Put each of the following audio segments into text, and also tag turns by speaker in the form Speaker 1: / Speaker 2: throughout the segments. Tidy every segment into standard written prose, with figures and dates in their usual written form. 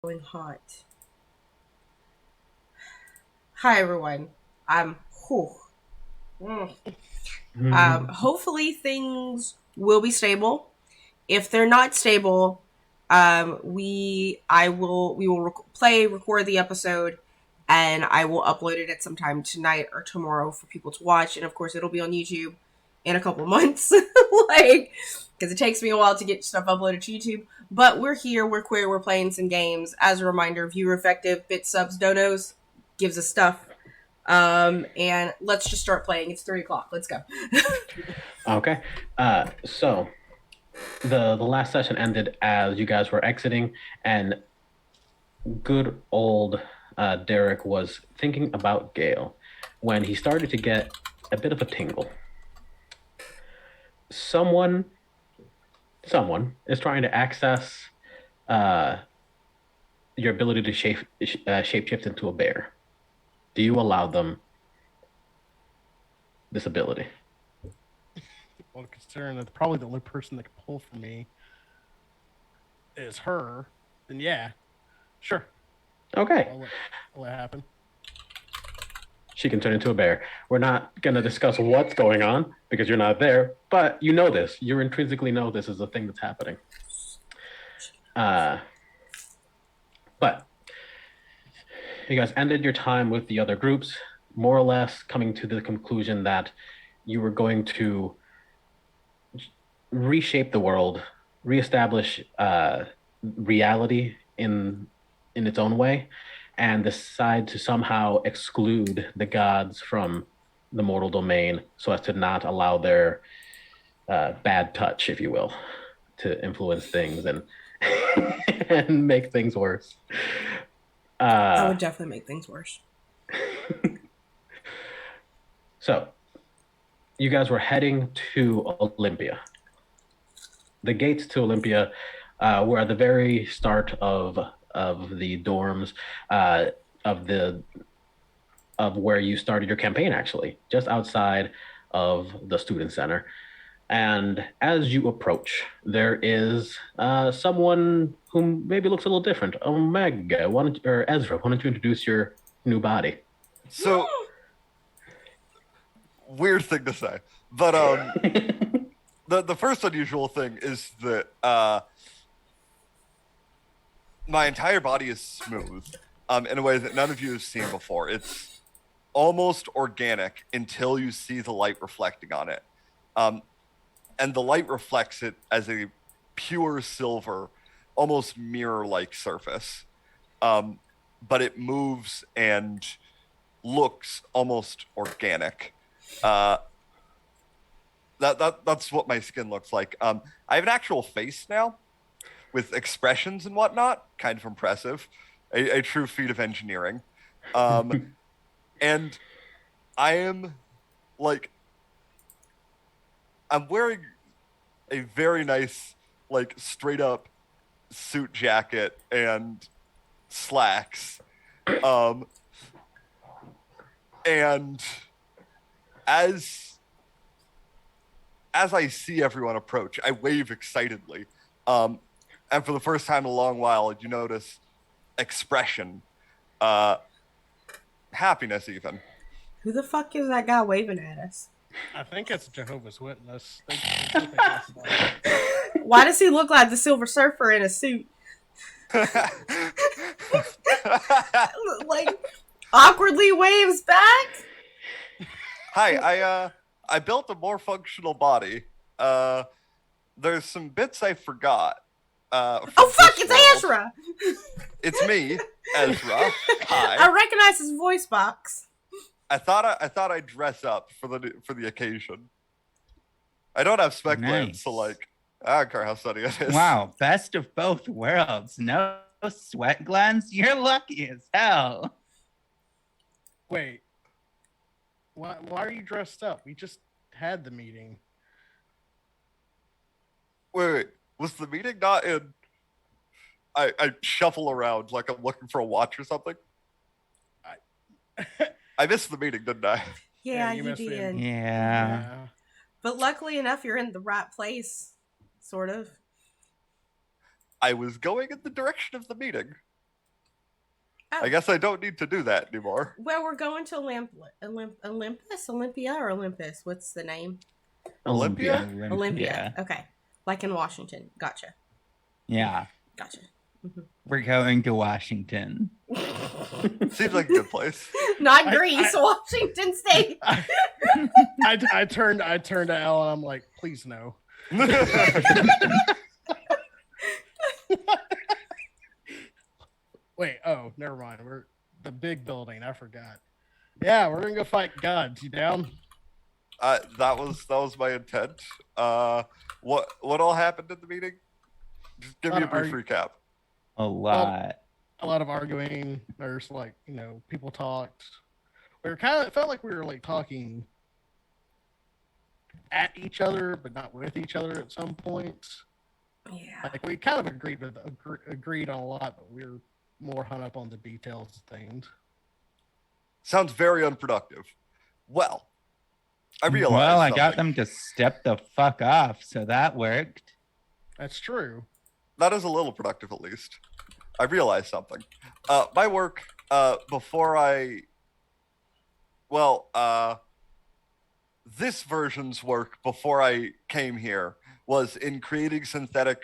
Speaker 1: Going hot. Hi everyone. Whew. Mm. Hopefully things will be stable. If they're not stable, we will record the episode, and I will upload it at some time tonight or tomorrow for people to watch. And of course, it'll be on YouTube in a couple of months, like because it takes me a while to get stuff uploaded to YouTube. But we're here. We're queer. We're playing some games. As a reminder, viewer effective, bit subs, donos gives us stuff. And let's just start playing. It's 3:00. Let's go.
Speaker 2: Okay. So the last session ended as you guys were exiting, and good old Derek was thinking about Gale when he started to get a bit of a tingle. Someone is trying to access your ability to shapeshift into a bear. Do you allow them this ability?
Speaker 3: Well, considering that probably the only person that can pull for me is her, then yeah, sure.
Speaker 2: Okay.
Speaker 3: I'll let it happen.
Speaker 2: She can turn into a bear. We're not going to discuss what's going on because you're not there, but you know this. You intrinsically know this is a thing that's happening. But you guys ended your time with the other groups, more or less coming to the conclusion that you were going to reshape the world, reestablish reality in its own way, and decide to somehow exclude the gods from the mortal domain so as to not allow their bad touch, if you will, to influence things and and make things worse.
Speaker 1: That would definitely make things worse.
Speaker 2: So, you guys were heading to Olympia. The gates to Olympia were at the very start of the dorms of where you started your campaign, actually, just outside of the student center. And as you approach, there is someone who maybe looks a little different. Omega, or Ezra, why don't you introduce your new body?
Speaker 4: So, weird thing to say, but the first unusual thing is that my entire body is smooth in a way that none of you have seen before. It's almost organic until you see the light reflecting on it. And the light reflects it as a pure silver, almost mirror-like surface. But it moves and looks almost organic. That's what my skin looks like. I have an actual face now with expressions and whatnot. Kind of impressive. A true feat of engineering. And I am like, I'm wearing a very nice, like, straight up suit jacket and slacks. And as I see everyone approach, I wave excitedly. And for the first time in a long while, you notice expression, happiness even.
Speaker 1: Who the fuck is that guy waving at us?
Speaker 3: I think it's Jehovah's Witness.
Speaker 1: Why does he look like the Silver Surfer in a suit? Like, awkwardly waves back?
Speaker 4: Hi, I built a more functional body. There's some bits I forgot.
Speaker 1: Oh fuck, it's Ezra!
Speaker 4: It's me, Ezra. Hi.
Speaker 1: I recognize his voice box.
Speaker 4: I thought I'd dress up for the occasion. I don't have spec glands, so like I don't care how sunny it is.
Speaker 5: Wow, best of both worlds. No sweat glands? You're lucky as hell.
Speaker 3: Wait, why are you dressed up? We just had the meeting.
Speaker 4: Wait, was the meeting not in? I shuffle around like I'm looking for a watch or something. I missed the meeting, didn't I?
Speaker 1: Yeah, you did.
Speaker 5: Yeah.
Speaker 1: But luckily enough, you're in the right place, sort of.
Speaker 4: I was going in the direction of the meeting. I guess I don't need to do that anymore.
Speaker 1: Well, we're going to Olympia, or Olympus. What's the name?
Speaker 4: Olympia?
Speaker 1: Olympia. Okay. Like in Washington. Gotcha.
Speaker 5: Yeah.
Speaker 1: Gotcha.
Speaker 5: We're going to Washington.
Speaker 4: Seems like a good place.
Speaker 1: Not Greece, Washington State.
Speaker 3: I turned to Elle and I'm like, please no. Wait, oh, never mind. We're the big building. I forgot. Yeah, we're gonna go fight gods. You down?
Speaker 4: That was my intent. What all happened at the meeting? Just give me a brief recap.
Speaker 5: A lot.
Speaker 3: A lot of arguing. There's like, people talked. It felt like we were like talking at each other, but not with each other at some points.
Speaker 1: Yeah.
Speaker 3: Like we kind of agreed on a lot, but we were more hung up on the details of things.
Speaker 4: Sounds very unproductive. Well, I realized.
Speaker 5: Well, I got them to step the fuck off, so that worked.
Speaker 3: That's true.
Speaker 4: That is a little productive, at least. I realized something. My work this version's work before I came here was in creating synthetic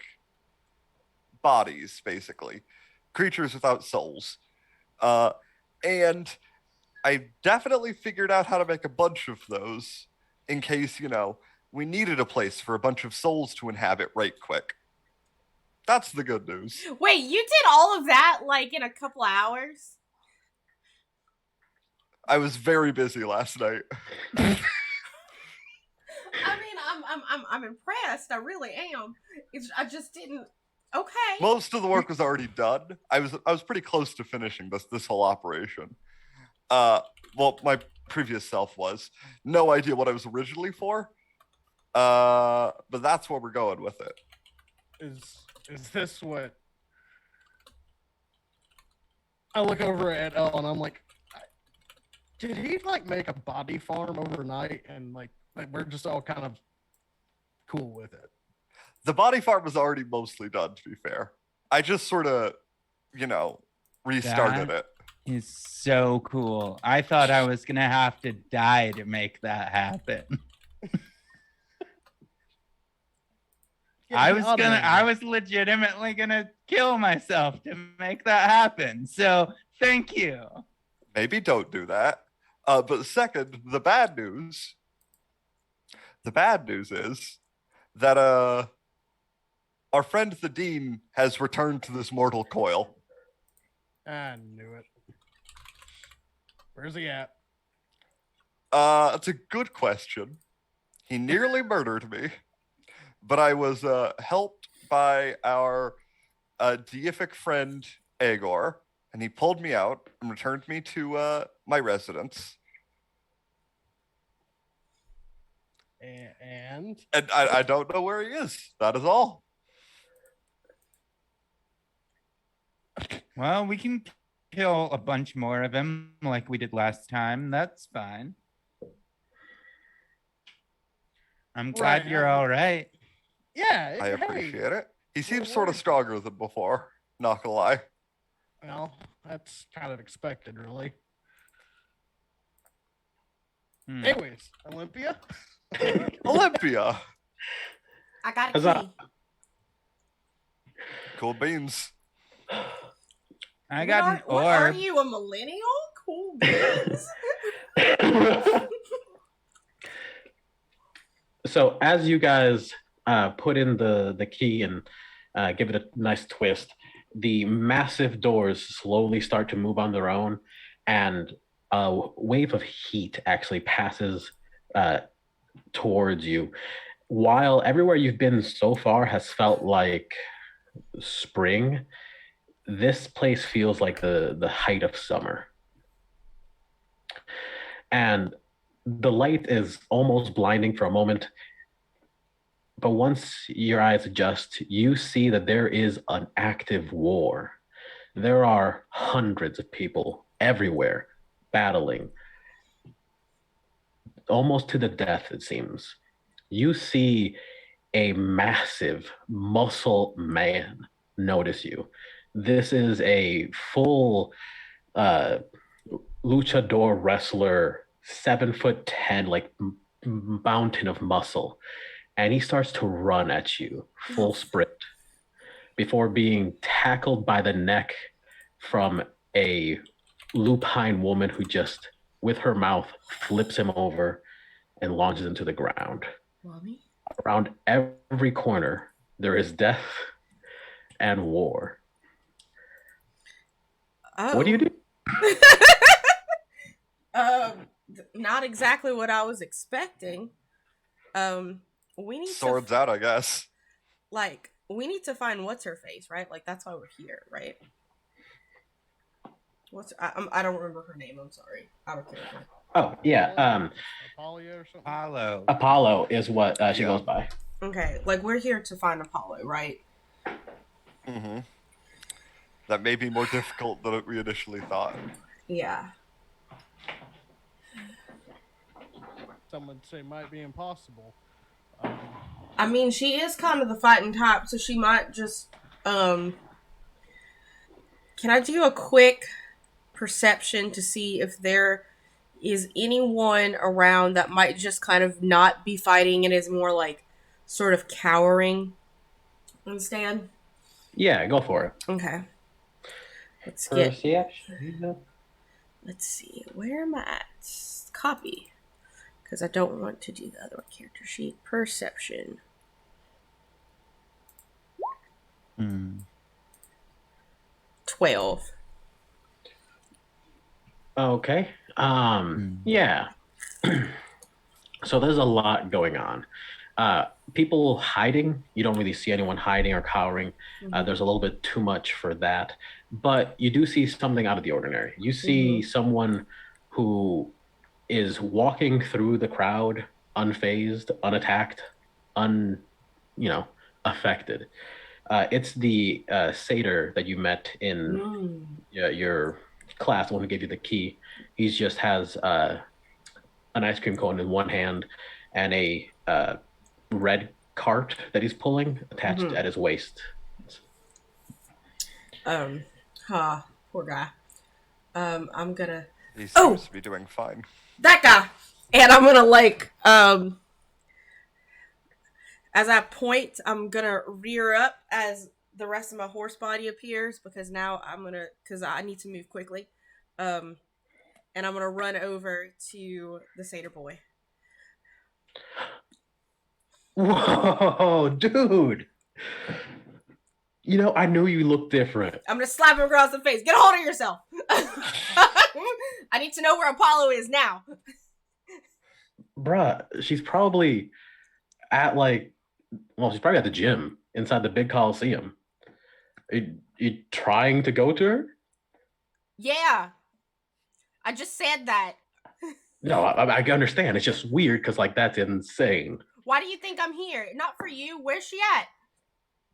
Speaker 4: bodies, basically. Creatures without souls. And I definitely figured out how to make a bunch of those in case, we needed a place for a bunch of souls to inhabit right quick. That's the good news.
Speaker 1: Wait, you did all of that like in a couple hours?
Speaker 4: I was very busy last night.
Speaker 1: I mean, I'm impressed. I really am. I just didn't. Okay.
Speaker 4: Most of the work was already done. I was pretty close to finishing this whole operation. Well, my previous self was. No idea what I was originally for. But that's where we're going with it.
Speaker 3: Is this what I look over at Elle and I'm like, did he like make a body farm overnight and like we're just all kind of cool with it?
Speaker 4: The body farm was already mostly done, to be fair. I just sort of, restarted it.
Speaker 5: Is so cool. I thought I was gonna have to die to make that happen.
Speaker 3: Yeah,
Speaker 5: I was legitimately gonna kill myself to make that happen. So thank you.
Speaker 4: Maybe don't do that. But second, the bad news is that our friend the Dean has returned to this mortal coil.
Speaker 3: I knew it. Where's he at?
Speaker 4: It's a good question. He nearly murdered me, but I was helped by our deific friend Agor, and he pulled me out and returned me to my residence.
Speaker 3: And
Speaker 4: I don't know where he is. That is all.
Speaker 5: Well, we can kill a bunch more of him like we did last time. That's fine. I'm glad you're all right.
Speaker 3: yeah,
Speaker 4: I appreciate it. He seems sort of stronger than before, not gonna lie.
Speaker 3: Well, that's kind of expected, really. Anyways, Olympia?
Speaker 4: Olympia.
Speaker 1: I got a key.
Speaker 4: Cool beans.
Speaker 5: I got an orb.
Speaker 1: Are you a millennial? Cool beans.
Speaker 2: So as you guys put in the key and give it a nice twist, the massive doors slowly start to move on their own, and a wave of heat actually passes towards you. While everywhere you've been so far has felt like spring, this place feels like the height of summer. And the light is almost blinding for a moment, but once your eyes adjust, you see that there is an active war. There are hundreds of people everywhere battling, almost to the death, it seems. You see a massive muscle man notice you. This is a full uh luchador wrestler, 7'10", like mountain of muscle, and he starts to run at you full sprint before being tackled by the neck from a lupine woman who just, with her mouth, flips him over and launches into the ground.
Speaker 1: Mommy?
Speaker 2: Around every corner, there is death and war.
Speaker 1: Oh.
Speaker 2: What do you do?
Speaker 1: Not exactly what I was expecting. We need
Speaker 4: Swords out, I guess.
Speaker 1: Like, we need to find what's her face, right? Like, that's why we're here, right? I don't remember her name. I'm sorry. Out of character.
Speaker 2: Oh yeah,
Speaker 3: Apollo or something.
Speaker 2: Apollo is what she goes by.
Speaker 1: Okay, like we're here to find Apollo, right?
Speaker 4: Mm-hmm. That may be more difficult than we initially thought.
Speaker 1: Yeah.
Speaker 3: Some would say might be impossible.
Speaker 1: I mean, she is kind of the fighting type, so she might just. Can I do a quick perception to see if there is anyone around that might just kind of not be fighting and is more like sort of cowering instead?
Speaker 2: Yeah, go for it.
Speaker 1: Okay. Let's see. Where am I at? Copy. Because I don't want to do the other one. Character sheet. Perception. 12.
Speaker 2: Okay. Yeah. So there's a lot going on. People hiding. You don't really see anyone hiding or cowering. There's a little bit too much for that. But you do see something out of the ordinary. You see someone who is walking through the crowd unfazed, unattacked, affected. It's the satyr that you met in your class, the one who gave you the key. He just has an ice cream cone in one hand and a red cart that he's pulling attached at his waist.
Speaker 1: Poor guy. I'm gonna.
Speaker 4: He seems to be doing fine.
Speaker 1: That guy, and I'm gonna as I point, I'm gonna rear up as the rest of my horse body appears because now because I need to move quickly, and I'm gonna run over to the satyr boy.
Speaker 2: Whoa, dude! I knew you looked different.
Speaker 1: I'm gonna slap him across the face. Get a hold of yourself. I need to know where Apollo is now.
Speaker 2: Bruh, she's probably at she's probably at the gym inside the big Coliseum. Are you trying to go to her?
Speaker 1: Yeah. I just said that.
Speaker 2: No, I understand. It's just weird because that's insane.
Speaker 1: Why do you think I'm here? Not for you. Where's she at?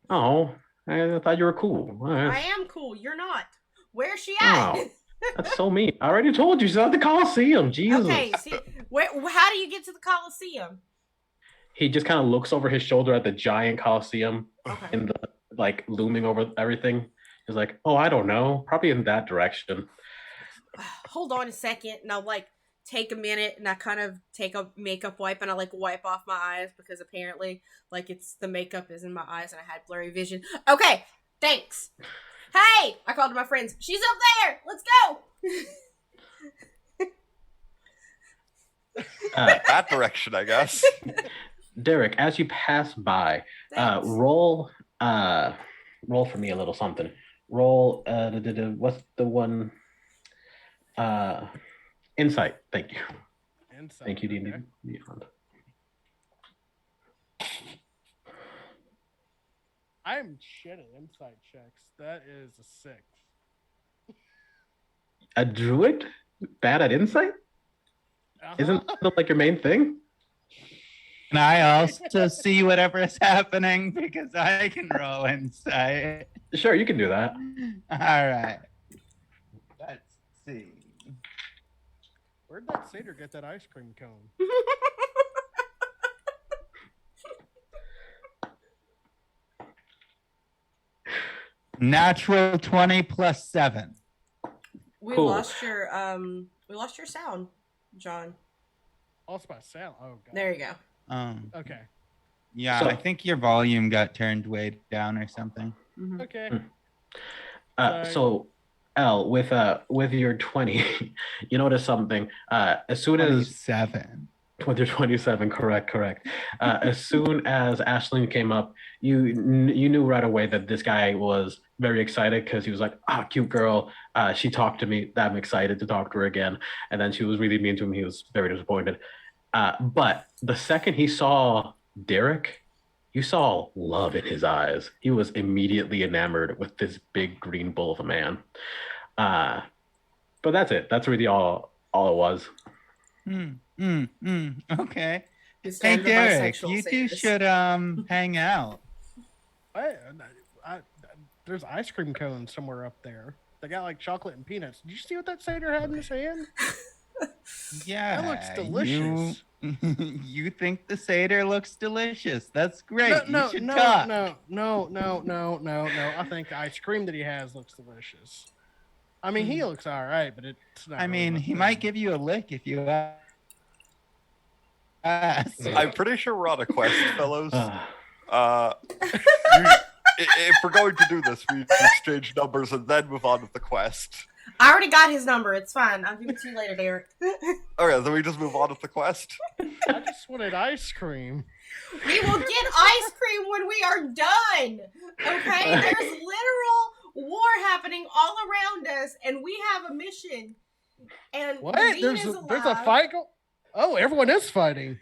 Speaker 2: Oh, I thought you were cool.
Speaker 1: I am cool. You're not. Where's she at?
Speaker 2: Oh, that's so mean. I already told you she's at the Coliseum. Jesus.
Speaker 1: Okay, see, how do you get to the Coliseum?
Speaker 2: He just kind of looks over his shoulder at the giant Coliseum in the looming over everything. He's like, oh, I don't know. Probably in that direction.
Speaker 1: Hold on a second. And I'll take a minute and I kind of take a makeup wipe and I wipe off my eyes because apparently it's the makeup is in my eyes and I had blurry vision. Okay, thanks. Hey, I called to my friends. She's up there. Let's go.
Speaker 4: That direction, I guess.
Speaker 2: Derek, as you pass by, roll for me a little something. Roll what's the one? Insight. Thank you.
Speaker 3: Insight.
Speaker 2: Thank you,
Speaker 3: okay.
Speaker 2: D&D.
Speaker 3: I am shit at insight checks. That is a 6.
Speaker 2: A druid? Bad at insight? Isn't that your main thing?
Speaker 5: Can I also see whatever is happening because I can roll insight?
Speaker 2: Sure, you can do that.
Speaker 5: All right. Let's see.
Speaker 3: Where'd that satyr get that ice cream cone?
Speaker 5: Natural 20 plus 7.
Speaker 1: We
Speaker 2: Cool.
Speaker 1: lost your sound, John.
Speaker 3: Also by sound. Oh god.
Speaker 1: There you go.
Speaker 3: Okay.
Speaker 5: Yeah,
Speaker 2: So-
Speaker 5: I think your volume got turned way down or something.
Speaker 1: Mhm.
Speaker 3: Okay.
Speaker 2: So L, with your 20, you notice something. As soon as
Speaker 5: 27.
Speaker 2: with your 27, correct. As soon as Ashleen came up, you knew right away that this guy was very excited because he was like, "Ah, cute girl." She talked to me. I'm excited to talk to her again. And then she was really mean to him. He was very disappointed. But the second he saw Derek, you saw love in his eyes. He was immediately enamored with this big green bull of a man. But that's it. That's really all it was.
Speaker 5: Okay.
Speaker 1: His
Speaker 5: Hey,
Speaker 1: fans are
Speaker 5: Derek,
Speaker 1: bisexual
Speaker 5: you two
Speaker 1: sadist.
Speaker 5: should hang out.
Speaker 3: I, there's ice cream cones somewhere up there. They got like chocolate and peanuts. Did you see what that satyr had in his hand?
Speaker 5: Yeah.
Speaker 3: That looks delicious.
Speaker 5: You think the satyr looks delicious? That's great.
Speaker 3: No,
Speaker 5: you should
Speaker 3: no,
Speaker 5: talk.
Speaker 3: no. I think the ice cream that he has looks delicious. I mean, he looks all right, but it's not.
Speaker 5: I
Speaker 3: really
Speaker 5: mean,
Speaker 3: my
Speaker 5: he
Speaker 3: thing.
Speaker 5: might give you a lick if you ask.
Speaker 4: I'm pretty sure we're on a quest, fellows.
Speaker 2: Uh,
Speaker 4: If we're going to do this, we need to exchange numbers and then move on with the quest.
Speaker 1: I already got his number. It's fine. I'll give it to you later, Derek.
Speaker 4: Okay, then we just move on with the quest.
Speaker 3: I just wanted ice cream.
Speaker 1: We will get ice cream when we are done. Okay? There's literal war happening all around us, and we have a mission. And
Speaker 3: What?
Speaker 1: Dean
Speaker 3: There's
Speaker 1: is
Speaker 3: a
Speaker 1: alive,
Speaker 3: fight go. Oh, everyone is fighting.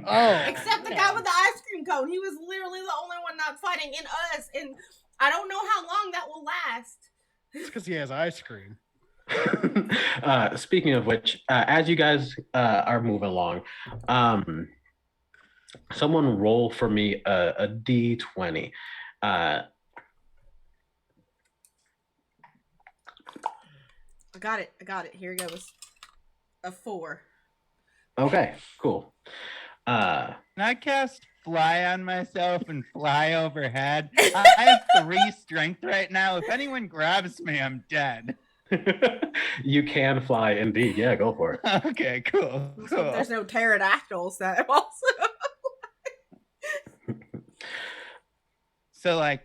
Speaker 3: Oh,
Speaker 1: except the guy with the ice cream cone. He was literally the only one not fighting in us, and I don't know how long that will last.
Speaker 3: It's because he has ice cream.
Speaker 2: Speaking of which, as you guys are moving along, someone roll for me a d20.
Speaker 1: I got it. Here it goes. A 4.
Speaker 2: Okay, cool.
Speaker 5: Can I cast fly on myself and fly overhead? I have 3 strength right now. If anyone grabs me, I'm dead.
Speaker 2: You can fly indeed. Yeah, go for it.
Speaker 5: Okay, cool.
Speaker 1: So there's no pterodactyls that also.
Speaker 5: So, like,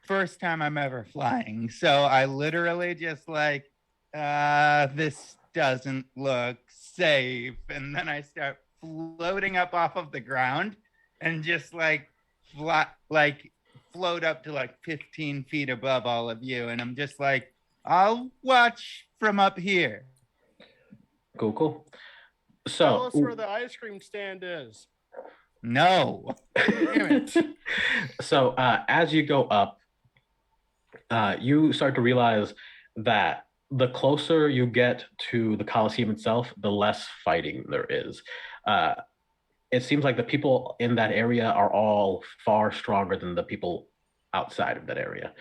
Speaker 5: first time I'm ever flying. So I literally just like, this doesn't look safe. And then I start floating up off of the ground and just like float up to like 15 feet above all of you. And I'm just like, I'll watch from up here.
Speaker 2: Cool.
Speaker 3: Tell
Speaker 2: So,
Speaker 3: us where the ice cream stand is.
Speaker 5: No.
Speaker 3: Damn it.
Speaker 2: so as you go up, you start to realize that the closer you get to the Colosseum itself, the less fighting there is. It seems like the people in that area are all far stronger than the people outside of that area.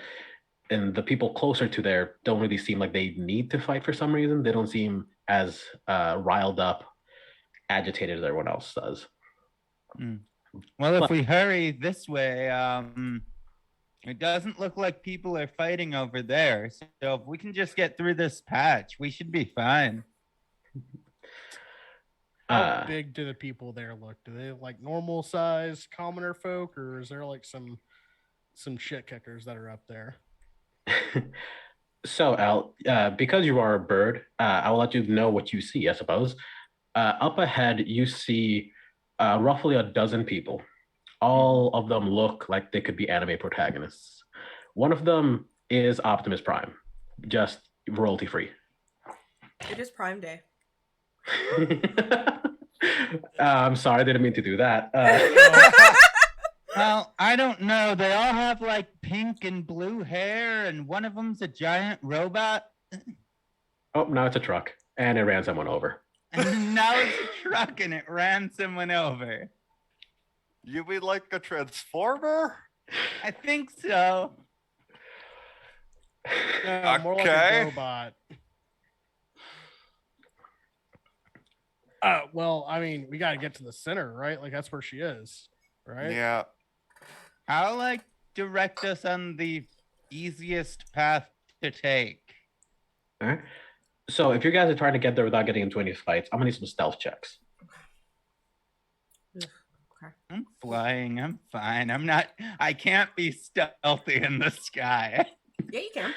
Speaker 2: And the people closer to there don't really seem like they need to fight for some reason. They don't seem as riled up, agitated as everyone else does.
Speaker 5: Well, if we hurry this way, it doesn't look like people are fighting over there. So if we can just get through this patch, we should be fine.
Speaker 3: How big do the people there look? Do they like normal size commoner folk, or is there like some shit kickers that are up there?
Speaker 2: So, Al, because you are a bird, I will let you know what you see, I suppose. Up ahead, you see roughly a dozen people. All of them look like they could be anime protagonists. One of them is Optimus Prime, just royalty free.
Speaker 1: It is Prime Day.
Speaker 2: I'm sorry, I didn't mean to do that.
Speaker 5: Well, I don't know. They all have like pink and blue hair, and one of them's a giant robot.
Speaker 2: Oh, now it's a truck, and it ran someone over.
Speaker 5: And now it's a truck, and it ran someone over.
Speaker 4: You mean like a transformer?
Speaker 5: I think so.
Speaker 3: No, more like
Speaker 4: Okay.
Speaker 3: a robot. Well, I mean, we got to get to the center, right? Like that's where she is, right?
Speaker 4: Yeah.
Speaker 5: I'll like direct us on the easiest path to take.
Speaker 2: All right. So if you guys are trying to get there without getting into any fights, I'm gonna need some stealth checks.
Speaker 5: I'm flying. I'm fine. I can't be stealthy in the sky.
Speaker 1: Yeah, you can.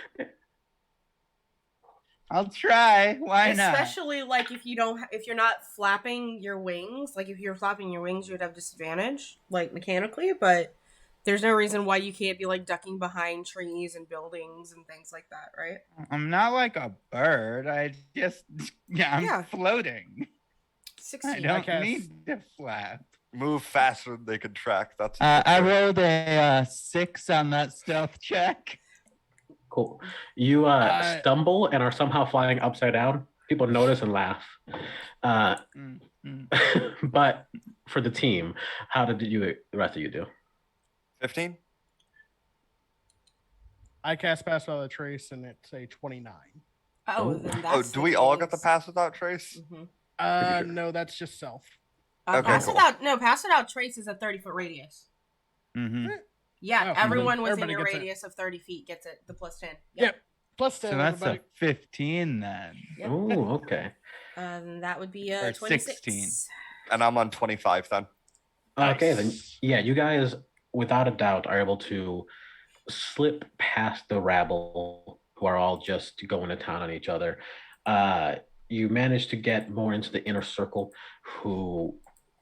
Speaker 5: I'll try. Why not?
Speaker 1: Especially like if you're not flapping your wings. Like if you're flapping your wings, you would have disadvantage, like mechanically. But there's no reason why you can't be like ducking behind trees and buildings and things like that, right?
Speaker 5: I'm not like a bird. I'm
Speaker 1: Yeah.
Speaker 5: floating.
Speaker 1: 16.
Speaker 5: I don't
Speaker 3: Okay.
Speaker 5: need to flap.
Speaker 4: Move faster than they can track. That's
Speaker 5: I rolled a 6 on that stealth check.
Speaker 2: Cool. You stumble and are somehow flying upside down. People notice and laugh. But for the team, how did the rest of you do?
Speaker 4: 15.
Speaker 3: I cast Pass Without a Trace, and it's a 29.
Speaker 1: Oh, then that's
Speaker 4: Oh, do we all get the
Speaker 1: case.
Speaker 4: pass without trace?
Speaker 1: Mhm.
Speaker 2: sure.
Speaker 3: No, that's just self.
Speaker 4: Okay,
Speaker 1: Pass
Speaker 4: cool.
Speaker 1: Pass Without Trace is a 30-foot radius.
Speaker 5: Mm-hmm.
Speaker 1: Yeah,
Speaker 3: Oh,
Speaker 1: everyone within
Speaker 3: everybody
Speaker 1: your
Speaker 3: gets it.
Speaker 1: radius of 30 feet gets it. The plus 10.
Speaker 3: Yep. Plus 10.
Speaker 5: So that's
Speaker 3: everybody.
Speaker 5: a 15 then.
Speaker 1: Yep.
Speaker 2: Oh, okay.
Speaker 1: That would be
Speaker 5: Or
Speaker 1: 26.
Speaker 5: 16.
Speaker 4: And I'm on 25 then.
Speaker 2: Okay, then
Speaker 3: Nice.
Speaker 2: yeah, you guys without a doubt are able to slip past the rabble who are all just going to town on each other. You manage to get more into the inner circle who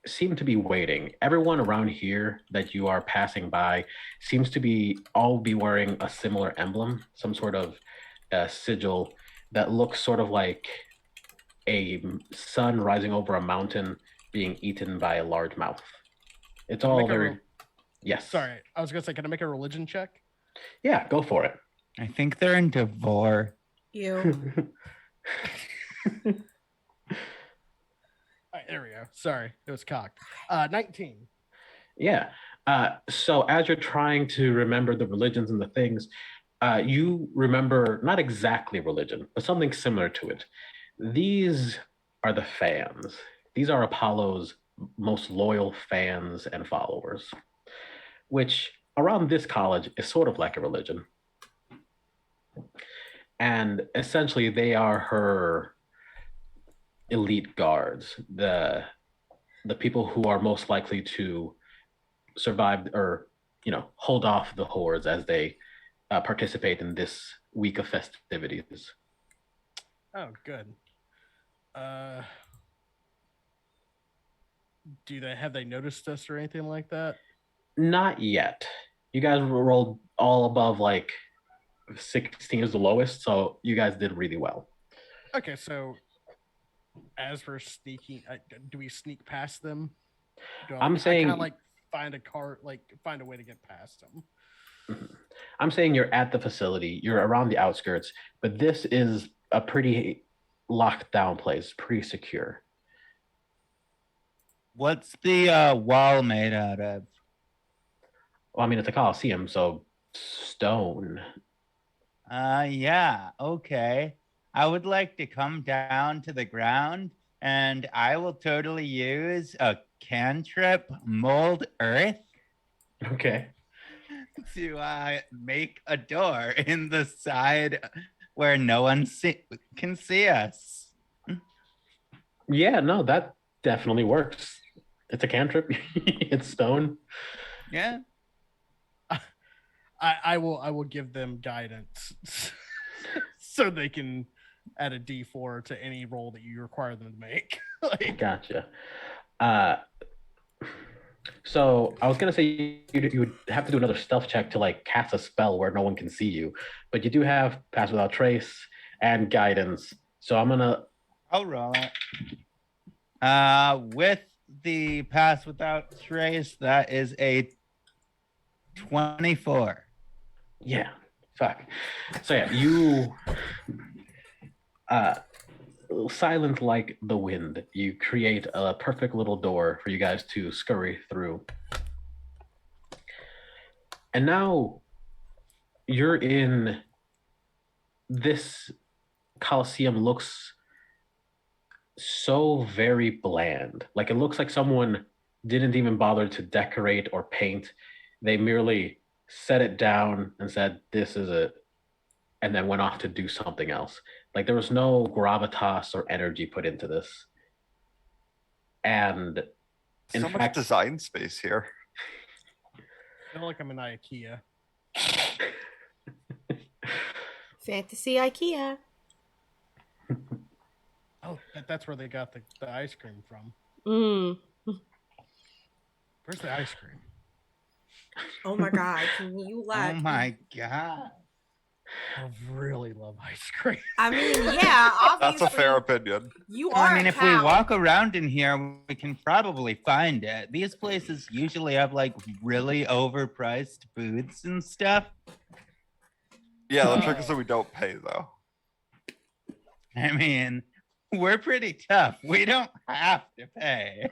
Speaker 2: seem to be waiting. Everyone around here that you are passing by seems to be all be wearing a similar emblem, some sort of sigil that looks sort of like a sun rising over a mountain being eaten by a large mouth. It's
Speaker 3: Can I
Speaker 2: all
Speaker 3: make a
Speaker 2: very
Speaker 3: roll?
Speaker 2: yes.
Speaker 3: Sorry, I was gonna say, can I make a religion check?
Speaker 2: Yeah, go for it.
Speaker 5: I think they're in Devore.
Speaker 1: You.
Speaker 3: All right, there we go. Sorry, it was cocked. 19.
Speaker 2: Yeah. So as you're trying to remember the religions and the things, you remember not exactly religion, but something similar to it. These are the fans. These are Apollo's most loyal fans and followers, which around this college is sort of like a religion. And essentially, they are her elite guards, the people who are most likely to survive or hold off the hordes as they participate in this week of festivities.
Speaker 3: Oh, good. Have they noticed us or anything like that?
Speaker 2: Not yet. You guys rolled all above like 16 is the lowest, so you guys did really well.
Speaker 3: Okay, so as we're sneaking, do we sneak past them?
Speaker 2: I'm saying-
Speaker 3: kind of like find a car, like find a way to get past them.
Speaker 2: I'm saying you're at the facility, you're around the outskirts, but this is a pretty locked down place, pretty secure.
Speaker 5: What's the wall made out of?
Speaker 2: Well, I mean, it's a coliseum, so stone.
Speaker 5: Yeah, okay. I would like to come down to the ground and I will totally use a cantrip mold earth
Speaker 2: Okay.
Speaker 5: to make a door in the side where no one can see us.
Speaker 2: Yeah, no, that definitely works. It's a cantrip. It's stone.
Speaker 5: Yeah.
Speaker 3: I will give them guidance so they can add a D4 to any roll that you require them to make.
Speaker 2: Gotcha. So I was gonna say you would have to do another stealth check to like cast a spell where no one can see you, but you do have Pass Without Trace and Guidance. So
Speaker 5: I'll roll it. With the Pass Without Trace, that is a 24.
Speaker 2: Yeah, fuck. So yeah, you silent like the wind, you create a perfect little door for you guys to scurry through. And now you're in this Coliseum. Looks so very bland. Like it looks like someone didn't even bother to decorate or paint. They merely set it down and said, "This is it," and then went off to do something else. Like there was no gravitas or energy put into this. And in
Speaker 4: So much
Speaker 2: fact,
Speaker 4: design space here.
Speaker 3: I feel like I'm in IKEA.
Speaker 1: Fantasy IKEA.
Speaker 3: Oh, that's where they got the ice cream from.
Speaker 1: Mm.
Speaker 3: Where's the ice cream?
Speaker 1: Oh my god, can you
Speaker 5: Oh my god.
Speaker 3: I really love ice cream.
Speaker 1: I mean, yeah, obviously.
Speaker 4: That's a fair opinion.
Speaker 1: You are
Speaker 5: I mean,
Speaker 1: a
Speaker 5: if we
Speaker 1: cow.
Speaker 5: walk around in here, we can probably find it. These places usually have like really overpriced foods and stuff.
Speaker 4: Yeah, the trick is that we don't pay though.
Speaker 5: I mean, we're pretty tough. We don't have to pay.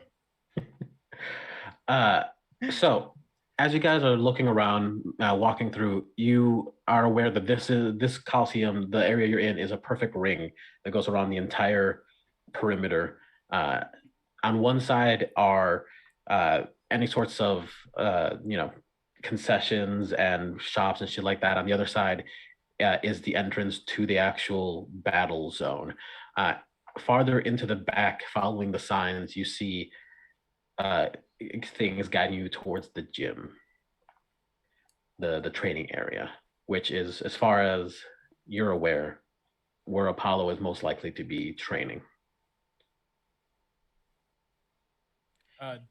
Speaker 2: So as you guys are looking around, walking through, you are aware that this Coliseum, the area you're in, is a perfect ring that goes around the entire perimeter. On one side are any sorts of concessions and shops and shit like that. On the other side is the entrance to the actual battle zone. Farther into the back, following the signs, you see things guiding you towards the gym, the training area, which is, as far as you're aware, where Apollo is most likely to be training.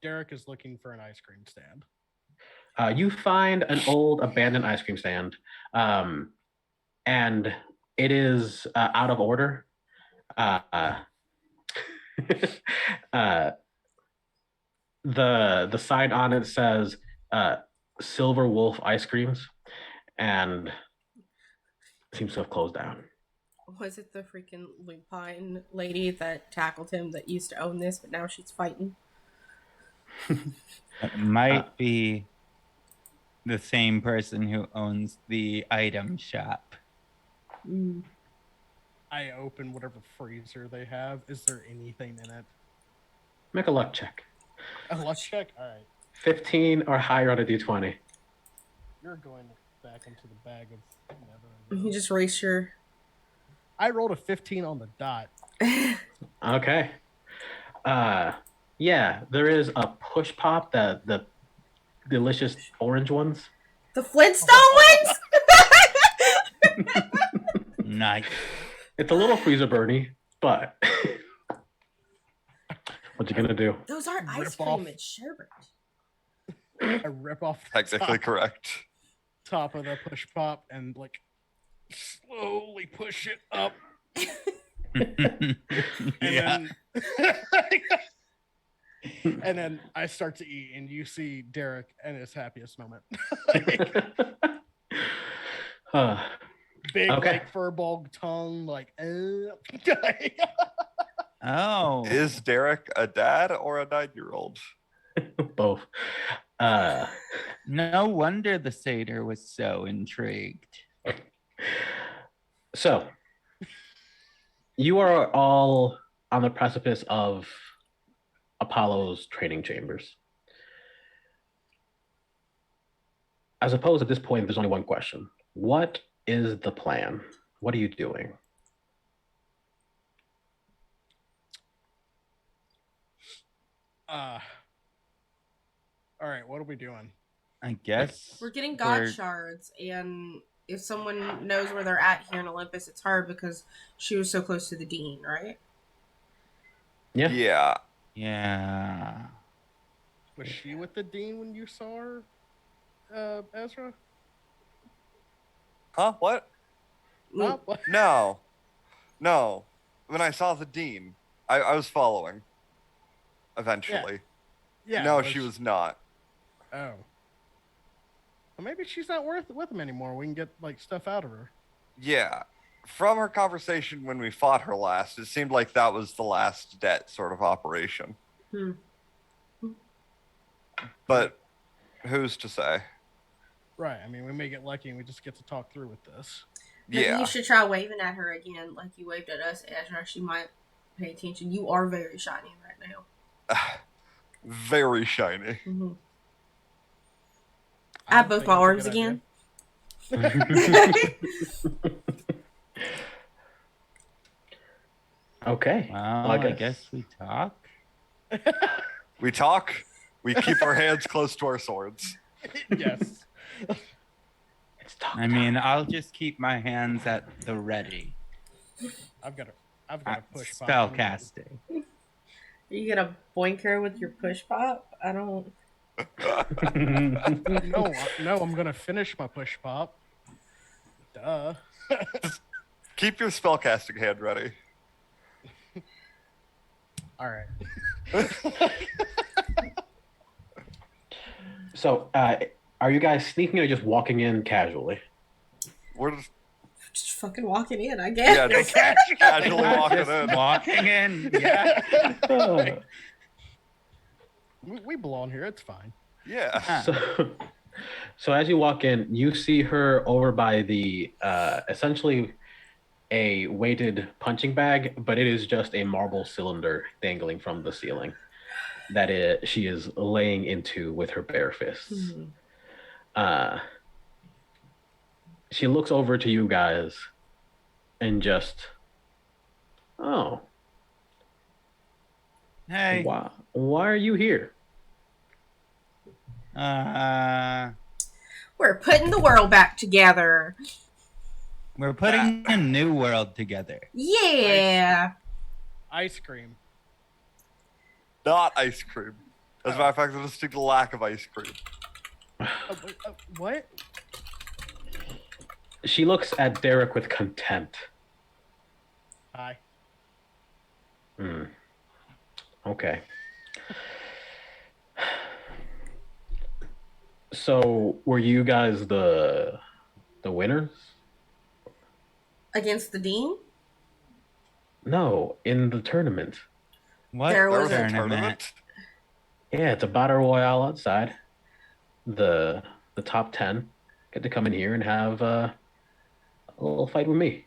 Speaker 3: Derek is looking for an ice cream stand.
Speaker 2: You find an old abandoned ice cream stand, and it is out of order. The sign on it says Silver Wolf Ice Creams, and seems to have closed down.
Speaker 1: Was it the freaking lupine lady that tackled him that used to own this, but now she's fighting?
Speaker 5: It might be the same person who owns the item shop.
Speaker 1: Mm.
Speaker 3: I open whatever freezer they have. Is there anything in it?
Speaker 2: Make a luck check.
Speaker 3: A luck check? All right.
Speaker 2: 15 or higher on a d20.
Speaker 3: You're going back into the bag of never.
Speaker 1: You just race your.
Speaker 3: I rolled a 15 on the dot.
Speaker 2: Okay. Yeah, there is a push pop, the delicious orange ones.
Speaker 1: The Flintstone ones?
Speaker 5: Nice.
Speaker 2: It's a little freezer burny, but what you gonna do?
Speaker 1: Those aren't ice
Speaker 3: Rip
Speaker 1: cream,
Speaker 3: off.
Speaker 1: it's sherbet.
Speaker 3: I rip off the
Speaker 4: Technically correct.
Speaker 3: top of the push pop and like slowly push it up.
Speaker 5: Yeah.
Speaker 3: And then I start to eat, and you see Derek in his happiest moment. Big,
Speaker 2: Okay.
Speaker 3: like furball tongue, like.
Speaker 5: Oh.
Speaker 4: Is Derek a dad or a 9-year-old?
Speaker 2: Both.
Speaker 5: No wonder the satyr was so intrigued.
Speaker 2: So, you are all on the precipice of Apollo's training chambers. I suppose at this point, there's only one question. What is the plan? What are you doing?
Speaker 3: All right, what are we doing?
Speaker 5: I guess
Speaker 1: We're getting god shards, and if someone knows where they're at here in Olympus, it's hard because she was so close to the dean, right?
Speaker 2: Yeah.
Speaker 4: Yeah.
Speaker 5: Yeah.
Speaker 3: Was she with the dean when you saw her, Ezra?
Speaker 4: Huh? What?
Speaker 3: Huh? What?
Speaker 4: No. No. When I saw the dean, I was following. Eventually.
Speaker 3: Yeah.
Speaker 4: No, she was not.
Speaker 3: Oh. Well, maybe she's not with him anymore. We can get like stuff out of her.
Speaker 4: Yeah. From her conversation when we fought her last, it seemed like that was the last debt sort of operation.
Speaker 1: Hmm.
Speaker 4: But who's to say?
Speaker 3: Right. I mean, we may get lucky and we just get to talk through with this.
Speaker 1: Maybe
Speaker 4: Yeah.
Speaker 1: you should try waving at her again, like you waved at us, Ezra. She might pay attention. You are very shiny right now.
Speaker 4: Very shiny.
Speaker 1: Mm-hmm. I have both my arms again.
Speaker 2: Okay.
Speaker 5: Well, I guess we talk.
Speaker 4: We talk. We keep our hands close to our swords.
Speaker 3: Yes.
Speaker 2: It's talk
Speaker 5: I mean, I'll just keep my hands at the ready.
Speaker 3: I've got a push pop.
Speaker 5: Spell casting.
Speaker 1: Are you gonna boink her with your push pop? I don't.
Speaker 3: No, I'm gonna finish my push pop. Duh.
Speaker 4: Keep your spellcasting hand ready.
Speaker 3: All right.
Speaker 2: So, are you guys sneaking or just walking in casually?
Speaker 4: We're
Speaker 1: Just fucking walking in, I guess.
Speaker 4: yeah, just casually walking
Speaker 5: Just
Speaker 4: in.
Speaker 5: walking in. Yeah.
Speaker 3: We belong here. It's fine.
Speaker 4: Yeah.
Speaker 2: So as you walk in, you see her over by the essentially a weighted punching bag, but it is just a marble cylinder dangling from the ceiling that she is laying into with her bare fists. She looks over to you guys and just, oh,
Speaker 5: Hey.
Speaker 2: why are you here?
Speaker 1: We're putting the world back together.
Speaker 5: We're putting a new world together.
Speaker 1: Yeah.
Speaker 3: Ice cream.
Speaker 4: Not ice cream. As a matter of fact, there's a distinct lack of ice cream.
Speaker 3: What?
Speaker 2: She looks at Derek with contempt.
Speaker 3: Hi.
Speaker 2: Okay. So, were you guys the winners?
Speaker 1: Against the dean?
Speaker 2: No, in the tournament.
Speaker 5: What
Speaker 1: There
Speaker 4: There
Speaker 1: was
Speaker 4: was a
Speaker 5: tournament?
Speaker 4: tournament.
Speaker 2: Yeah, it's a battle royale outside. The top 10 get to come in here and have a little fight with me.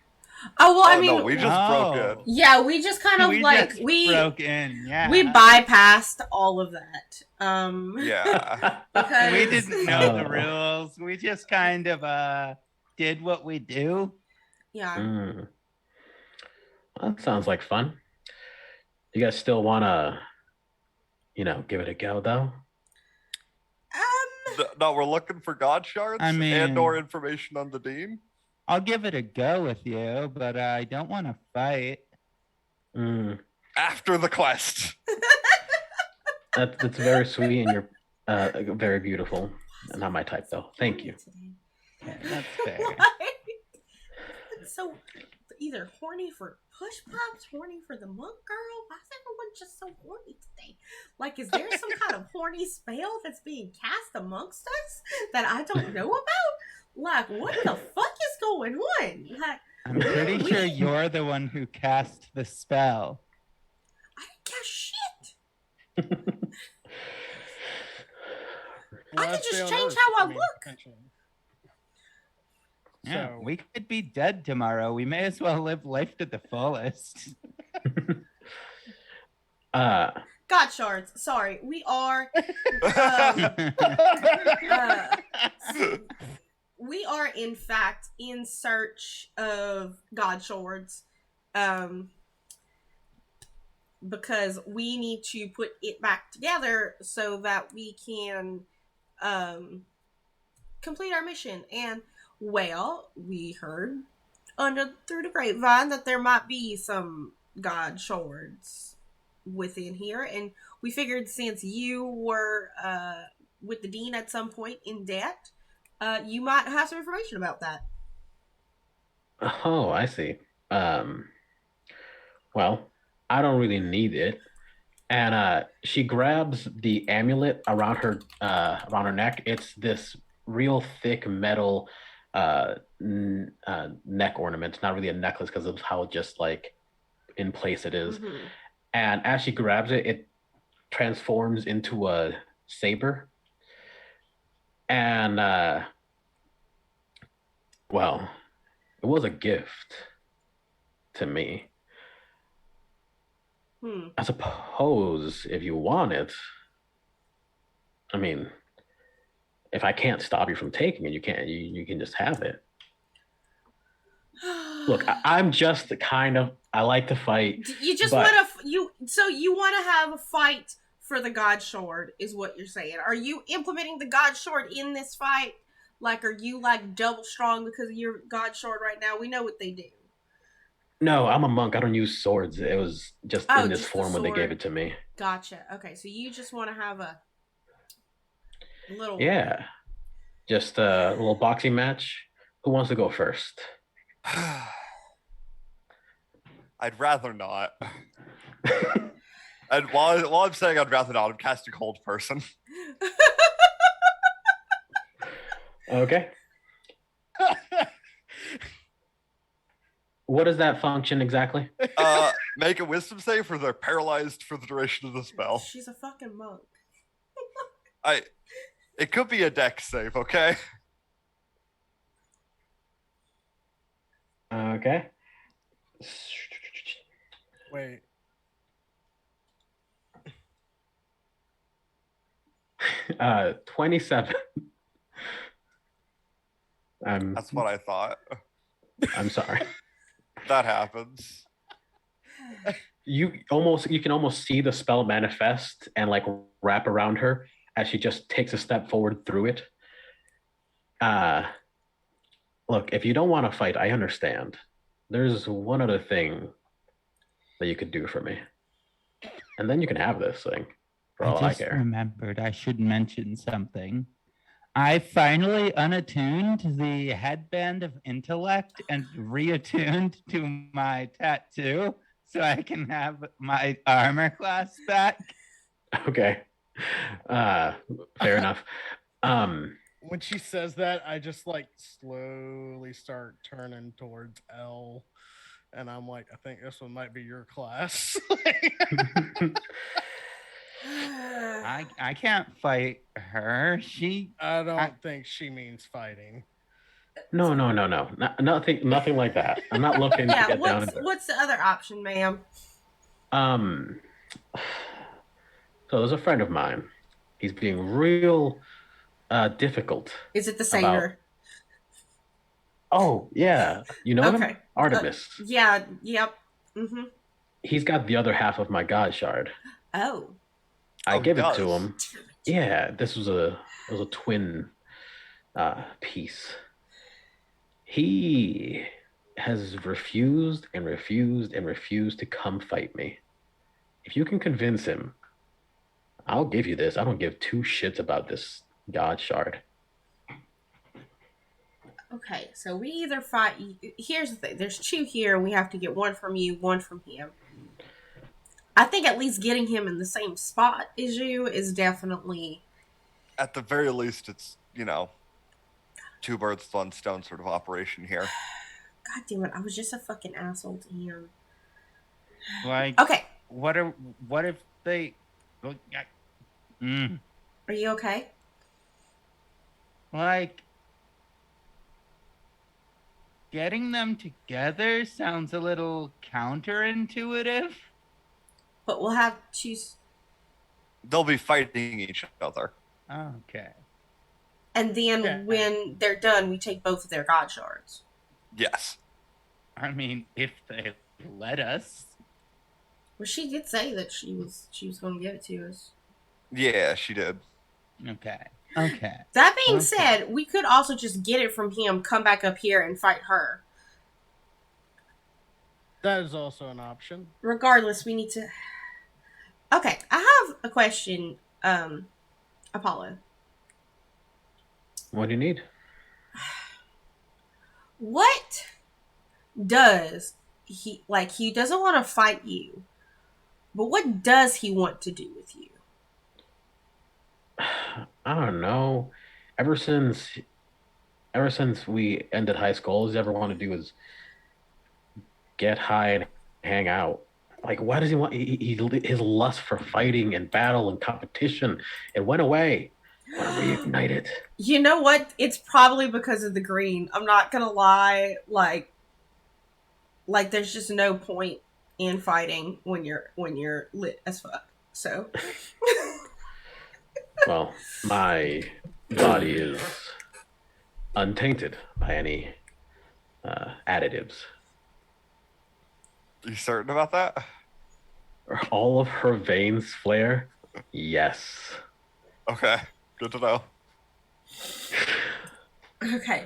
Speaker 1: Oh well, I
Speaker 4: Oh,
Speaker 1: mean,
Speaker 4: no, we just broke in.
Speaker 1: yeah, we just kind of
Speaker 5: We
Speaker 1: like
Speaker 5: just
Speaker 1: we
Speaker 5: broke in. Yeah.
Speaker 1: we bypassed all of that.
Speaker 4: Yeah.
Speaker 1: Because
Speaker 5: We didn't know the rules. We just kind of did what we do.
Speaker 1: Yeah.
Speaker 2: Well, that sounds like fun. You guys still want to, give it a go, though?
Speaker 4: No, we're looking for god shards
Speaker 5: I mean-
Speaker 4: and or information on the dean.
Speaker 5: I'll give it a go with you, but I don't want to fight.
Speaker 4: After the quest.
Speaker 2: That's very sweet, and you're very beautiful. Not my type, though. Thank you.
Speaker 5: Yeah, that's fair.
Speaker 1: So either horny for push pops, horny for the monk girl. Why is everyone just so horny today? Like, is there some kind of horny spell that's being cast amongst us that I don't know about? Like, what the fuck is going on? Like,
Speaker 5: I'm pretty sure you're the one who cast the spell.
Speaker 1: I didn't cast shit. I could
Speaker 3: Last day
Speaker 1: just
Speaker 3: on
Speaker 1: change
Speaker 3: Earth,
Speaker 1: how I
Speaker 3: mean,
Speaker 1: look.
Speaker 3: potentially.
Speaker 5: Yeah,
Speaker 3: So-
Speaker 5: we could be dead tomorrow. We may as well live life to the fullest.
Speaker 1: God shards. Sorry, we are. We are in fact in search of god shards, because we need to put it back together so that we can complete our mission. And well, we heard through the grapevine that there might be some god shards within here, and we figured since you were with the dean at some point in debt, you might have some information about that.
Speaker 2: Oh, I see. Well, I don't really need it. And she grabs the amulet around her neck. It's this real thick metal neck ornament. It's not really a necklace because of how just like in place it is.
Speaker 1: Mm-hmm.
Speaker 2: And as she grabs it, it transforms into a saber. And well, it was a gift to me. I suppose if you want it, I mean, if I can't stop you from taking it, you can just have it. Look, I'm just the kind of I like to fight.
Speaker 1: You just
Speaker 2: but-
Speaker 1: want to you want to have a fight for the God Shard, is what you're saying. Are you implementing the God Shard in this fight? Like, are you like double strong because of your God Shard right now? We know what they do.
Speaker 2: No, I'm a monk. I don't use swords. It was just in this
Speaker 1: just the
Speaker 2: form when they gave
Speaker 1: sword.
Speaker 2: it to me.
Speaker 1: Gotcha. Okay, so you just want to have a little.
Speaker 2: Yeah, just a little boxing match. Who wants to go first?
Speaker 4: I'd rather not. And while I'm saying I'd rather not, I'm casting Hold Person.
Speaker 2: Okay. What does that function exactly?
Speaker 4: Make a wisdom save for they're paralyzed for the duration of the spell.
Speaker 1: She's a fucking monk.
Speaker 4: It could be a dex save, okay?
Speaker 2: Okay.
Speaker 3: Wait.
Speaker 2: 27.
Speaker 4: That's what I thought.
Speaker 2: I'm sorry.
Speaker 4: That happens.
Speaker 2: You can almost see the spell manifest and like wrap around her as she just takes a step forward through it. Look, if you don't want to fight, I understand. There's one other thing that you could do for me. And then you can have this thing for all I
Speaker 5: just
Speaker 2: care.
Speaker 5: remembered I should mention something. I finally unattuned the headband of intellect and reattuned to my tattoo so I can have my armor class back.
Speaker 2: Okay. Fair enough.
Speaker 3: When she says that, I just like slowly start turning towards L, and I'm like, I think this one might be your class.
Speaker 5: I can't fight her.
Speaker 3: I don't think she means fighting.
Speaker 2: No. Nothing like that. I'm not looking to get down into it.
Speaker 1: What's the other option, ma'am?
Speaker 2: So there's a friend of mine. He's being real difficult.
Speaker 1: Is it the singer?
Speaker 2: Oh, yeah. You know him?
Speaker 1: Okay.
Speaker 2: Artemis.
Speaker 1: Yeah, yep. Mm-hmm.
Speaker 2: He's got the other half of my God Shard.
Speaker 1: Oh.
Speaker 2: I give it
Speaker 4: does.
Speaker 2: to him. Yeah, this was a twin piece. He has refused and refused and refused to come fight me. If you can convince him, I'll give you this. I don't give two shits about this God Shard.
Speaker 1: Okay, so we either fight. Here's the thing: there's two here. We have to get one from you, one from him. I think at least getting him in the same spot as you is definitely.
Speaker 4: At the very least, it's, two birds, one stone sort of operation here.
Speaker 1: God damn it! I was just a fucking asshole to him.
Speaker 5: Like,
Speaker 1: Okay,
Speaker 5: what if they?
Speaker 1: are you okay?
Speaker 5: Like, getting them together sounds a little counterintuitive.
Speaker 1: But we'll have to choose,
Speaker 4: They'll be fighting each other.
Speaker 5: Okay.
Speaker 1: and then
Speaker 3: Yeah.
Speaker 1: when they're done, we take both of their God Shards.
Speaker 4: Yes.
Speaker 5: I mean, if they let us.
Speaker 1: Well, she did say that she was going to give it to us.
Speaker 4: Yeah, she did.
Speaker 5: Okay.
Speaker 1: That being
Speaker 5: Okay.
Speaker 1: said, we could also just get it from him, come back up here, and fight her.
Speaker 3: That is also an option.
Speaker 1: Regardless, we need to. Okay, I have a question, Apollo.
Speaker 2: What do you need?
Speaker 1: What does he like? He doesn't want to fight you, but what does he want to do with you?
Speaker 2: I don't know. Ever since we ended high school, all he's ever wanted to do is get high and hang out. Like, why does he want? His lust for fighting and battle and competition, it went away. I want to reignite it.
Speaker 1: You know what? It's probably because of the green. I'm not gonna lie. Like there's just no point in fighting when you're lit as fuck. So.
Speaker 2: Well, my body is untainted by any additives.
Speaker 4: You certain about that?
Speaker 2: All of her veins flare? Yes.
Speaker 4: Okay, good to know.
Speaker 1: Okay.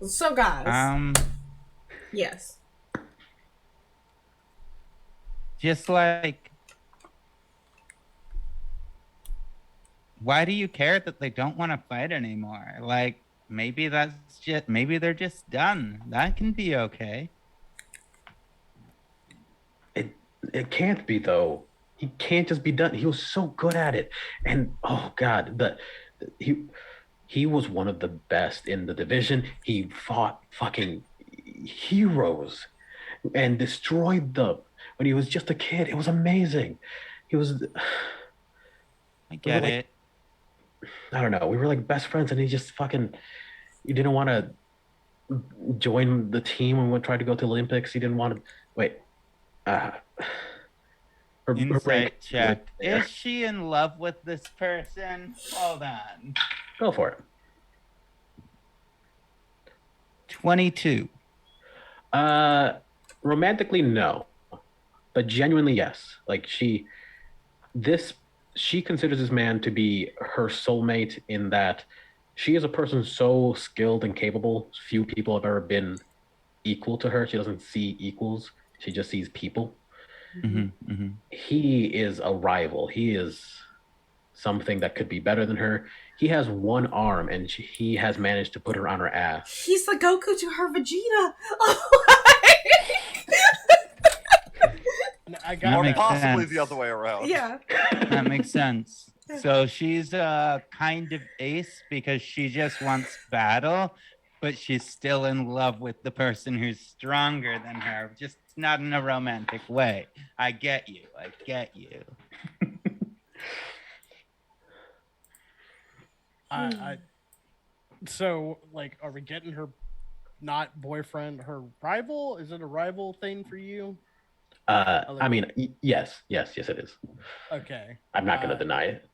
Speaker 1: So, guys. Yes.
Speaker 5: Just like, why do you care that they don't want to fight anymore? Like, maybe maybe they're just done. That can be okay.
Speaker 2: It can't be though. He can't just be done. He was so good at it. And oh god, he was one of the best in the division. He fought fucking heroes and destroyed them when he was just a kid. It was amazing. He was
Speaker 5: I get
Speaker 2: like,
Speaker 5: it.
Speaker 2: I don't know. We were like best friends, and he just fucking. You didn't want to join the team when we tried to go to the Olympics. He didn't want to. Wait. Her
Speaker 5: Insight
Speaker 2: break
Speaker 5: check.
Speaker 2: there.
Speaker 5: Is she in love with this person? Hold on.
Speaker 2: Go for it.
Speaker 5: 22.
Speaker 2: Romantically, no, but genuinely, yes. Like she considers this man to be her soulmate in that she is a person so skilled and capable. Few people have ever been equal to her. She doesn't see equals. She just sees people.
Speaker 5: Mm-hmm, mm-hmm.
Speaker 2: He is a rival. He is something that could be better than her. He has one arm, and he has managed to put her on her ass.
Speaker 1: He's the Goku to her Vegeta.
Speaker 3: I got
Speaker 4: Or
Speaker 5: makes
Speaker 4: possibly
Speaker 5: sense.
Speaker 4: the other way around.
Speaker 1: Yeah.
Speaker 5: That makes sense. So she's a kind of ace because she just wants battle, but she's still in love with the person who's stronger than her, just not in a romantic way. I get you. I get you.
Speaker 3: So, like, are we getting her not boyfriend, her rival? Is it a rival thing for you?
Speaker 2: I mean, yes, it is.
Speaker 3: Okay.
Speaker 2: I'm not going to deny it.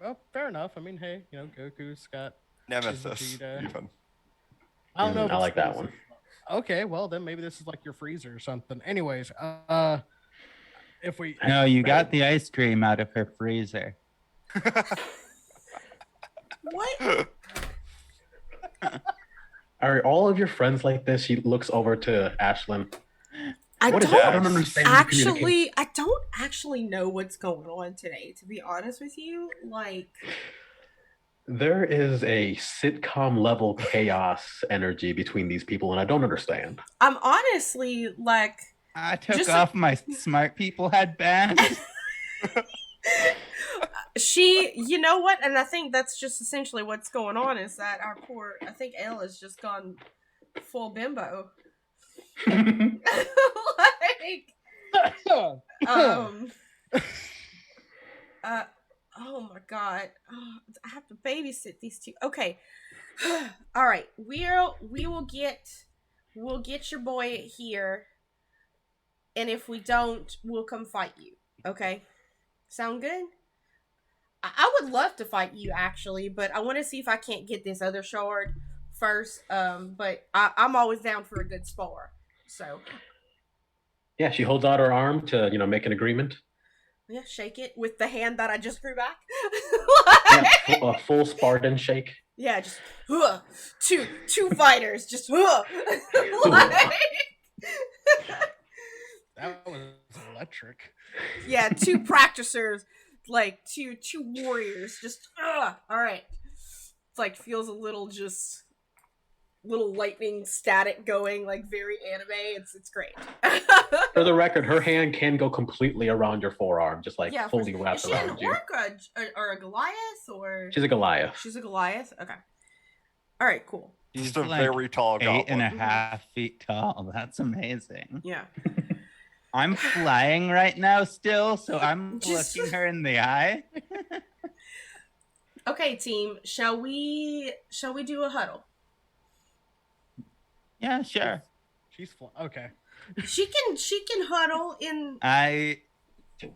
Speaker 3: Well, fair enough. I mean, hey, Goku's got
Speaker 4: Nemesis,
Speaker 3: Vegeta.
Speaker 4: even.
Speaker 3: I don't know. If
Speaker 2: I
Speaker 3: it's
Speaker 2: like that
Speaker 3: Nemesis.
Speaker 2: one.
Speaker 3: Okay, well then maybe this is like your freezer or something. Anyways, if we
Speaker 5: No, you got the ice cream out of her freezer.
Speaker 1: What?
Speaker 2: Are all of your friends like this? She looks over to Ashlyn.
Speaker 1: I
Speaker 2: What is
Speaker 1: don't
Speaker 2: that? I don't understand the communication.
Speaker 1: I don't actually know what's going on today, to be honest with you. Like,
Speaker 2: There is a sitcom level chaos energy between these people, and I don't understand.
Speaker 1: I'm honestly like,
Speaker 5: I took
Speaker 1: Just
Speaker 5: off my smart people headband.
Speaker 1: you know what? And I think that's just essentially what's going on is that I think Elle has just gone full bimbo. Like, oh my god. Oh, I have to babysit these two. Okay. All right. We'll get your boy here. And if we don't, we'll come fight you. Okay? Sound good? I would love to fight you actually, but I want to see if I can't get this other shard first. But I'm always down for a good spar. So
Speaker 2: Yeah, she holds out her arm to, make an agreement.
Speaker 1: yeah, shake it with the hand that I just grew back.
Speaker 2: Yeah, a full Spartan shake.
Speaker 1: Yeah, just two fighters, just like,
Speaker 3: that was electric.
Speaker 1: yeah, two practicers, like two warriors, just all right. It's like feels a little lightning static going, like very anime. It's great.
Speaker 2: For the record, her hand can go completely around your forearm, just like fully wrapped
Speaker 1: is she
Speaker 2: around
Speaker 1: an
Speaker 2: you.
Speaker 1: orc or a Goliath or?
Speaker 2: She's a Goliath.
Speaker 1: She's a Goliath. Okay. All right. Cool.
Speaker 5: She's
Speaker 4: Just a very tall goblin.
Speaker 5: 8.5 feet tall. That's amazing.
Speaker 1: Yeah.
Speaker 5: I'm flying right now still, so I'm
Speaker 1: Just-
Speaker 5: looking her in the eye.
Speaker 1: Okay, team. Shall we do a huddle?
Speaker 5: Yeah, sure.
Speaker 3: She's okay.
Speaker 1: She can huddle in.
Speaker 5: I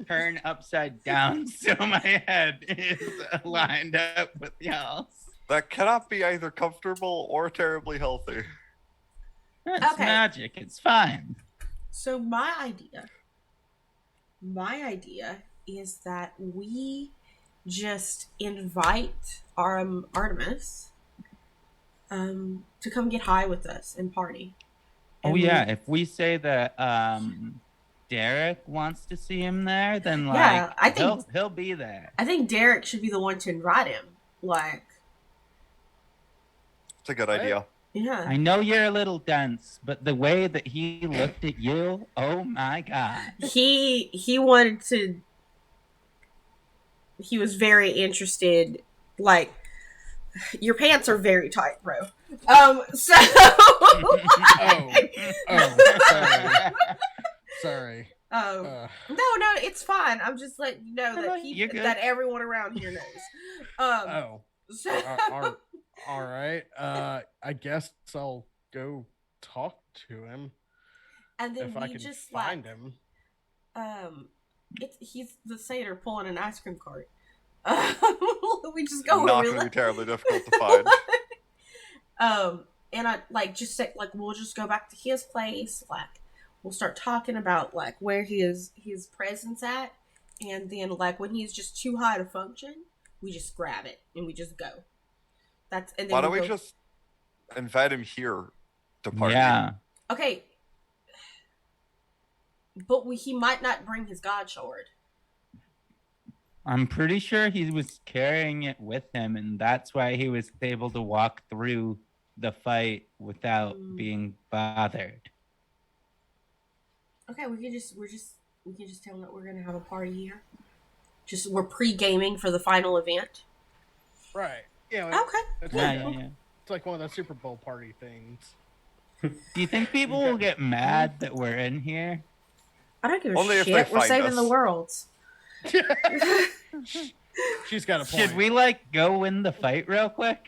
Speaker 5: turn upside down so my head is lined up with y'all's.
Speaker 4: That cannot be either comfortable or terribly healthy.
Speaker 5: That's
Speaker 1: Okay.
Speaker 5: magic. It's fine.
Speaker 1: So my idea is that we just invite Artemis to come get high with us and party.
Speaker 5: Oh
Speaker 1: And
Speaker 5: yeah, if we say that Derek wants to see him there, then like
Speaker 1: Yeah, I think
Speaker 5: he'll be there.
Speaker 1: I think Derek should be the one to invite him. Like,
Speaker 4: It's a good idea.
Speaker 1: yeah.
Speaker 5: I know you're a little dense, but the way that he looked at you, oh my god.
Speaker 1: He wanted to. He was very interested. Like, your pants are very tight, bro. So.
Speaker 3: Sorry.
Speaker 1: No, it's fine. I'm just letting you know that that everyone around here knows. So.
Speaker 3: All right. I guess I'll go talk to him.
Speaker 1: And then
Speaker 3: if I can
Speaker 1: just
Speaker 3: find him.
Speaker 1: He's the satyr pulling an ice cream cart. We just go.
Speaker 4: Not going to be terribly difficult to find.
Speaker 1: And I just say we'll just go back to his place. We'll start talking about where his presence at, and then when he's just too high to function, we just grab it and we just go. And then
Speaker 4: why don't we just invite him here to party?
Speaker 5: Yeah.
Speaker 1: Okay. But he might not bring his god sword.
Speaker 5: I'm pretty sure he was carrying it with him, and that's why he was able to walk through the fight without being bothered.
Speaker 1: Okay, we can just tell him that we're gonna have a party here. We're pre-gaming for the final event.
Speaker 3: Right. Yeah.
Speaker 1: Okay.
Speaker 5: Yeah.
Speaker 3: It's like one of the Super Bowl party things.
Speaker 5: Do you think people will get mad that we're in here?
Speaker 1: I don't give
Speaker 4: Only
Speaker 1: a
Speaker 4: if they
Speaker 1: shit. We're
Speaker 4: find
Speaker 1: saving
Speaker 4: us.
Speaker 1: the world.
Speaker 3: She's got a point.
Speaker 5: Should we go win the fight real quick?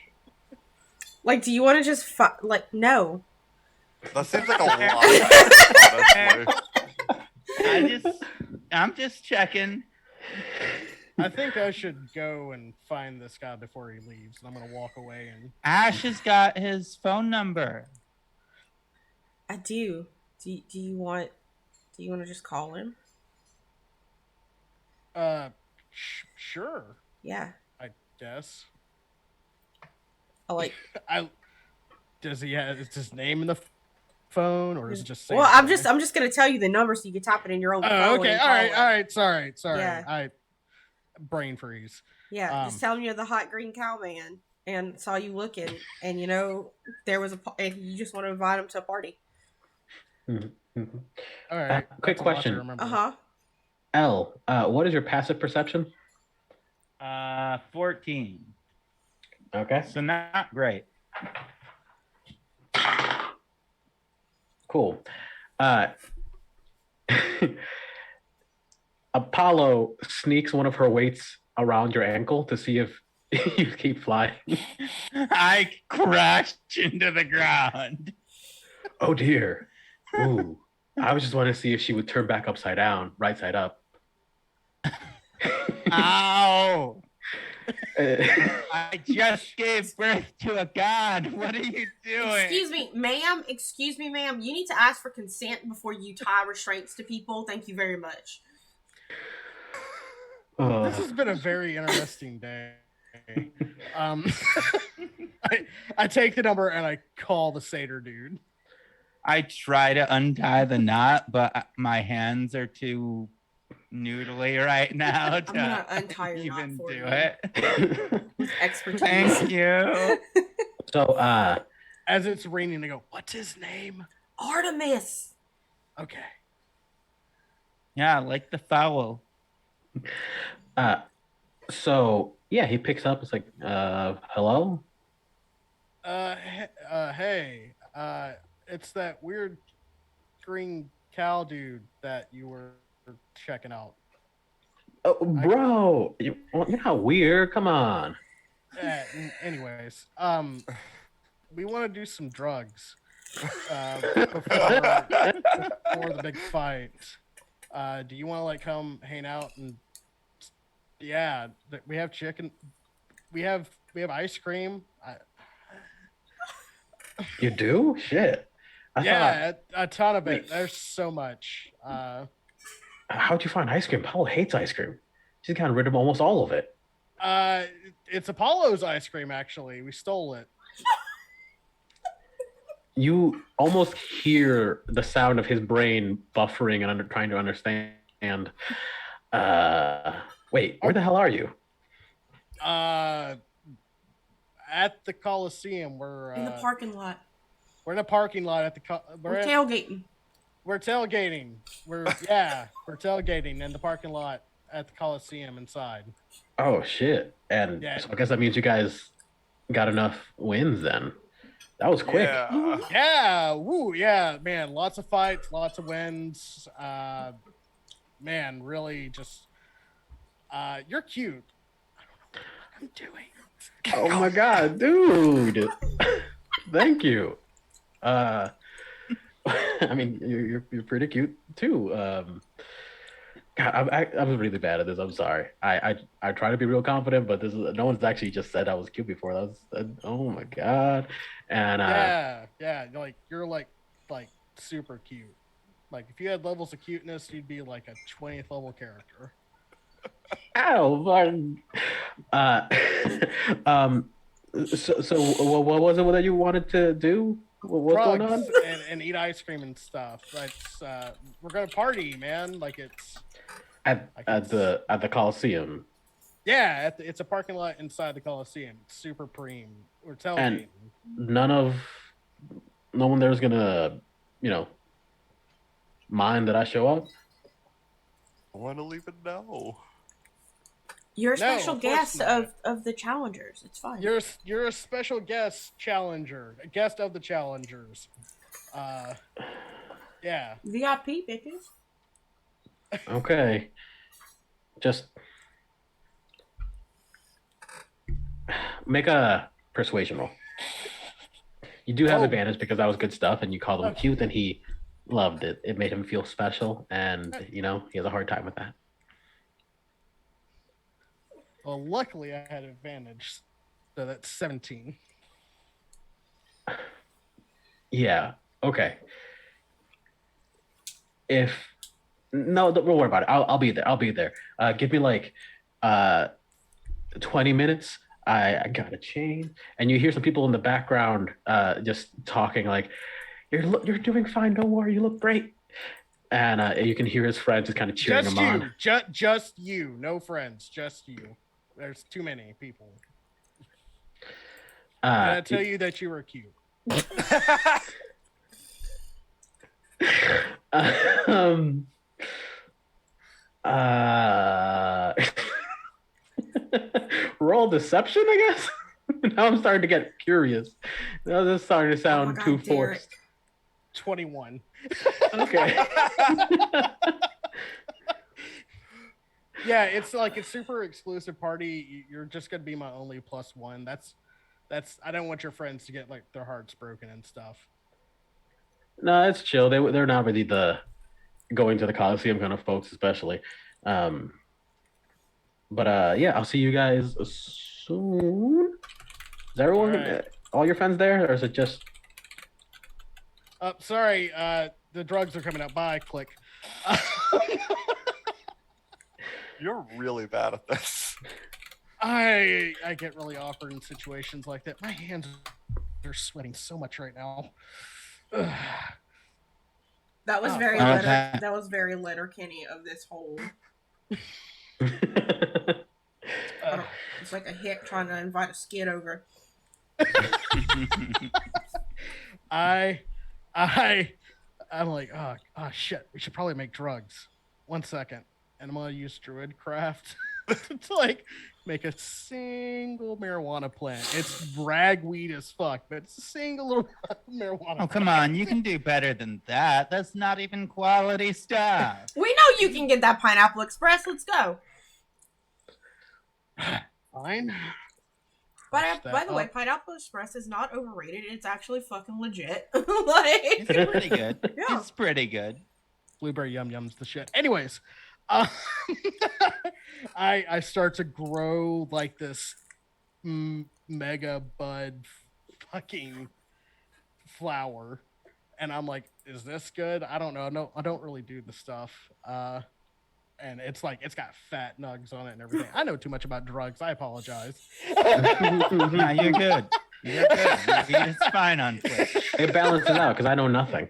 Speaker 1: Do you want to just no?
Speaker 4: That seems like a lot. Honestly.
Speaker 5: I'm just checking.
Speaker 3: I think I should go and find this guy before he leaves, and I'm gonna walk away and.
Speaker 5: Ash has got his phone number.
Speaker 1: I do. Do you want to just call him?
Speaker 3: Sure.
Speaker 1: Yeah.
Speaker 3: I guess. Does he have his name in the phone, or is it just?
Speaker 1: Well, I'm just gonna tell you the number so you can type it in your own phone.
Speaker 3: Oh, okay. All right. Sorry.
Speaker 1: Yeah.
Speaker 3: Brain freeze.
Speaker 1: Yeah. Just tell him you're the hot green cowman and saw you looking, and there was and you just want to invite him to a party.
Speaker 3: Mm-hmm. All right.
Speaker 2: Quick question.
Speaker 1: L,
Speaker 2: what is your passive perception?
Speaker 5: 14.
Speaker 2: Okay.
Speaker 5: So not great.
Speaker 2: Cool. Apollo sneaks one of her weights around your ankle to see if you keep flying.
Speaker 5: I crashed into the ground.
Speaker 2: Oh dear. Ooh. I was just wanting to see if she would turn back upside down, right side up.
Speaker 5: Ow! I just gave birth to a god. What are you doing?
Speaker 1: Excuse me, ma'am. You need to ask for consent before you tie restraints to people. Thank you very much.
Speaker 3: This has been a very interesting day. I take the number and I call the satyr dude.
Speaker 5: I try to untie the knot, but my hands are too noodly right now
Speaker 1: I'm gonna untie your
Speaker 5: even
Speaker 1: knot for
Speaker 5: do
Speaker 1: you.
Speaker 5: it.
Speaker 1: With expertise.
Speaker 5: Thank you.
Speaker 2: So,
Speaker 3: as it's raining, I go, "What's his name?"
Speaker 1: Artemis.
Speaker 3: Okay.
Speaker 5: Yeah, like the fowl.
Speaker 2: So yeah, he picks up. It's like, hello.
Speaker 3: Hey. It's that weird green cow dude that you were checking out.
Speaker 2: Oh, bro, you're not weird. Come on.
Speaker 3: Anyways, we want to do some drugs before the big fight. Do you want to come hang out and? Yeah, we have chicken. We have ice cream.
Speaker 2: You do? Shit. I
Speaker 3: Yeah, a ton of it.
Speaker 2: Wait.
Speaker 3: There's so much.
Speaker 2: How'd you find ice cream? Paul hates ice cream. She's gotten rid of almost all of it.
Speaker 3: It's Apollo's ice cream. Actually, we stole it.
Speaker 2: You almost hear the sound of his brain buffering and trying to understand. Wait, where the hell are you?
Speaker 3: At the Coliseum. We're
Speaker 1: In the parking lot.
Speaker 3: We're in a parking lot at the.
Speaker 1: We're tailgating.
Speaker 3: We're tailgating. We're tailgating in the parking lot at the Coliseum inside.
Speaker 2: Oh shit! And
Speaker 3: Yeah.
Speaker 2: so I guess that means you guys got enough wins then. That was quick.
Speaker 4: Yeah.
Speaker 3: Yeah, woo, yeah, man. Lots of fights, lots of wins. Man, really just you're cute. I don't know what I'm doing.
Speaker 2: Oh my god, dude! Thank you. I mean, you're pretty cute too. God, I was really bad at this. I'm sorry. I try to be real confident, but this is no one's actually just said I was cute before. Oh my god. And
Speaker 3: yeah, you're like super cute. Like if you had levels of cuteness, you'd be like a 20th level character.
Speaker 2: ow, so what was it that you wanted to do? What's going on?
Speaker 3: Drugs and eat ice cream and stuff. That's we're gonna party, man. Like it's
Speaker 2: At the Coliseum.
Speaker 3: yeah, it's a parking lot inside the Coliseum. It's super preem. We're tailgating.
Speaker 2: No one there's gonna, mind that I show up.
Speaker 4: I want to leave it now.
Speaker 1: You're a
Speaker 3: No,
Speaker 1: special
Speaker 3: of course
Speaker 1: guest
Speaker 3: not.
Speaker 1: of the challengers. It's fine.
Speaker 3: You're a special guest challenger, a guest of the challengers. Yeah.
Speaker 1: VIP, bitches.
Speaker 2: Okay. Just make a persuasion roll. You do have
Speaker 3: Oh.
Speaker 2: advantage because that was good stuff, and you called him
Speaker 3: Okay.
Speaker 2: cute, and he loved it. It made him feel special, and he has a hard time with that.
Speaker 3: Well, luckily I had advantage, so that's 17.
Speaker 2: Yeah. Okay. No, don't worry about it. I'll be there. I'll be there. Give me like 20 minutes. I got a chain, and you hear some people in the background just talking like, "You're doing fine. Don't worry. You look great." And you can hear his friends just kind of cheering
Speaker 3: Just
Speaker 2: him
Speaker 3: you,
Speaker 2: on.
Speaker 3: just you, no friends, just you. There's too many people. I tell you that you were cute.
Speaker 2: Roll deception, I guess. Now I'm starting to get curious. Now this is starting to sound
Speaker 1: God,
Speaker 2: too
Speaker 1: Derek.
Speaker 2: forced.
Speaker 3: 21.
Speaker 2: Okay.
Speaker 3: Yeah, it's super exclusive party. You're just gonna be my only +1. That's I don't want your friends to get like their hearts broken and stuff.
Speaker 2: No, it's chill. They're not really the going to the Coliseum kind of folks, especially. But yeah, I'll see you guys soon. Is everyone,
Speaker 3: All right.
Speaker 2: all your friends there, or is it just?
Speaker 3: Sorry, the drugs are coming up. Bye. Click.
Speaker 4: You're really bad at this.
Speaker 3: I get really awkward in situations like that. My hands are sweating so much right now. Ugh.
Speaker 1: That was
Speaker 3: Oh,
Speaker 1: very
Speaker 5: fuck.
Speaker 1: letter. That was very Letterkenny of this whole. It's like a hick trying to invite a skid over.
Speaker 3: I'm like, oh shit, we should probably make drugs. 1 second. And I'm gonna use Druidcraft to like make a single marijuana plant. It's ragweed as fuck, but it's a single little marijuana
Speaker 5: Oh, come on. You can do better than that. That's not even quality stuff.
Speaker 1: We know you can get that Pineapple Express. Let's go.
Speaker 3: Fine.
Speaker 1: By the way, Pineapple Express is not overrated. It's actually fucking legit. like,
Speaker 5: It's pretty good.
Speaker 1: Yeah.
Speaker 5: It's pretty good.
Speaker 3: Blueberry Yum Yum's the shit. Anyways, I start to grow like this mega bud fucking flower, and I'm like, is this good? I don't know. No, I don't really do the stuff. And it's like it's got fat nugs on it and everything. I know too much about drugs. I apologize.
Speaker 5: No, you're good. You're good. It's fine on Twitch.
Speaker 2: It balances out because I know nothing.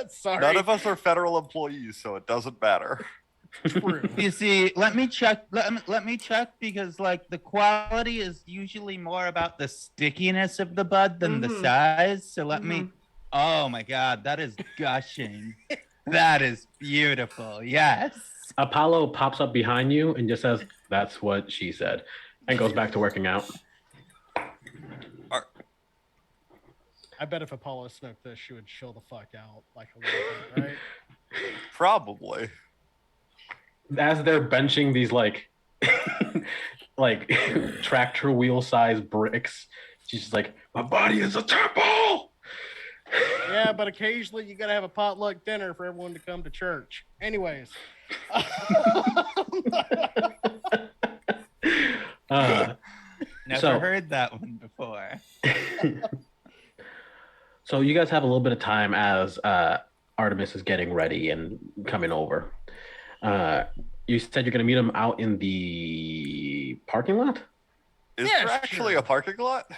Speaker 3: Sorry.
Speaker 4: None of us are federal employees, so it doesn't matter.
Speaker 3: True.
Speaker 5: You see, let me check. Let me check because like the quality is usually more about the stickiness of the bud than the size. So let me. Oh my God, that is gushing. That is beautiful. Yes.
Speaker 2: Apollo pops up behind you and just says, "That's what she said," and goes back to working out.
Speaker 3: I bet if Apollo smoked this, she would chill the fuck out like a little bit, right?
Speaker 4: Probably.
Speaker 2: As they're benching these like like tractor wheel size bricks, she's just like, "My body is a temple."
Speaker 3: Yeah, but occasionally you gotta have a potluck dinner for everyone to come to church. Anyways.
Speaker 5: Never heard that one before.
Speaker 2: So you guys have a little bit of time as Artemis is getting ready and coming over. You said you're going to meet him out in the parking lot?
Speaker 4: Is there actually a parking lot?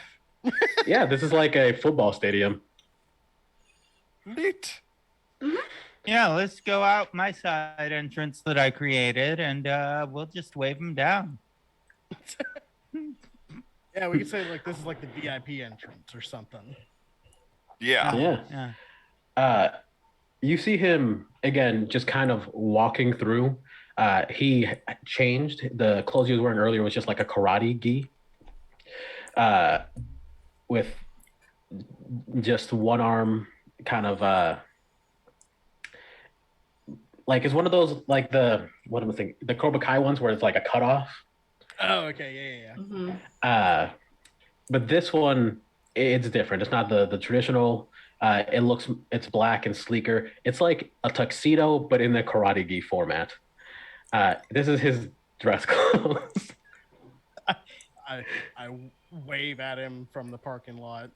Speaker 2: Yeah, this is like a football stadium.
Speaker 4: Neat.
Speaker 5: Yeah, let's go out my side entrance that I created, and we'll just wave him down.
Speaker 3: Yeah, we could say like this is like the VIP entrance or something.
Speaker 4: Yeah.
Speaker 2: Yeah. You see him again, just kind of walking through. He changed. The clothes he was wearing earlier was just like a karate gi, with just one arm, kind of like it's one of those like the what am I thinking? The Cobra Kai ones where it's like a cutoff.
Speaker 3: Oh, okay, yeah.
Speaker 2: But this one, it's different. It's not the traditional. It's black and sleeker. It's like a tuxedo, but in the karate gi format. This is his dress clothes.
Speaker 3: I wave at him from the parking lot.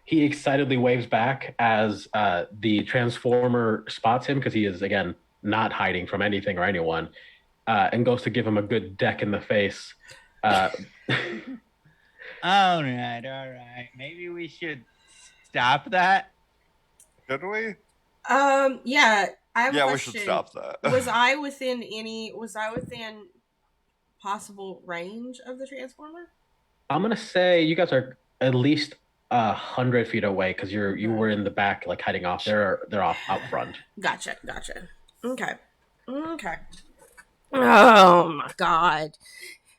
Speaker 2: He excitedly waves back as the Transformer spots him because he is again not hiding from anything or anyone, and goes to give him a good deck in the face.
Speaker 5: All right. Maybe we should stop that.
Speaker 4: Should we?
Speaker 1: Yeah. I have a
Speaker 4: We
Speaker 1: question.
Speaker 4: should stop that.
Speaker 1: Was I within possible range of the Transformer?
Speaker 2: I'm gonna say you guys are at least 100 feet away because you were in the back, like hiding off. They're off out front.
Speaker 1: Gotcha. Okay. Oh my God.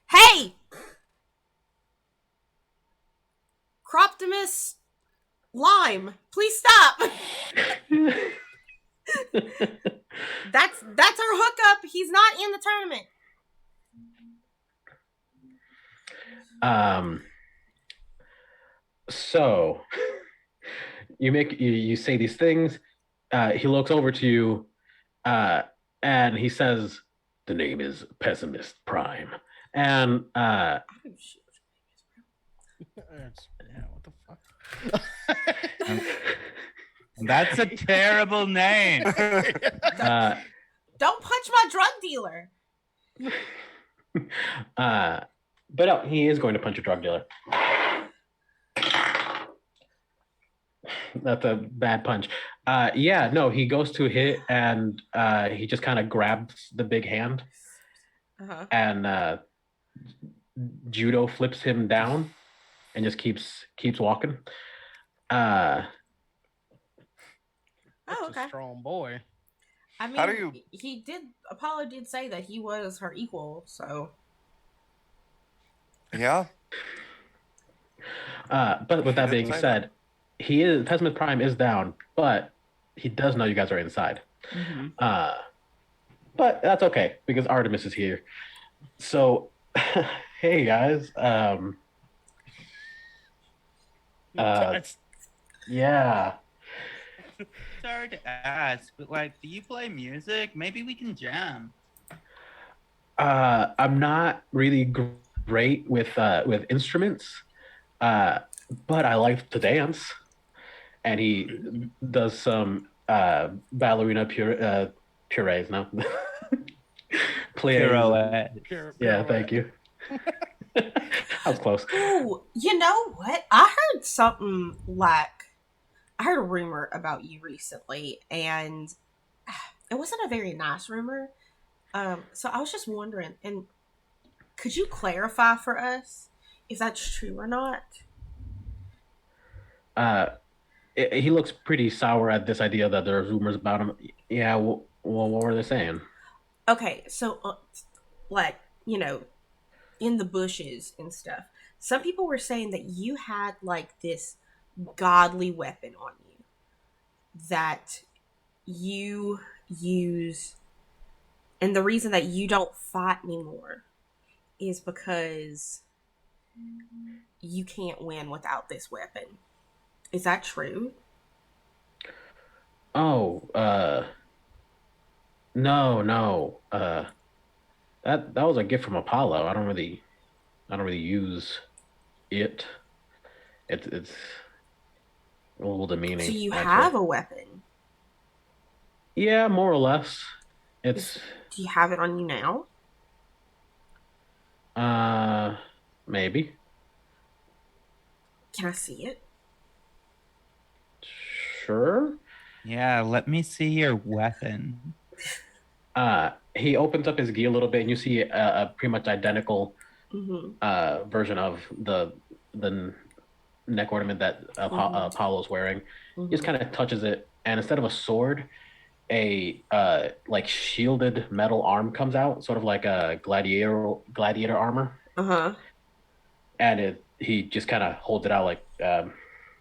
Speaker 1: Hey! Croptimus Lime, please stop. That's our hookup. He's not in the tournament.
Speaker 2: So you say these things. He looks over to you, and he says, "The name is Pessimist Prime." And
Speaker 3: Yeah, what the fuck?
Speaker 5: That's a terrible name.
Speaker 1: Don't punch my drug dealer.
Speaker 2: But no, he is going to punch a drug dealer. That's a bad punch. He goes to hit and he just kind of grabs the big hand and judo flips him down and just keeps walking.
Speaker 3: That's
Speaker 1: okay.
Speaker 3: a strong boy.
Speaker 1: I mean, Apollo did say that he was her equal, so.
Speaker 4: Yeah.
Speaker 2: But with that being said, Pessimist Prime is down, but he does know you guys are inside. But that's okay because Artemis is here. So, hey guys. Yeah.
Speaker 5: Sorry to ask, but like, do you play music? Maybe we can jam.
Speaker 2: I'm not really great with instruments, but I like to dance. and he does some ballerina purees. No, plays.
Speaker 5: Pirouette.
Speaker 2: Yeah, thank you. I was close.
Speaker 1: Ooh, you know what? I heard something like I heard a rumor about you recently, and it wasn't a very nice rumor. So I was just wondering, and could you clarify for us if that's true or not?
Speaker 2: Uh, he looks pretty sour at this idea that there's rumors about him. Yeah, well, what were they saying?
Speaker 1: Okay, so like you know, in the bushes and stuff, some people were saying that you had like this godly weapon on you that you use, and the reason that you don't fight anymore is because you can't win without this weapon. Is that true?
Speaker 2: Oh, no. That was a gift from Apollo. I don't really use it. It's a little demeaning.
Speaker 1: So you
Speaker 2: actually.
Speaker 1: have a weapon.
Speaker 2: Yeah, more or less. It's
Speaker 1: Do you have it on you now?
Speaker 2: maybe.
Speaker 1: Can I see it?
Speaker 2: Sure.
Speaker 5: Yeah, let me see your weapon.
Speaker 2: He opens up his gi a little bit, and you see a pretty much identical version of the neck ornament that Apollo's wearing. He just kind of touches it, and instead of a sword, a like shielded metal arm comes out, sort of like a gladiator armor. And he just kind of holds it out like,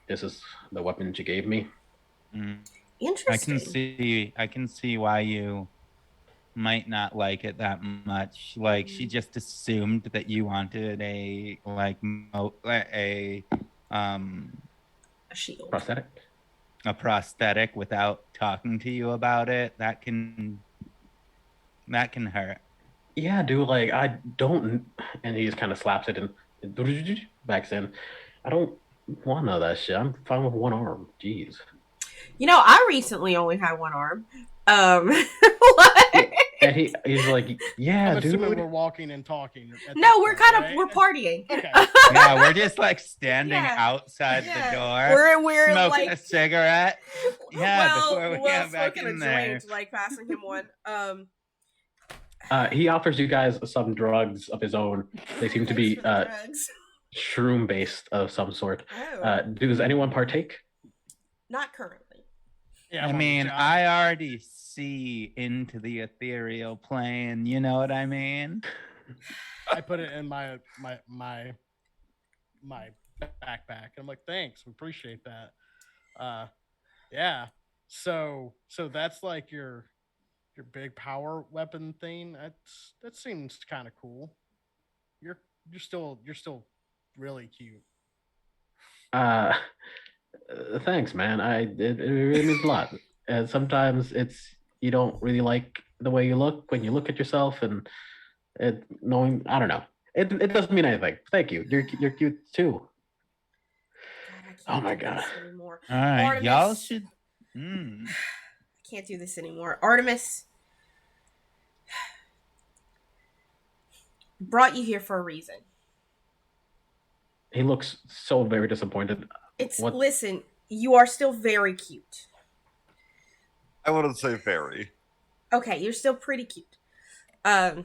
Speaker 2: this is the weapon that you gave me.
Speaker 1: Interesting.
Speaker 5: I can see why you might not like it that much. Like she just assumed that you wanted a
Speaker 1: shield.
Speaker 2: Prosthetic
Speaker 5: without talking to you about it. That can hurt.
Speaker 2: Yeah, dude, like I don't, and he just kind of slaps it and backs in. I don't want none of that shit. I'm fine with one arm. Jeez.
Speaker 1: You know, I recently only had one arm.
Speaker 2: And he's like, yeah,
Speaker 3: I'm
Speaker 2: dude.
Speaker 3: assuming we're walking and talking.
Speaker 1: No, we're we're partying.
Speaker 3: Okay.
Speaker 5: Yeah, we're just like standing outside the door.
Speaker 1: We're
Speaker 5: smoking
Speaker 1: like
Speaker 5: a cigarette. Yeah, before we get back
Speaker 1: smoking
Speaker 5: in
Speaker 1: a
Speaker 5: there.
Speaker 1: joint, like passing him one.
Speaker 2: He offers you guys some drugs of his own. They seem to be shroom based of some sort. Does anyone partake?
Speaker 1: Not currently.
Speaker 3: Yeah,
Speaker 5: I mean, I already see into the ethereal plane. You know what I mean?
Speaker 3: I put it in my backpack. I'm like, thanks, we appreciate that. Yeah. So that's like your big power weapon thing. That seems kind of cool. You're still really cute.
Speaker 2: Thanks, man. It really means a lot. Sometimes you don't really like the way you look when you look at yourself, and knowing I don't know. It doesn't mean anything. Thank you. You're cute too. Oh my god.
Speaker 5: All right, Artemis. Y'all should.
Speaker 1: I can't do this anymore. Artemis brought you here for a reason.
Speaker 2: He looks so very disappointed.
Speaker 1: Listen, you are still very cute.
Speaker 4: I wanted to say very.
Speaker 1: Okay, you're still pretty cute. The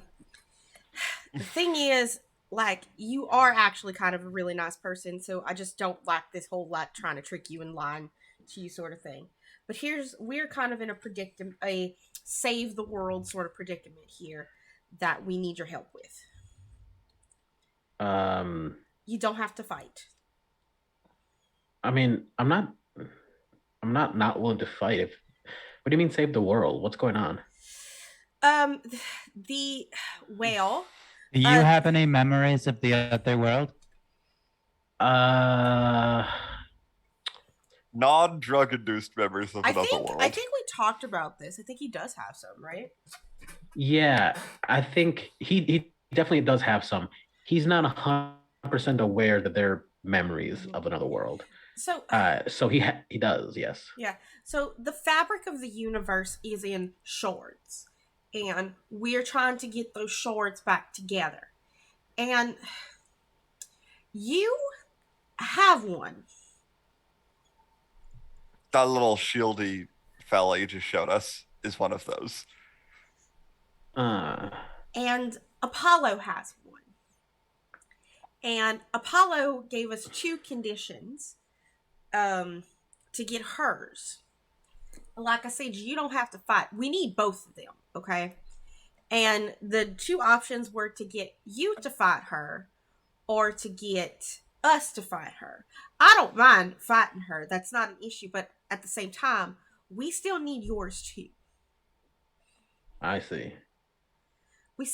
Speaker 1: thing is, like, you are actually kind of a really nice person, so I just don't like this whole like trying to trick you and lying to you sort of thing. But we're kind of in a save the world sort of predicament here that we need your help with. You don't have to fight.
Speaker 2: I mean, I'm not willing to fight. What do you mean save the world? What's going on?
Speaker 1: The whale.
Speaker 5: Do you have any memories of the other world?
Speaker 4: Non-drug induced memories of another world.
Speaker 1: I think we talked about this. I think he does have some, right?
Speaker 2: Yeah, I think he definitely does have some. He's not 100% aware that they're memories of another world.
Speaker 1: So,
Speaker 2: So he does, yes.
Speaker 1: yeah. So the fabric of the universe is in shards, and we're trying to get those shards back together. And you have one.
Speaker 4: That little shieldy fella you just showed us is one of those.
Speaker 1: And Apollo has one. And Apollo gave us 2 conditions to get hers. Like I said, you don't have to fight. We need both of them, okay? And the 2 options were to get you to fight her or to get us to fight her. I don't mind fighting her. That's not an issue. But at the same time, we still need yours too.
Speaker 2: I see.
Speaker 1: We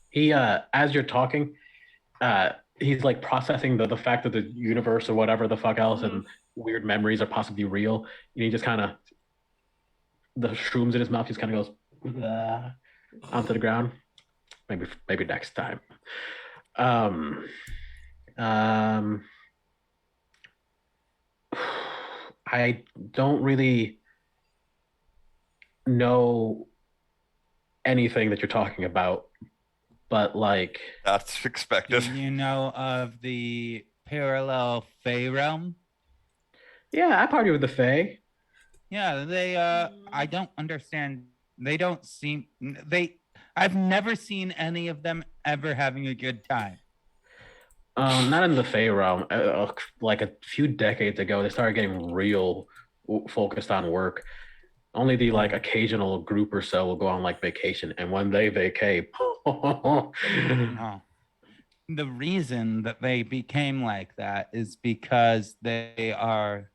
Speaker 2: He as you're talking, he's like processing the fact that the universe or whatever the fuck else and weird memories are possibly real. And he just kind of, the shrooms in his mouth just kind of goes onto the ground. Maybe next time. I don't really know anything that you're talking about, but like,
Speaker 4: That's expected.
Speaker 5: Do you know of the parallel Fey realm?
Speaker 2: yeah, I party with the Fae.
Speaker 5: Yeah, they I don't understand. They don't seem I've never seen any of them ever having a good time.
Speaker 2: Not in the Fae realm. Like a few decades ago, they started getting real focused on work. Only the like occasional group or so will go on like vacation, and when they vacate,
Speaker 5: No. The reason that they became like that is because they are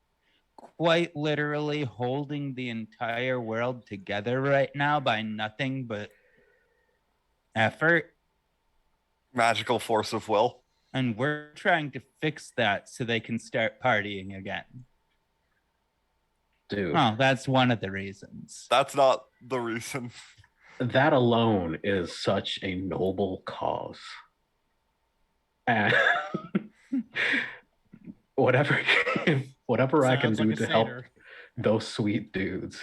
Speaker 5: quite literally holding the entire world together right now by nothing but effort.
Speaker 4: Magical force of will.
Speaker 5: And we're trying to fix that so they can start partying again.
Speaker 2: dude.
Speaker 5: Oh, that's one of the reasons.
Speaker 4: That's not the reason.
Speaker 2: That alone is such a noble cause. And whatever I can
Speaker 3: Sounds
Speaker 2: do
Speaker 3: like a
Speaker 2: to help
Speaker 3: satyr.
Speaker 2: those sweet dudes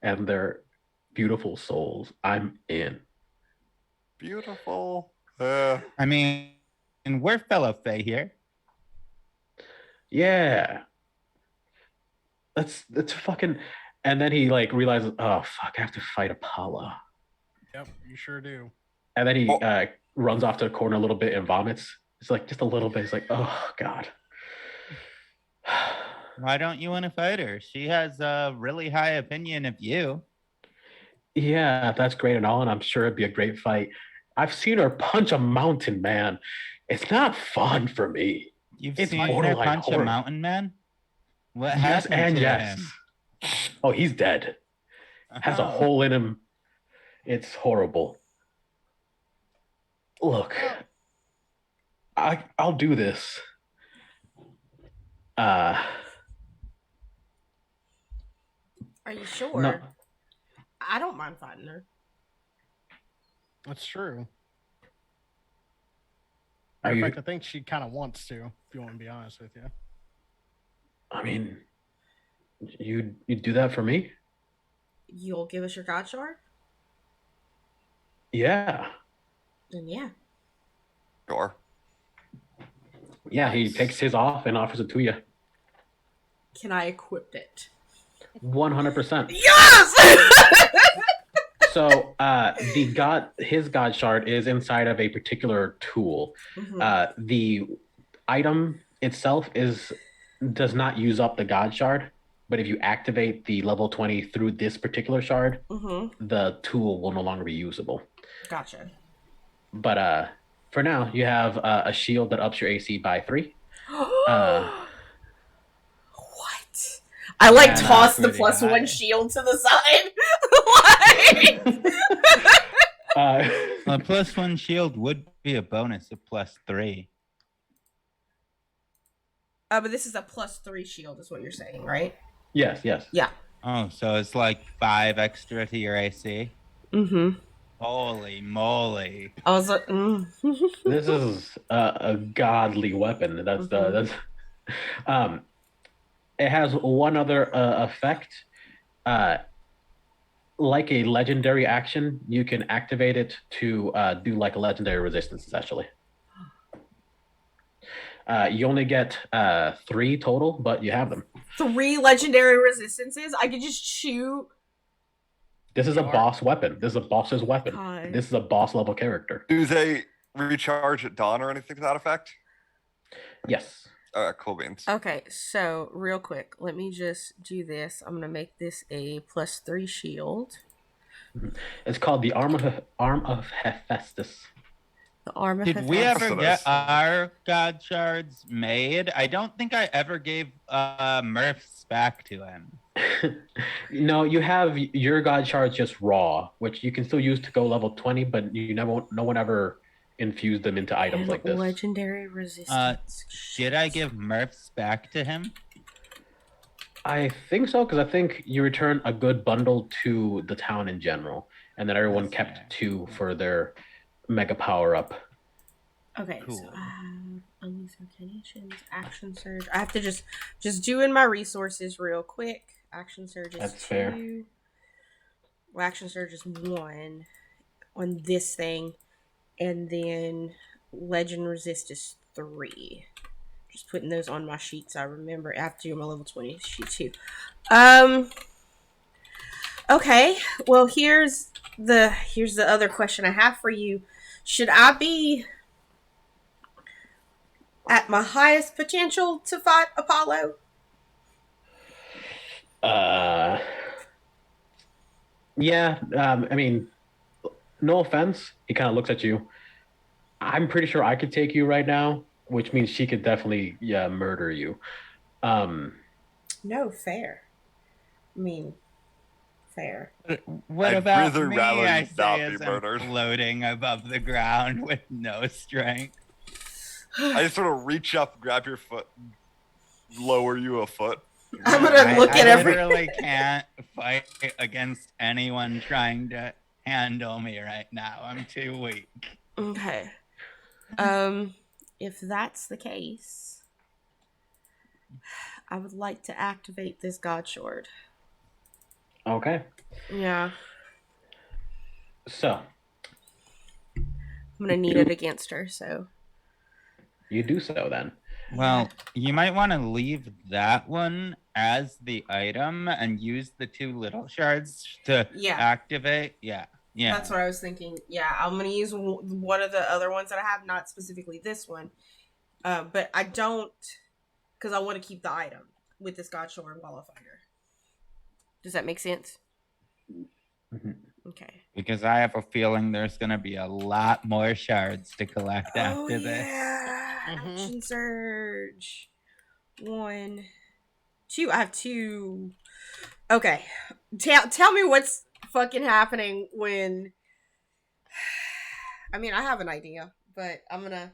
Speaker 2: and their beautiful souls, I'm in.
Speaker 4: Beautiful.
Speaker 5: I mean, and we're fellow Fae here.
Speaker 2: Yeah. That's fucking. And then he like realizes, oh fuck, I have to fight Apollo.
Speaker 3: Yep, you sure do.
Speaker 2: And then he runs off to the corner a little bit and vomits. It's like just a little bit. It's like, oh god.
Speaker 5: Why don't you want to fight her? She has a really high opinion of you.
Speaker 2: Yeah, that's great and all, and I'm sure it'd be a great fight. I've seen her punch a mountain man. It's not fun for me.
Speaker 5: You've
Speaker 2: It's
Speaker 5: seen her
Speaker 2: borderline
Speaker 5: punch
Speaker 2: horror.
Speaker 5: a mountain man? What
Speaker 2: Yes
Speaker 5: happened
Speaker 2: and
Speaker 5: to
Speaker 2: yes.
Speaker 5: him?
Speaker 2: Oh, he's dead. Has a
Speaker 5: Oh.
Speaker 2: hole in him. It's horrible. Look, I'll do this.
Speaker 1: Are you sure?
Speaker 2: No,
Speaker 1: I don't mind fighting her.
Speaker 3: That's true.
Speaker 2: Are
Speaker 3: In
Speaker 2: you?
Speaker 3: fact, I think she kind of wants to, if you want to be honest with you.
Speaker 2: I mean, you do that for me?
Speaker 1: You'll give us your god shard?
Speaker 2: Yeah.
Speaker 1: Then yeah.
Speaker 4: Sure.
Speaker 2: Yeah, he takes his off and offers it to you.
Speaker 1: Can I equip it?
Speaker 2: 100%.
Speaker 1: Yes!
Speaker 2: So his god shard is inside of a particular tool.
Speaker 1: Mhm.
Speaker 2: The item itself does not use up the god shard, but if you activate the level 20 through this particular shard, the tool will no longer be usable.
Speaker 1: Gotcha.
Speaker 2: But for now, you have a shield that ups your AC by 3.
Speaker 1: What? I like
Speaker 5: Yeah,
Speaker 1: toss
Speaker 5: that's
Speaker 1: the plus
Speaker 5: pretty high.
Speaker 1: 1 shield to the side. Like-
Speaker 5: A plus 1 shield would be a bonus of plus 3.
Speaker 1: But this is a plus 3 shield, is what you're saying, right?
Speaker 2: Yes.
Speaker 1: Yeah.
Speaker 5: Oh, so it's like 5 extra to your AC.
Speaker 1: Mm-hmm.
Speaker 5: Holy moly!
Speaker 1: I was like,
Speaker 2: This is a godly weapon. That's It has one other effect. Uh, like a legendary action, you can activate it to do like a legendary resistance, essentially. You only get 3 total, but you have them.
Speaker 1: 3 legendary resistances. I could just shoot.
Speaker 2: This is a boss weapon. This is a boss's
Speaker 1: Oh
Speaker 2: weapon.
Speaker 1: God.
Speaker 2: This is a boss level character.
Speaker 4: Do they recharge at dawn or anything to that effect?
Speaker 2: Yes.
Speaker 4: Cool beans.
Speaker 1: Okay, so real quick, let me just do this. I'm gonna make this a +3 shield.
Speaker 2: It's called the Arm of Hephaestus.
Speaker 1: The arm of
Speaker 5: Did we
Speaker 1: Hephaestus.
Speaker 5: ever get our god shards made? I don't think I ever gave Murph's back to him.
Speaker 2: No, you have your god shards just raw, which you can still use to go level 20, but no one ever infused them into items
Speaker 1: And
Speaker 2: like this.
Speaker 1: legendary resistance.
Speaker 5: Did I give Murph's back to him?
Speaker 2: I think so, because I think you return a good bundle to the town in general, and then everyone
Speaker 5: That's
Speaker 2: kept
Speaker 5: fair.
Speaker 2: 2 for their mega power up.
Speaker 1: Okay,
Speaker 5: Cool.
Speaker 1: so unleash incantations, action surge. I have to just doing my resources real quick. Action surge is
Speaker 2: That's
Speaker 1: 2.
Speaker 2: fair.
Speaker 1: Well, action surge is 1 on this thing, and then legend resist is 3. Just putting those on my sheets. I remember after my level 20 sheet too. Okay. Well, here's the other question I have for you. Should I be at my highest potential to fight Apollo?
Speaker 2: Yeah. I mean, no offense. He kind of looks at you. I'm pretty sure I could take you right now, which means she could definitely murder you.
Speaker 1: No, fair. I mean, fair.
Speaker 5: What
Speaker 4: I'd
Speaker 5: about
Speaker 4: rather
Speaker 5: me?
Speaker 4: rather
Speaker 5: I
Speaker 4: not
Speaker 5: say
Speaker 4: be
Speaker 5: as I'm
Speaker 4: murdered.
Speaker 5: floating above the ground with no strength.
Speaker 4: I just sort of reach up, grab your foot, lower you a foot.
Speaker 1: I'm gonna look at
Speaker 5: I
Speaker 1: every.
Speaker 5: literally can't fight against anyone trying to handle me right now. I'm too weak.
Speaker 1: Okay. If that's the case, I would like to activate this God Shard.
Speaker 2: Okay.
Speaker 1: Yeah.
Speaker 2: So
Speaker 1: I'm gonna need it against her, so.
Speaker 2: you do so then.
Speaker 5: Well, you might want to leave that one as the item and use the 2 little shards to
Speaker 1: Yeah.
Speaker 5: activate. Yeah.
Speaker 1: That's what I was thinking. Yeah, I'm gonna use one of the other ones that I have, not specifically this one, but I don't, because I want to keep the item with this God Shard while I fight her. Does that make sense?
Speaker 2: Mm-hmm.
Speaker 1: Okay.
Speaker 5: Because I have a feeling there's going to be a lot more shards to collect after this.
Speaker 1: Yeah. Action surge. 1, 2. I have 2. Okay. Tell me what's fucking happening when. I mean, I have an idea, but I'm gonna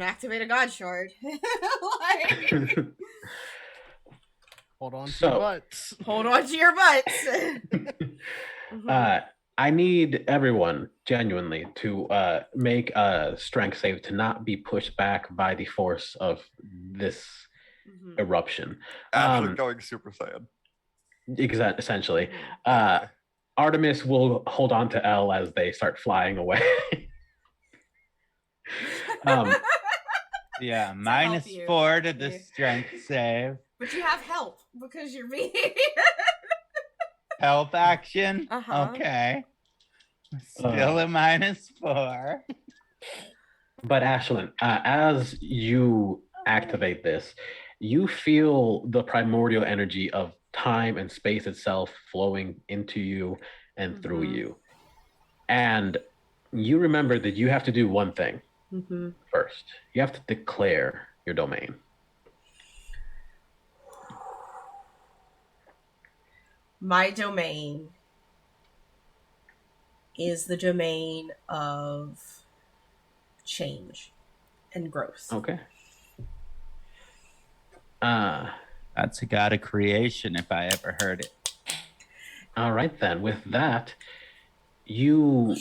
Speaker 1: activate a God Shard. Like,
Speaker 3: Hold on to
Speaker 2: So-
Speaker 3: your butts.
Speaker 1: hold on to your butts. Mhm.
Speaker 2: I need everyone genuinely to make a strength save to not be pushed back by the force of this
Speaker 1: Mhm.
Speaker 2: eruption.
Speaker 4: Actually going Super Saiyan.
Speaker 2: Essentially. Artemis will hold on to L as they start flying away.
Speaker 5: Yeah,
Speaker 1: help you.
Speaker 5: -4 to the
Speaker 1: Yeah.
Speaker 5: strength save.
Speaker 1: But you have help because you're me.
Speaker 5: Help action?
Speaker 1: Uh-huh.
Speaker 5: Okay. Still a -4.
Speaker 2: But Ashlyn, as you activate this, you feel the primordial energy of time and space itself flowing into you and through
Speaker 1: Mhm.
Speaker 2: you. And you remember that you have to do one thing first. You have to declare your domain.
Speaker 1: My domain is the domain of change and growth.
Speaker 2: Okay.
Speaker 5: That's a god of creation if I ever heard it.
Speaker 2: All right, then. With that, you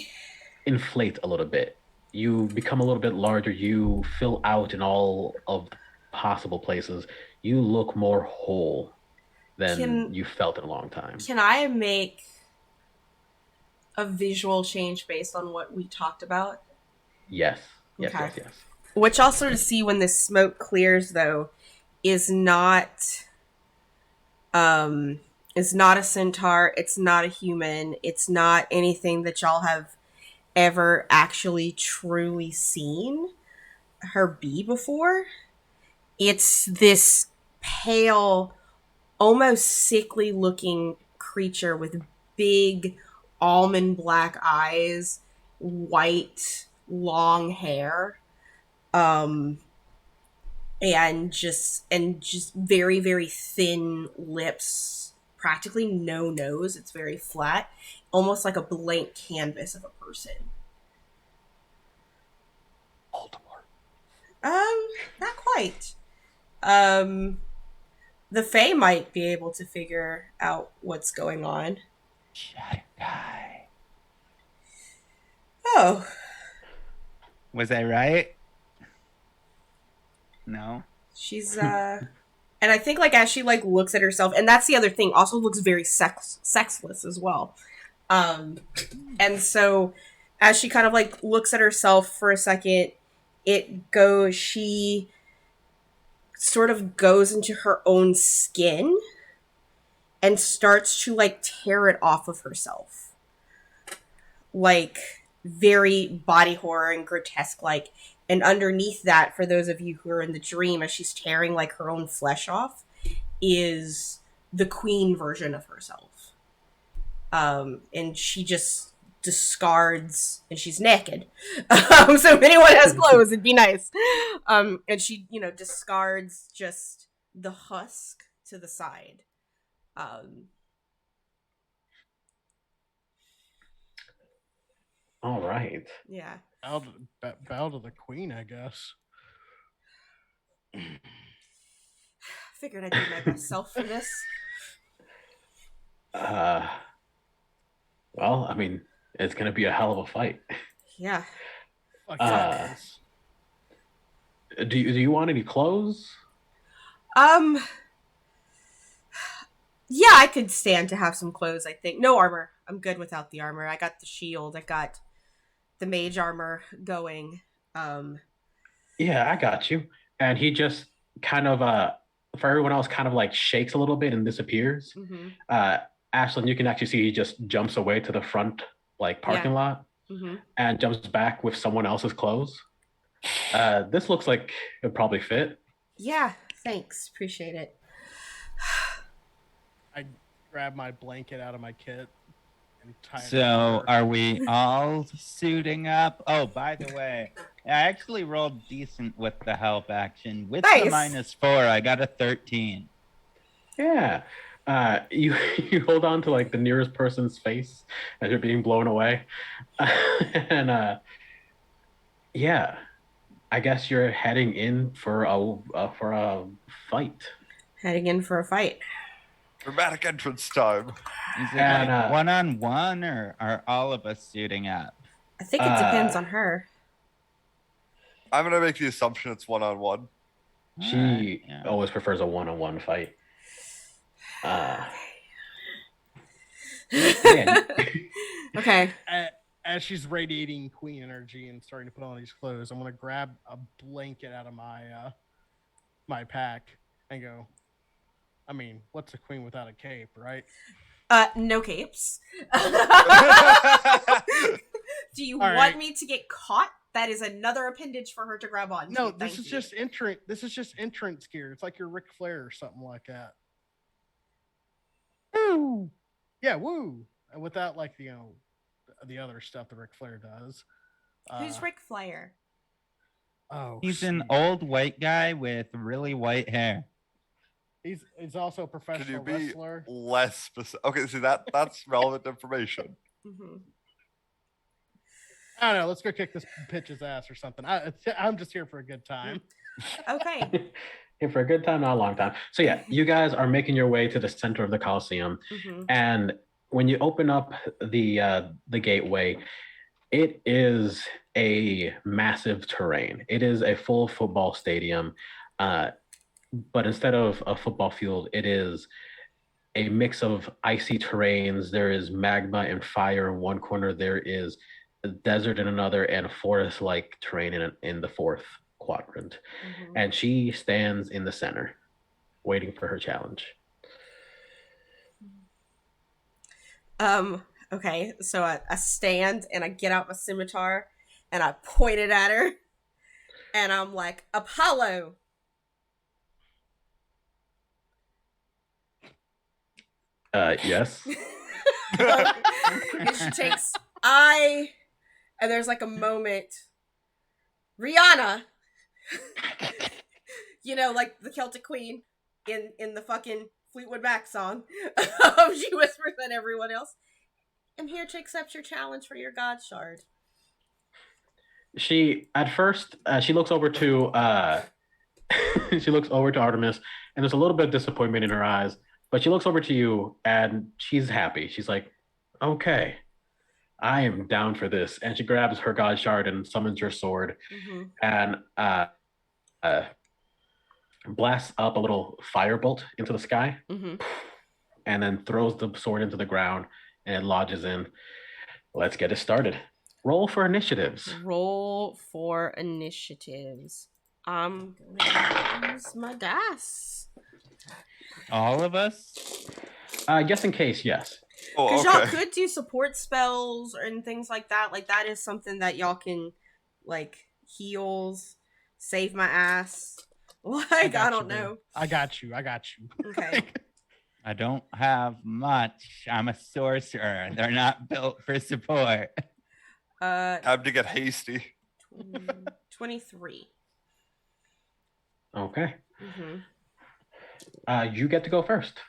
Speaker 2: inflate a little bit. You become a little bit larger. You fill out in all of possible places, you look more whole than you felt in a long time.
Speaker 1: Can I make a visual change based on what we talked about?
Speaker 2: Yes. Yes,
Speaker 1: Okay.
Speaker 2: yes, yes.
Speaker 1: Which I'll sort of see when this smoke clears, though, is not a centaur, it's not a human, it's not anything that y'all have ever actually truly seen her be before. It's this pale, almost sickly looking creature with big almond black eyes, white long hair, and just very very thin lips, practically no nose. It's very flat, almost like a blank canvas of a person.
Speaker 4: Baltimore.
Speaker 1: Not quite. The Fae might be able to figure out what's going on.
Speaker 5: Shadow guy.
Speaker 1: Oh,
Speaker 5: Was I right? No.
Speaker 1: she's and I think like as she like looks at herself, and that's the other thing, also looks very sexless as well. And so as she kind of like looks at herself for a second, she sort of goes into her own skin and starts to like tear it off of herself. Like very body horror and grotesque like. And underneath that, for those of you who are in the dream, as she's tearing like her own flesh off, is the queen version of herself. And she just discards, and she's naked. So if anyone has clothes, it'd be nice. And she, discards just the husk to the side.
Speaker 2: All right.
Speaker 1: Yeah.
Speaker 3: Bow to the queen, I guess.
Speaker 1: Figured I'd do my best self for this.
Speaker 2: Well, I mean, it's gonna be a hell of a fight.
Speaker 1: Yeah.
Speaker 3: Fuck
Speaker 2: Uh,
Speaker 3: yes.
Speaker 2: Do you want any clothes?
Speaker 1: Yeah, I could stand to have some clothes, I think. No armor. I'm good without the armor. I got the shield. I got the mage armor going.
Speaker 2: Yeah, I got you. And he just kind of for everyone else kind of like shakes a little bit and disappears.
Speaker 1: Mm-hmm.
Speaker 2: Ashlyn, you can actually see he just jumps away to the front like parking lot
Speaker 1: Mm-hmm.
Speaker 2: and jumps back with someone else's clothes. This looks like it'd probably fit.
Speaker 1: Yeah, thanks. Appreciate it.
Speaker 3: I grab my blanket out of my kit and tie it.
Speaker 5: So
Speaker 3: over.
Speaker 5: are we all suiting up? Oh, by the way, I actually rolled decent with the help action. With the
Speaker 1: Nice.
Speaker 5: -4, I got a 13.
Speaker 2: Yeah. You hold on to like the nearest person's face as you're being blown away. And yeah, I guess you're heading in for a fight.
Speaker 1: Heading in for a fight.
Speaker 4: Dramatic entrance time.
Speaker 5: Is it
Speaker 2: And,
Speaker 5: like one-on-one, or are all of us suiting up?
Speaker 1: I think it depends on her.
Speaker 4: I'm gonna make the assumption it's one-on-one.
Speaker 2: She
Speaker 5: Alright, yeah.
Speaker 2: always prefers a one-on-one fight. Yeah.
Speaker 1: Okay.
Speaker 3: As she's radiating queen energy and starting to put on these clothes, I'm gonna grab a blanket out of my my pack and go. I mean, what's a queen without a cape, right?
Speaker 1: No capes. Do you
Speaker 3: All
Speaker 1: want
Speaker 3: right.
Speaker 1: me to get caught? That is another appendage for her to grab on.
Speaker 3: No,
Speaker 1: Thank
Speaker 3: this is
Speaker 1: you.
Speaker 3: just entrant. This is just entrance gear. It's like your Ric Flair or something like that. Woo! Yeah, woo! And without like the other stuff that Ric Flair does.
Speaker 1: Who's Ric Flair?
Speaker 3: Oh,
Speaker 5: He's an
Speaker 3: shit.
Speaker 5: old white guy with really white hair.
Speaker 3: He's also a
Speaker 4: Can you
Speaker 3: professional
Speaker 4: be
Speaker 3: wrestler.
Speaker 4: less specific? Okay, see that's relevant information.
Speaker 1: Mm-hmm.
Speaker 3: I don't know. Let's go kick this bitch's ass or something. I'm just here for a good time.
Speaker 1: Okay.
Speaker 2: Here for a good time, not a long time. So yeah, you guys are making your way to the center of the Coliseum,
Speaker 1: Mm-hmm.
Speaker 2: and when you open up the gateway, it is a massive terrain. It is a full football stadium. but instead of a football field, it is a mix of icy terrains. There is magma and fire in one corner. There is a desert in another, and forest-like terrain in the fourth quadrant.
Speaker 1: Mhm.
Speaker 2: And she stands in the center, waiting for her challenge.
Speaker 1: Okay, so I stand and I get out my scimitar and I point it at her and I'm like, Apollo.
Speaker 2: Yes.
Speaker 1: And she takes and there's like a moment. Rihanna, like the Celtic Queen in the fucking Fleetwood Mac song. She whispers at everyone else, I'm here to accept your challenge for your God Shard.
Speaker 2: She at first she looks over to she looks over to Artemis, and there's a little bit of disappointment in her eyes. But she looks over to you, and she's happy. She's like, "Okay, I am down for this." And she grabs her God Shard and summons her sword,
Speaker 1: Mm-hmm.
Speaker 2: and uh, blasts up a little firebolt into the sky,
Speaker 1: Mm-hmm.
Speaker 2: and then throws the sword into the ground, and it lodges in. Let's get it started. Roll for initiatives.
Speaker 1: Roll for initiatives. I'm gonna use my dice.
Speaker 5: All of us?
Speaker 2: Just in case, yes.
Speaker 4: Oh,
Speaker 1: Because y'all
Speaker 4: okay.
Speaker 1: could do support spells and things like that. Like, that is something that y'all can, like, heals, save my ass. Like, I don't know.
Speaker 3: I got you.
Speaker 1: Okay.
Speaker 5: I don't have much. I'm a sorcerer. They're not built for support.
Speaker 4: Time to get hasty.
Speaker 1: 23.
Speaker 2: Okay.
Speaker 1: Mm-hmm.
Speaker 2: You get to go first.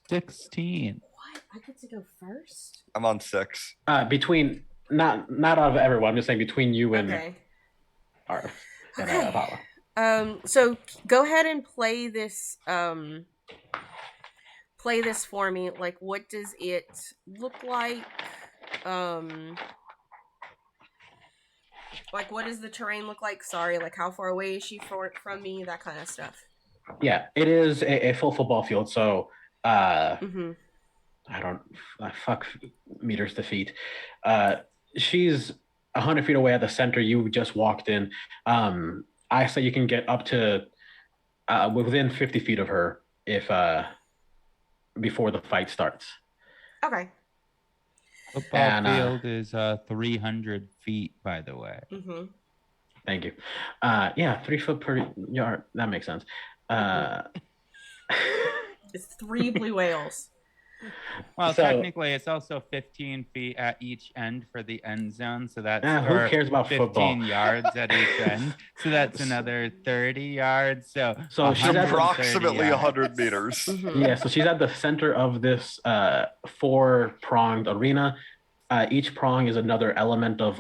Speaker 5: 16.
Speaker 1: What? I get to go first?
Speaker 4: I'm on 6.
Speaker 2: Between not out of everyone. I'm just saying between you and
Speaker 1: Okay.
Speaker 2: Arf and
Speaker 1: Okay.
Speaker 2: Apollo.
Speaker 1: So go ahead and play this for me. Like, what does it look like? Like, what does the terrain look like? Sorry, like, how far away is she from me? That kind of stuff.
Speaker 2: Yeah, it is a full football field. So
Speaker 1: Mm-hmm.
Speaker 2: fuck meters to feet. She's 100 feet away at the center. You just walked in. I say you can get up to within 50 feet of her if before the fight starts.
Speaker 1: Okay.
Speaker 5: Football field is 300 feet, by the way.
Speaker 1: Mm-hmm.
Speaker 2: Thank you. 3 foot per yard. That makes sense.
Speaker 1: It's 3 blue whales.
Speaker 5: Well,
Speaker 2: So-
Speaker 5: technically, it's also 15 feet at each end for the end zone. So that's
Speaker 2: who cares about
Speaker 5: 15
Speaker 2: football?
Speaker 5: yards at each end. So that's another 30 yards. So
Speaker 2: she's at
Speaker 5: 130
Speaker 4: Approximately
Speaker 5: yards.
Speaker 4: 100 meters.
Speaker 1: Mm-hmm.
Speaker 2: Yeah, so she's at the center of this 4-pronged arena. Each prong is another element of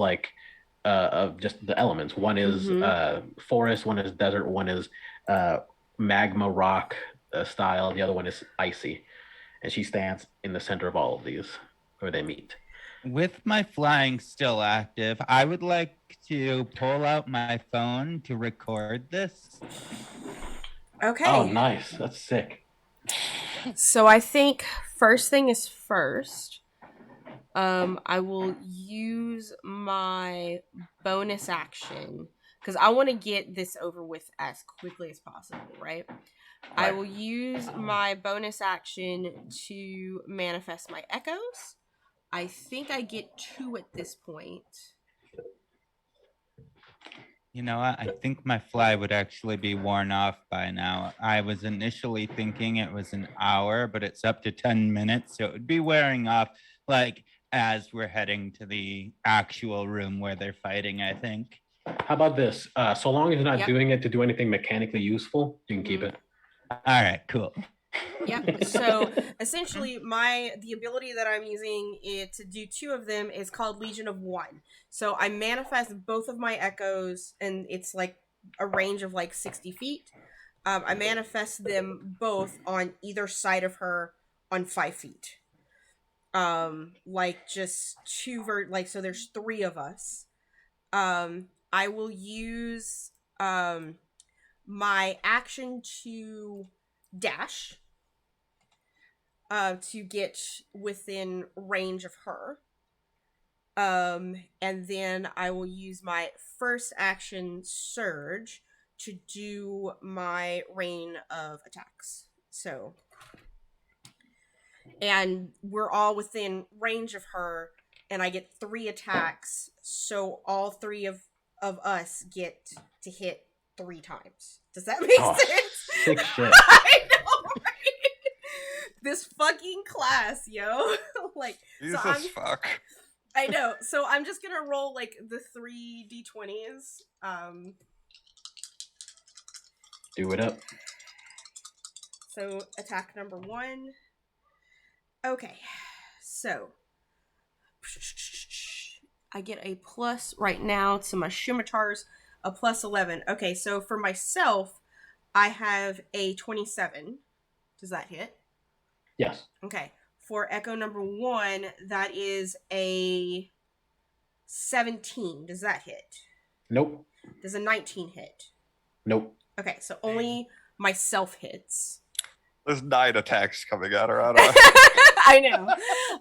Speaker 2: of just the elements. One is forest, one is desert, one is magma rock style, the other one is icy. And she stands in the center of all of these where they meet.
Speaker 5: With my flying still active, I would like to pull out my phone to record this.
Speaker 1: Okay.
Speaker 2: Oh, nice. That's sick.
Speaker 1: So I think first thing is first. I will use my bonus action because I want to get this over with as quickly as possible, right? I will use my bonus action to manifest my echoes. I think I get 2 at this point.
Speaker 5: You know what? I think my fly would actually be worn off by now. I was initially thinking it was an hour, but it's up to 10 minutes. So it would be wearing off like as we're heading to the actual room where they're fighting, I think.
Speaker 2: How about this? So long as you're not
Speaker 1: Yep.
Speaker 2: doing it to do anything mechanically useful, you can keep it.
Speaker 5: All right, cool.
Speaker 1: Yep. So essentially, the ability that I'm using to do 2 of them is called Legion of One. So I manifest both of my echoes, and it's like a range of like 60 feet. I manifest them both on either side of her on 5 feet. Like just 2 so there's 3 of us. I will use my action to dash to get within range of her. And then I will use my first action surge to do my rain of attacks. So, and we're all within range of her, and I get 3 attacks, so all 3 of us get to hit 3 times. Does that make sense?
Speaker 2: Sick shit.
Speaker 1: I know, right? This fucking class, yo. Like,
Speaker 4: Jesus fuck.
Speaker 1: I know. So I'm just gonna roll like the 3 d20s.
Speaker 2: Do it up.
Speaker 1: So attack number 1. Okay. So I get a plus right now to my scimitars, a plus 11. Okay, so for myself, I have a 27. Does that hit?
Speaker 2: Yes.
Speaker 1: Okay. For echo number 1, that is a 17. Does that hit?
Speaker 2: Nope.
Speaker 1: Does a 19 hit?
Speaker 2: Nope.
Speaker 1: Okay, so only myself hits.
Speaker 4: There's 9 attacks coming at her.
Speaker 1: I know.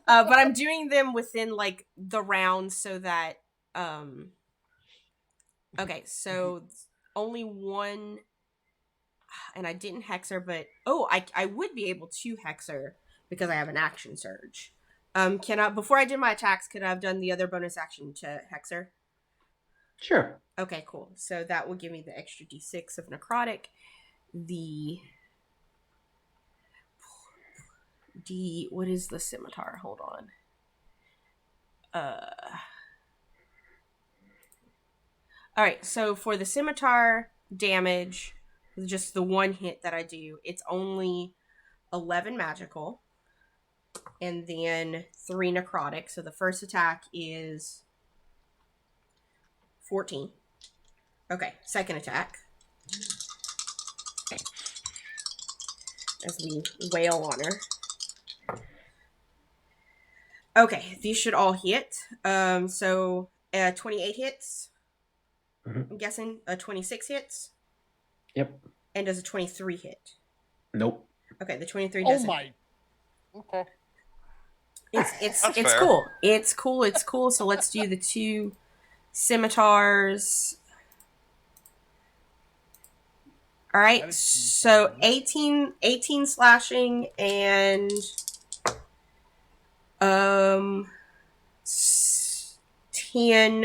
Speaker 1: But I'm doing them within, like, the round so that... Okay, so only 1... And I didn't hex her, but... Oh, I would be able to hex her because I have an action surge. Before I did my attacks, could I have done the other bonus action to hex her?
Speaker 2: Sure.
Speaker 1: Okay, cool. So that will give me the extra d6 of necrotic. What is the scimitar? Hold on. Alright, so for the scimitar damage, just the 1 hit that I do, it's only 11 magical. And then 3 necrotic. So the first attack is 14. Okay, second attack. As we wail on her. Okay, these should all hit. So 28 hits.
Speaker 2: Mm-hmm.
Speaker 1: I'm guessing 26 hits.
Speaker 2: Yep.
Speaker 1: And does a 23 hit?
Speaker 2: Nope.
Speaker 1: Okay, the 23 doesn't.
Speaker 3: Oh my. Okay.
Speaker 1: It's
Speaker 4: fair.
Speaker 1: cool. It's cool. So let's do the 2 scimitars. All right. So 18 slashing and 10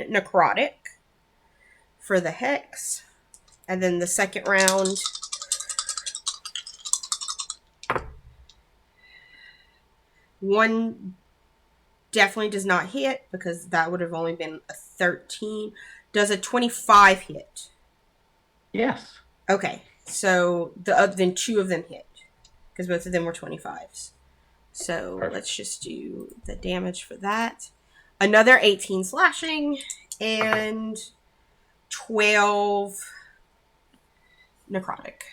Speaker 1: necrotic for the hex. And then the second round, one definitely does not hit because that would have only been a 13. Does a 25 hit?
Speaker 2: Yes.
Speaker 1: Okay, so then 2 of them hit because both of them were 25s. So
Speaker 2: Perfect.
Speaker 1: Let's just do the damage for that. Another 18 slashing and 12 necrotic.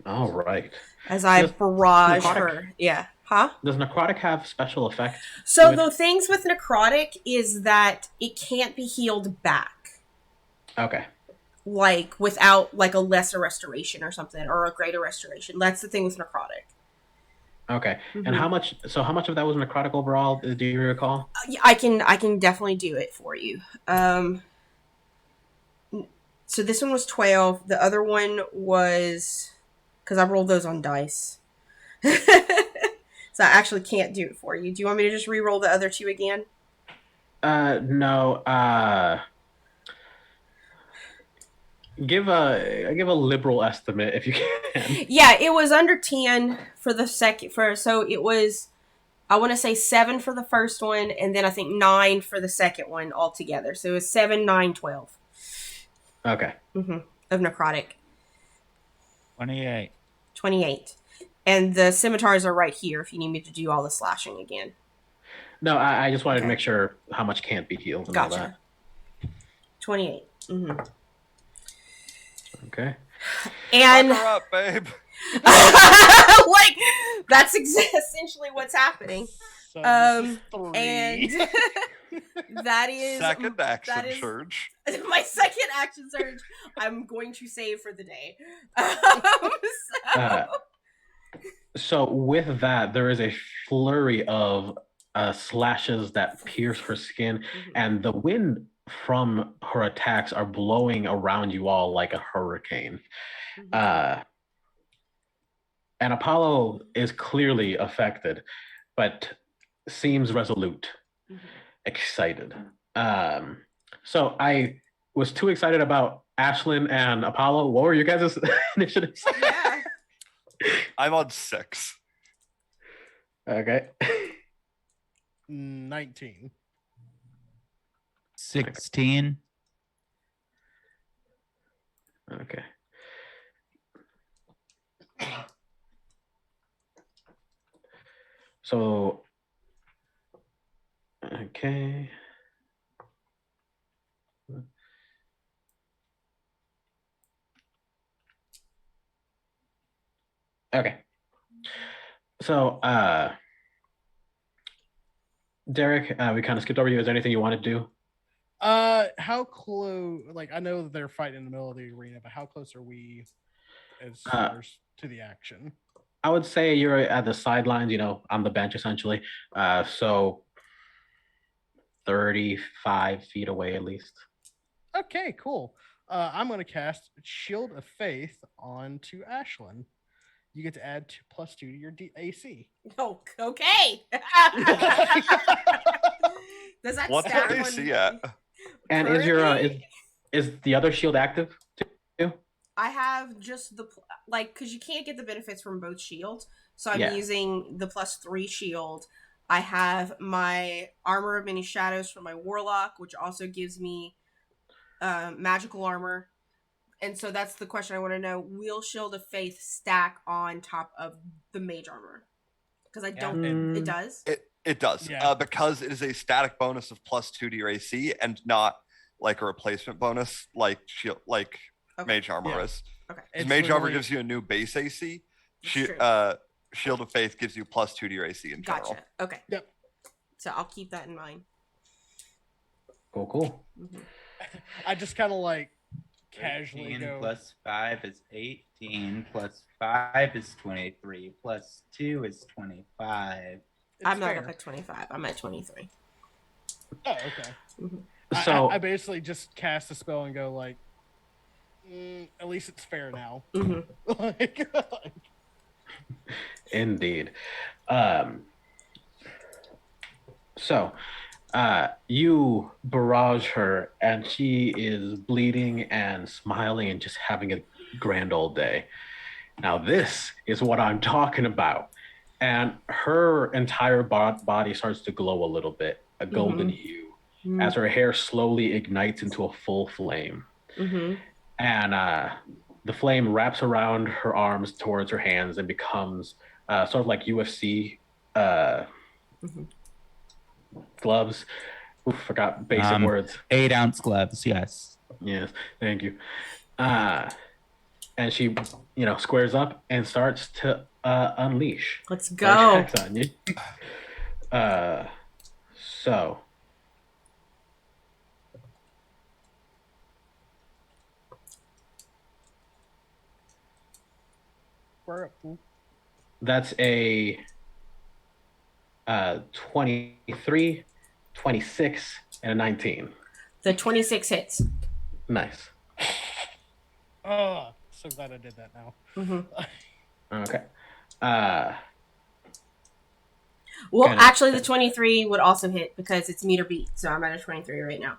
Speaker 2: All right.
Speaker 1: As I
Speaker 2: Does
Speaker 1: barrage
Speaker 2: necrotic-
Speaker 1: her. Yeah. Huh?
Speaker 2: Does necrotic have special effect?
Speaker 1: So
Speaker 2: Good.
Speaker 1: the things with necrotic is that it can't be healed back.
Speaker 2: Okay.
Speaker 1: Like without like a lesser restoration or something, or a greater restoration. That's the thing with necrotic.
Speaker 2: Okay.
Speaker 1: Mhm.
Speaker 2: And how much of that was necrotic overall? Do you recall?
Speaker 1: I can definitely do it for you. So this one was 12. The other one was, because I rolled those on dice. So I actually can't do it for you. Do you want me to just re-roll the other 2 again?
Speaker 2: No. Give a liberal estimate if you can.
Speaker 1: Yeah, it was under 10 for the second. So it was, I want to say 7 for the first one, and then I think 9 for the second one altogether. So it was 7, 9, 12.
Speaker 2: Okay.
Speaker 1: Mm-hmm. Of necrotic.
Speaker 5: 28.
Speaker 1: 28. And the scimitars are right here if you need me to do all the slashing again.
Speaker 2: No, I just wanted to
Speaker 1: Okay.
Speaker 2: make sure how much can't be healed and all
Speaker 1: Gotcha.
Speaker 2: that.
Speaker 1: 28. Mm-hmm.
Speaker 2: Okay.
Speaker 1: And
Speaker 4: Fuck her up, babe.
Speaker 1: like that's essentially what's happening.
Speaker 3: So
Speaker 1: Um,
Speaker 3: this is 3.
Speaker 1: And That is
Speaker 4: Second action
Speaker 1: that is
Speaker 4: surge.
Speaker 1: my second action surge. I'm going to save for the day.
Speaker 2: Uh, So with that, there is a flurry of slashes that pierce her skin, and the wind from her attacks are blowing around you all like a hurricane. And Apollo is clearly affected, but seems resolute, excited. So I was too excited about Ashlyn and Apollo. What were your guys' initiatives?
Speaker 1: Yeah.
Speaker 4: I'm on 6.
Speaker 2: Okay.
Speaker 3: 19.
Speaker 5: 16.
Speaker 2: Okay. So, okay. Okay. So, Derek, we kind of skipped over you. Is there anything you want to do?
Speaker 3: How close? Like, I know that they're fighting in the middle of the arena, but how close are we as far as to the action?
Speaker 2: I would say you're at the sidelines, on the bench essentially. So 35 feet away at least.
Speaker 3: Okay, cool. I'm going to cast Shield of Faith onto Ashlyn. You get to add +2 to your AC.
Speaker 1: Oh, okay. Does that
Speaker 4: What's
Speaker 1: stack
Speaker 4: the
Speaker 1: on
Speaker 4: AC at?
Speaker 2: And is your is the other shield active too?
Speaker 1: I have just the because you can't get the benefits from both shields, so I'm
Speaker 2: Yeah.
Speaker 1: using the +3 shield. I have my Armor of Many Shadows for my Warlock, which also gives me magical armor. And so that's the question I want to know. Will Shield of Faith stack on top of the mage armor? Because I don't. It does.
Speaker 4: It does.
Speaker 3: Yeah.
Speaker 4: Because it is a static bonus of +2 to your AC and not like a replacement bonus like shield, like mage armor is.
Speaker 1: Okay.
Speaker 3: It's
Speaker 4: Mage armor
Speaker 3: literally-
Speaker 4: gives you a new base AC.
Speaker 1: That's true.
Speaker 4: Shield of Faith gives you +2 to your AC in general.
Speaker 1: Gotcha. Okay.
Speaker 3: Yep.
Speaker 1: So I'll keep that in mind.
Speaker 2: Cool.
Speaker 3: I just kind of like casually
Speaker 5: 18
Speaker 3: go.
Speaker 5: plus 5 is 18 plus 5 is 23 plus 2 is 25.
Speaker 1: I'm not
Speaker 3: fair.
Speaker 1: up at 25. I'm at 23.
Speaker 3: Oh, okay.
Speaker 2: So
Speaker 3: I basically just cast a spell and go like, at least it's fair now. Like,
Speaker 2: indeed. So you barrage her, and she is bleeding and smiling and just having a grand old day. Now, this is what I'm talking about. And her entire body starts to glow a little bit, a golden hue, as her hair slowly ignites into a full flame. And the flame wraps around her arms towards her hands and becomes sort of like UFC gloves. Oof, forgot basic words.
Speaker 5: 8-ounce gloves, yes.
Speaker 2: Yes, thank you. And she, squares up and starts to unleash.
Speaker 1: Let's
Speaker 2: her
Speaker 1: go.
Speaker 2: attacks on you. So. That's a 23, 26, and a 19.
Speaker 1: The 26 hits.
Speaker 2: Nice.
Speaker 3: oh, so glad I did that now.
Speaker 2: Okay.
Speaker 1: Well,
Speaker 2: Kinda.
Speaker 1: actually, the 23 would also hit because it's meter beat. So I'm at a 23 right now.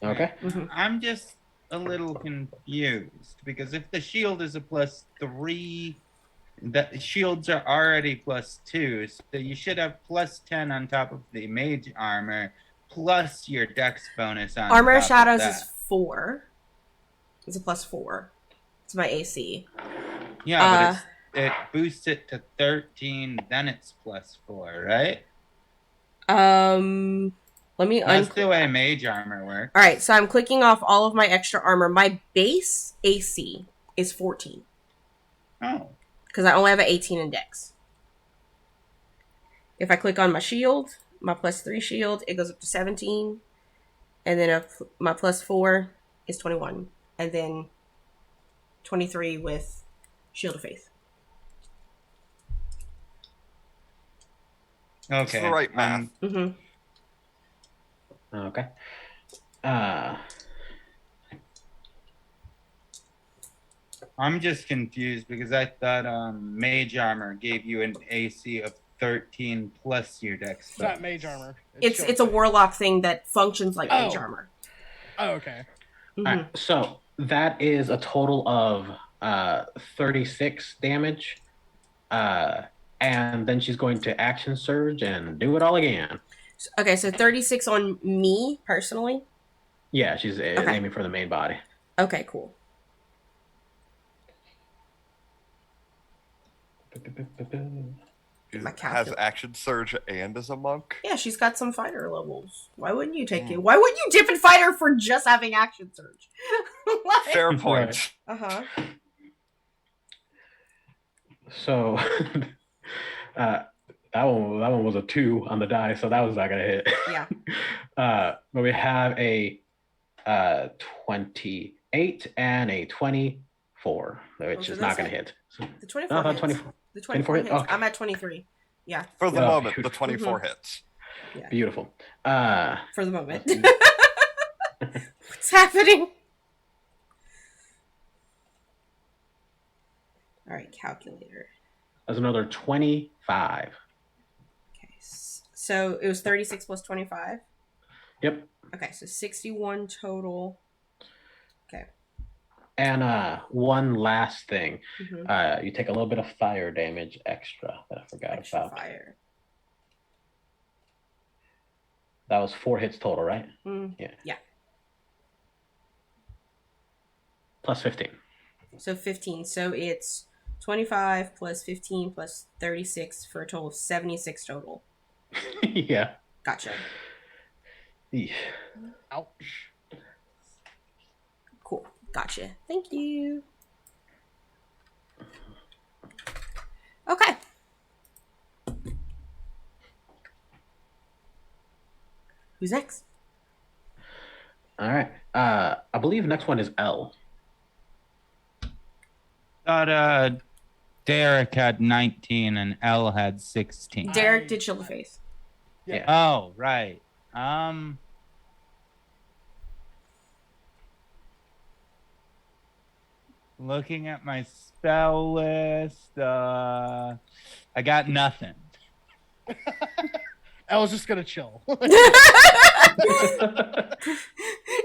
Speaker 2: Okay.
Speaker 5: I'm just a little confused because if the shield is a +3, the shields are already +2, so you should have +10 on top of the mage armor plus your dex bonus on
Speaker 1: Armor
Speaker 5: top
Speaker 1: of Shadows
Speaker 5: of
Speaker 1: is 4. It's a +4. It's my AC.
Speaker 5: Yeah, but it boosts it to 13, then it's +4, right?
Speaker 1: Let me
Speaker 5: That's the way mage armor works.
Speaker 1: All right, so I'm clicking off all of my extra armor. My base AC is 14
Speaker 5: Oh.
Speaker 1: because I only have an 18 in Dex. If I click on my shield, my +3 shield, it goes up to 17. And then my +4 is 21. And then 23 with Shield of Faith.
Speaker 5: Okay.
Speaker 4: It's the right math.
Speaker 1: Mm-hmm.
Speaker 2: Okay.
Speaker 5: I'm just confused because I thought mage armor gave you an AC of 13 plus your dex.
Speaker 3: It's not mage armor.
Speaker 1: It's a warlock thing that functions like mage armor.
Speaker 3: Oh, okay.
Speaker 1: Mm-hmm.
Speaker 2: All right, so that is a total of 36 damage. And then she's going to action surge and do it all again.
Speaker 1: Okay, so 36 on me personally.
Speaker 2: Yeah, she's aiming for the main body.
Speaker 1: Okay, cool.
Speaker 4: She
Speaker 1: My
Speaker 4: has
Speaker 1: calculator.
Speaker 4: action surge and is a monk.
Speaker 1: Yeah, she's got some fighter levels. Why wouldn't you take it? Why wouldn't you dip in fighter for just having action surge?
Speaker 4: Fair point.
Speaker 1: Uh-huh.
Speaker 2: So that one was a 2 on the die, so that was not gonna hit.
Speaker 1: Yeah.
Speaker 2: But we have a 28 and a 24, which is not gonna hit. So,
Speaker 1: The 24 hits.
Speaker 2: 24.
Speaker 1: The 24 hits.
Speaker 2: Okay.
Speaker 1: I'm at 23. Yeah.
Speaker 4: For the
Speaker 2: Oh,
Speaker 4: moment, the
Speaker 2: shoot.
Speaker 4: 24 hits.
Speaker 1: Yeah.
Speaker 2: Beautiful.
Speaker 1: For the moment. What's happening? All right, calculator.
Speaker 2: That's another 25.
Speaker 1: Okay. So it was 36 plus 25?
Speaker 2: Yep.
Speaker 1: Okay, so 61 total. Okay.
Speaker 2: And one last thing.
Speaker 1: Mm-hmm.
Speaker 2: You take a little bit of fire damage extra that I forgot
Speaker 1: Extra
Speaker 2: about.
Speaker 1: fire.
Speaker 2: That was 4 hits total, right?
Speaker 1: Yeah.
Speaker 2: Plus 15.
Speaker 1: So 15. So it's 25 plus 15 plus 36 for a total of 76 total.
Speaker 2: Yeah.
Speaker 1: Gotcha.
Speaker 2: Eesh.
Speaker 3: Ouch.
Speaker 1: Cool. Gotcha. Thank you. Okay. Who's next?
Speaker 2: All right. I believe next one is L.
Speaker 5: Thought Derek had 19 and L had 16.
Speaker 1: Derek did Shield of Faith.
Speaker 2: Yeah.
Speaker 5: Oh, right. Looking at my spell list, I got nothing.
Speaker 3: I was just gonna chill.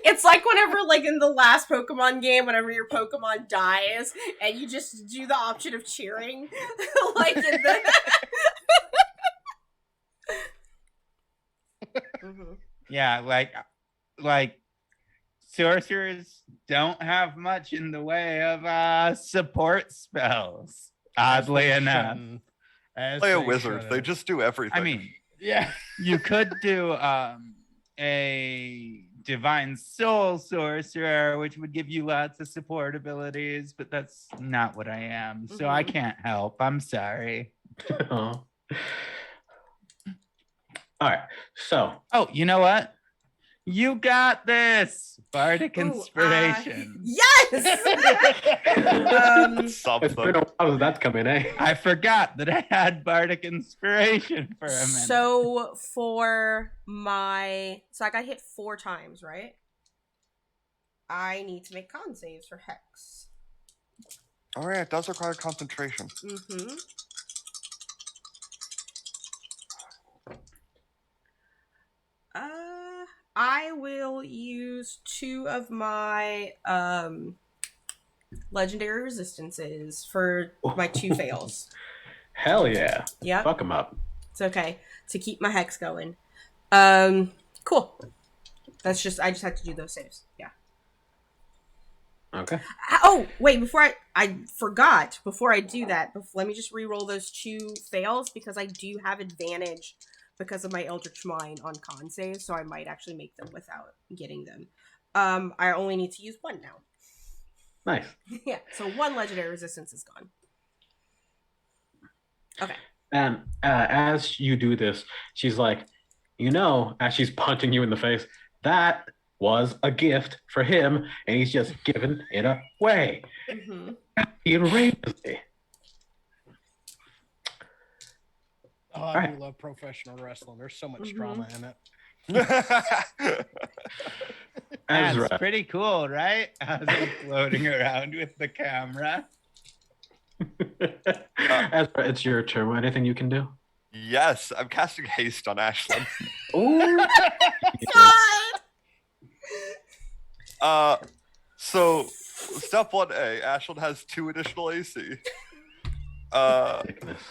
Speaker 1: It's like whenever, like in the last Pokemon game, whenever your Pokemon dies, and you just do the option of cheering, like in the. Mm-hmm.
Speaker 5: Yeah, like sorcerers don't have much in the way of support spells. Oddly enough,
Speaker 4: Play a wizard. They just do everything.
Speaker 5: I mean,
Speaker 3: yeah,
Speaker 5: you could do a divine soul sorcerer, which would give you lots of support abilities, but that's not what I am, so I can't help. I'm sorry.
Speaker 2: Oh. All right. So.
Speaker 5: Oh, you know what? You got this. Bardic Inspiration.
Speaker 1: Yes.
Speaker 2: It's been a while since that's coming, eh?
Speaker 5: I forgot that I had Bardic Inspiration for a minute.
Speaker 1: So I got hit 4 times, right? I need to make con saves for Hex.
Speaker 4: Oh yeah, it does require concentration.
Speaker 1: Mm-hmm. I will use 2 of my legendary resistances for my 2 fails.
Speaker 2: Hell yeah.
Speaker 1: Yeah.
Speaker 2: Fuck them up.
Speaker 1: It's okay to keep my Hex going. Cool. I just have to do those saves. Yeah.
Speaker 2: Okay.
Speaker 1: Oh, wait, before I forgot, before I do that, let me just re-roll those 2 fails because I do have advantage because of my Eldritch Mind on con saves, so I might actually make them without getting them. I only need to use 1 now.
Speaker 2: Nice.
Speaker 1: Yeah, so 1 legendary resistance is gone. Okay.
Speaker 2: And as you do this, she's like, You know, as she's punching you in the face, that was a gift for him, and he's just giving it away.
Speaker 1: Mm-hmm.
Speaker 2: He enrages me.
Speaker 3: Oh, I
Speaker 2: Alright.
Speaker 3: do love professional wrestling. There's so much
Speaker 1: Mhm.
Speaker 3: drama in it.
Speaker 5: That's
Speaker 2: Ezra.
Speaker 5: pretty cool, right? As I'm floating around with the camera.
Speaker 2: Ezra, it's your turn. Anything you can do?
Speaker 4: Yes, I'm casting haste on Ashlyn.
Speaker 2: Ooh.
Speaker 4: So step 1A, Ashlyn has 2 additional AC.
Speaker 2: Sickness.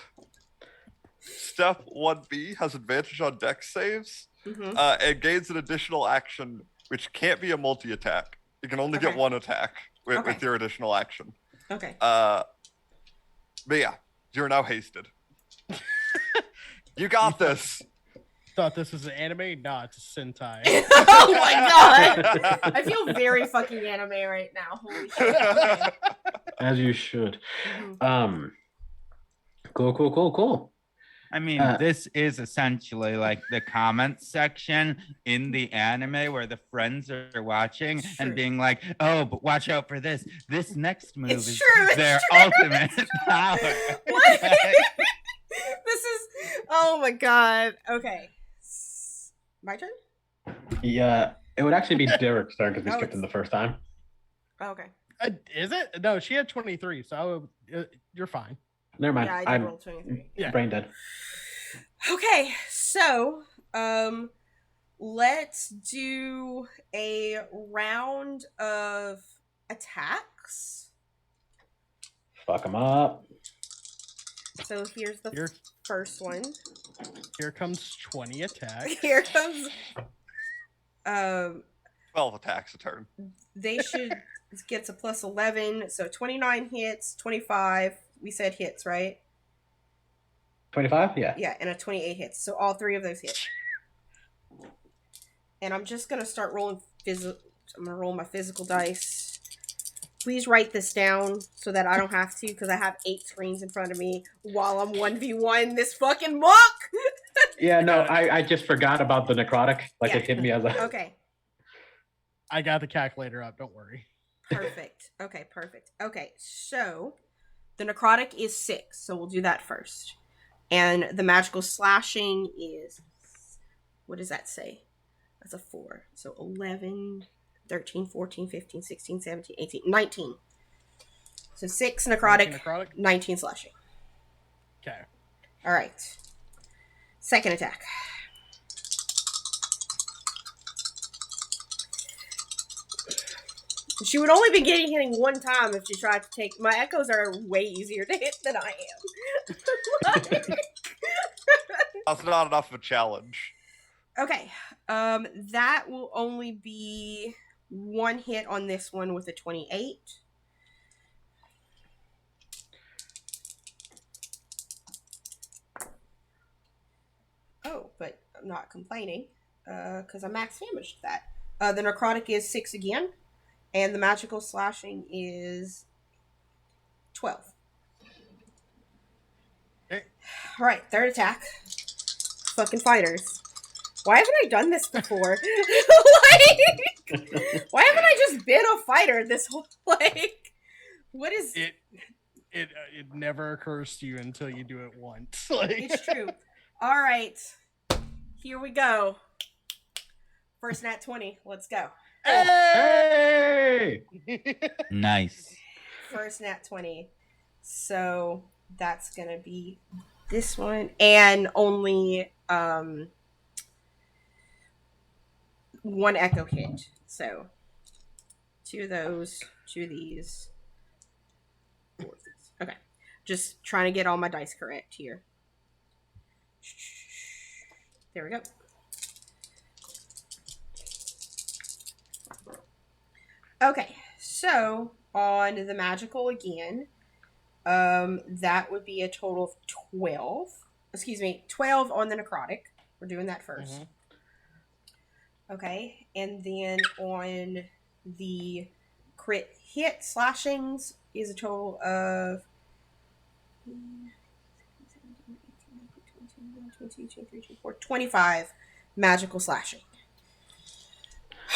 Speaker 4: Step 1B has advantage on dex saves,
Speaker 1: Mm-hmm.
Speaker 4: and gains an additional action, which can't be a multi-attack. You can only get
Speaker 1: Okay.
Speaker 4: 1 attack with
Speaker 1: Okay.
Speaker 4: your additional action.
Speaker 1: Okay.
Speaker 4: But yeah, you're now hasted. You got this.
Speaker 3: Thought this was an anime? Nah, it's a Sentai.
Speaker 1: Oh my god! I feel very fucking anime right now. Holy shit. Okay.
Speaker 2: As you should.
Speaker 1: Mhm.
Speaker 2: Cool.
Speaker 5: I mean,
Speaker 2: Uh,
Speaker 5: this is essentially like the comments section in the anime where the friends are watching
Speaker 1: True.
Speaker 5: and being like, "Oh, but watch out for this. This next move
Speaker 1: It's
Speaker 5: is
Speaker 1: true, it's
Speaker 5: their
Speaker 1: true.
Speaker 5: ultimate power."
Speaker 1: What? This is. Oh my god. Okay. My turn?
Speaker 2: Yeah, it would actually be Derek's turn because we
Speaker 1: Oh,
Speaker 2: skipped him
Speaker 1: it's-
Speaker 2: the first time.
Speaker 1: Oh, okay.
Speaker 3: Is it? No, she had 23, so you're fine.
Speaker 2: Never mind.
Speaker 1: Yeah, I did
Speaker 2: I'm
Speaker 1: roll 23.
Speaker 3: Yeah.
Speaker 2: brain dead.
Speaker 1: Okay, so let's do a round of attacks.
Speaker 2: Fuck him up.
Speaker 1: So here's the
Speaker 3: Here,
Speaker 1: first one.
Speaker 3: here comes 20 attacks.
Speaker 1: Here comes
Speaker 4: 12 attacks a turn.
Speaker 1: they should get a plus 11, so 29 hits, 25. We said hits, right?
Speaker 2: 25? Yeah.
Speaker 1: Yeah, and a 28 hits. So all 3 of those hit. And I'm just gonna start rolling I'm gonna roll my physical dice. Please write this down so that I don't have to, because I have 8 screens in front of me while I'm 1v1 this fucking muck.
Speaker 2: Yeah, no, I just forgot about the necrotic. Like,
Speaker 1: Yeah.
Speaker 2: it hit me as a...
Speaker 1: Okay,
Speaker 3: I got the calculator up. Don't worry.
Speaker 1: perfect. Okay, so the necrotic is 6, so we'll do that first. And the magical slashing is, what does that say? That's a 4. So 11, 13, 14, 15, 16, 17, 18, 19. So 6 necrotic, 19 slashing.
Speaker 3: Okay.
Speaker 1: All right. Second attack. She would only be hitting one time if she tried to take... My echoes are way easier to hit than I am.
Speaker 4: That's not enough of a challenge.
Speaker 1: Okay. That will only be 1 hit on this one with a 28. Oh, but I'm not complaining, because I max damaged that. The necrotic is 6 again, and the magical slashing is 12.
Speaker 3: Okay.
Speaker 1: Alright, third attack. Fucking fighters. Why haven't I done this before? Why haven't I just been a fighter this whole, what is...
Speaker 3: It never occurs to you until you do it once. Like,
Speaker 1: It's true. Alright. Here we go. First nat 20. Let's go.
Speaker 2: Hey!
Speaker 5: Nice.
Speaker 1: First nat 20. So that's gonna be this one. And only 1 echo hit. So 2 of those, 2 of these, 4 of these. Okay. Just trying to get all my dice correct here. There we go. Okay, so on the magical again, that would be a total of 12. Excuse me, 12 on the necrotic. We're doing that first.
Speaker 3: Mhm.
Speaker 1: Okay, and then on the crit hit slashings is a total of 25 magical slashing.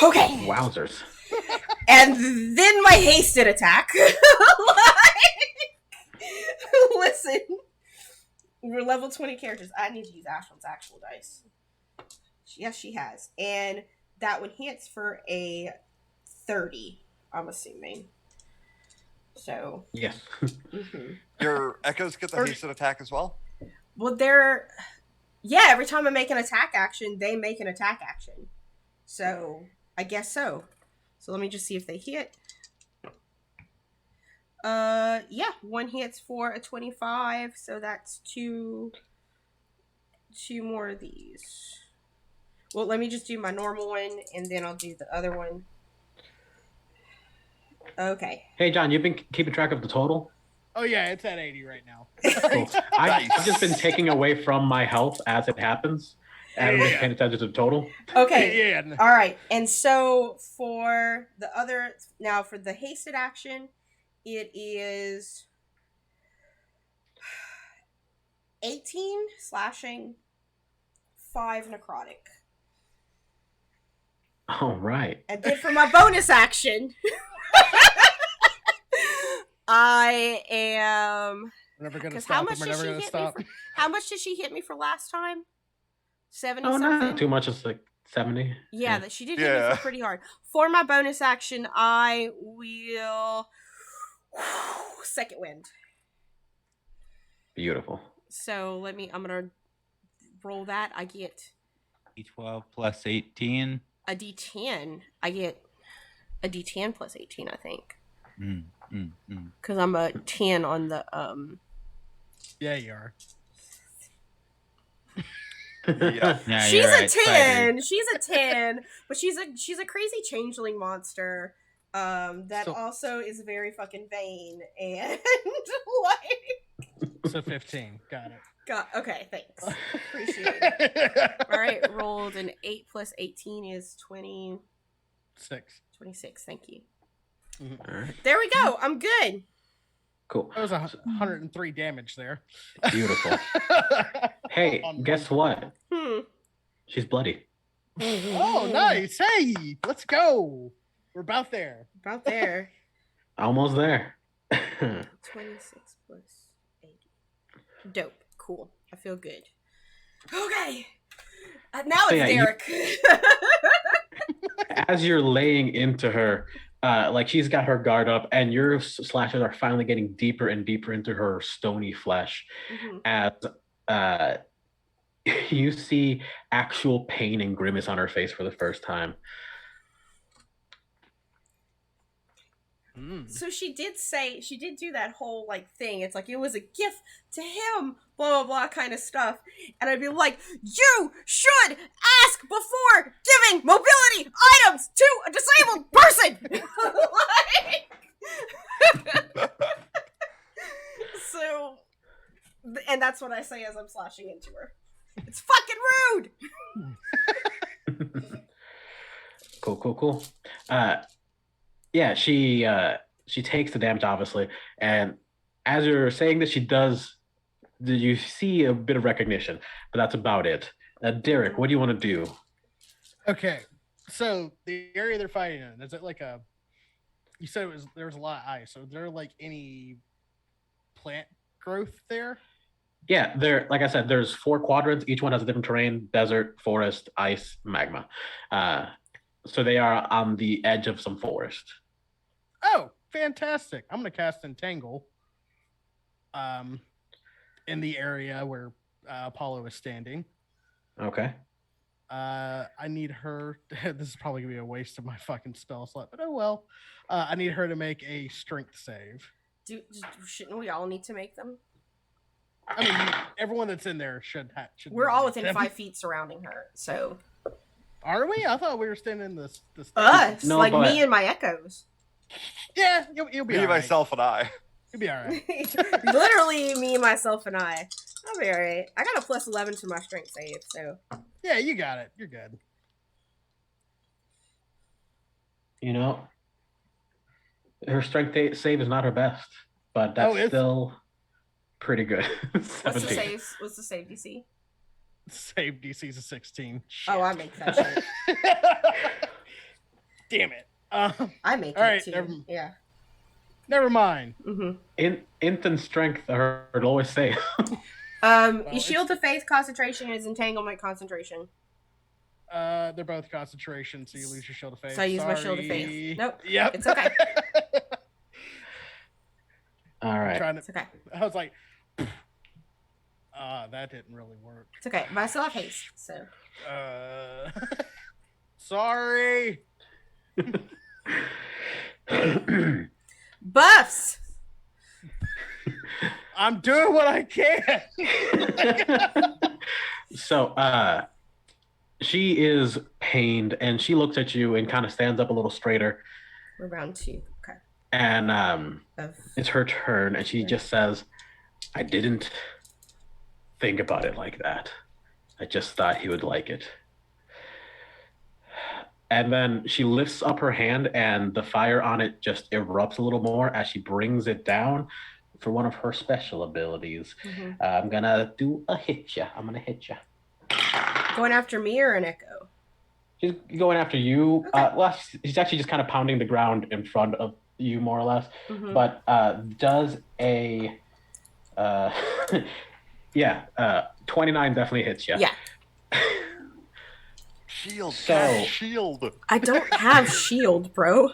Speaker 1: Okay.
Speaker 2: Wowzers.
Speaker 1: And then my hasted attack. Listen. We're level 20 characters. I need to use Ashlyn's actual dice. Yes, she has. And that one hits for a 30, I'm assuming. So.
Speaker 2: Yes.
Speaker 1: Mm-hmm.
Speaker 4: Your echoes get the hasted attack as well?
Speaker 1: Well, they're... Yeah, every time I make an attack action, they make an attack action. So, I guess so. So let me just see if they hit. Yeah, one hits for a 25, so that's two more of these. Well, let me just do my normal one, and then I'll do the other one. Okay.
Speaker 2: Hey, John, you've been keeping track of the total?
Speaker 3: Oh yeah, it's at 80 right now.
Speaker 2: Cool. I've just been taking away from my health as it happens, and I'm just paying attention to the total.
Speaker 1: Okay.
Speaker 3: Yeah.
Speaker 1: All right. And so for the hasted action, it is 18 slashing, 5 necrotic.
Speaker 2: All right.
Speaker 1: And then for my bonus action, I am...
Speaker 3: We're never going to
Speaker 1: How
Speaker 3: stop.
Speaker 1: much
Speaker 3: We're
Speaker 1: did
Speaker 3: never
Speaker 1: she
Speaker 3: going to
Speaker 1: hit
Speaker 3: stop.
Speaker 1: me for? How much did she hit me for last time? 70
Speaker 2: Oh,
Speaker 1: something?
Speaker 2: not too much. It's like 70.
Speaker 1: Yeah, that she did hit me for pretty hard. For my bonus action, I will second wind.
Speaker 2: Beautiful.
Speaker 1: So I'm gonna roll that. I get
Speaker 5: D12 plus 18.
Speaker 1: a D10. I get a D10 plus 18, I think. Because I'm a 10 on the
Speaker 3: Yeah, you are.
Speaker 4: Yeah.
Speaker 5: Yeah,
Speaker 1: she's
Speaker 5: you're
Speaker 1: a
Speaker 5: right,
Speaker 1: 10. She's a 10, but she's a crazy changeling monster. That also is very fucking vain and like.
Speaker 3: So 15. Got it.
Speaker 1: Okay, thanks. Appreciate it. All right, rolled an 8 plus 18 is 26. 26. Thank you.
Speaker 2: All right.
Speaker 1: There we go. I'm good.
Speaker 2: Cool.
Speaker 3: That was 103 damage there.
Speaker 2: Beautiful. Hey, guess what? She's bloody.
Speaker 3: Oh, nice. Hey, let's go. We're about there.
Speaker 1: About there.
Speaker 2: Almost there.
Speaker 1: 26 plus 80. Dope. Cool. I feel good. Okay. Now
Speaker 2: So,
Speaker 1: it's
Speaker 2: yeah,
Speaker 1: Derek.
Speaker 2: As you're laying into her, like she's got her guard up, and your slashes are finally getting deeper and deeper into her stony flesh. As you see actual pain and grimace on her face for the first time.
Speaker 1: So she did do that whole like thing. It's like it was a gift to him, blah blah blah kind of stuff. And I'd be like, you should ask before giving mobility items to a disabled person. So, and that's what I say as I'm slashing into her. It's fucking rude.
Speaker 2: Cool. Yeah, she takes the damage, obviously, and as you're saying this, you see a bit of recognition, but that's about it. Derek, what do you want to do?
Speaker 3: Okay, so the area they're fighting in, is it like you said there was a lot of ice, so is there like any plant growth there?
Speaker 2: Yeah, like I said, there's 4 quadrants. Each one has a different terrain: desert, forest, ice, magma. So they are on the edge of some forest.
Speaker 3: Oh, fantastic. I'm going to cast Entangle in the area where Apollo is standing.
Speaker 2: Okay.
Speaker 3: I need her... This is probably going to be a waste of my fucking spell slot, but oh well. I need her to make a strength save.
Speaker 1: Shouldn't we all need to make them?
Speaker 3: I mean, everyone that's in there should
Speaker 1: We're all within 5 feet surrounding her, so...
Speaker 3: Are we? I thought we were standing in this
Speaker 1: Us,
Speaker 2: No,
Speaker 1: like
Speaker 2: but...
Speaker 1: me and my echoes.
Speaker 3: Yeah, you'll be all right.
Speaker 4: myself, and I.
Speaker 3: You'll be all right.
Speaker 1: Literally, me, myself, and I. I'll be all right. I got a plus 11 to my strength save, so.
Speaker 3: Yeah, you got it. You're good.
Speaker 2: You know, her strength save is not her best, but that's still pretty good. 17.
Speaker 1: What's the save DC?
Speaker 3: Save DC's a 16. Shit.
Speaker 1: Oh, I make that shit.
Speaker 3: Damn it.
Speaker 1: I make
Speaker 3: All
Speaker 1: it
Speaker 3: right,
Speaker 1: too. Yeah.
Speaker 3: Never mind.
Speaker 1: Mm-hmm.
Speaker 2: Int and strength are always safe.
Speaker 1: Shield of Faith concentration is entanglement concentration.
Speaker 3: They're both concentration, so you lose your shield of faith.
Speaker 1: So I use my shield of faith. Nope.
Speaker 3: Yep.
Speaker 1: It's okay.
Speaker 2: All right.
Speaker 1: It's okay.
Speaker 3: I was like, that didn't really work.
Speaker 1: It's okay. But I still have haste, so.
Speaker 3: Sorry.
Speaker 1: Buffs!
Speaker 3: I'm doing what I can.
Speaker 2: So, she is pained, and she looks at you and kind of stands up a little straighter.
Speaker 1: We're round 2. Okay.
Speaker 2: And it's her turn, and she just says, I didn't think about it like that. I just thought he would like it. And then she lifts up her hand, and the fire on it just erupts a little more as she brings it down for one of her special abilities.
Speaker 1: Mm-hmm.
Speaker 2: I'm going to do a hit ya. I'm going to hit ya.
Speaker 1: Going after me or an echo?
Speaker 2: She's going after you.
Speaker 1: Okay.
Speaker 2: Well, she's actually just kind of pounding the ground in front of you, more or less.
Speaker 1: Mm-hmm.
Speaker 2: But does a... 29 definitely hits you.
Speaker 1: Yeah.
Speaker 4: Shield.
Speaker 2: So-
Speaker 4: Shield.
Speaker 1: I don't have shield, bro.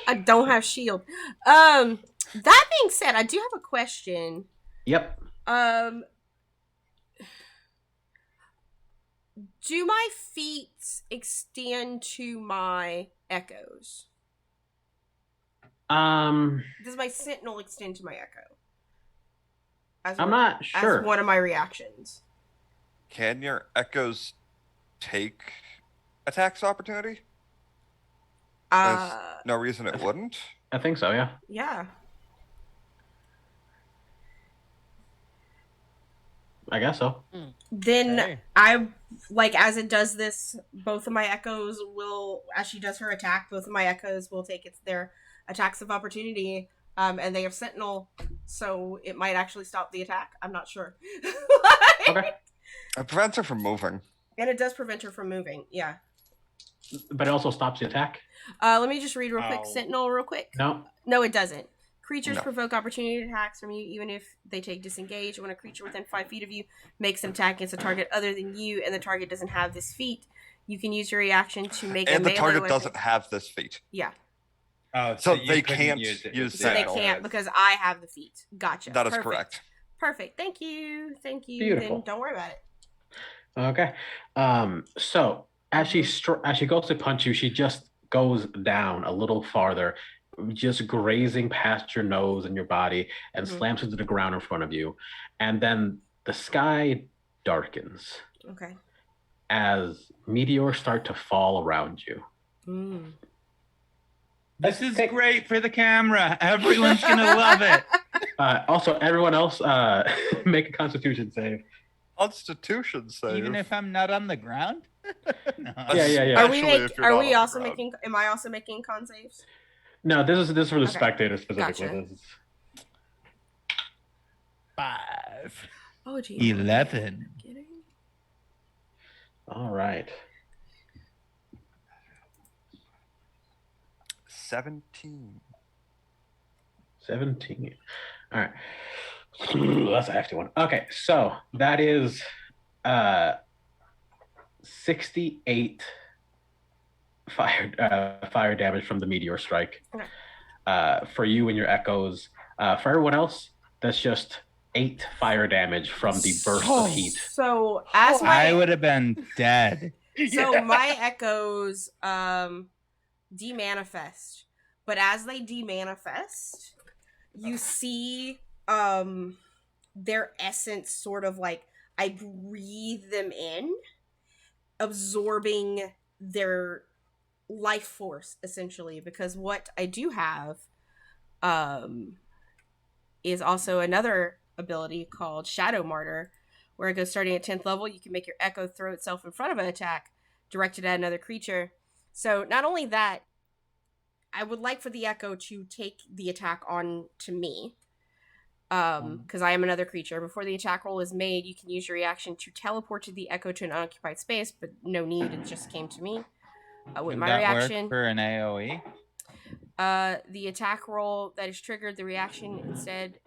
Speaker 1: I don't have shield. That being said, I do have a question.
Speaker 2: Yep.
Speaker 1: Do my feet extend to my echoes? Does my sentinel extend to my echo?
Speaker 2: I'm not sure.
Speaker 1: As one of my reactions.
Speaker 4: Can your echoes take attacks of opportunity? There's no reason it wouldn't.
Speaker 2: I think so, yeah.
Speaker 1: Yeah.
Speaker 2: I guess so.
Speaker 1: Then
Speaker 3: Okay.
Speaker 1: I, like, as it does this, both of my echoes will, as she does her attack, both of my echoes will take their attacks of opportunity, and they have sentinel, so it might actually stop the attack. I'm not sure.
Speaker 2: Okay.
Speaker 4: It prevents her from moving.
Speaker 1: And it does prevent her from moving, yeah.
Speaker 2: But it also stops the attack?
Speaker 1: Let me just read real quick.
Speaker 3: Oh.
Speaker 1: Sentinel real quick.
Speaker 2: No?
Speaker 1: No, it doesn't. Creatures
Speaker 4: No.
Speaker 1: provoke opportunity attacks from you even if they take disengage. When a creature within 5 feet of you makes an attack against a target other than you and the target doesn't have this feat, you can use your reaction to make a
Speaker 4: And the
Speaker 1: melee
Speaker 4: target
Speaker 1: weapon.
Speaker 4: doesn't have this feat.
Speaker 1: Yeah,
Speaker 5: Oh,
Speaker 4: So
Speaker 5: you
Speaker 4: they
Speaker 5: couldn't
Speaker 4: can't
Speaker 5: use it.
Speaker 4: use
Speaker 1: so they
Speaker 4: Sentinel.
Speaker 1: can't because I have the feat. Gotcha.
Speaker 4: That is
Speaker 1: Perfect.
Speaker 4: correct.
Speaker 1: Perfect. Thank you. Thank you.
Speaker 2: Beautiful.
Speaker 1: Then don't worry about it.
Speaker 2: Okay. So as she goes to punch you, she just goes down a little farther, just grazing past your nose and your body, and
Speaker 1: Mhm.
Speaker 2: slams into the ground in front of you. And then the sky darkens
Speaker 1: Okay.
Speaker 2: as meteors start to fall around you.
Speaker 1: Mm.
Speaker 5: This is
Speaker 2: Okay.
Speaker 5: great for the camera. Everyone's gonna love it.
Speaker 2: Also, everyone else, make a Constitution save.
Speaker 4: Constitution save.
Speaker 5: Even if I'm not on the ground. No.
Speaker 2: Yeah.
Speaker 1: Are we
Speaker 4: Especially if you're
Speaker 1: are
Speaker 4: not
Speaker 1: we
Speaker 4: on the
Speaker 1: also
Speaker 4: ground.
Speaker 1: making? Am I also making con saves?
Speaker 2: No, this is for the
Speaker 1: Okay.
Speaker 2: spectators specifically.
Speaker 1: Gotcha.
Speaker 2: This is-
Speaker 3: 5.
Speaker 1: Oh, geez.
Speaker 5: 11.
Speaker 1: Kidding?
Speaker 2: All right.
Speaker 4: 17.
Speaker 2: 17. All right. That's a hefty one. Okay, so that is 68 fire damage from the meteor strike.
Speaker 1: Okay.
Speaker 2: For you and your echoes. For everyone else, that's just 8 fire damage from the burst of heat.
Speaker 1: So as
Speaker 5: I
Speaker 1: my
Speaker 5: would have been dead.
Speaker 1: so my echoes demanifest, but as they demanifest, you see their essence sort of like I breathe them in, absorbing their life force essentially, because what I do have is also another ability called Shadow Martyr, where it goes starting at 10th level. You can make your echo throw itself in front of an attack directed at another creature. So not only that, I would like for the echo to take the attack on to me. because I am another creature. Before the attack roll is made, you can use your reaction to teleport to the echo to an unoccupied space, but no need. It just came to me. With
Speaker 5: Would
Speaker 1: my
Speaker 5: that
Speaker 1: reaction,
Speaker 5: work for an AOE?
Speaker 1: the attack roll that is triggered, the reaction instead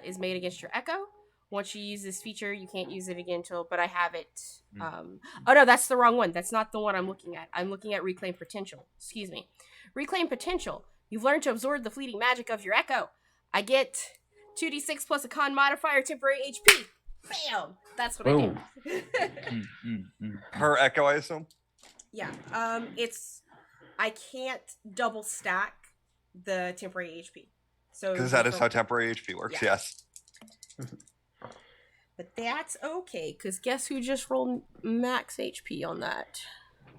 Speaker 1: is made against your echo. Once you use this feature, you can't use it again until. But I have it. Oh no, that's the wrong one. That's not the one I'm looking at. I'm looking at Reclaim Potential. Excuse me. Reclaim Potential. You've learned to absorb the fleeting magic of your echo. I get 2d6 plus a con modifier, temporary HP. Bam! That's what
Speaker 2: Boom.
Speaker 1: I do.
Speaker 4: Per echo, I assume.
Speaker 1: Yeah. It's I can't double stack the temporary HP. So
Speaker 4: Because that is how temporary HP works.
Speaker 1: Yeah.
Speaker 4: Yes.
Speaker 1: But that's okay, because guess who just rolled max HP on that?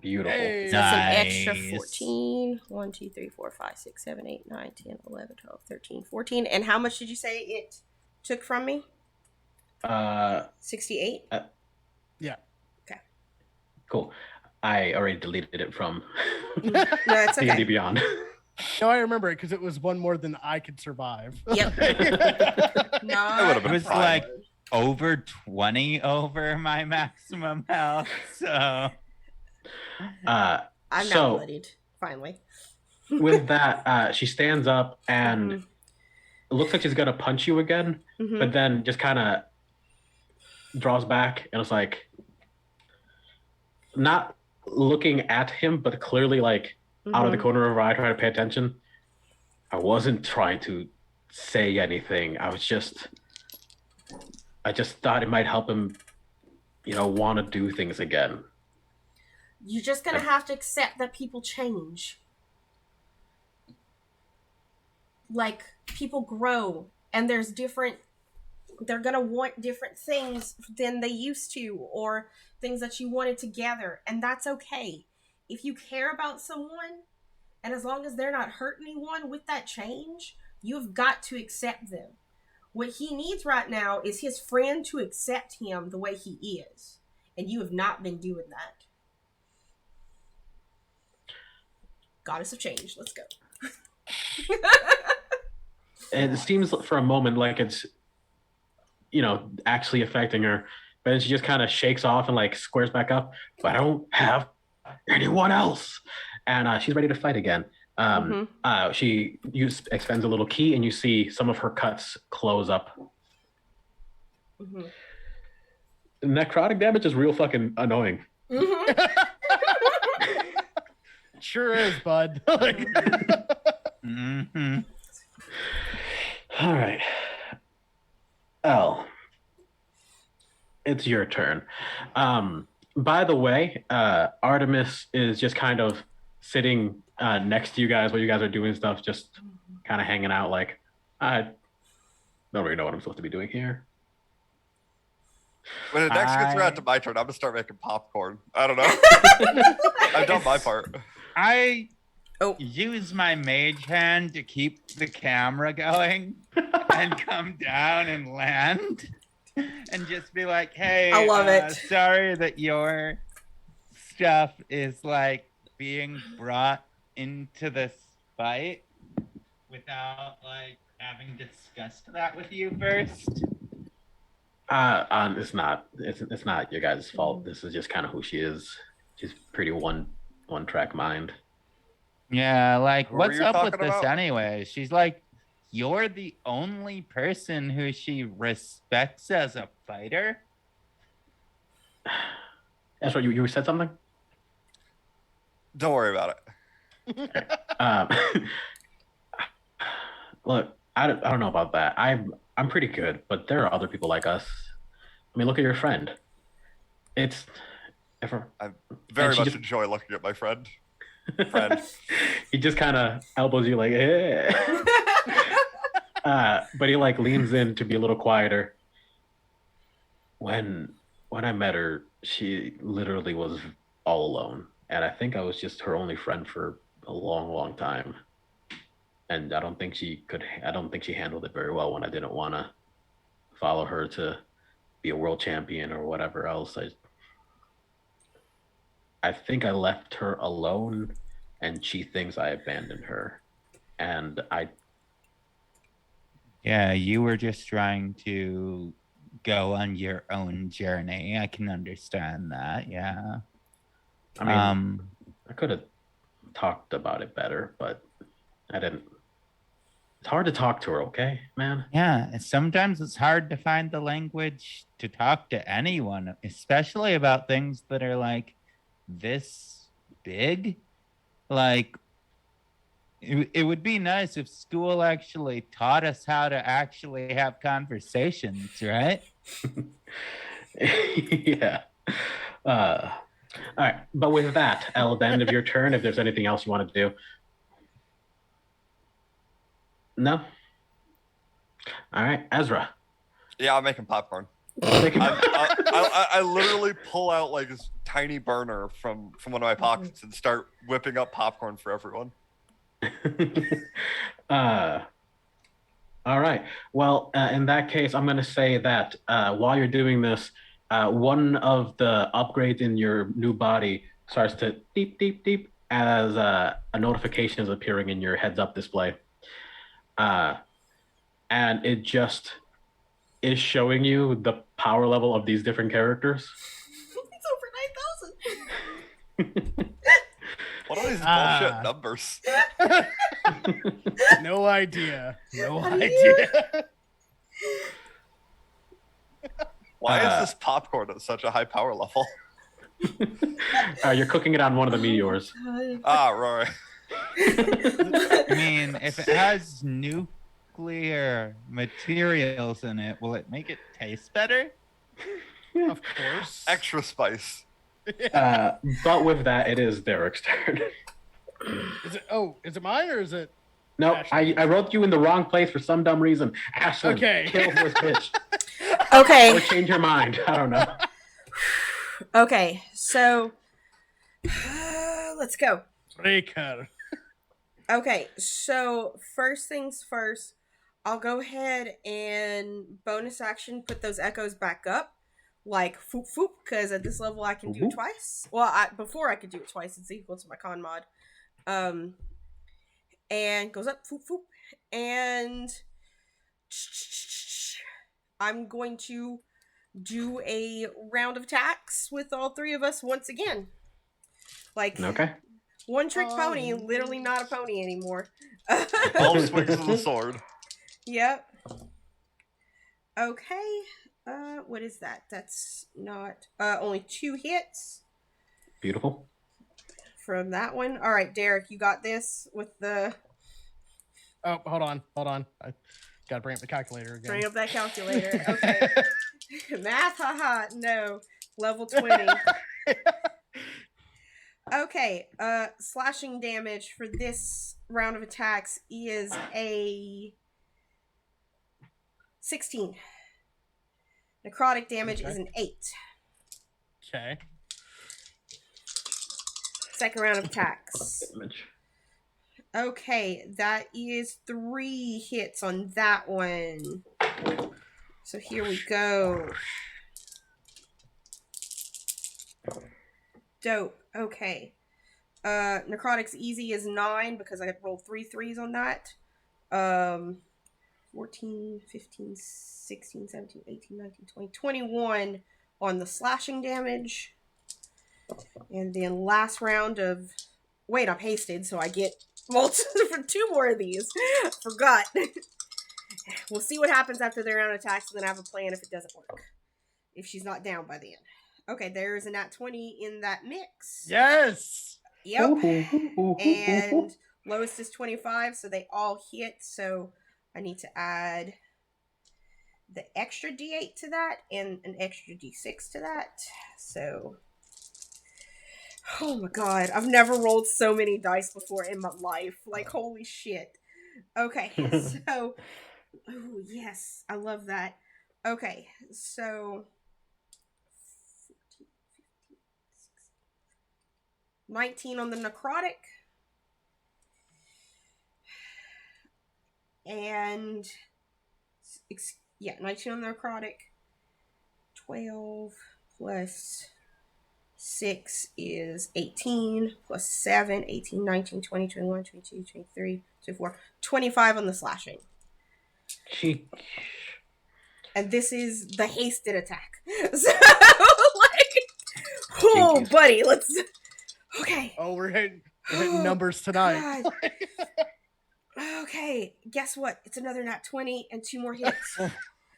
Speaker 2: Beautiful.
Speaker 3: Hey.
Speaker 1: So that's an extra
Speaker 5: Nice.
Speaker 1: 14. 1, 2, 3, 4, 5, 6, 7, 8, 9, 10, 11, 12, 13, 14. And how much did you say it took from me? 68?
Speaker 3: Yeah.
Speaker 2: Cool. I already deleted it from
Speaker 1: No, it's
Speaker 2: D&D
Speaker 1: okay.
Speaker 2: Beyond.
Speaker 3: No, I remember it because it was one more than I could survive.
Speaker 1: Yep.
Speaker 4: That would've
Speaker 5: It
Speaker 4: been
Speaker 5: was
Speaker 4: fine.
Speaker 5: like over 20 over my maximum health. So
Speaker 2: Uh,
Speaker 1: I'm
Speaker 2: So-
Speaker 1: not bloodied, finally.
Speaker 2: with that, she stands up and
Speaker 1: Mhm.
Speaker 2: it looks like she's gonna punch you again,
Speaker 1: Mhm.
Speaker 2: but then just kind of draws back and it's like not looking at him, but clearly like out of the
Speaker 1: Mhm.
Speaker 2: corner of her eye trying to pay attention. I wasn't trying to say anything. I just thought it might help him, want to do things again.
Speaker 1: You're just gonna have to accept that people change. Like, people grow, and there's different. They're gonna want different things than they used to, or things that you wanted together, and that's okay. If you care about someone, and as long as they're not hurting anyone with that change, you've got to accept them. What he needs right now is his friend to accept him the way he is, and you have not been doing that. Goddess of Change, let's go.
Speaker 2: And it seems for a moment like it's, actually affecting her. But then she just kind of shakes off and like squares back up. But I don't have anyone else. And she's ready to fight again. She expends a little key and you see some of her cuts close up.
Speaker 1: Mm-hmm.
Speaker 2: Necrotic damage is real fucking annoying.
Speaker 1: Mm-hmm.
Speaker 3: Sure is, bud.
Speaker 5: mhm.
Speaker 2: All right. Elle, it's your turn. By the way, Artemis is just kind of sitting next to you guys while you guys are doing stuff, just kind of hanging out like, I don't really know what I'm supposed to be doing here.
Speaker 4: When it next gets around to my turn, I'm gonna start making popcorn. I don't know. I've done my part.
Speaker 5: I
Speaker 1: Oh.
Speaker 5: use my mage hand to keep the camera going and come down and land and just be like, hey,
Speaker 1: I love it.
Speaker 5: sorry that your stuff is like being brought into this fight without like having discussed that with you first.
Speaker 2: It's not your guys' fault. This is just kind of who she is. She's pretty one track mind.
Speaker 5: Yeah, like
Speaker 4: Who are
Speaker 5: what's
Speaker 4: you
Speaker 5: up with
Speaker 4: talking
Speaker 5: this
Speaker 4: about?
Speaker 5: anyway? She's like, you're the only person who she respects as a fighter.
Speaker 2: That's right. You said something.
Speaker 4: Don't worry about it.
Speaker 2: Look, I don't know about that. I'm pretty good, but there are other people like us. I mean, look at your friend. It's
Speaker 4: Very
Speaker 2: And she
Speaker 4: much
Speaker 2: just-
Speaker 4: enjoy looking at my friend.
Speaker 2: he just kind of elbows you like, eh. But he like leans in to be a little quieter. When I met her, she literally was all alone, and I think I was just her only friend for a long time. And I don't think she handled it very well when I didn't want to follow her to be a world champion or whatever else. I think I left her alone, and she thinks I abandoned her. And I
Speaker 5: Yeah, you were just trying to go on your own journey. I can understand that. Yeah.
Speaker 2: I mean, I could have talked about it better, but I didn't. It's hard to talk to her, okay, man?
Speaker 5: Yeah, and sometimes it's hard to find the language to talk to anyone, especially about things that are like this big. Like, it would be nice if school actually taught us how to actually have conversations, right?
Speaker 2: Yeah. All right. But with that, at the end of your turn, if there's anything else you want to do. No? All right. Ezra.
Speaker 4: Yeah, I'm making popcorn.
Speaker 2: Making-
Speaker 4: I literally pull out like this tiny burner from one of my pockets and start whipping up popcorn for everyone.
Speaker 2: All right. Well, in that case, I'm going to say that while you're doing this, one of the upgrades in your new body starts to beep, beep, beep as a notification is appearing in your heads up display. And it just is showing you the power level of these different characters.
Speaker 1: It's over 9,000.
Speaker 4: What are these bullshit numbers?
Speaker 3: No idea. No idea.
Speaker 4: Why is this popcorn at such a high power level?
Speaker 2: You're cooking it on one of the meteors.
Speaker 4: Ah, right.
Speaker 5: I mean, if it has nuclear materials in it, will it make it taste better?
Speaker 3: Of course.
Speaker 4: Extra spice.
Speaker 2: But with that, it is Derek's turn.
Speaker 3: Is it mine or is it?
Speaker 2: No, I wrote you in the wrong place for some dumb reason. Ashley,
Speaker 3: Okay.
Speaker 2: kill this bitch.
Speaker 1: Okay.
Speaker 2: Or change your mind. I don't know.
Speaker 1: Okay, so let's go.
Speaker 3: Breaker.
Speaker 1: Okay, so first things first, I'll go ahead and bonus action put those echoes back up, like foop foop, because at this level I can do it twice. Well, before I could do it twice, it's equal to my con mod. And goes up, foop foop, and I'm going to do a round of attacks with all three of us once again. Like,
Speaker 2: Okay.
Speaker 1: one trick pony, literally not a pony anymore.
Speaker 4: 12 swings of the sword.
Speaker 1: Yep. Okay. What is that? That's not only 2 hits
Speaker 2: Beautiful.
Speaker 1: from that one. All right, Derek, you got this with the.
Speaker 3: Oh, hold on. I gotta bring up the calculator again.
Speaker 1: Bring up that calculator. Okay. Math, haha. No. Level 20. Okay. Slashing damage for this round of attacks is a 16. Necrotic damage is an 8.
Speaker 3: Okay.
Speaker 1: Second round of attacks.
Speaker 2: Damage.
Speaker 1: Okay, that is 3 hits on that one. So here we go. Dope. Okay. Necrotic's easy is 9 because I rolled 3 3s on that. 14, 15, 16, 17, 18, 19, 20, 21 on the slashing damage. And then last round of... Wait, I'm hasted, so I get for 2 more of these. Forgot. We'll see what happens after the round of attacks, and then I have a plan if it doesn't work. If she's not down by the end. Okay, there's a nat 20 in that mix.
Speaker 3: Yes.
Speaker 1: Yep. And lowest is 25, so they all hit. So I need to add the extra D8 to that and an extra D6 to that. So, oh my god, I've never rolled so many dice before in my life. Like, holy shit. Okay, so, oh yes, I love that. Okay, so 19 on the necrotic. And 19 on the necrotic. 12 plus 6 is 18 plus 7, 18, 19, 20, 21, 22, 23, 24, 25 on the slashing.
Speaker 2: She.
Speaker 1: And this is the hasted attack. So, like, oh,
Speaker 2: Jinkies.
Speaker 1: buddy, let's. Okay.
Speaker 3: Oh, we're hitting numbers tonight.
Speaker 1: God. Okay, guess what? It's another nat 20 and 2 more hits.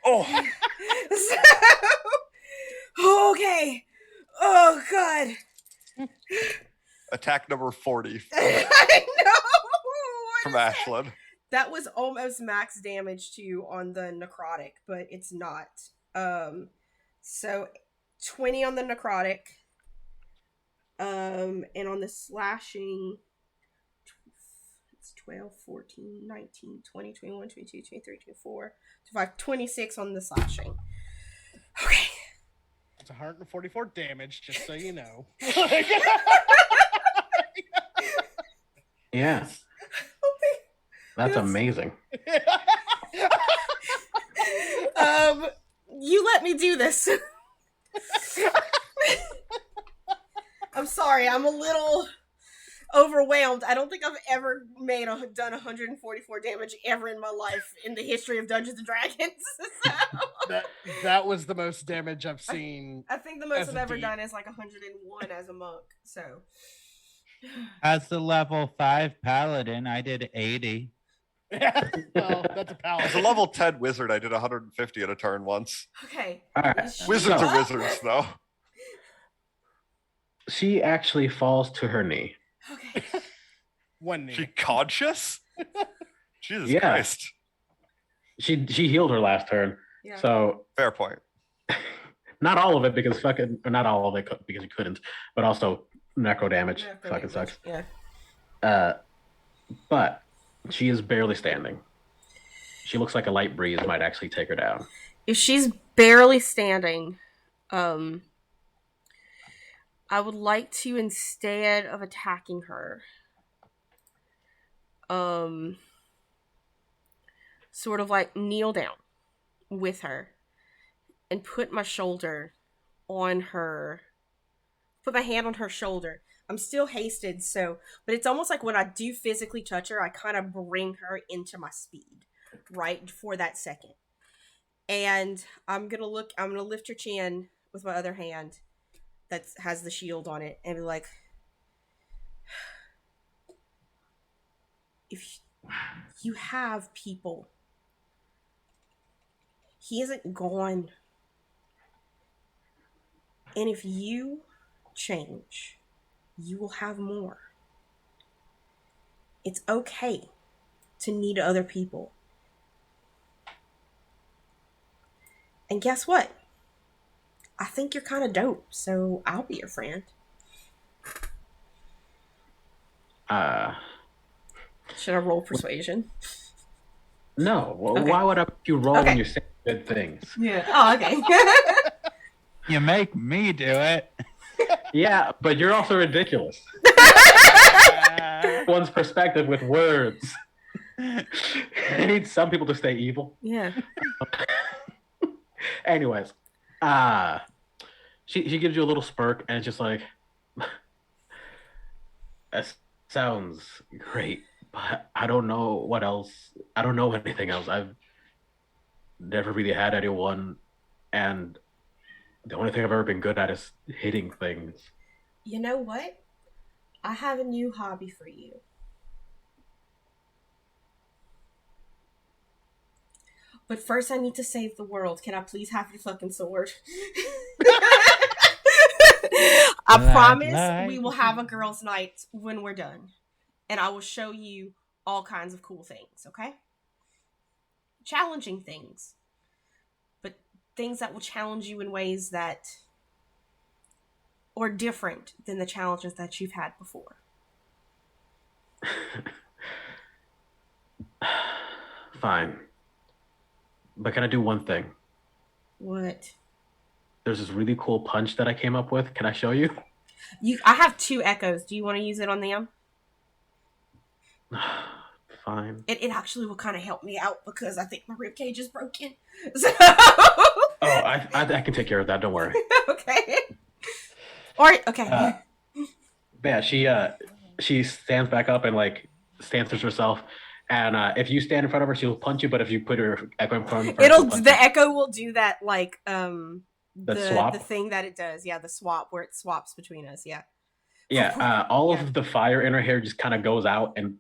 Speaker 4: Oh,
Speaker 1: So, okay. Oh, God.
Speaker 4: attack number 40
Speaker 1: I know.
Speaker 4: from Ashlyn.
Speaker 1: That was almost max damage too on the necrotic, but it's not. So 20 on the necrotic. And on the slashing, it's 12, 14, 19, 20, 21, 22, 23, 24, 25, 26 on the slashing. Okay.
Speaker 3: It's 144 damage, just so you know.
Speaker 2: Yeah. That's amazing.
Speaker 1: You let me do this. I'm sorry, I'm a little overwhelmed. I don't think I've ever done 144 damage ever in my life in the history of Dungeons and Dragons. So.
Speaker 3: That was the most damage I've seen.
Speaker 1: I think the most
Speaker 3: as
Speaker 1: I've
Speaker 3: a
Speaker 1: ever
Speaker 3: D.
Speaker 1: done is like 101 as a monk. So
Speaker 5: As the level 5 paladin, I did 80.
Speaker 3: Well, that's a
Speaker 4: As a
Speaker 3: paladin.
Speaker 4: level 10 wizard, I did 150 at a turn once.
Speaker 1: okay.
Speaker 2: All right.
Speaker 4: Wizards
Speaker 2: So-
Speaker 4: are wizards, though.
Speaker 2: She actually falls to her knee.
Speaker 1: Okay.
Speaker 3: One knee.
Speaker 4: She conscious? Jesus
Speaker 2: Yeah.
Speaker 4: Christ.
Speaker 2: She healed her last turn.
Speaker 1: Yeah.
Speaker 2: So
Speaker 4: Fair point.
Speaker 2: not all of it because or not all of it because you couldn't, but also necro damage.
Speaker 1: Yeah,
Speaker 2: fucking sucks.
Speaker 1: Yeah.
Speaker 2: But she is barely standing. She looks like a light breeze might actually take her down.
Speaker 1: If she's barely standing, I would like to, instead of attacking her, sort of like kneel down with her and put my shoulder on her, put my hand on her shoulder. I'm still hasted, but it's almost like when I do physically touch her, I kind of bring her into my speed, right, for that second. And I'm gonna lift her chin with my other hand that has the shield on it and be like, if you have people, he isn't gone. And if you change, you will have more. It's okay to need other people. And guess what? I think you're kind of dope, so I'll be your friend. Should I roll persuasion?
Speaker 2: No. Well,
Speaker 1: Okay.
Speaker 2: why would you roll
Speaker 1: Okay.
Speaker 2: when you're saying good things?
Speaker 1: Yeah. Oh, okay.
Speaker 5: You make me do it.
Speaker 2: Yeah, but you're also ridiculous. One's perspective with words. I need some people to stay evil.
Speaker 1: Yeah.
Speaker 2: Anyways, she gives you a little smirk, and it's just like, that sounds great, but I don't know what else. I don't know anything else. I've never really had anyone, and the only thing I've ever been good at is hitting things.
Speaker 1: You know what? I have a new hobby for you. But first I need to save the world. Can I please have your fucking sword? I promise we will have a girls' night when we're done. And I will show you all kinds of cool things, okay? Challenging things. But things that will challenge you in ways that are different than the challenges that you've had before.
Speaker 2: Fine. But can I do one thing?
Speaker 1: What?
Speaker 2: There's this really cool punch that I came up with. Can I show you?
Speaker 1: I have 2 echoes. Do you want to use it on them?
Speaker 2: Fine.
Speaker 1: It actually will kind of help me out because I think my ribcage is broken. So
Speaker 2: Oh, I can take care of that. Don't worry.
Speaker 1: okay. Or okay.
Speaker 2: Yeah, she stands back up and like stances herself, And if you stand in front of her, she'll punch you. But if you put her echo in front of her, she'll punch
Speaker 1: the
Speaker 2: you.
Speaker 1: echo will do that like
Speaker 2: swap?
Speaker 1: the thing that it does. Yeah, the swap where it swaps between us. Yeah.
Speaker 2: Yeah, all
Speaker 1: Yeah.
Speaker 2: of the fire in her hair just kind of goes out and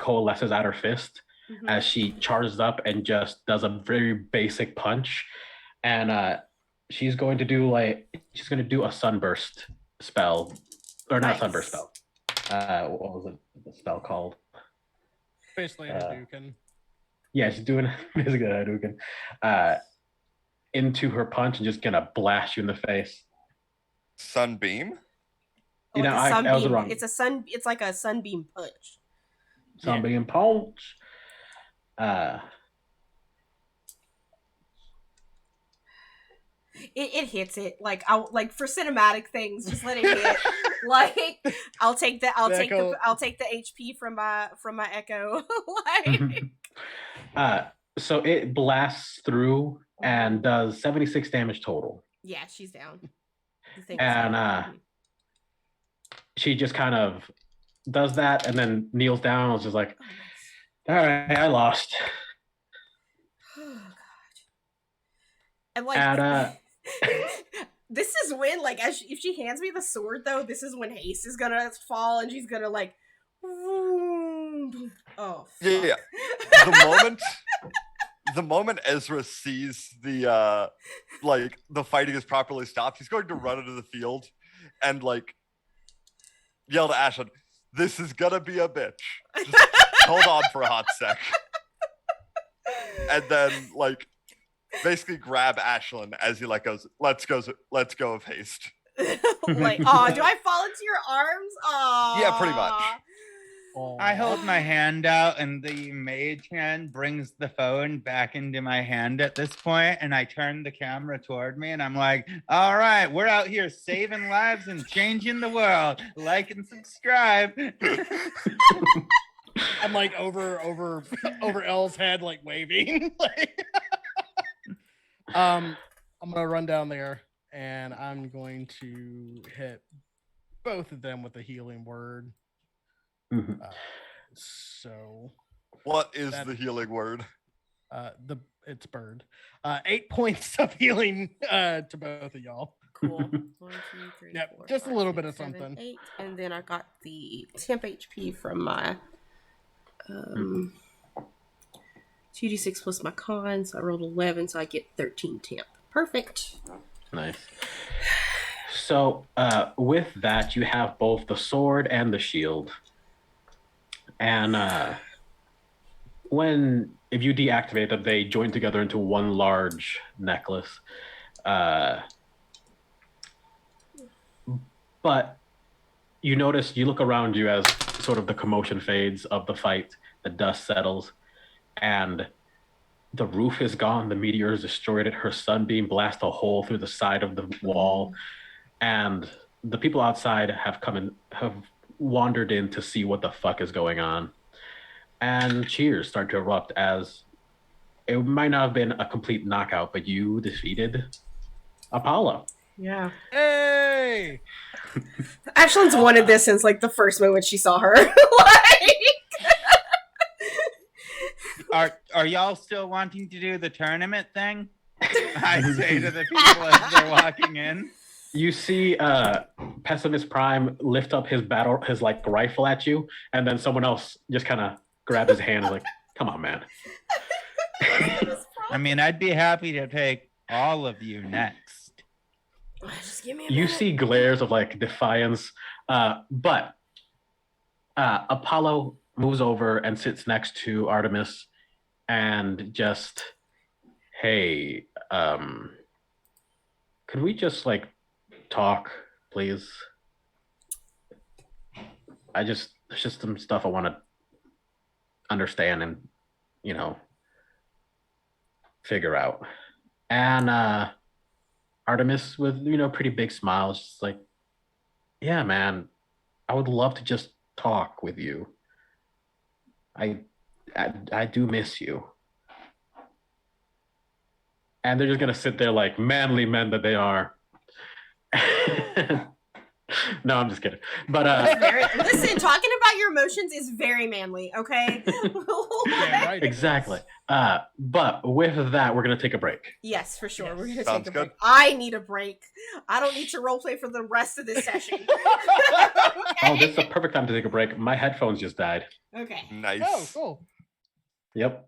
Speaker 2: coalesces at her fist
Speaker 1: Mhm.
Speaker 2: as she charges up and just does a very basic punch. And she's going to do a sunburst spell, or not
Speaker 1: Nice.
Speaker 2: sunburst spell. What was the spell called?
Speaker 3: Basically, Hadouken.
Speaker 2: Yeah, she's doing basically a Hadouken into her punch and just gonna blast you in the face.
Speaker 4: Sunbeam?
Speaker 2: You know,
Speaker 1: Like a
Speaker 2: I was
Speaker 1: sunbeam.
Speaker 2: wrong.
Speaker 1: It's like a sunbeam punch.
Speaker 2: Sunbeam punch.
Speaker 1: It hits it like for cinematic things. Just let it hit. Like I'll take the HP from my echo. Like
Speaker 2: So it blasts through and does 76 damage total.
Speaker 1: yeah, she's down.
Speaker 2: And she just kind of does that and then kneels down and was just like, all right, I lost.
Speaker 1: Oh god. And like
Speaker 2: And
Speaker 1: this is when like if she hands me the sword though, this is when haste is gonna fall and she's gonna like oh fuck.
Speaker 4: Yeah. The moment Ezra sees the fighting is properly stopped, he's going to run into the field and like yell to Ashlyn, "This is gonna be a bitch. Just hold on for a hot sec." And then like basically grab Ashlyn as he like goes, let's go of haste.
Speaker 1: Like, oh, do I fall into your arms? Oh
Speaker 4: Yeah, pretty much.
Speaker 5: I hold my hand out and the mage hand brings the phone back into my hand at this point, and I turn the camera toward me and I'm like, all right, we're out here saving lives and changing the world. Like and subscribe.
Speaker 3: I'm like over Elle's head, like waving. Like, I'm gonna run down there and I'm going to hit both of them with a healing word.
Speaker 2: Mhm.
Speaker 3: So
Speaker 4: What is the healing word?
Speaker 3: It's bird. 8 points of healing to both of y'all.
Speaker 1: Cool. 1, 2, 3,
Speaker 3: Yep,
Speaker 1: 4,
Speaker 3: just
Speaker 1: 5,
Speaker 3: a little
Speaker 1: 6,
Speaker 3: bit of
Speaker 1: 7,
Speaker 3: something.
Speaker 1: 8, and then I got the temp HP from my 2d6 plus my con, so I rolled 11, so I get 13 temp. Perfect.
Speaker 2: Nice. So with that, you have both the sword and the shield. And if you deactivate them, they join together into one large necklace. But you notice, you look around you as sort of the commotion fades of the fight, the dust settles, and the roof is gone. The meteor has destroyed it. Her sunbeam blasts a hole through the side of the wall, and the people outside have wandered in to see what the fuck is going on. And cheers start to erupt as it might not have been a complete knockout, but you defeated Apollo.
Speaker 1: Yeah.
Speaker 3: Hey!
Speaker 1: Ashlyn's wanted this since like the first moment she saw her.
Speaker 5: Are y'all still wanting to do the tournament thing? I say to the people as they're walking in.
Speaker 2: You see Pessimist Prime lift up his rifle at you, and then someone else just kind of grab his hand and like, come on, man.
Speaker 5: I mean, I'd be happy to take all of you next.
Speaker 1: Just give me a
Speaker 2: You
Speaker 1: minute.
Speaker 2: see glares of like defiance, but Apollo moves over and sits next to Artemis and just, hey, could we just like talk, please? There's just some stuff I want to understand and, figure out. And Artemis, with, pretty big smiles, just like, yeah, man, I would love to just talk with you. I do miss you. And they're just going to sit there like manly men that they are. No, I'm just kidding. But
Speaker 1: Listen, talking about your emotions is very manly, okay?
Speaker 3: Damn right.
Speaker 2: exactly. But with that, we're gonna take a break.
Speaker 1: Yes, for sure.
Speaker 3: Yes.
Speaker 1: We're gonna
Speaker 4: Sounds
Speaker 1: take a break.
Speaker 4: good.
Speaker 1: I need a break. I don't need to roleplay for the rest of this session.
Speaker 2: Oh, this is a perfect time to take a break. My headphones just died.
Speaker 1: Okay.
Speaker 4: Nice.
Speaker 3: Oh, cool.
Speaker 2: Yep.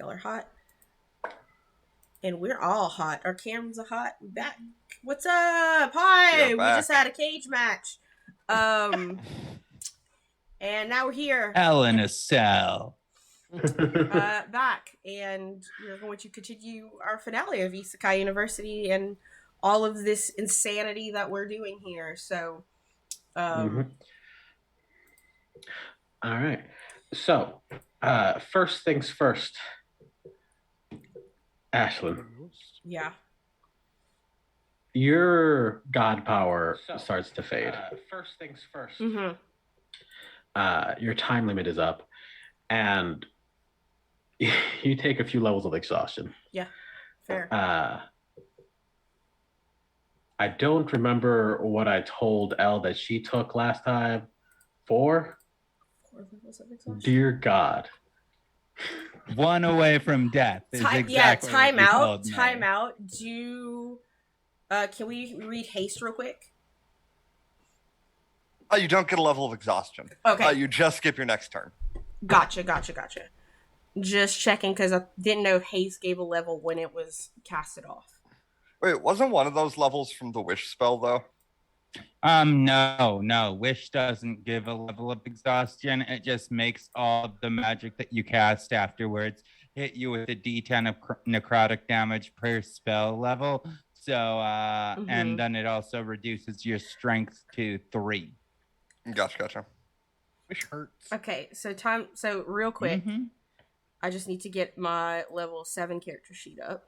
Speaker 1: Y'all are hot. And we're all hot. Our cameras are hot. Back. What's up? Hi. We just had a cage match. And now we're here.
Speaker 5: Hell in a cell.
Speaker 1: Back. And we're going to continue our finale of Isekai University and all of this insanity that we're doing here. So,
Speaker 2: All right. So, first things first. Ashlyn,
Speaker 1: yeah.
Speaker 2: your god power starts to fade. First things first.
Speaker 1: Mm-hmm.
Speaker 2: Your time limit is up, and you take a few levels of exhaustion.
Speaker 1: Yeah, fair.
Speaker 2: I don't remember what I told Elle that she took last time. 4
Speaker 1: levels of exhaustion.
Speaker 2: Dear God.
Speaker 5: 1 away from death. Is exactly
Speaker 1: time
Speaker 5: what you
Speaker 1: out.
Speaker 5: told me.
Speaker 1: Time out. Can we read haste real quick?
Speaker 4: Oh, you don't get a level of exhaustion.
Speaker 1: Okay.
Speaker 4: You just skip your next turn.
Speaker 1: Gotcha. Just checking because I didn't know if haste gave a level when it was casted off.
Speaker 4: Wait, wasn't one of those levels from the wish spell though?
Speaker 5: No. Wish doesn't give a level of exhaustion. It just makes all of the magic that you cast afterwards hit you with a D10 of necrotic damage per spell level. So, and then it also reduces your strength to 3.
Speaker 4: Gotcha.
Speaker 3: Wish hurts.
Speaker 1: Okay, so real quick, I just need to get my level 7 character sheet up.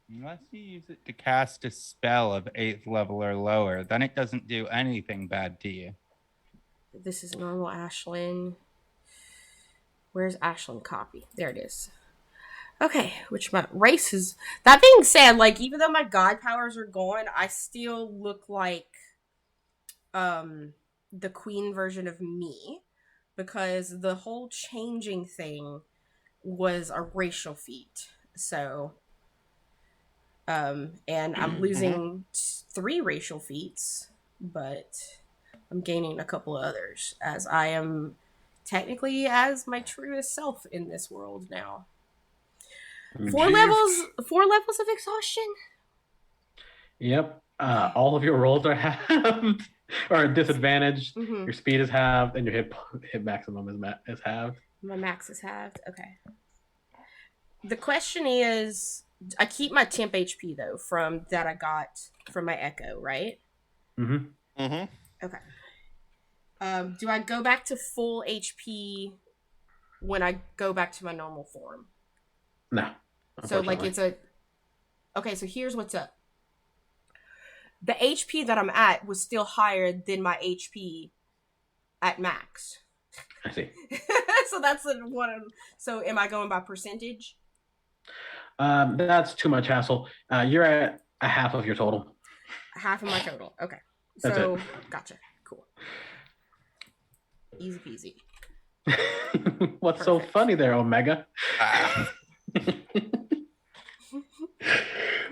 Speaker 5: Unless you use it to cast a spell of 8th level or lower, then it doesn't do anything bad to you.
Speaker 1: This is normal Ashlyn. Where's Ashlyn copy? There it is. Okay, which my race is... That being said, like, even though my god powers are gone, I still look like the queen version of me, because the whole changing thing was a racial feat. So... and I'm losing 3 racial feats, but I'm gaining a couple of others, as I am technically as my truest self in this world now. 4 levels of exhaustion?
Speaker 2: Yep. All of your rolls are halved or disadvantaged. Your speed is halved, and your hit maximum is halved.
Speaker 1: My max is halved. Okay. The question is, I keep my temp HP though from that I got from my Echo, right?
Speaker 2: Mm-hmm.
Speaker 1: Okay. Do I go back to full HP when I go back to my normal form?
Speaker 2: No.
Speaker 1: So like it's a... Okay, so here's what's up. The HP that I'm at was still higher than my HP at max.
Speaker 2: I see.
Speaker 1: So that's the one. So am I going by percentage?
Speaker 2: That's too much hassle. You're at a half of your total.
Speaker 1: Half of my total. Okay.
Speaker 2: That's
Speaker 1: so
Speaker 2: it.
Speaker 1: Gotcha. Cool. Easy peasy.
Speaker 2: What's so funny there, Omega? I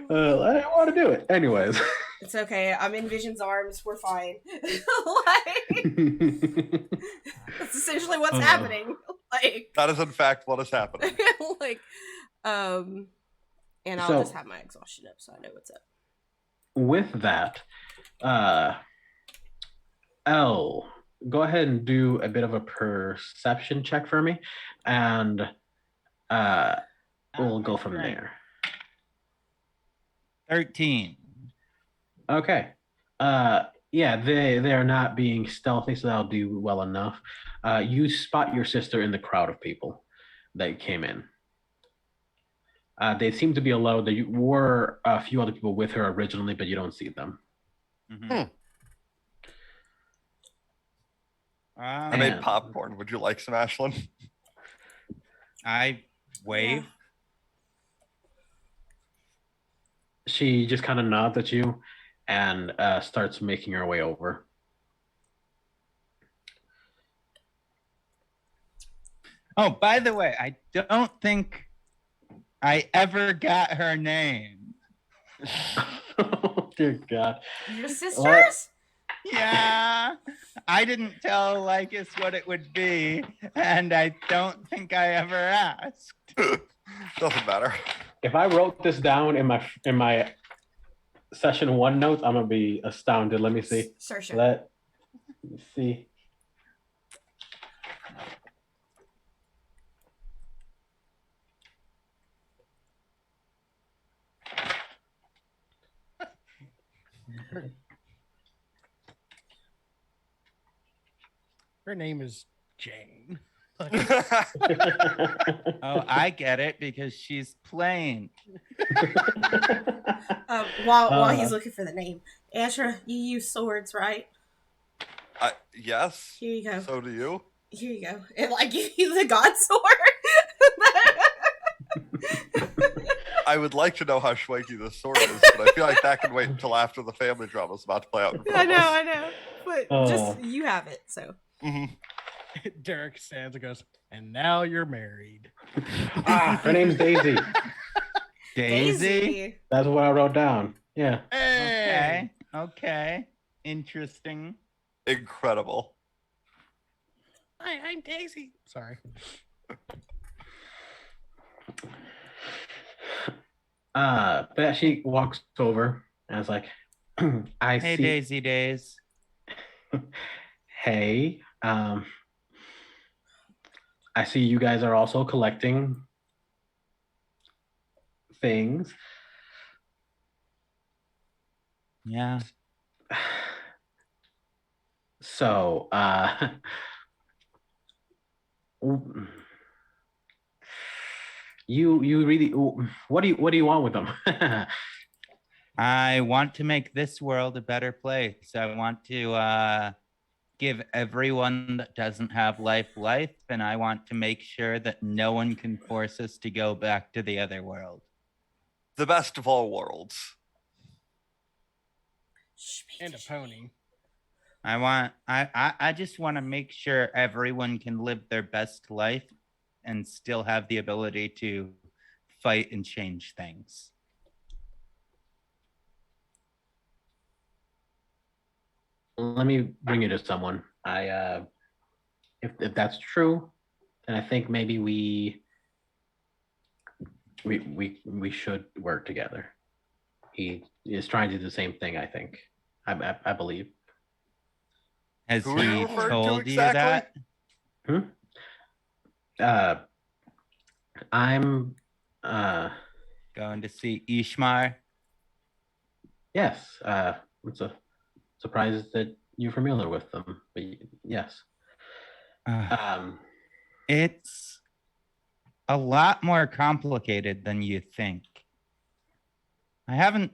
Speaker 2: didn't want to do it. Anyways.
Speaker 1: It's okay. I'm in Vision's arms. We're fine. That's essentially what's happening. Like
Speaker 4: that is in fact what is happening.
Speaker 1: And I'll just have my exhaustion up so I know what's up.
Speaker 2: With that, Elle, go ahead and do a bit of a perception check for me, and we'll go from there.
Speaker 5: 13.
Speaker 2: Okay. Yeah, they are not being stealthy, so that'll do well enough. You spot your sister in the crowd of people that came in. They seem to be alone. There were a few other people with her originally, but you don't see them.
Speaker 4: I made popcorn. Would you like some, Ashlyn?
Speaker 5: I wave.
Speaker 1: Yeah.
Speaker 2: She just kind of nods at you and starts making her way over.
Speaker 5: Oh, by the way, I don't think I ever got her name.
Speaker 2: Oh, dear God.
Speaker 1: Your sisters?
Speaker 5: Yeah, I didn't tell Lycus what it would be, and I don't think I ever asked.
Speaker 4: Doesn't matter.
Speaker 2: If I wrote this down in my session 1 notes, I'm gonna be astounded. Let me see.
Speaker 1: Search.
Speaker 2: Let me see.
Speaker 3: Her name is Jane.
Speaker 5: Oh, I get it because she's plain.
Speaker 1: While he's looking for the name, Asher, you use swords, right?
Speaker 4: Yes.
Speaker 1: Here you go.
Speaker 4: So do you?
Speaker 1: Here you go. And I give you the god sword.
Speaker 4: I would like to know how schwanky this sword is, but I feel like that can wait until after the family drama is about to play out in front of us.
Speaker 1: I know. But just you have it, so.
Speaker 4: Mm-hmm.
Speaker 3: Derek stands and goes, and now you're married.
Speaker 2: Her name's Daisy.
Speaker 5: Daisy?
Speaker 2: That's what I wrote down. Yeah.
Speaker 3: Hey.
Speaker 5: Okay. Interesting.
Speaker 4: Incredible.
Speaker 3: Hi, I'm Daisy. Sorry.
Speaker 2: But she walks over and is like, I
Speaker 5: Hey,
Speaker 2: see.
Speaker 5: Daisy Days.
Speaker 2: Hey, I see you guys are also collecting things.
Speaker 5: Yeah.
Speaker 2: So, you really, what do you want with them?
Speaker 5: I want to make this world a better place. I want to give everyone that doesn't have life, and I want to make sure that no one can force us to go back to the other world.
Speaker 4: The best of all worlds.
Speaker 3: And a pony.
Speaker 5: I just want to make sure everyone can live their best life and still have the ability to fight and change things.
Speaker 2: Let me bring you to someone. If that's true, then I think maybe we should work together. He is trying to do the same thing, I think. I believe.
Speaker 5: Has
Speaker 4: Who are you
Speaker 5: he
Speaker 4: referring to
Speaker 5: told you
Speaker 4: exactly?
Speaker 5: that?
Speaker 2: I'm
Speaker 5: Going to see Ishmar?
Speaker 2: yes. It's a surprise that you're familiar with them, but yes.
Speaker 5: It's a lot more complicated than you think. I haven't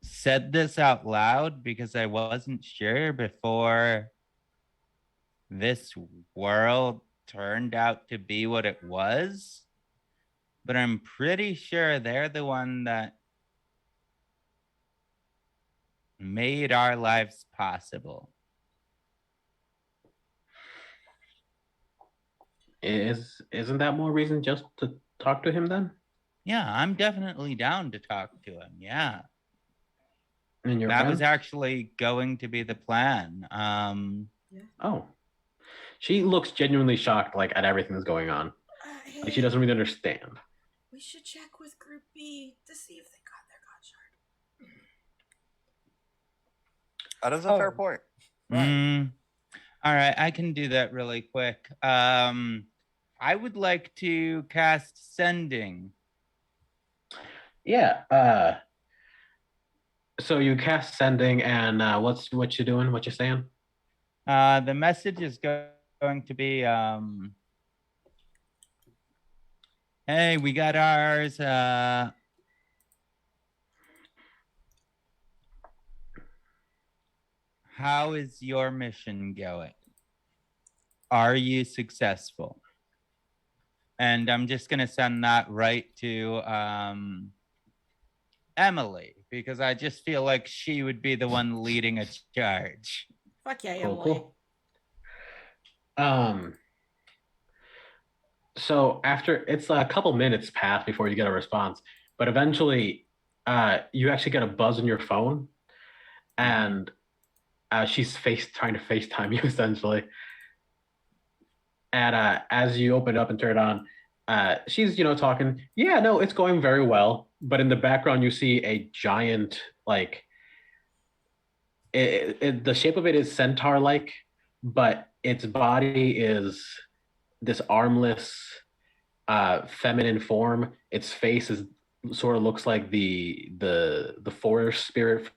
Speaker 5: said this out loud because I wasn't sure before this world turned out to be what it was, but I'm pretty sure they're the one that made our lives possible.
Speaker 2: Isn't that more reason just to talk to him then?
Speaker 5: Yeah, I'm definitely down to talk to him. Yeah.
Speaker 2: And your
Speaker 5: That
Speaker 2: friend?
Speaker 5: was actually going to be the plan.
Speaker 2: Oh. She looks genuinely shocked, like, at everything that's going on. Like, she doesn't really understand.
Speaker 1: We should check with Group B to see if they got their god shard.
Speaker 4: That is a fair point.
Speaker 5: Right. All right, I can do that really quick. I would like to cast Sending.
Speaker 2: Yeah. So you cast Sending, and what you doing? What you saying?
Speaker 5: The message is going to be, hey, we got ours. How is your mission going? Are you successful? And I'm just going to send that right to Emily, because I just feel like she would be the one leading a charge.
Speaker 1: Fuck yeah,
Speaker 2: Cool. So after it's a couple minutes pass before you get a response, but eventually you actually get a buzz on your phone, and She's trying to FaceTime you essentially. And as you open it up and turn it on, she's talking. Yeah, no, it's going very well. But in the background, you see a giant like the shape of it is centaur-like, but its body is this armless, feminine form. Its face is sort of looks like the forest spirit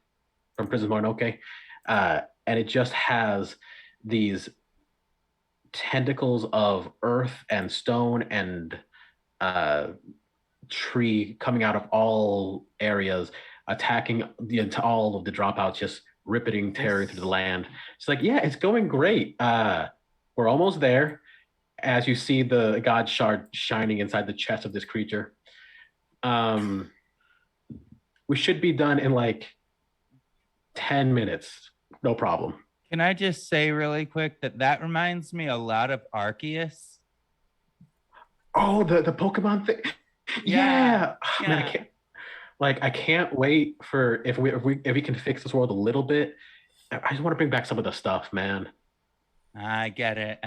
Speaker 2: from Princess Mononoke, and it just has these tentacles of earth and stone and tree coming out of all areas, attacking all of the dropouts, just ripping, tearing through the land. It's like, yeah, it's going great. We're almost there. As you see the god shard shining inside the chest of this creature. We should be done in like 10 minutes. No problem.
Speaker 5: Can I just say really quick that reminds me a lot of Arceus?
Speaker 2: Oh, the Pokemon thing. Yeah.
Speaker 5: Yeah.
Speaker 2: Man, I can't wait for if we can fix this world a little bit. I just want to bring back some of the stuff, man.
Speaker 5: I get it.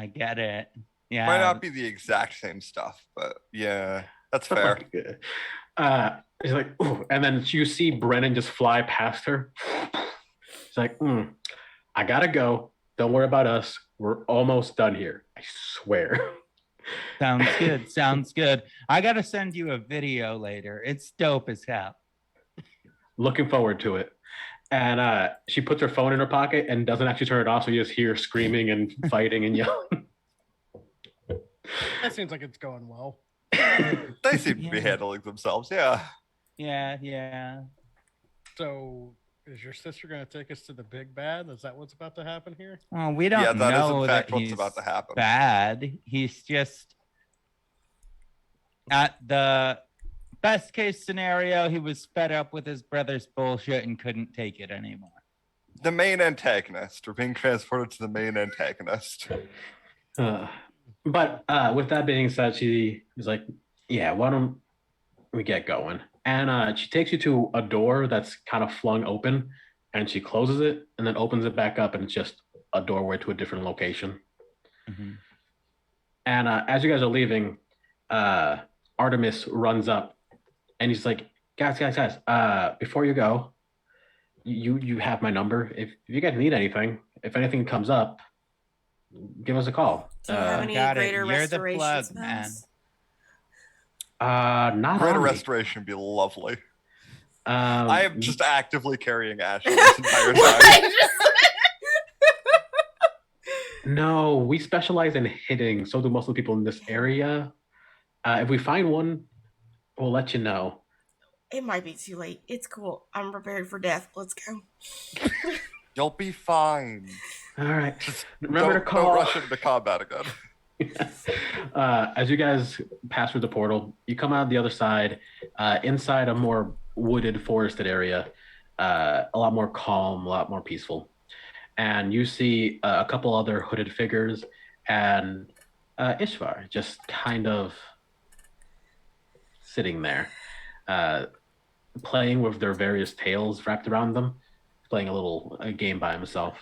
Speaker 5: Yeah.
Speaker 4: Might not be the exact same stuff, but yeah, that's fair.
Speaker 2: He's like, ooh, and then you see Brennan just fly past her. He's like, I gotta go. Don't worry about us. We're almost done here. I swear.
Speaker 5: Sounds good. I gotta send you a video later. It's dope as hell.
Speaker 2: Looking forward to it. And she puts her phone in her pocket and doesn't actually turn it off, so you just hear screaming and fighting and yelling.
Speaker 3: That seems like it's going well.
Speaker 4: They seem to be handling themselves, yeah.
Speaker 5: Yeah.
Speaker 3: So, is your sister going to take us to the big bad? Is that what's about to happen here?
Speaker 5: Well, we don't
Speaker 4: Yeah, that is
Speaker 5: know
Speaker 4: in fact
Speaker 5: that
Speaker 4: what's
Speaker 5: he's
Speaker 4: about to happen.
Speaker 5: bad. He's just at the best case scenario, he was fed up with his brother's bullshit and couldn't take it anymore.
Speaker 4: The main antagonist. We're being transported to the main antagonist.
Speaker 2: But with that being said, she was like, yeah, why don't we get going? And she takes you to a door that's kind of flung open, and she closes it and then opens it back up, and it's just a doorway to a different location.
Speaker 5: Mm-hmm.
Speaker 2: And as you guys are leaving, Artemis runs up, and he's like, guys, before you go, you have my number. If you guys need anything, if anything comes up, give us a call.
Speaker 1: Do you have any greater
Speaker 5: You're the
Speaker 1: restoration
Speaker 5: plug,
Speaker 1: spells?
Speaker 2: Not
Speaker 4: Greater
Speaker 2: on me.
Speaker 4: restoration would be lovely.
Speaker 2: I
Speaker 4: I am just actively carrying Ashley this entire time.
Speaker 2: No, we specialize in hitting. So do most of the people in this area. If we find one, we'll let you know.
Speaker 1: It might be too late. It's cool. I'm prepared for death. Let's go.
Speaker 4: You'll be fine.
Speaker 2: All right.
Speaker 4: Just
Speaker 2: Remember to
Speaker 4: don't
Speaker 2: call.
Speaker 4: rush into combat again.
Speaker 2: As you guys pass through the portal, you come out the other side, inside a more wooded, forested area, a lot more calm, a lot more peaceful. And you see a couple other hooded figures and Ishvar just kind of sitting there, playing with their various tails wrapped around them, playing a game by himself.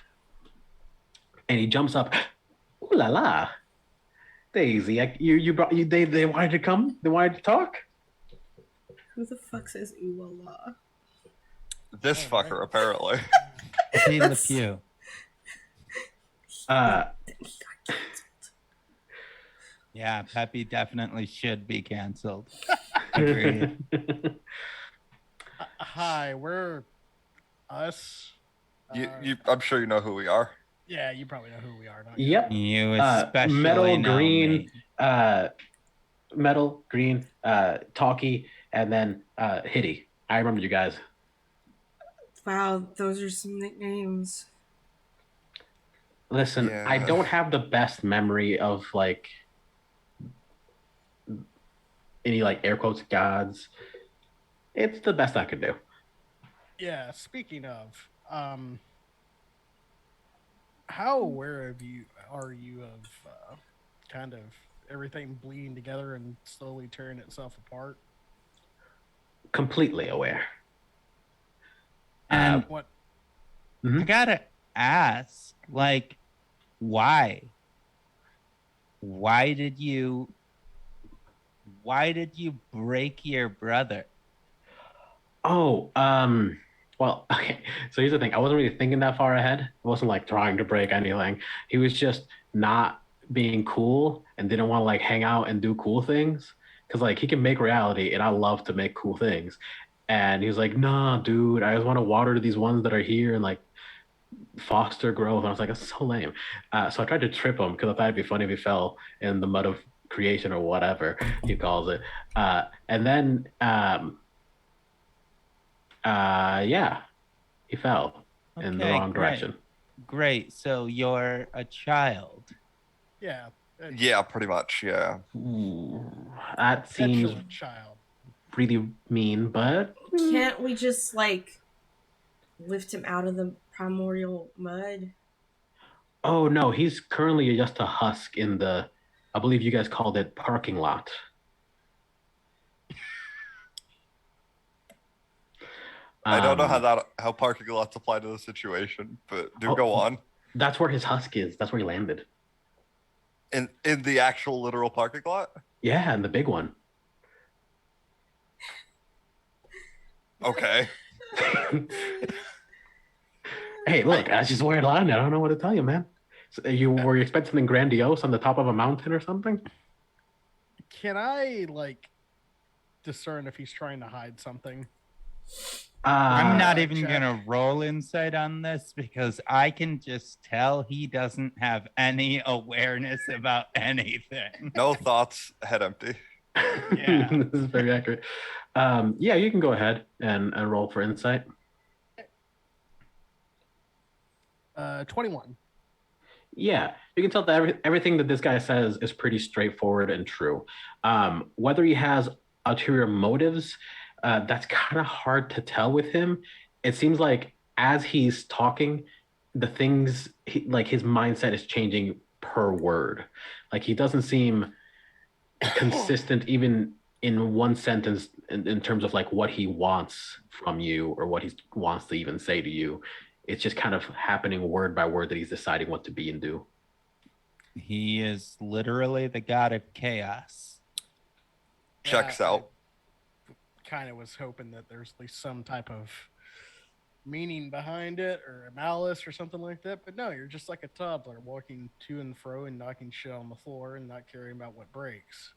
Speaker 2: And he jumps up. Ooh la la, Daisy! They wanted to come. They wanted to talk.
Speaker 1: Who the fuck says ooh la la?
Speaker 4: This fucker, apparently.
Speaker 5: He Le Pew. Yeah, Peppy definitely should be canceled. Agreed.
Speaker 3: Hi, we're us.
Speaker 4: I'm sure you know who we are.
Speaker 3: Yeah, you probably know who we are. Don't you?
Speaker 2: Yep.
Speaker 5: You especially
Speaker 2: metal
Speaker 5: know
Speaker 2: green,
Speaker 5: me.
Speaker 2: metal green, talkie, and then Hitty. I remember you guys.
Speaker 1: Wow, those are some nicknames.
Speaker 2: Listen,
Speaker 4: Yeah.
Speaker 2: I don't have the best memory of like any like air quotes gods. It's the best I could do.
Speaker 3: Yeah. Speaking of, how aware are you of kind of everything bleeding together and slowly tearing itself apart?
Speaker 2: Completely aware.
Speaker 5: And
Speaker 3: What?
Speaker 5: I ask, like, why? Why did you break your brother?
Speaker 2: Oh, well, okay. So here's the thing. I wasn't really thinking that far ahead. I wasn't like trying to break anything. He was just not being cool and didn't want to like hang out and do cool things. Cause like he can make reality and I love to make cool things. And he was like, nah, dude, I just want to water these ones that are here and like foster growth. And I was like, that's so lame. So I tried to trip him because I thought it'd be funny if he fell in the mud of creation or whatever he calls it. And then yeah, he fell in the
Speaker 5: Okay,
Speaker 2: wrong direction.
Speaker 5: Great. So you're a child.
Speaker 3: Yeah.
Speaker 4: Yeah, pretty much. Yeah.
Speaker 2: Ooh, that seems
Speaker 3: Petulant child.
Speaker 2: really mean, but
Speaker 1: Can't we just like lift him out of the primordial mud?
Speaker 2: oh no, he's currently just a husk in the, I believe you guys called it parking lot.
Speaker 4: I don't know how parking lots apply to the situation, but do go on.
Speaker 2: That's where his husk is. That's where he landed.
Speaker 4: In the actual literal parking lot?
Speaker 2: Yeah, and the big one.
Speaker 4: Okay.
Speaker 2: Hey, look, that's just where it landed. I don't know what to tell you, man. So were you expecting something grandiose on the top of a mountain or something?
Speaker 3: Can I like discern if he's trying to hide something?
Speaker 5: I'm not even
Speaker 3: check.
Speaker 5: gonna roll insight on this because I can just tell he doesn't have any awareness about anything.
Speaker 4: No thoughts, head empty.
Speaker 5: Yeah.
Speaker 2: This is very accurate. Yeah, you can go ahead and roll for insight.
Speaker 3: 21.
Speaker 2: Yeah, you can tell that everything that this guy says is pretty straightforward and true. Whether he has ulterior motives, that's kind of hard to tell with him. It seems like as he's talking, the things like his mindset is changing per word. Like he doesn't seem consistent even in one sentence in terms of like what he wants from you or what he wants to even say to you. It's just kind of happening word by word that he's deciding what to be and do.
Speaker 5: He is literally the god of chaos.
Speaker 4: Checks out.
Speaker 3: Kind of was hoping that there's at least some type of meaning behind it or a malice or something like that. But no, you're just like a toddler walking to and fro and knocking shit on the floor and not caring about what breaks.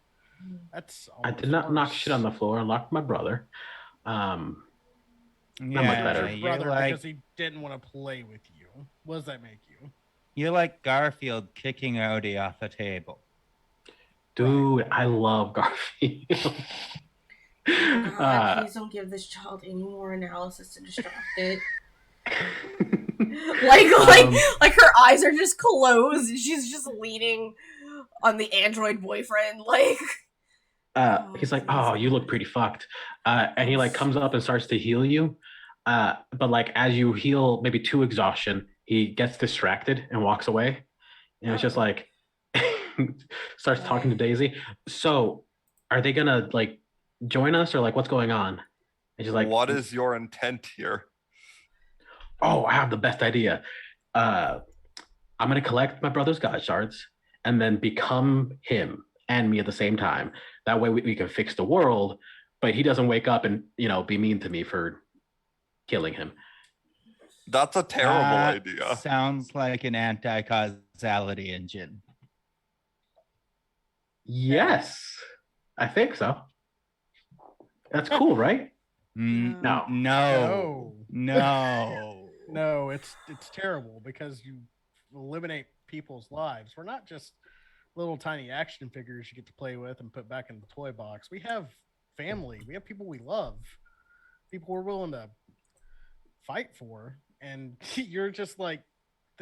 Speaker 3: That's
Speaker 2: I did not knock shit on the floor. I locked my brother. Not much better.
Speaker 3: Your brother because he didn't want to play with you. What does that make you?
Speaker 5: You're like Garfield kicking Odie off a table.
Speaker 2: Dude, right. I love Garfield.
Speaker 1: God, please don't give this child any more analysis to distract it. like her eyes are just closed and she's just leaning on the android boyfriend. Like
Speaker 2: he's like, oh, you look pretty fucked. And he like comes up and starts to heal you. But like as you heal maybe to exhaustion, he gets distracted and walks away. And it's just like starts talking to Daisy. So are they gonna like join us or like what's going on? And she's like,
Speaker 4: what is your intent here?
Speaker 2: Oh, I have the best idea. I'm gonna collect my brother's god shards and then become him and me at the same time. That way we can fix the world, but he doesn't wake up and, you know, be mean to me for killing him.
Speaker 4: That's a terrible idea.
Speaker 5: Sounds like an anti-causality engine.
Speaker 2: Yes, I think so. That's cool, right?
Speaker 5: No.
Speaker 3: No, it's terrible because you eliminate people's lives. We're not just little tiny action figures you get to play with and put back in the toy box. We have family. We have people we love. People we're willing to fight for. And you're just like,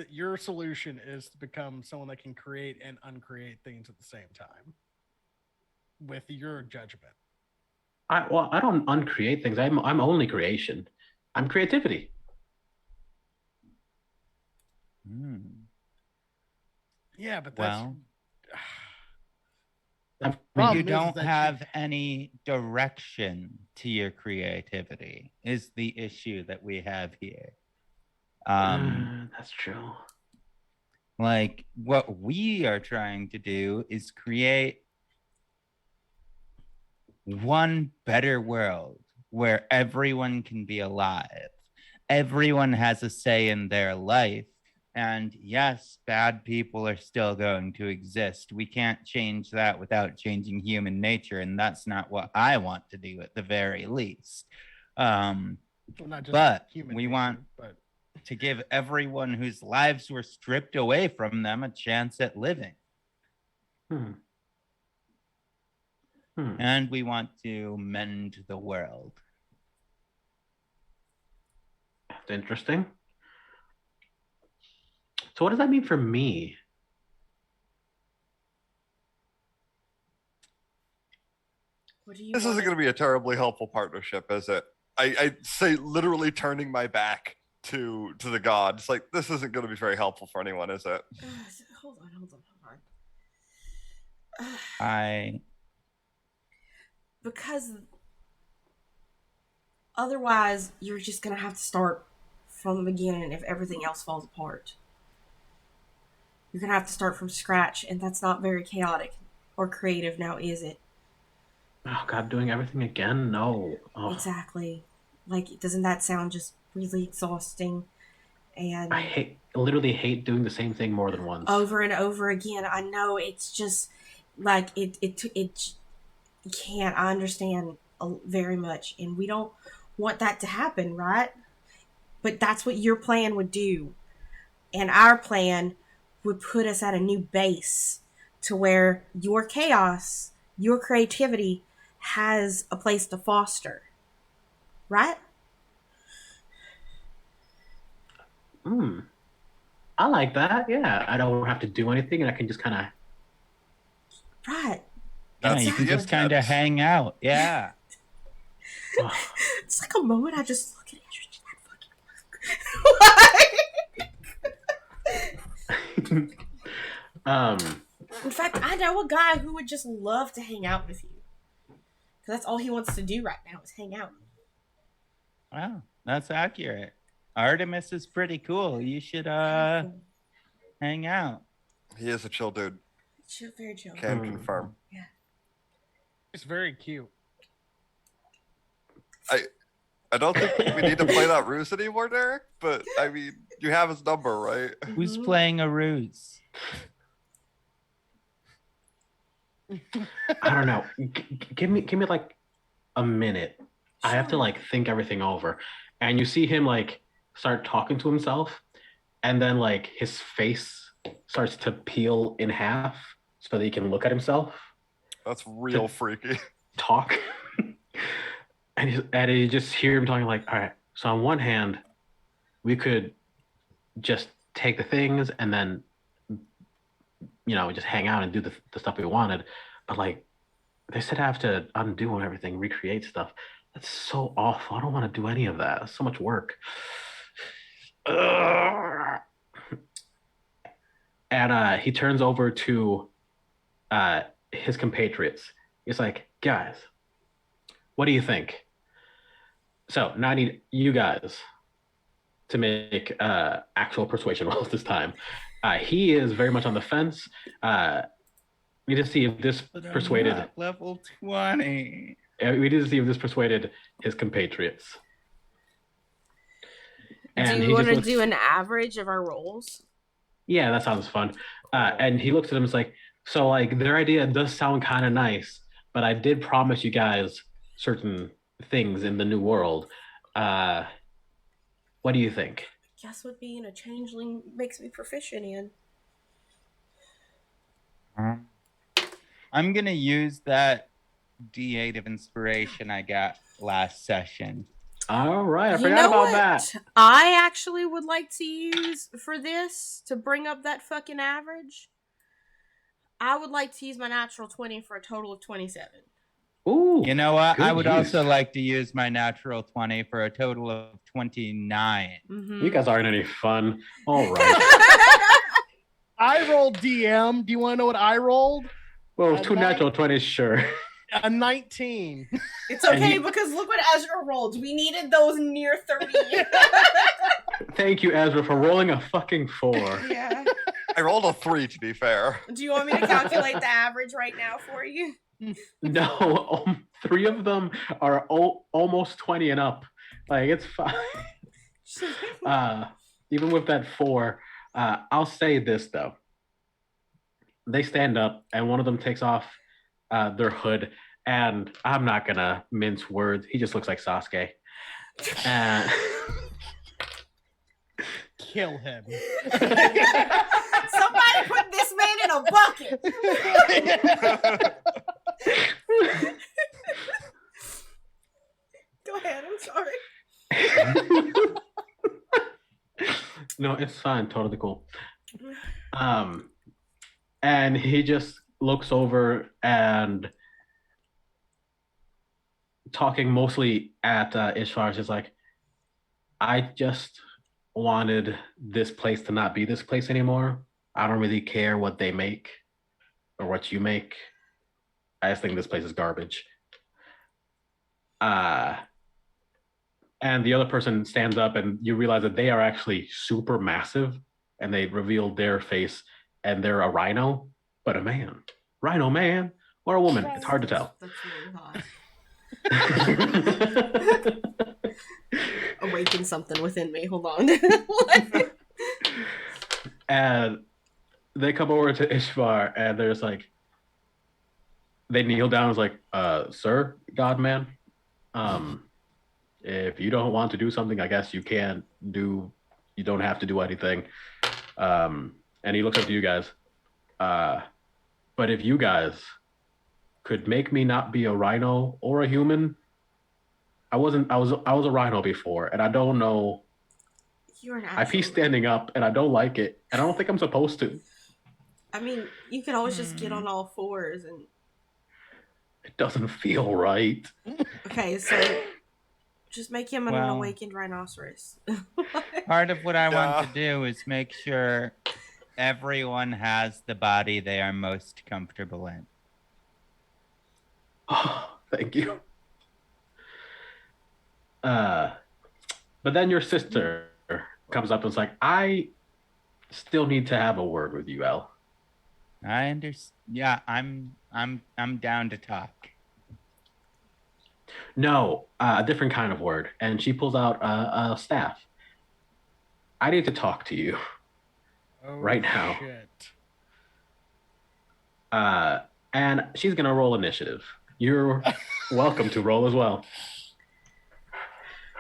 Speaker 3: your solution is to become someone that can create and uncreate things at the same time with your judgment.
Speaker 2: I don't uncreate things. I'm only creation. I'm creativity.
Speaker 3: Yeah, but that's...
Speaker 5: Well, you don't have any direction to your creativity is the issue that we have here.
Speaker 2: That's true.
Speaker 5: Like, what we are trying to do is create one better world where everyone can be alive. Everyone has a say in their life. And yes, bad people are still going to exist. We can't change that without changing human nature. And that's not what I want to do at the very least.
Speaker 3: Well, not just
Speaker 5: But
Speaker 3: human
Speaker 5: we
Speaker 3: nature,
Speaker 5: want
Speaker 3: but
Speaker 5: to give everyone whose lives were stripped away from them a chance at living. And we want to mend the world.
Speaker 2: That's interesting. So what does that mean for me?
Speaker 1: What do you
Speaker 4: This
Speaker 1: want
Speaker 4: isn't going to be a terribly helpful partnership, is it? I say literally turning my back to the gods. Like, this isn't going to be very helpful for anyone, is it?
Speaker 1: Hold on. Because otherwise, you're just gonna have to start from the beginning if everything else falls apart. You're gonna have to start from scratch, and that's not very chaotic or creative now, is it?
Speaker 2: Oh God, doing everything again? No. Oh.
Speaker 1: Exactly. Like, doesn't that sound just really exhausting? And
Speaker 2: I literally hate doing the same thing more than once.
Speaker 1: Over and over again. I know, it's just like it can't. I understand very much, and we don't want that to happen, right? But that's what your plan would do, and our plan would put us at a new base to where your chaos, your creativity has a place to foster, right?
Speaker 2: I like that. Yeah, I don't have to do anything, and I can just kind of.
Speaker 1: Right.
Speaker 5: Yeah, you can just kind of hang out. Yeah.
Speaker 1: It's like a moment I just look at it. In fact, I know a guy who would just love to hang out with you. Because that's all he wants to do right now is hang out.
Speaker 5: Wow, that's accurate. Artemis is pretty cool. You should hang out.
Speaker 4: He is a chill dude.
Speaker 1: Chill, very chill.
Speaker 4: Can confirm.
Speaker 1: Yeah.
Speaker 3: it's very cute.
Speaker 4: I don't think we need to play that ruse anymore, Derek, but I mean, you have his number, right?
Speaker 5: Who's playing a ruse?
Speaker 2: I don't know. Give me like a minute. Sure. I have to like think everything over. And you see him like start talking to himself, and then like his face starts to peel in half so that he can look at himself.
Speaker 4: That's real freaky.
Speaker 2: Talk. And you just hear him talking like, all right, so on one hand, we could just take the things and then, you know, just hang out and do the stuff we wanted. But like, they said I have to undo everything, recreate stuff. That's so awful. I don't want to do any of that. That's so much work. And he turns over to his compatriots. He's like, guys, what do you think? So now I need you guys to make actual persuasion rolls this time. He is very much on the fence. We just see if this persuaded
Speaker 5: level 20.
Speaker 2: We need to see if this persuaded his compatriots.
Speaker 1: And do you want to do an average of our rolls?
Speaker 2: Yeah, that sounds fun. And he looks at him and is like, so like their idea does sound kind of nice, but I did promise you guys certain things in the new world. What do you think?
Speaker 1: Guess what being a changeling makes me proficient in.
Speaker 5: I'm gonna use that D8 of inspiration I got last session.
Speaker 2: All right, I forgot about that.
Speaker 1: I actually would like to use for this to bring up that fucking average. I would like to use my natural 20 for a total of 27.
Speaker 5: Ooh, you know what? I would also like to use my natural 20 for a total of 29.
Speaker 2: You guys aren't any fun. All right.
Speaker 3: I rolled DM. Do you want to know what I rolled?
Speaker 2: Well, two natural 20s, sure.
Speaker 3: A 19.
Speaker 1: It's okay because look what Ezra rolled. We needed those near 30.
Speaker 2: Thank you, Ezra, for rolling a fucking 4.
Speaker 1: Yeah.
Speaker 4: I rolled a 3 to be fair.
Speaker 1: Do you want me to calculate the average right now for you?
Speaker 2: No, 3 of them are almost 20 and up. Like, it's fine. Even with that 4, I'll say this though. They stand up and one of them takes off their hood, and I'm not gonna mince words. He just looks like Sasuke.
Speaker 3: Kill him.
Speaker 1: Somebody put this man in a bucket. Go ahead. I'm sorry.
Speaker 2: No, it's fine. Totally cool. And he just looks over and talking mostly at Ishvar, is just like, I just wanted this place to not be this place anymore. I don't really care what they make or what you make. I just think this place is garbage. And the other person stands up and you realize that they are actually super massive, and they reveal their face, and they're a rhino, but a man. Rhino man or a woman. It's hard to tell.
Speaker 1: That's really hot. Awaken something within me. Hold on.
Speaker 2: And they come over to Ishvar and there's like, they kneel down and is like, sir, God man, if you don't want to do something, I guess you don't have to do anything. And he looks up to you guys. But if you guys could make me not be a rhino or a human, I was a rhino before, and I don't know.
Speaker 1: You're an
Speaker 2: I pee standing up, and I don't like it, and I don't think I'm supposed to.
Speaker 1: I mean, you can always just get on all fours and.
Speaker 2: It doesn't feel right.
Speaker 1: Okay, so just make him an awakened rhinoceros.
Speaker 5: Part of what I want to do is make sure everyone has the body they are most comfortable in.
Speaker 2: Oh, thank you. But then your sister comes up and is like, I still need to have a word with you, El.
Speaker 5: I understand. Yeah, I'm down to talk.
Speaker 2: No, a different kind of word. And she pulls out a staff. I need to talk to you right now.
Speaker 3: Shit.
Speaker 2: And she's gonna roll initiative. You're welcome to roll as well.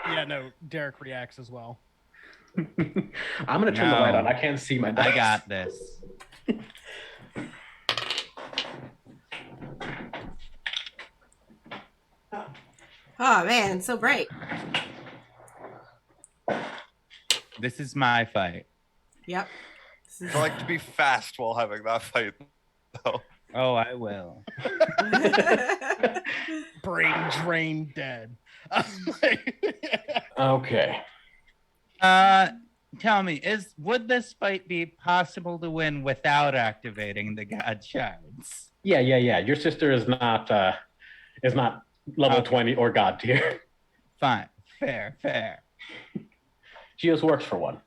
Speaker 3: Yeah, no, Derek reacts as well.
Speaker 2: I'm gonna turn the light on. I can't see my dice.
Speaker 5: I got this.
Speaker 1: Oh man, so bright.
Speaker 5: This is my fight.
Speaker 1: Yep.
Speaker 4: I like to be fast while having that fight, though.
Speaker 5: Oh, I will.
Speaker 3: Brain drain dead.
Speaker 2: Okay.
Speaker 5: Tell me, would this fight be possible to win without activating the god shards?
Speaker 2: Yeah. Your sister is not level 20 or god tier.
Speaker 5: Fine. Fair.
Speaker 2: She just works for one.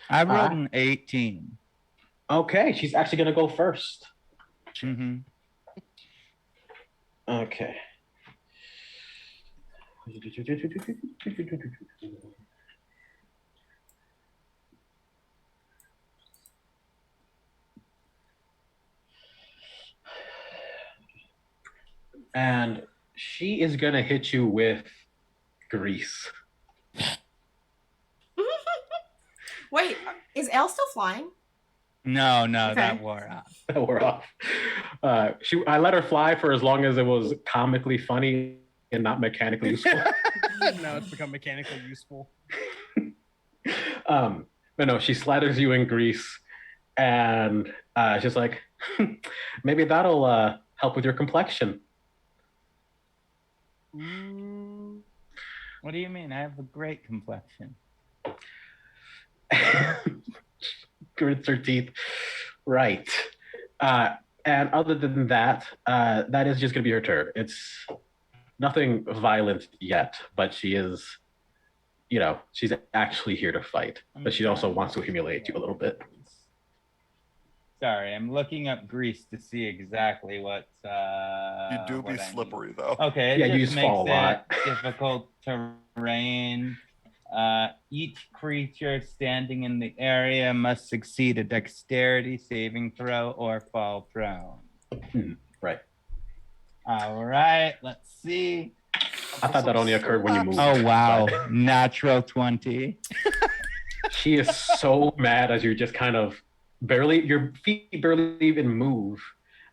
Speaker 5: I rolled an 18.
Speaker 2: Okay, she's actually gonna go first.
Speaker 5: Mm-hmm.
Speaker 2: Okay. And she is gonna hit you with grease.
Speaker 1: Wait, is Elle still flying?
Speaker 5: No,
Speaker 1: Okay.
Speaker 5: that wore off.
Speaker 2: We're off. I let her fly for as long as it was comically funny and not mechanically useful.
Speaker 3: Now it's become mechanically useful.
Speaker 2: But no, she slathers you in grease, and she's like, maybe that'll help with your complexion.
Speaker 5: What do you mean? I have a great complexion.
Speaker 2: Grits her teeth. Right. And other than that, that is just going to be her turn. It's nothing violent yet, but she is she's actually here to fight, but she also wants to humiliate you a little bit.
Speaker 5: Sorry, I'm looking up Greece to see exactly what.
Speaker 4: You do be slippery though.
Speaker 5: Okay,
Speaker 2: Yeah,
Speaker 5: it
Speaker 2: you
Speaker 5: just
Speaker 2: just fall
Speaker 5: makes
Speaker 2: a lot.
Speaker 5: it difficult terrain. Each creature standing in the area must succeed a dexterity saving throw or fall prone.
Speaker 2: Right.
Speaker 5: All right, let's see.
Speaker 2: I thought that only occurred when you moved.
Speaker 5: Oh wow,
Speaker 2: but
Speaker 5: natural 20.
Speaker 2: she is so mad as you're just kind of your feet barely even move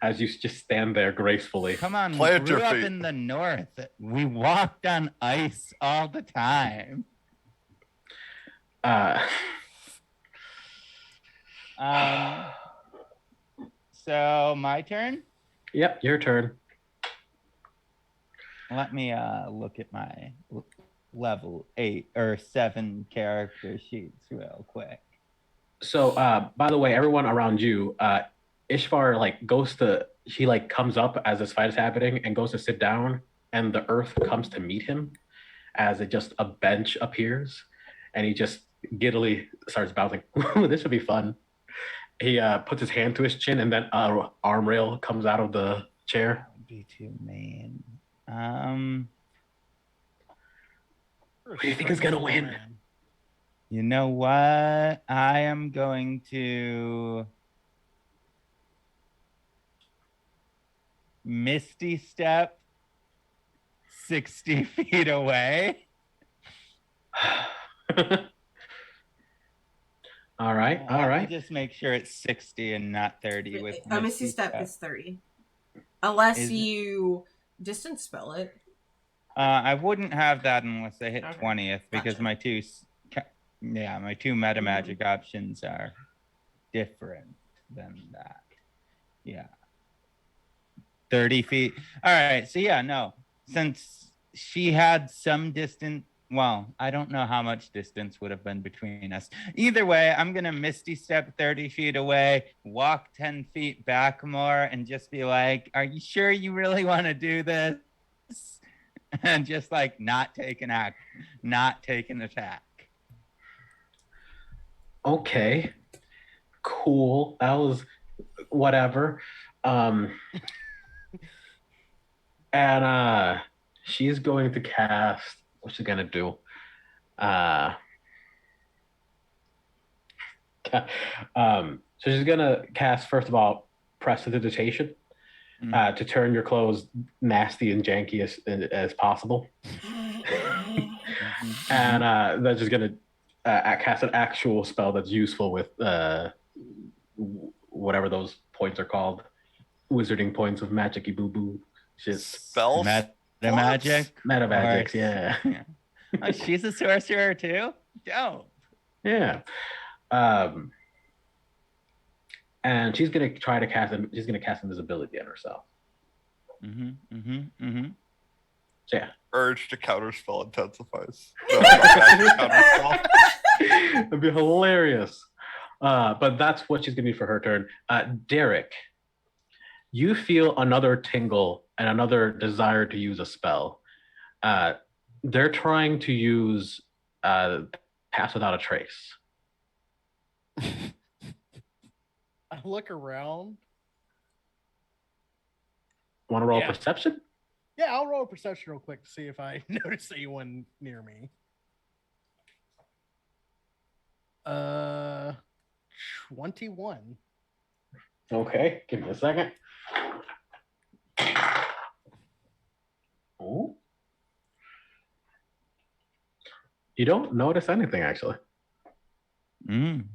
Speaker 2: as you just stand there gracefully.
Speaker 5: Come on, we
Speaker 4: Plant
Speaker 5: grew
Speaker 4: your
Speaker 5: up
Speaker 4: feet.
Speaker 5: in the north. We walked on ice all the time. So my turn?
Speaker 2: Yep, your turn.
Speaker 5: Let me look at my level 8 or 7 character sheets real quick.
Speaker 2: So, by the way, everyone around you, Ishvar she comes up as this fight is happening and goes to sit down, and the earth comes to meet him as a bench appears, and he just giddily starts bouncing. This would be fun. He puts his hand to his chin, and then arm rail comes out of the chair.
Speaker 5: That would be too mean.
Speaker 2: Who do you think is gonna win?
Speaker 5: You know what? I am going to Misty Step 60 feet away.
Speaker 2: All right.
Speaker 5: Just make sure it's 60 and not 30 with
Speaker 1: Misty Step is 30. Unless you distance spell it.
Speaker 5: I wouldn't have that unless I hit
Speaker 1: Okay.
Speaker 5: 20th because
Speaker 1: Gotcha.
Speaker 5: my two meta magic options are different than that. Yeah. 30 feet. All right. So yeah, no. Since she had some distance, well, I don't know how much distance would have been between us. Either way, I'm going to Misty Step 30 feet away, walk 10 feet back more, and just be like, are you sure you really want to do this? And just not take an attack.
Speaker 2: Okay. Cool. That was whatever. And she's going to cast. What's she gonna do? So she's gonna cast, first of all, prestidigitation to turn your clothes nasty and janky as possible. And that's just gonna cast an actual spell that's useful with whatever those points are called, wizarding points of magic-y boo-boo shit.
Speaker 4: Spells?
Speaker 5: Meta magic?
Speaker 2: Meta magics, yeah.
Speaker 5: Oh, she's a sorcerer too? Dope.
Speaker 2: Yeah. And she's gonna try to cast invisibility on herself. So yeah.
Speaker 4: Urge to counterspell intensifies. Counterspell.
Speaker 2: It'd be hilarious. But that's what she's gonna do for her turn. Derek, you feel another tingle and another desire to use a spell. They're trying to use Pass Without a Trace.
Speaker 3: I look around.
Speaker 2: Want to roll
Speaker 3: Yeah.
Speaker 2: perception?
Speaker 3: Yeah, I'll roll a perception real quick to see if I notice anyone near me. 21.
Speaker 2: Okay, give me a second. Oh. You don't notice anything, actually.
Speaker 5: Want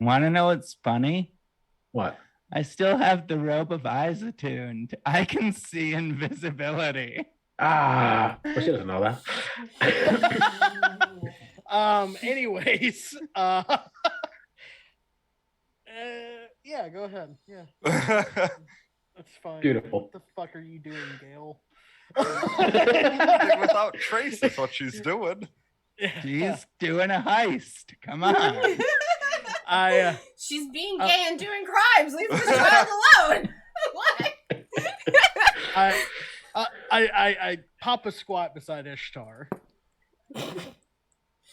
Speaker 5: to know what's funny?
Speaker 2: What?
Speaker 5: I still have the robe of eyes attuned. I can see invisibility.
Speaker 2: Well, she doesn't know that.
Speaker 3: Anyways, yeah, go ahead. Yeah, that's fine.
Speaker 2: Beautiful.
Speaker 3: What the fuck are you doing, Gail?
Speaker 4: Without trace is what she's doing.
Speaker 5: She's doing a heist. Come on.
Speaker 1: She's being gay and doing crimes. Leave this child alone.
Speaker 3: I pop a squat beside Ishtar.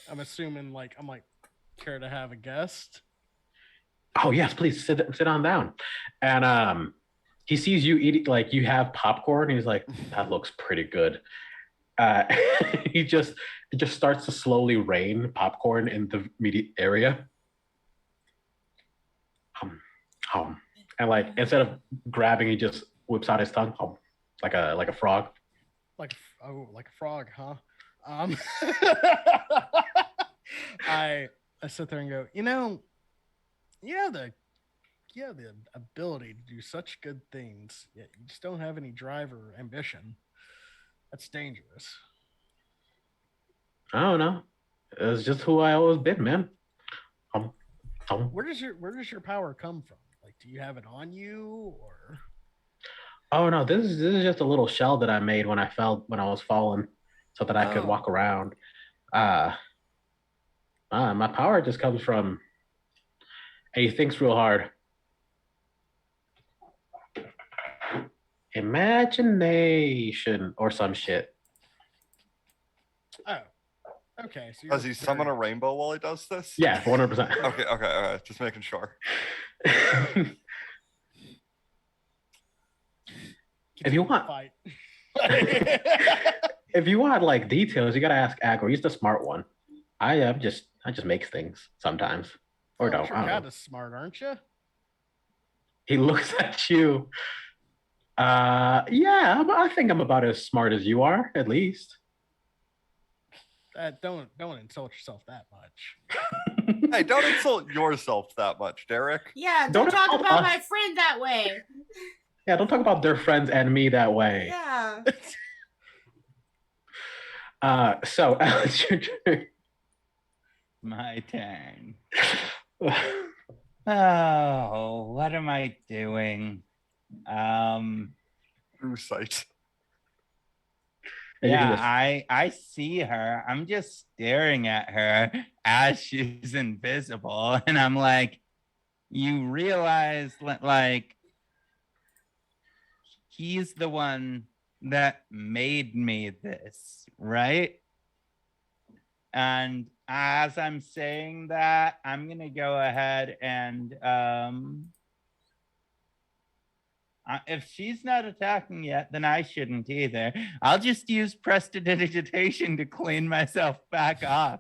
Speaker 3: I'm assuming I'm like, care to have a guest?
Speaker 2: Oh yes, please sit on down. And he sees you eating, like you have popcorn. And he's like, that looks pretty good. Uh, he just it just starts to slowly rain popcorn in the immediate area. Hum. And like instead of grabbing, he just whips out his tongue, like a frog.
Speaker 3: Like a frog, huh? I sit there and go, you have the ability to do such good things, yet you just don't have any drive or ambition. That's dangerous.
Speaker 2: I don't know. It's just who I always been, man.
Speaker 3: Where does your power come from? Like, do you have it on you, or?
Speaker 2: Oh no, this is just a little shell that I made when I was falling, so that I could walk around. My power just comes from. And he thinks real hard. Imagination or some shit.
Speaker 3: Oh, okay. So
Speaker 4: does he summon a rainbow while he does this?
Speaker 2: Yeah, 100%.
Speaker 4: Okay, all right. Just making sure.
Speaker 2: If you want, if you want like details, you gotta ask Agro. He's the smart one. I just make things sometimes, or don't.
Speaker 3: You're kind of smart, aren't you?
Speaker 2: He looks at you. Yeah, I think I'm about as smart as you are, at least.
Speaker 3: Don't insult yourself that much.
Speaker 4: Hey, don't insult yourself that much, Derek.
Speaker 1: Yeah, don't talk about
Speaker 2: us.
Speaker 1: my friend that way.
Speaker 2: Yeah, don't talk about their friends and me that way.
Speaker 1: Yeah.
Speaker 2: So Alex, your turn.
Speaker 5: My turn. Oh, what am I doing?
Speaker 4: True sight.
Speaker 5: Yeah, I see her. I'm just staring at her as she's invisible, and I'm like, you realize like he's the one that made me this, right? And as I'm saying that, I'm gonna go ahead and if she's not attacking yet, then I shouldn't either. I'll just use prestidigitation to clean myself back off.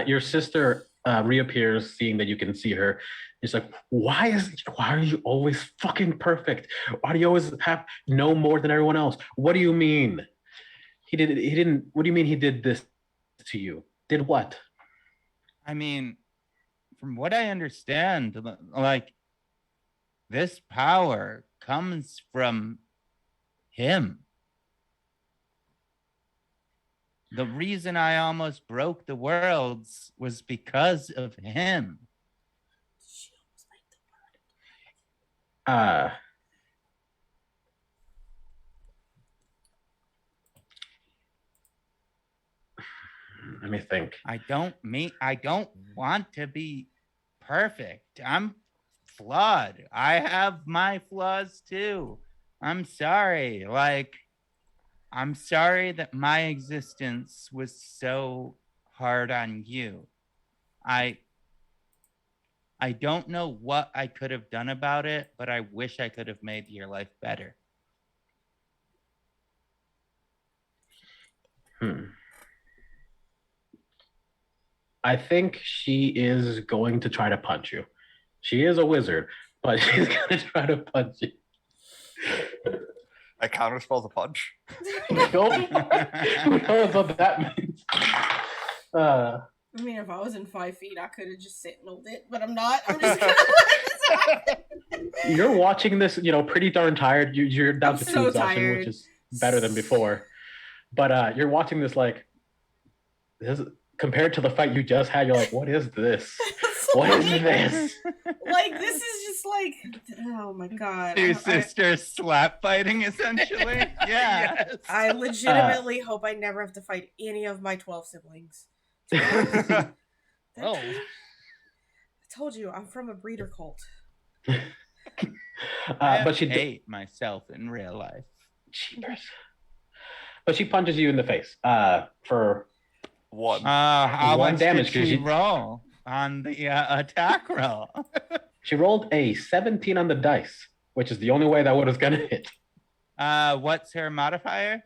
Speaker 2: Your sister reappears, seeing that you can see her. She's like, why are you always fucking perfect? Why do you always have no more than everyone else? What do you mean? He didn't. What do you mean he did this to you? Did what?
Speaker 5: I mean, from what I understand, like, this power comes from him. The reason I almost broke the worlds was because of him.
Speaker 2: Let me think.
Speaker 5: I don't want to be perfect. I'm flawed. I have my flaws too. I'm sorry. Like, I'm sorry that my existence was so hard on you. I don't know what I could have done about it, but I wish I could have made your life better.
Speaker 2: I think she is going to try to punch you. She is a wizard, but she's going to try to punch you.
Speaker 4: I counterspell the punch.
Speaker 2: Who knows what that means?
Speaker 1: I mean, if I was in 5 feet, I could have just sentineled it, but I'm not. I'm just gonna
Speaker 2: You're watching this, pretty darn tired. You're down to 2 exhaustion, which is better than before. But you're watching this like this compared to the fight you just had. You're like, what is this? What is this?
Speaker 1: Like, this is just like, oh my god.
Speaker 5: Two sisters slap fighting, essentially. Yeah.
Speaker 3: Yes.
Speaker 1: I legitimately hope I never have to fight any of my 12 siblings.
Speaker 3: Oh.
Speaker 1: I told you, I'm from a breeder cult.
Speaker 5: But
Speaker 2: But she
Speaker 5: hate myself in real life.
Speaker 2: Cheaters. but she punches you in the face for
Speaker 4: One.
Speaker 5: How
Speaker 2: One
Speaker 5: much
Speaker 2: damage,
Speaker 5: did
Speaker 2: 'cause
Speaker 5: she
Speaker 2: you-
Speaker 5: roll on the attack roll?
Speaker 2: she rolled a 17 on the dice, which is the only way that would have gonna hit.
Speaker 5: What's her modifier?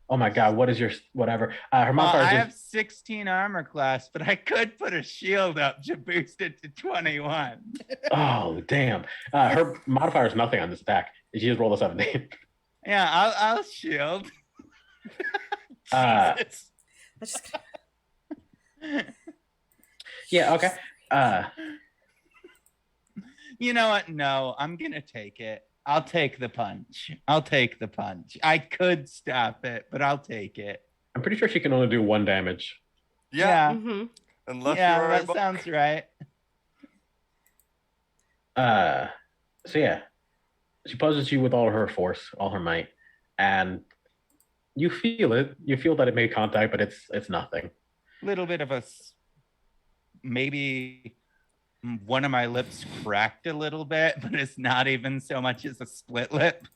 Speaker 2: Oh my god, what is your whatever? Her
Speaker 5: Well,
Speaker 2: modifier
Speaker 5: I
Speaker 2: is
Speaker 5: have 16 armor class, but I could put a shield up to boost it to 21.
Speaker 2: oh damn. Her modifier is nothing on this attack. She just rolled a 17.
Speaker 5: Yeah, I'll shield.
Speaker 3: Jesus.
Speaker 1: That's just
Speaker 2: Yeah, okay.
Speaker 5: You know what? No, I'm gonna take it. I'll take the punch. I could stop it, but I'll take it.
Speaker 2: I'm pretty sure she can only do 1 damage.
Speaker 4: Yeah.
Speaker 1: mm-hmm.
Speaker 4: Unless
Speaker 5: Yeah,
Speaker 4: you're
Speaker 5: that sounds right.
Speaker 2: So yeah. She punches you with all her force, all her might, and you feel it. You feel that it made contact, but it's nothing.
Speaker 5: Little bit of maybe one of my lips cracked a little bit, but it's not even so much as a split lip.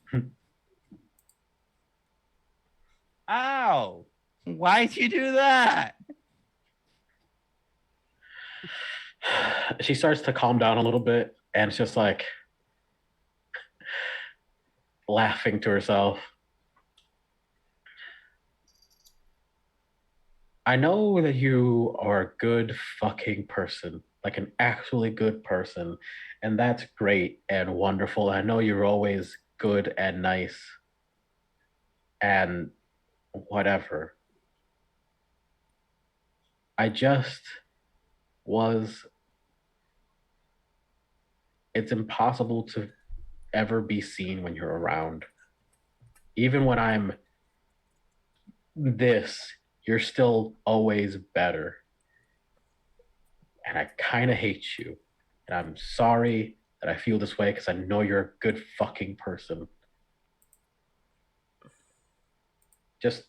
Speaker 5: Ow! Why'd you do that?
Speaker 2: She starts to calm down a little bit, and it's just like laughing to herself. I know that you are a good fucking person, like an actually good person, and that's great and wonderful. I know you're always good and nice and whatever. I just was. It's impossible to ever be seen when you're around. Even when I'm this, you're still always better. And I kind of hate you. And I'm sorry that I feel this way because I know you're a good fucking person. Just.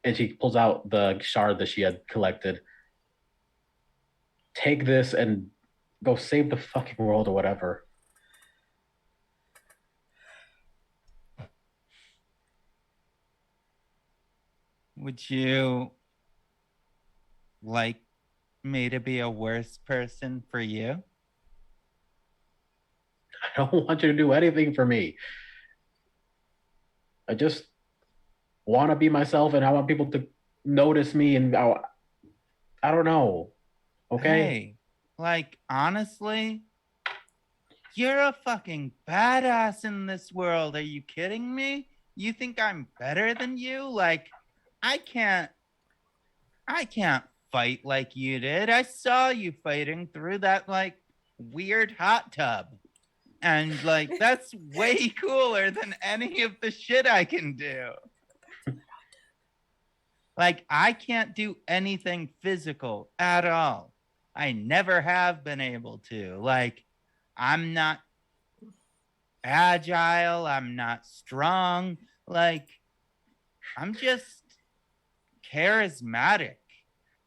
Speaker 2: And she pulls out the shard that she had collected. Take this and go save the fucking world or whatever.
Speaker 5: Would you like me to be a worse person for you?
Speaker 2: I don't want you to do anything for me. I just want to be myself and I want people to notice me and I don't know. Okay?
Speaker 5: Hey, like, honestly, you're a fucking badass in this world. Are you kidding me? You think I'm better than you? Like, I can't fight like you did. I saw you fighting through that, like, weird hot tub. And, like, that's way cooler than any of the shit I can do. Like, I can't do anything physical at all. I never have been able to. Like, I'm not agile. I'm not strong. Like, I'm just charismatic.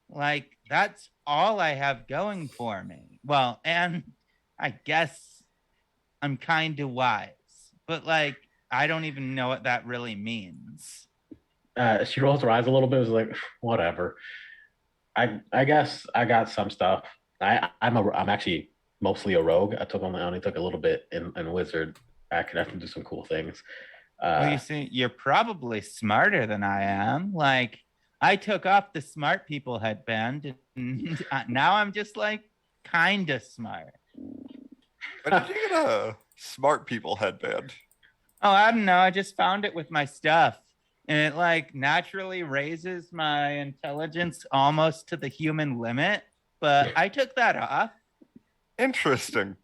Speaker 5: Like, that's all I have going for me. Well, and I guess I'm kind of wise, but like, I don't even know what that really means.
Speaker 2: She rolls her eyes a little bit. Is like, whatever. I guess I got some stuff. I'm actually mostly a rogue. I only took a little bit in wizard. I can do some cool things.
Speaker 5: Well, you see, you're probably smarter than I am. Like, I took off the smart people headband, and now I'm just like kind of smart.
Speaker 4: Why did you get a smart people headband?
Speaker 5: Oh, I don't know. I just found it with my stuff. And it like naturally raises my intelligence almost to the human limit. But I took that off.
Speaker 4: Interesting.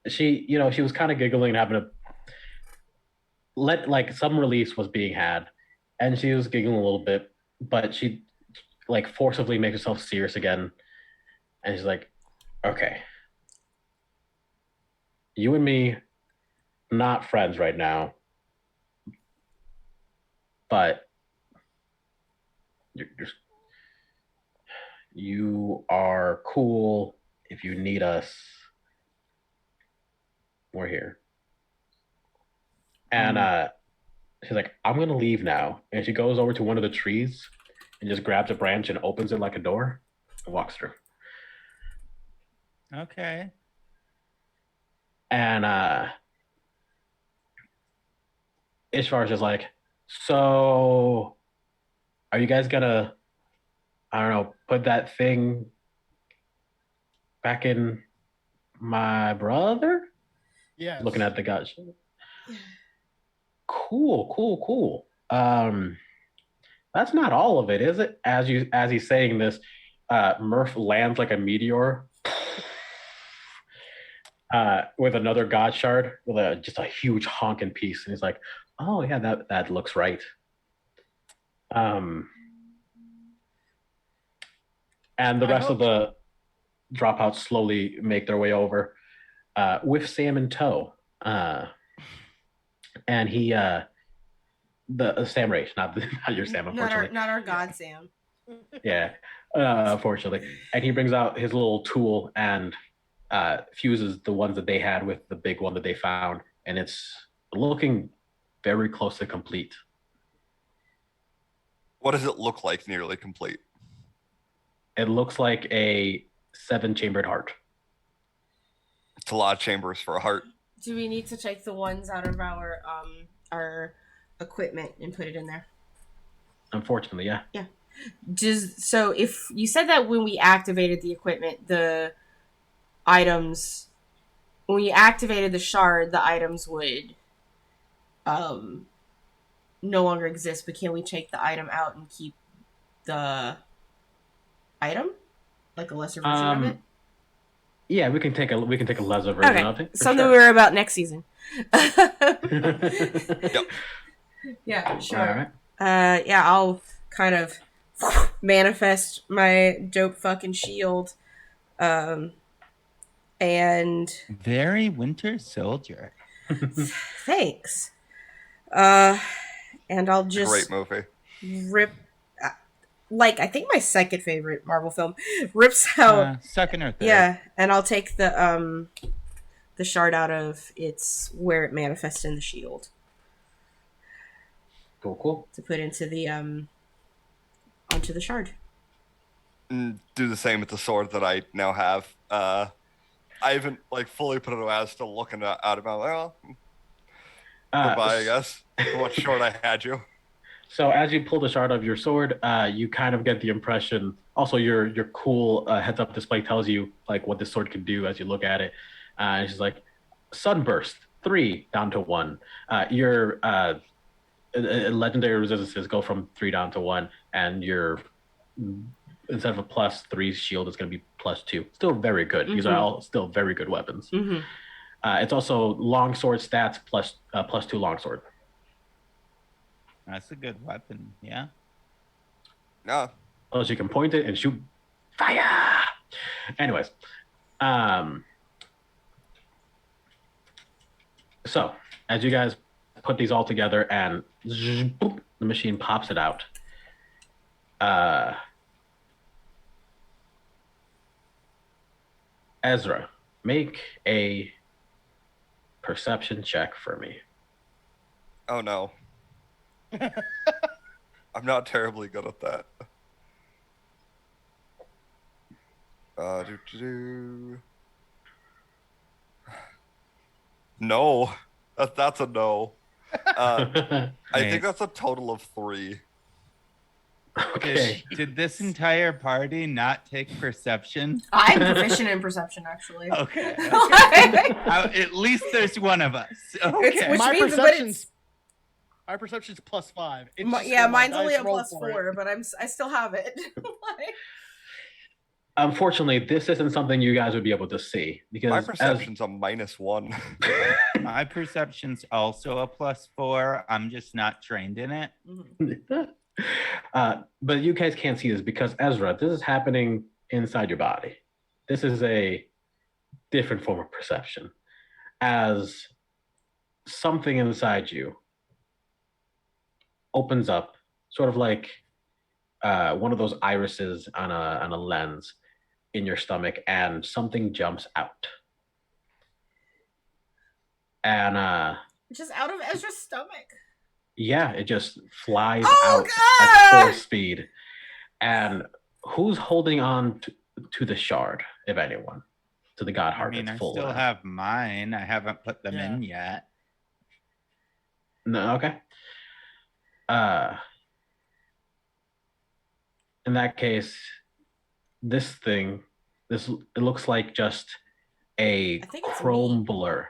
Speaker 2: She was kind of giggling and having like some release was being had, and she was giggling a little bit, but she like forcibly makes herself serious again, and she's like, "Okay, you and me, not friends right now, but you are cool. If you need us, we're here." And she's like, I'm gonna leave now. And she goes over to one of the trees and just grabs a branch and opens it like a door and walks through.
Speaker 5: Okay.
Speaker 2: And Ishvar's just like, so are you guys gonna, I don't know, put that thing back in my brother?
Speaker 3: Yes.
Speaker 2: Looking at the guts. Cool. That's not all of it, is it? As he's saying this, Murph lands like a meteor with another god shard with just a huge honking piece, and he's like, "Oh yeah, that looks right." And the rest of the dropouts slowly make their way over with Sam in tow, and he the Sam Rage, not your Sam, unfortunately.
Speaker 1: Not our god Sam.
Speaker 2: Yeah, unfortunately. And he brings out his little tool and fuses the ones that they had with the big one that they found, and it's looking very close to complete.
Speaker 4: What does it look like nearly complete?
Speaker 2: It looks like a 7-chambered heart.
Speaker 4: It's a lot of chambers for a heart.
Speaker 1: Do we need to take the ones out of our equipment and put it in there?
Speaker 2: Unfortunately, yeah.
Speaker 1: Yeah. So if you said that when we activated the equipment, the items, when you activated the shard, the items would no longer exist, but can we take the item out and keep the item? Like a lesser version of it?
Speaker 2: Yeah, we can take a lesser version of it.
Speaker 1: Something
Speaker 2: sure.
Speaker 1: we were about next season.
Speaker 4: Yep.
Speaker 1: Yeah, sure.
Speaker 2: All right.
Speaker 1: Yeah, I'll kind of manifest my dope fucking shield. And
Speaker 5: Very Winter Soldier.
Speaker 1: thanks. And I'll just
Speaker 4: Great movie.
Speaker 1: rip, like, I think my second favorite Marvel film rips out.
Speaker 5: Second or third.
Speaker 1: Yeah, and I'll take the shard out of its where it manifests in the shield.
Speaker 2: Cool.
Speaker 1: To put into the onto the shard.
Speaker 4: And do the same with the sword that I now have. I haven't like fully put it away. I was still looking at it. Well, goodbye, I guess. For what short I had you.
Speaker 2: So as you pull the shard of your sword, you kind of get the impression. Also, your cool heads-up display tells you like what this sword can do as you look at it. It's just like sunburst 3 down to 1. Your legendary resistances go from 3 down to 1, and your instead of a +3 shield is going to be +2. Still very good. These are all still very good weapons. It's also longsword stats +2 longsword.
Speaker 5: That's a good weapon, yeah.
Speaker 4: Yeah.
Speaker 2: Plus you can point it and shoot fire. Anyways, so as you guys put these all together and boop, the machine pops it out. Ezra, make a perception check for me.
Speaker 4: Oh no. I'm not terribly good at that. No. That's a no. I think that's a total of 3.
Speaker 2: Okay.
Speaker 5: Did this entire party not take perception?
Speaker 1: I'm proficient in perception, actually.
Speaker 5: Okay.
Speaker 1: Like-
Speaker 5: At least there's one of us. Okay.
Speaker 1: Which
Speaker 3: My
Speaker 1: means, but
Speaker 3: perception's +5. It's just
Speaker 1: yeah,
Speaker 3: when my
Speaker 1: mine's only
Speaker 3: dice
Speaker 1: a
Speaker 3: roll for it.
Speaker 1: +4, but I still have it. Like-
Speaker 2: Unfortunately, this isn't something you guys would be able to see because
Speaker 4: My perception's a -1.
Speaker 5: My perception's also a +4. I'm just not trained in it.
Speaker 2: But you guys can't see this because Ezra, this is happening inside your body. This is a different form of perception. As something inside you opens up, sort of like one of those irises on a lens in your stomach, and something jumps out. And
Speaker 1: Just out of Ezra's stomach.
Speaker 2: Yeah, it just flies
Speaker 1: Oh,
Speaker 2: out at
Speaker 1: God!
Speaker 2: full speed. And who's holding on to the shard, if anyone? To the god
Speaker 5: I
Speaker 2: heart
Speaker 5: mean,
Speaker 2: that's
Speaker 5: I
Speaker 2: full
Speaker 5: still
Speaker 2: now.
Speaker 5: have mine. I haven't put them
Speaker 3: Yeah.
Speaker 5: in yet.
Speaker 2: No, okay. In that case, it looks like just a
Speaker 1: I think it's
Speaker 2: chrome
Speaker 1: me.
Speaker 2: blur.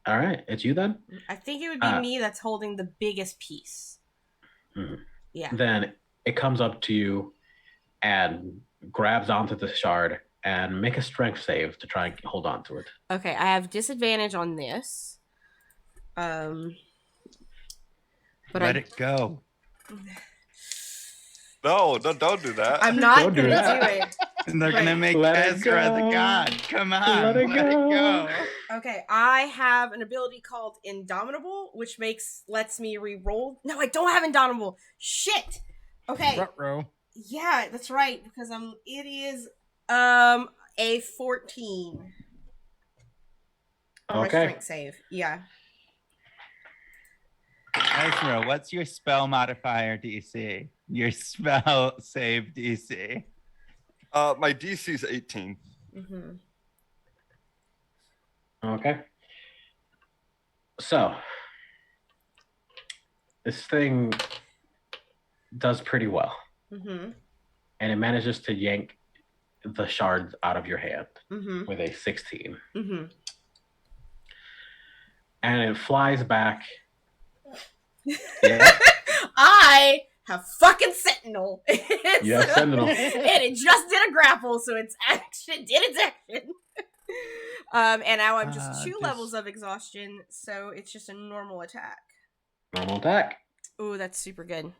Speaker 2: All right, it's you then?
Speaker 1: I think it would be me that's holding the biggest piece.
Speaker 2: Mhm.
Speaker 1: Yeah.
Speaker 2: Then it comes up to you and grabs onto the shard and make a strength save to try and hold on to it.
Speaker 1: Okay, I have disadvantage on this. But
Speaker 5: Let it go.
Speaker 4: No, don't do that.
Speaker 1: I'm not
Speaker 2: Don't do
Speaker 1: gonna
Speaker 2: that.
Speaker 1: do it.
Speaker 5: And they're
Speaker 1: Right.
Speaker 5: gonna make
Speaker 2: Let it
Speaker 5: Ezra the
Speaker 2: go.
Speaker 5: god. Come on,
Speaker 2: Let it go.
Speaker 1: Okay, I have an ability called Indomitable, which lets me re-roll. No, I don't have Indomitable. Shit. Okay.
Speaker 3: Ruh-roh.
Speaker 1: Yeah, that's right, because it is a 14. On my
Speaker 2: Okay.
Speaker 1: strength save. Yeah.
Speaker 5: Ezra, what's your spell modifier DC? Your spell save DC.
Speaker 4: My DC is 18.
Speaker 1: Mm-hmm.
Speaker 2: Okay. So, this thing does pretty well.
Speaker 1: Mm-hmm.
Speaker 2: And it manages to yank the shards out of your hand
Speaker 1: Mm-hmm.
Speaker 2: with a 16.
Speaker 1: Mm-hmm.
Speaker 2: And it flies back. Yeah.
Speaker 1: I have fucking Sentinel.
Speaker 2: You have Sentinel.
Speaker 1: And it just did a grapple, so its action did its action. And now I'm just 2 levels of exhaustion, so it's just a normal attack.
Speaker 2: Normal attack.
Speaker 1: Ooh, that's super good.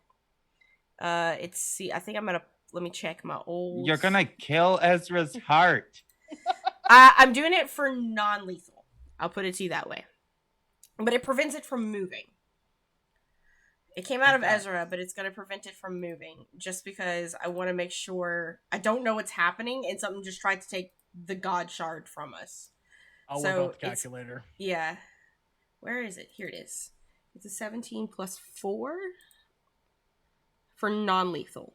Speaker 1: I think I'm gonna let me check my old.
Speaker 5: You're gonna kill Ezra's heart.
Speaker 1: I'm doing it for non-lethal. I'll put it to you that way. But it prevents it from moving. It came out of Ezra, but it's going to prevent it from moving. Just because I want to make sure... I don't know what's happening, and something just tried to take the God Shard from us.
Speaker 3: I'll
Speaker 1: So
Speaker 3: work out the calculator.
Speaker 1: Yeah. Where is it? Here it is. It's a 17 plus 4 for non-lethal.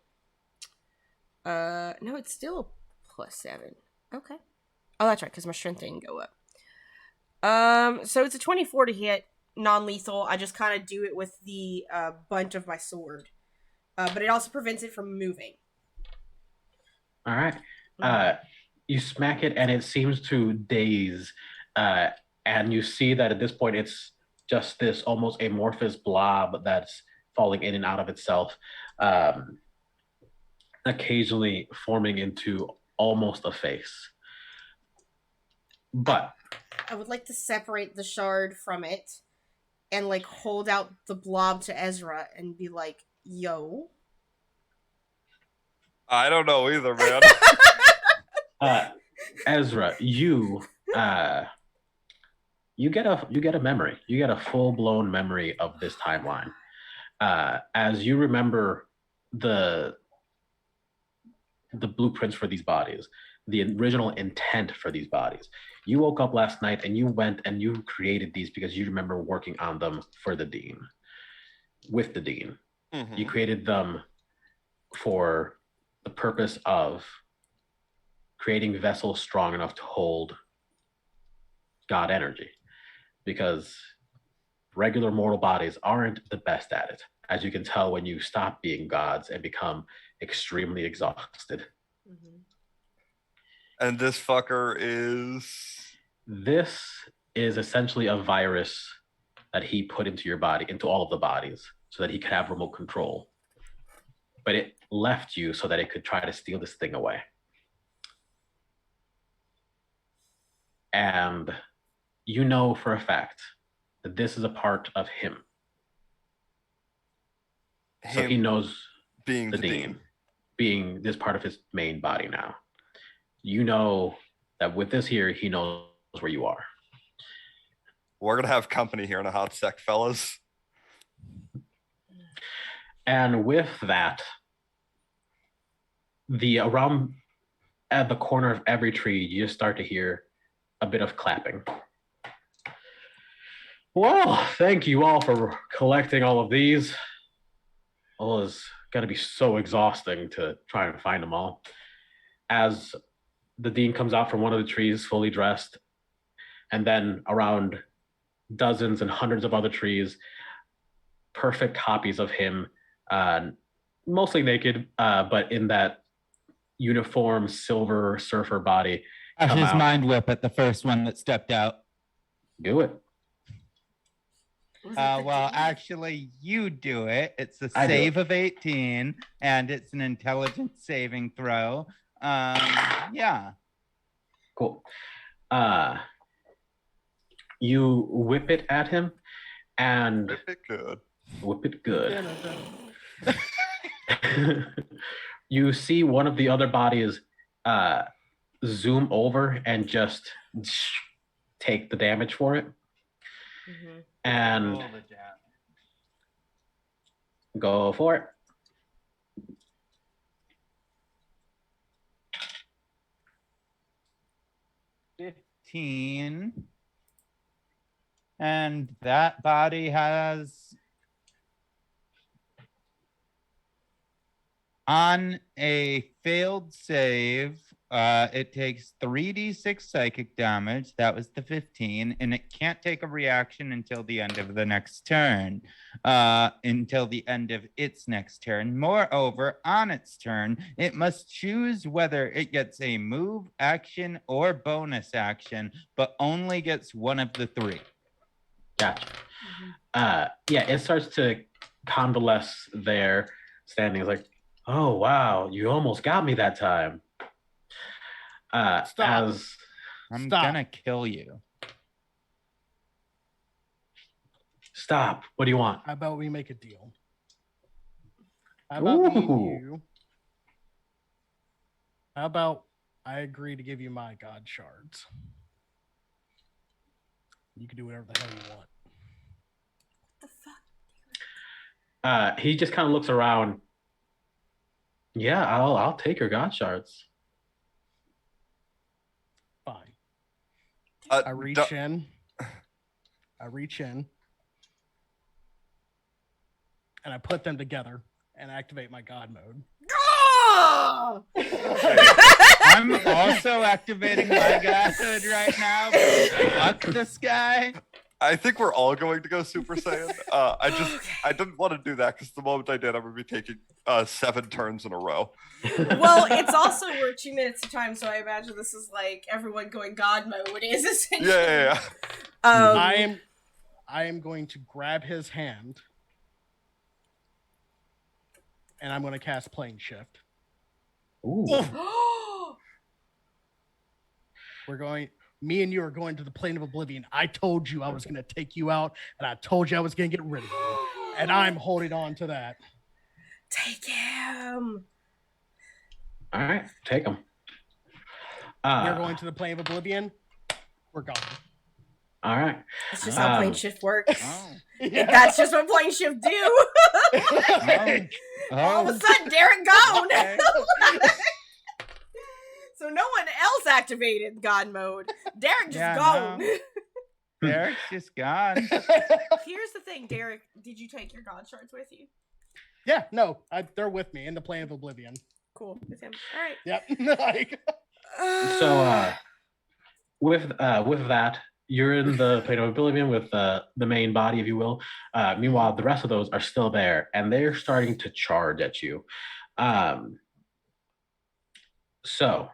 Speaker 1: No, it's still plus 7. Okay. Oh, that's right, because my strength didn't go up. So it's a 24 to hit, non-lethal. I just kind of do it with the bunt of my sword. But it also prevents it from moving.
Speaker 2: All right. You smack it, and it seems to daze. And you see that at this point, it's just this almost amorphous blob that's falling in and out of itself, occasionally forming into almost a face. But
Speaker 1: I would like to separate the shard from it and like hold out the blob to Ezra and be like, yo.
Speaker 4: I don't know either, man.
Speaker 2: Ezra, you get a memory. You get a full-blown memory of this timeline. As you remember the blueprints for these bodies, the original intent for these bodies. You woke up last night and you went and you created these because you remember working on them for the Dean. With the Dean.
Speaker 4: Mm-hmm.
Speaker 2: You created them for the purpose of creating vessels strong enough to hold God energy. Because regular mortal bodies aren't the best at it. As you can tell when you stop being gods and become extremely exhausted.
Speaker 1: Mm-hmm.
Speaker 4: And this fucker is...
Speaker 2: This is essentially a virus that he put into your body, into all of the bodies, so that he could have remote control. But it left you so that it could try to steal this thing away. And you know for a fact that this is a part of him. So he knows
Speaker 4: being
Speaker 2: the Dean being this part of his main body now. You know that with this here, he knows where you are.
Speaker 4: We're going to have company here in a hot sec, fellas.
Speaker 2: And with that, around at the corner of every tree, you just start to hear a bit of clapping. Well, thank you all for collecting all of these. Well, it's got to be so exhausting to try and find them all. As the dean comes out from one of the trees, fully dressed, and then around dozens and hundreds of other trees, perfect copies of him, mostly naked, but in that uniform silver surfer body.
Speaker 5: His mind whip at the first one that stepped out.
Speaker 2: Do it.
Speaker 5: Well, actually, you do it. It's a save of 18, and it's an intelligence saving throw. Yeah.
Speaker 2: Cool. You whip it at him, and
Speaker 4: Whip it good.
Speaker 2: Whip it good. You see one of the other bodies zoom over and just take the damage for it.
Speaker 1: Mm-hmm.
Speaker 2: And go for it.
Speaker 5: $15. And that body has, on a failed save, it takes 3d6 psychic damage. That was the 15, and it can't take a reaction until the end of the next turn. Until the end of its next turn. Moreover, on its turn, it must choose whether it gets a move, action, or bonus action, but only gets one of the three.
Speaker 2: Gotcha. Yeah, it starts to convalesce there, standing. It's like, oh wow, you almost got me that time.
Speaker 3: Stop.
Speaker 5: I'm gonna kill you.
Speaker 2: Stop. What do you want?
Speaker 3: How about we make a deal? How about me and you? How about I agree to give you my god shards? You can do whatever the hell you want.
Speaker 1: What the fuck?
Speaker 2: He just kind of looks around. Yeah, I'll take your god shards.
Speaker 3: Fine. I reach in. And I put them together and activate my god mode.
Speaker 5: I'm also activating my god mode right now. Fuck this guy.
Speaker 4: I think we're all going to go Super Saiyan. I didn't want to do that because the moment I did, I'm going to be taking 7 turns in a row.
Speaker 1: Well, it's also we're 2 minutes of time, so I imagine this is like everyone going God mode is essentially.
Speaker 4: Yeah.
Speaker 3: I am going to grab his hand, and I'm going to cast Plane Shift.
Speaker 2: Ooh.
Speaker 3: Me and you are going to the plane of oblivion. I told you I was going to take you out, and I told you I was going to get rid of you. And I'm holding on to that.
Speaker 1: Take him.
Speaker 2: All right, take him.
Speaker 3: We're going to the plane of oblivion. We're gone.
Speaker 2: All right.
Speaker 1: That's just how plane shift works.
Speaker 5: Oh.
Speaker 1: Yeah. That's just what plane shift do. All of a sudden, Derek gone.
Speaker 5: Okay.
Speaker 1: So no one else activated God mode. Derek just gone.
Speaker 5: No. Derek's just gone.
Speaker 1: Here's the thing, Derek. Did you take your God shards with you?
Speaker 3: Yeah, no, they're with me in the plane of oblivion.
Speaker 1: Cool. With him. All right.
Speaker 3: Yep.
Speaker 2: So with that, you're in the plane of oblivion with the main body, if you will. Meanwhile, the rest of those are still there, and they're starting to charge at you. So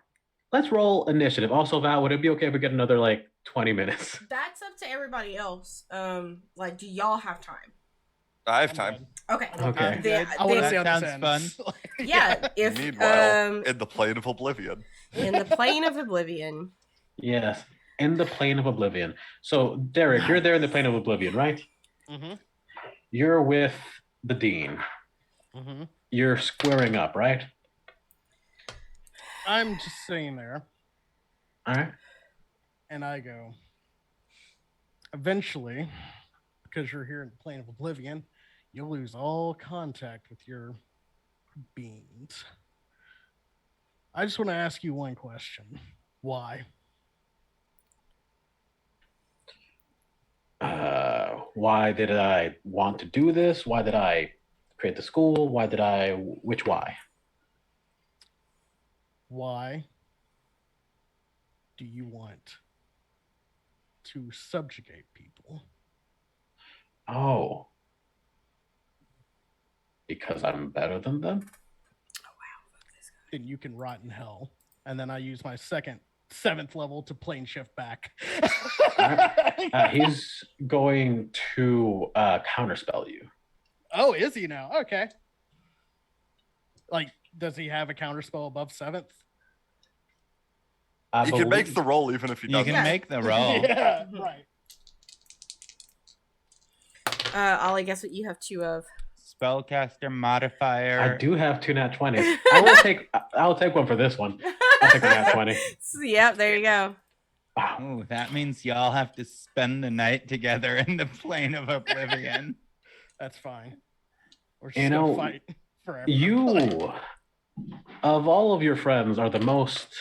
Speaker 2: let's roll initiative. Also, Val, would it be okay if we get another 20 minutes?
Speaker 1: That's up to everybody else. Do y'all have time?
Speaker 4: I have time.
Speaker 1: Okay.
Speaker 2: Okay.
Speaker 3: I want to see how
Speaker 5: That
Speaker 3: this
Speaker 5: sounds
Speaker 3: ends.
Speaker 5: fun.
Speaker 1: Yeah. If
Speaker 4: Meanwhile, in the plane of oblivion.
Speaker 1: in the plane of oblivion.
Speaker 2: Yes, in the plane of oblivion. So, Derek, you're there in the plane of oblivion, right?
Speaker 3: Mm-hmm.
Speaker 2: You're with the dean.
Speaker 3: Mm-hmm.
Speaker 2: You're squaring up, right?
Speaker 3: I'm just sitting there,
Speaker 2: All right.
Speaker 3: and I go, eventually, because you're here in the plane of oblivion, you'll lose all contact with your beings. I just want to ask you one question. Why?
Speaker 2: Why did I want to do this? Why did I create the school? Which why?
Speaker 3: Why do you want to subjugate people?
Speaker 2: Oh, because I'm better than them?
Speaker 3: Then you can rot in hell. And then I use my seventh level to plane shift back.
Speaker 2: He's going to counterspell you.
Speaker 3: Oh, is he now? Okay. Like, does he have a counterspell above 7th?
Speaker 4: You can make the roll even if you
Speaker 5: You
Speaker 4: don't.
Speaker 5: can make the roll.
Speaker 3: Yeah, right.
Speaker 1: Ollie, guess what you have 2 of?
Speaker 5: Spellcaster modifier.
Speaker 2: I do have 2 nat 20s. I'll take one for this one. I'll take a nat 20.
Speaker 1: Yep, there you go.
Speaker 2: Wow.
Speaker 5: Ooh, that means y'all have to spend the night together in the plane of oblivion.
Speaker 3: That's fine. We're just
Speaker 2: You
Speaker 3: gonna
Speaker 2: know,
Speaker 3: fight forever.
Speaker 2: You, of all of your friends, are the most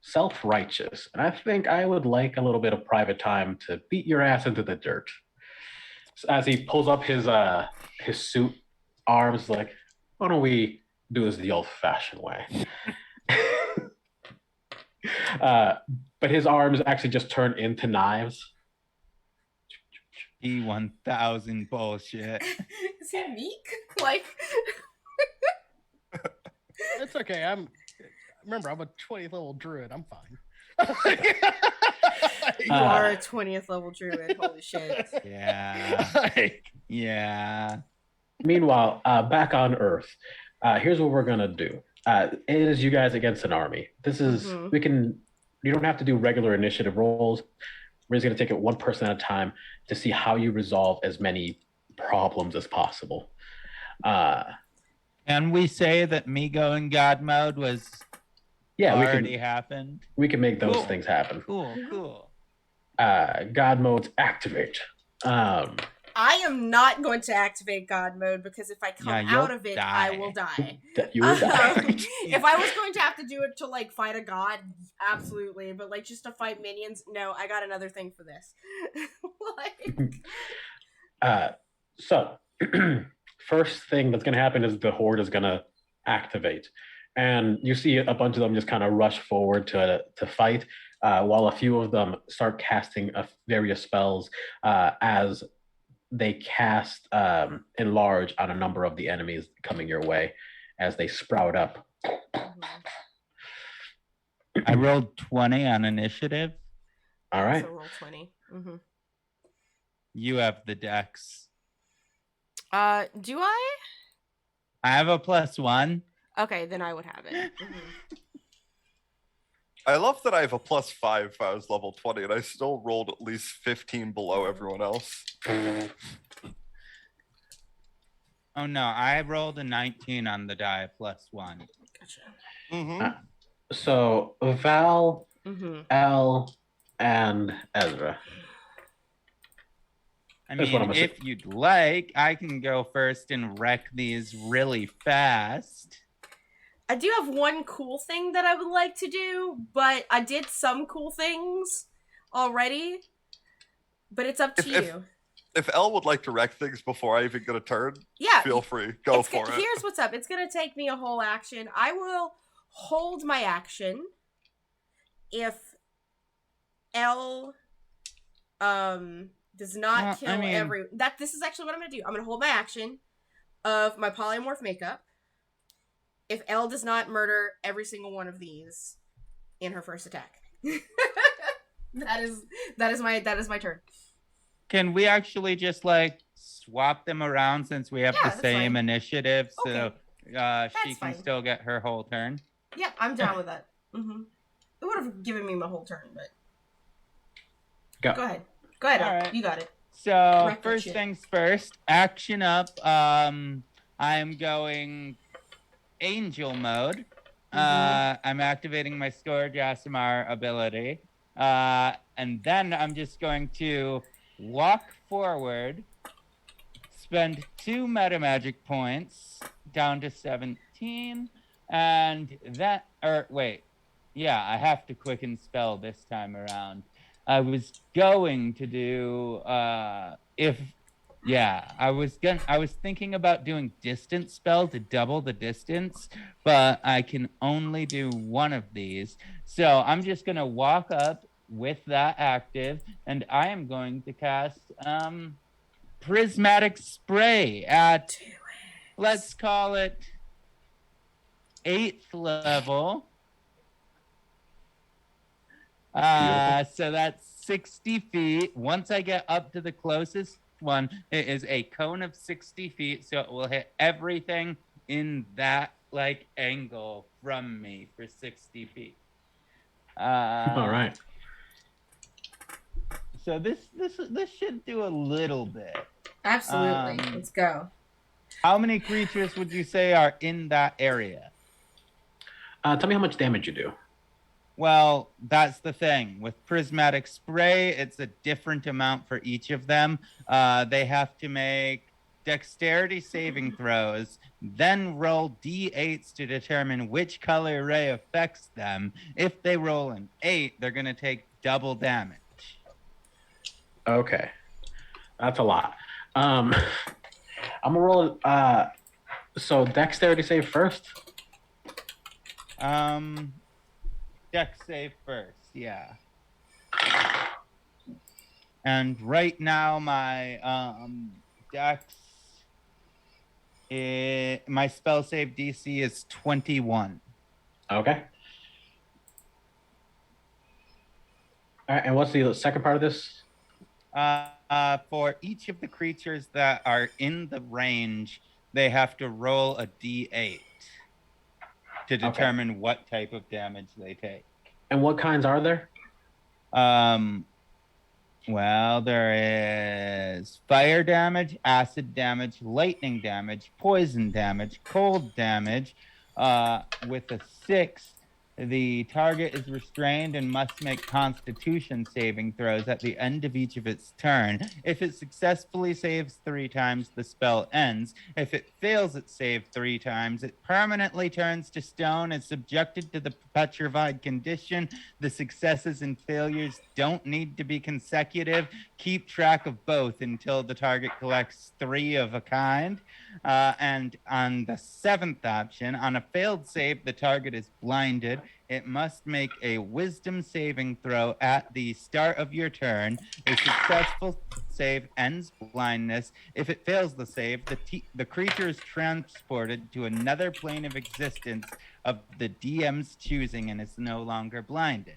Speaker 2: self-righteous. And I think I would like a little bit of private time to beat your ass into the dirt. So as he pulls up his suit arms, like, why don't we do this the old-fashioned way? But his arms actually just turn into knives.
Speaker 5: P1000 bullshit.
Speaker 1: Is he meek? Like,
Speaker 3: It's okay. Remember, I'm a 20th level druid. I'm fine.
Speaker 1: you are a 20th level druid. Holy shit.
Speaker 5: Yeah. Yeah.
Speaker 2: Meanwhile, back on Earth, here's what we're gonna do. It is you guys against an army. This is you don't have to do regular initiative rolls. We're just gonna take it one person at a time to see how you resolve as many problems as possible.
Speaker 5: Can we say that me going God mode was already happened?
Speaker 2: We can make those things happen.
Speaker 5: Cool.
Speaker 2: God modes activate.
Speaker 1: I am not going to activate God mode because if I come out of it, I will die.
Speaker 2: You will die.
Speaker 1: If I was going to have to do it to like fight a god, absolutely. But like just to fight minions, no, I got another thing for this.
Speaker 2: So first thing that's going to happen is the horde is going to activate. And you see a bunch of them just kind of rush forward to fight, while a few of them start casting various spells as they cast enlarge on a number of the enemies coming your way as they sprout up.
Speaker 5: I rolled 20 on initiative.
Speaker 2: All right.
Speaker 1: So roll 20.
Speaker 5: You have the dex.
Speaker 1: Do I?
Speaker 5: I have a +1.
Speaker 1: Okay, then I would have it.
Speaker 4: I love that I have a +5 if I was level 20, and I still rolled at least 15 below everyone else.
Speaker 5: Oh no, I rolled a 19 on the die +1.
Speaker 1: Gotcha.
Speaker 2: So Val, Al, and Ezra.
Speaker 5: I mean, if you'd like, I can go first and wreck these really fast.
Speaker 1: I do have one cool thing that I would like to do, but I did some cool things already. But it's up to you.
Speaker 4: If Elle would like to wreck things before I even get a turn,
Speaker 1: yeah,
Speaker 4: feel free. Go for it.
Speaker 1: Here's what's up. It's going to take me a whole action. I will hold my action if Elle does not kill this is actually what I'm going to do. I'm going to hold my action of my polymorph makeup if Elle does not murder every single one of these in her first attack. that is my turn.
Speaker 5: Can we actually just like swap them around since we have the same initiative, so she can still get her whole turn?
Speaker 1: Yeah, I'm down with that. It would have given me my whole turn, but go ahead. Go ahead, right. You got it.
Speaker 5: So first things first, action up. I'm going angel mode. I'm activating my Scourge Aasimar ability. And then I'm just going to walk forward, spend 2 meta magic points down to 17, and I have to quicken spell this time around. I was going to do I was thinking about doing distance spell to double the distance, but I can only do one of these. So I'm just gonna walk up with that active, and I am going to cast prismatic spray at, let's call it 8th level. So that's 60 feet. Once I get up to the closest one, it is a cone of 60 feet, so it will hit everything in that like angle from me for 60 feet.
Speaker 2: All right.
Speaker 5: So this should do a little bit.
Speaker 1: Absolutely. Let's go.
Speaker 5: How many creatures would you say are in that area?
Speaker 2: Tell me how much damage you do.
Speaker 5: Well, that's the thing. With prismatic spray, it's a different amount for each of them. They have to make dexterity saving throws, then roll d8s to determine which color ray affects them. If they roll an 8, they're going to take double damage.
Speaker 2: Okay. That's a lot. I'm gonna roll so dexterity save first.
Speaker 5: Dex save first, yeah. And right now my dex my spell save DC is 21.
Speaker 2: Okay. All right, and what's the second part of this?
Speaker 5: For each of the creatures that are in the range, they have to roll a d8 to determine what type of damage they take.
Speaker 2: And what kinds are there?
Speaker 5: Well, there is fire damage, acid damage, lightning damage, poison damage, cold damage. With a 6, the target is restrained and must make Constitution saving throws at the end of each of its turn. If it successfully saves 3 times, the spell ends. If it fails its save 3 times, it permanently turns to stone, is subjected to the petrified condition. The successes and failures don't need to be consecutive. Keep track of both until the target collects 3 of a kind. And on the 7th option, on a failed save, the target is blinded. It must make a wisdom saving throw at the start of your turn. A successful save ends blindness. If it fails the save, the creature is transported to another plane of existence of the DM's choosing and is no longer blinded.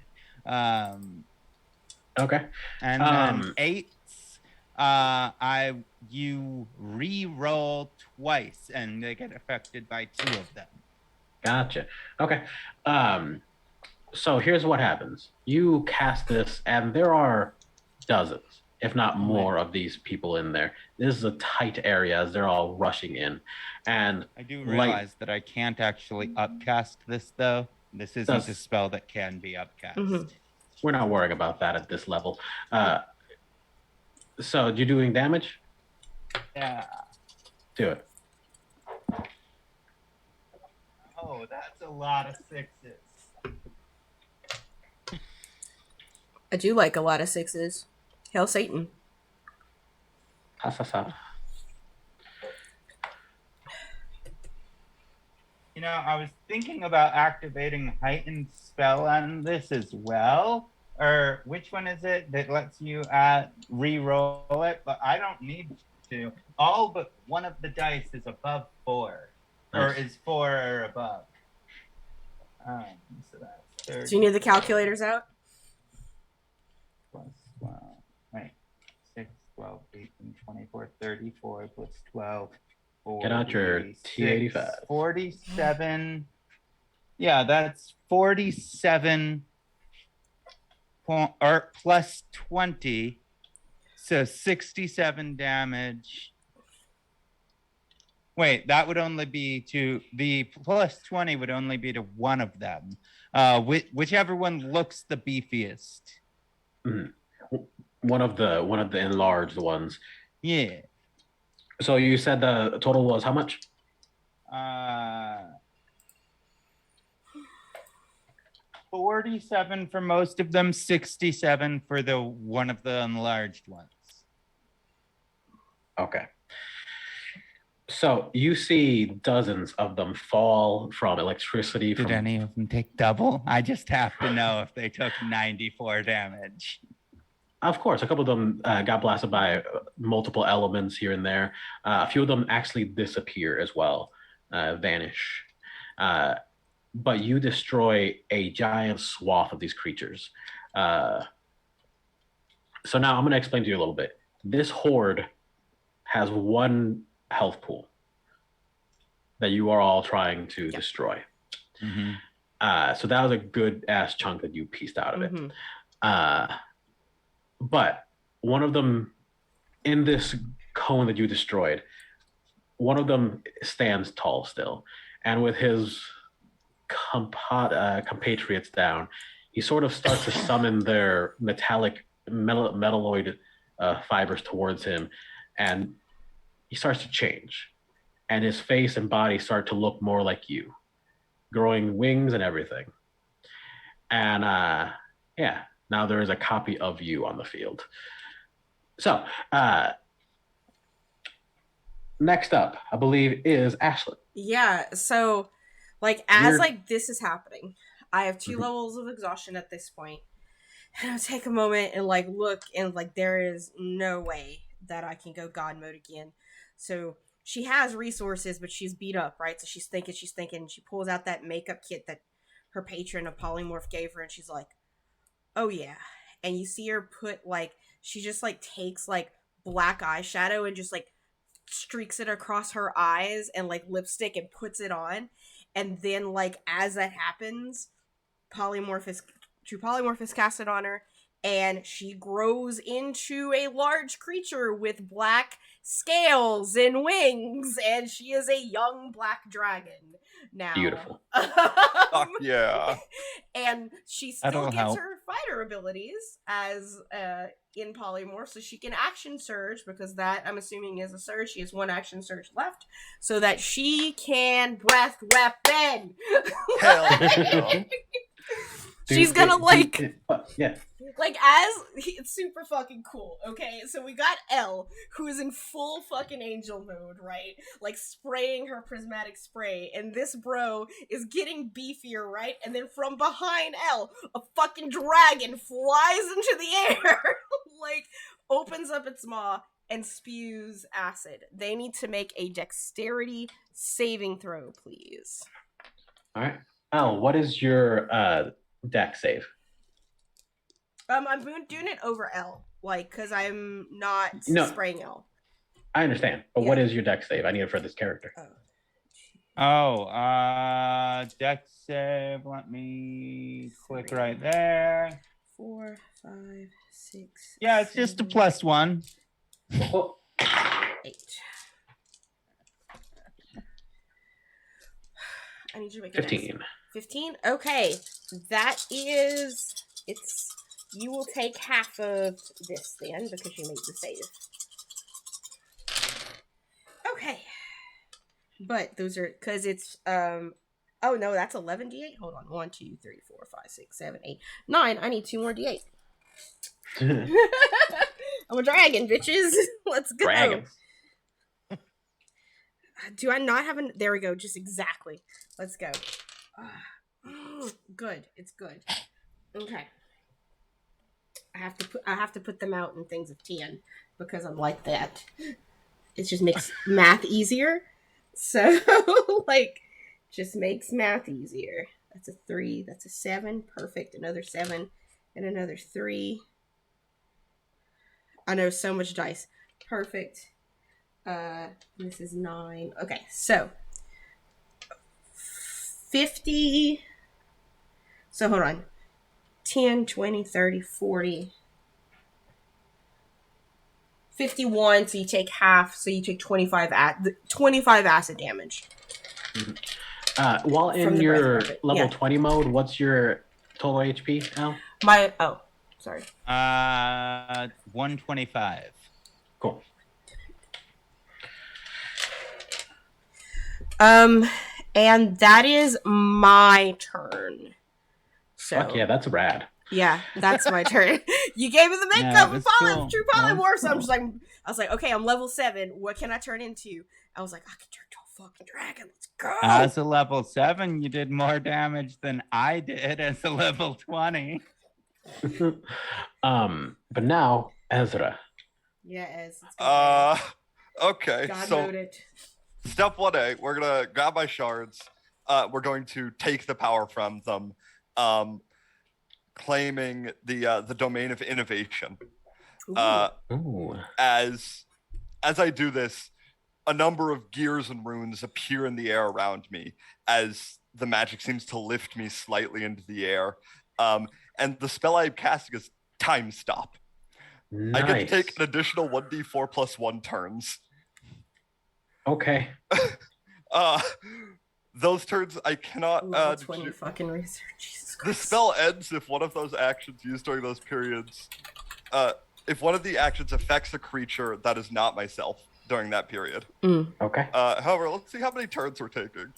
Speaker 2: Okay.
Speaker 5: And then 8s, you re-roll twice, and they get affected by 2 of them.
Speaker 2: Gotcha. Okay. So here's what happens. You cast this, and there are dozens, if not more, of these people in there. This is a tight area as they're all rushing in. And
Speaker 5: I do realize that I can't actually upcast this, though. This isn't a spell that can be upcast.
Speaker 1: Mm-hmm.
Speaker 2: We're not worrying about that at this level. So you're doing damage?
Speaker 5: Yeah.
Speaker 2: Do it.
Speaker 5: Oh, that's a lot of 6s.
Speaker 1: I do like a lot of 6s. Hail Satan.
Speaker 2: Ha, ha, ha.
Speaker 5: You know, I was thinking about activating heightened spell on this as well. Or which one is it that lets you re-roll it? But I don't need to. All but one of the dice is above 4. Or is 4 or above. So that's 30.
Speaker 1: Do you need the calculators out?
Speaker 5: Plus 12. Wait. 6, 12, 18, 24, 34 plus 12. 40,
Speaker 2: Get out your T85.
Speaker 5: 47. Yeah, that's 47 or plus 20. So 67 damage. Wait, that would only be to the plus 20 would only be to one of them. Whichever one looks the beefiest.
Speaker 2: Mm-hmm. One of the enlarged ones.
Speaker 5: Yeah.
Speaker 2: So you said the total was how much?
Speaker 5: 47 for most of them, 67 for the one of the enlarged ones.
Speaker 2: Okay. So you see dozens of them fall from electricity.
Speaker 5: Did any of them take double? I just have to know if they took 94 damage.
Speaker 2: Of course, a couple of them got blasted by multiple elements here and there. A few of them actually disappear as well, vanish. But you destroy a giant swath of these creatures. So now I'm going to explain to you a little bit. This horde has one health pool that you are all trying to destroy.
Speaker 5: Mm-hmm.
Speaker 2: So that was a good ass chunk that you pieced out of it.
Speaker 1: Mm-hmm.
Speaker 2: But one of them, in this cone that you destroyed, one of them stands tall still, and with his compatriots down, he sort of starts to summon their metallic metalloid fibers towards him, and he starts to change, and his face and body start to look more like you, growing wings and everything. And yeah, now there is a copy of you on the field. So next up, I believe, is Ashlyn.
Speaker 1: Yeah, so like as
Speaker 2: You're-
Speaker 1: like this is happening, I have 2
Speaker 2: Mhm.
Speaker 1: levels of exhaustion at this point. And I'll take a moment and like look, and like there is no way that I can go God mode again. So she has resources, but she's beat up, right? So she's thinking, she pulls out that makeup kit that her patron of Polymorph gave her, and she's like, oh yeah. And you see her put like, she just like takes like black eyeshadow and just like streaks it across her eyes and like lipstick and puts it on. And then like as that happens, true polymorph is casted on her, and she grows into a large creature with black scales and wings, and she is a young black dragon now.
Speaker 2: Beautiful.
Speaker 4: Fuck yeah.
Speaker 1: And she still
Speaker 5: That'll
Speaker 1: gets
Speaker 5: help.
Speaker 1: her fighter abilities as in polymorph, so she can action surge, because that I'm assuming is a surge. She has 1 action surge left, so that she can breath weapon.
Speaker 4: Hell yeah.
Speaker 1: She's gonna
Speaker 2: yeah.
Speaker 1: like as it's super fucking cool. Okay, so we got Elle, who is in full fucking angel mode, right? Like spraying her prismatic spray, and this bro is getting beefier, right? And then from behind Elle, a fucking dragon flies into the air, like opens up its maw and spews acid. They need to make a dexterity saving throw, please.
Speaker 2: All right. Al, what is your dex save?
Speaker 1: I'm doing it over L, like, because I'm not spraying L.
Speaker 2: I understand, but what is your dex save? I need it for this character.
Speaker 5: Dex save. Let me click right there.
Speaker 1: 4, 5, 6.
Speaker 5: Yeah, it's just a +1.
Speaker 2: Oh.
Speaker 1: 8. I need you to make a
Speaker 2: 15.
Speaker 1: 15? Okay. That is... You will take half of this then, because you made the save. Okay. But those are... Because it's... Oh, no, that's 11d8? Hold on. 1, 2, 3, 4, 5, 6, 7, 8, 9. I need 2 more d8. I'm a dragon, bitches. Let's go.
Speaker 2: Dragons.
Speaker 1: Do I not have an... There we go. Just exactly. Let's go. Good. It's good. Okay. I have to put them out in things of 10 because I'm like that. It just makes math easier. So like just makes math easier. That's a 3, that's a 7, perfect. Another 7 and another 3. I know, so much dice. Perfect. This is 9. Okay, so 50. So hold on. 10, 20, 30, 40. 51, so you take half, so you take 25 acid damage.
Speaker 2: Mm-hmm. While in your level 20 mode, what's your total HP now?
Speaker 1: Sorry.
Speaker 5: 125.
Speaker 2: Cool.
Speaker 1: And that is my turn. So
Speaker 2: Fuck yeah, that's rad.
Speaker 1: yeah, that's my turn. You gave me the
Speaker 5: Yeah,
Speaker 1: makeup
Speaker 5: it
Speaker 1: of
Speaker 5: was cool.
Speaker 1: true
Speaker 5: That was
Speaker 1: polymorph, so I'm
Speaker 5: cool.
Speaker 1: just like, I was like, okay, I'm level 7. What can I turn into? I was like, I can turn into a fucking dragon. Let's go.
Speaker 5: As a level 7, you did more damage than I did as a level 20.
Speaker 2: But now Ezra.
Speaker 1: Yeah, Ez. Let's go.
Speaker 4: Okay.
Speaker 1: God
Speaker 4: So
Speaker 1: mode it.
Speaker 4: step 1A, we're gonna grab my shards. We're going to take the power from them, claiming the domain of innovation.
Speaker 2: Ooh.
Speaker 4: As I do this, a number of gears and runes appear in the air around me as the magic seems to lift me slightly into the air. And the spell I'm casting is Time Stop.
Speaker 2: Nice.
Speaker 4: I get to take an additional 1d4 plus 1 turns.
Speaker 2: Okay.
Speaker 4: Those turns I cannot.
Speaker 1: Level 20 fucking research. Jesus
Speaker 4: The
Speaker 1: Christ.
Speaker 4: spell ends if one of those actions used during those periods. If one of the actions affects a creature that is not myself during that period.
Speaker 2: Okay.
Speaker 4: However, let's see how many turns we're taking.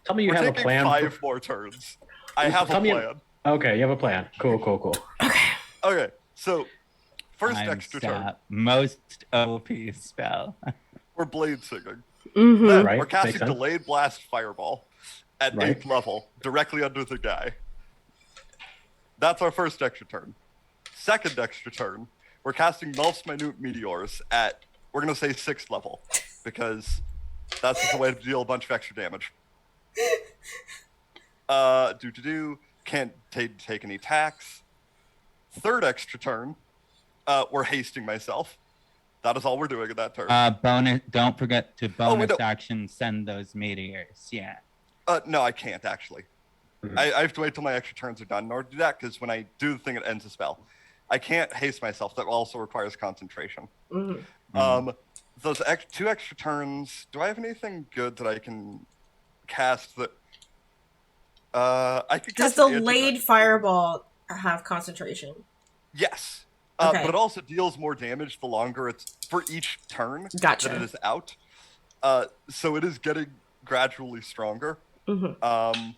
Speaker 2: Tell me you
Speaker 4: We're
Speaker 2: have a
Speaker 4: taking
Speaker 2: plan.
Speaker 4: 5 more turns. I have a
Speaker 2: Tell me-
Speaker 4: plan.
Speaker 2: Okay, you have a plan. Cool.
Speaker 4: Okay, so first
Speaker 5: Time
Speaker 4: extra turn,
Speaker 5: stop. Most OP spell.
Speaker 4: we're blade singing.
Speaker 1: Mm-hmm.
Speaker 4: Then
Speaker 2: Right,
Speaker 4: we're casting
Speaker 2: makes sense.
Speaker 4: Delayed Blast Fireball at
Speaker 2: Right.
Speaker 4: 8th level, directly under the guy. That's our first extra turn. Second extra turn, we're casting Melf's Minute Meteors at, we're going to say 6th level, because that's just a way to deal a bunch of extra damage. Can't take any attacks. Third extra turn, we're hasting myself. That is all we're doing in that turn.
Speaker 5: Bonus. Don't forget to bonus
Speaker 4: no.
Speaker 5: action send those meteors. Yeah.
Speaker 4: No, I can't actually.
Speaker 2: Mhm.
Speaker 4: I have to wait till my extra turns are done in order to do that, because when I do the thing, it ends the spell. I can't haste myself. That also requires concentration.
Speaker 1: Mm-hmm.
Speaker 4: Those 2 extra turns. Do I have anything good that I can cast that? I could
Speaker 1: Does
Speaker 4: cast an
Speaker 1: delayed fireball have concentration?
Speaker 4: Yes.
Speaker 1: Okay.
Speaker 4: But it also deals more damage the longer it's for each turn
Speaker 1: Gotcha.
Speaker 4: that it is out. So it is getting gradually stronger.
Speaker 1: Mm-hmm.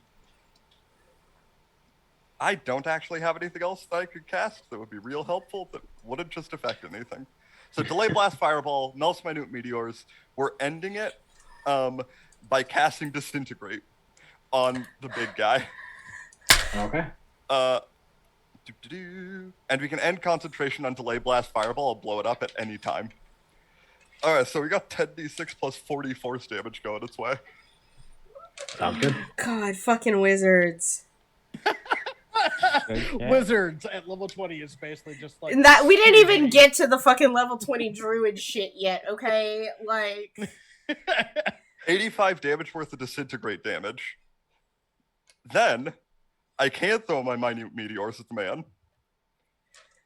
Speaker 4: I don't actually have anything else that I could cast that would be real helpful that wouldn't just affect anything. So Delay Blast Fireball, Melf's Minute Meteors, we're ending it by casting Disintegrate on the big guy.
Speaker 2: Okay.
Speaker 4: And we can end concentration on Delay Blast Fireball and blow it up at any time. Alright, so we got 10d6 plus 40 force damage going its way.
Speaker 2: Sounds good.
Speaker 1: God, fucking wizards.
Speaker 5: Okay.
Speaker 3: Wizards at level 20 is basically just like
Speaker 1: And that we didn't even get to the fucking level 20 druid shit yet, okay? Like
Speaker 4: 85 damage worth of Disintegrate damage. Then, I can throw my Minute Meteors at the man.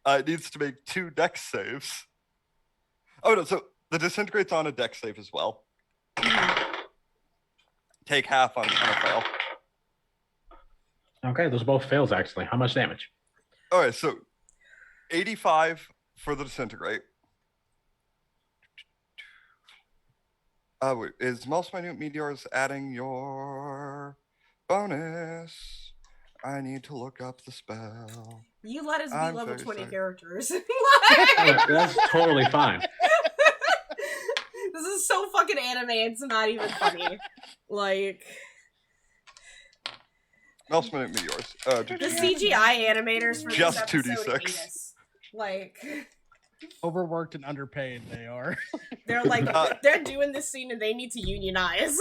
Speaker 4: It needs to make 2 dex saves. Oh no, so the Disintegrate's on a dex save as well. Take half on a fail.
Speaker 2: Okay, those are both fails actually. How much damage?
Speaker 4: Alright, so 85 for the Disintegrate. Wait, is Melf's Minute Meteors adding your bonus? I need to look up the spell.
Speaker 1: you let us be
Speaker 4: I'm
Speaker 1: level
Speaker 4: very
Speaker 1: 20
Speaker 4: sorry.
Speaker 1: characters.
Speaker 2: That's totally fine.
Speaker 1: This is so fucking anime, it's not even funny. Like
Speaker 4: Melf's Minute Meteors.
Speaker 1: the CGI animators for
Speaker 4: Just
Speaker 1: this episode
Speaker 4: 2d6.
Speaker 1: hate us. Like
Speaker 3: overworked and underpaid. They are.
Speaker 1: they're like they're doing this scene and they need to unionize.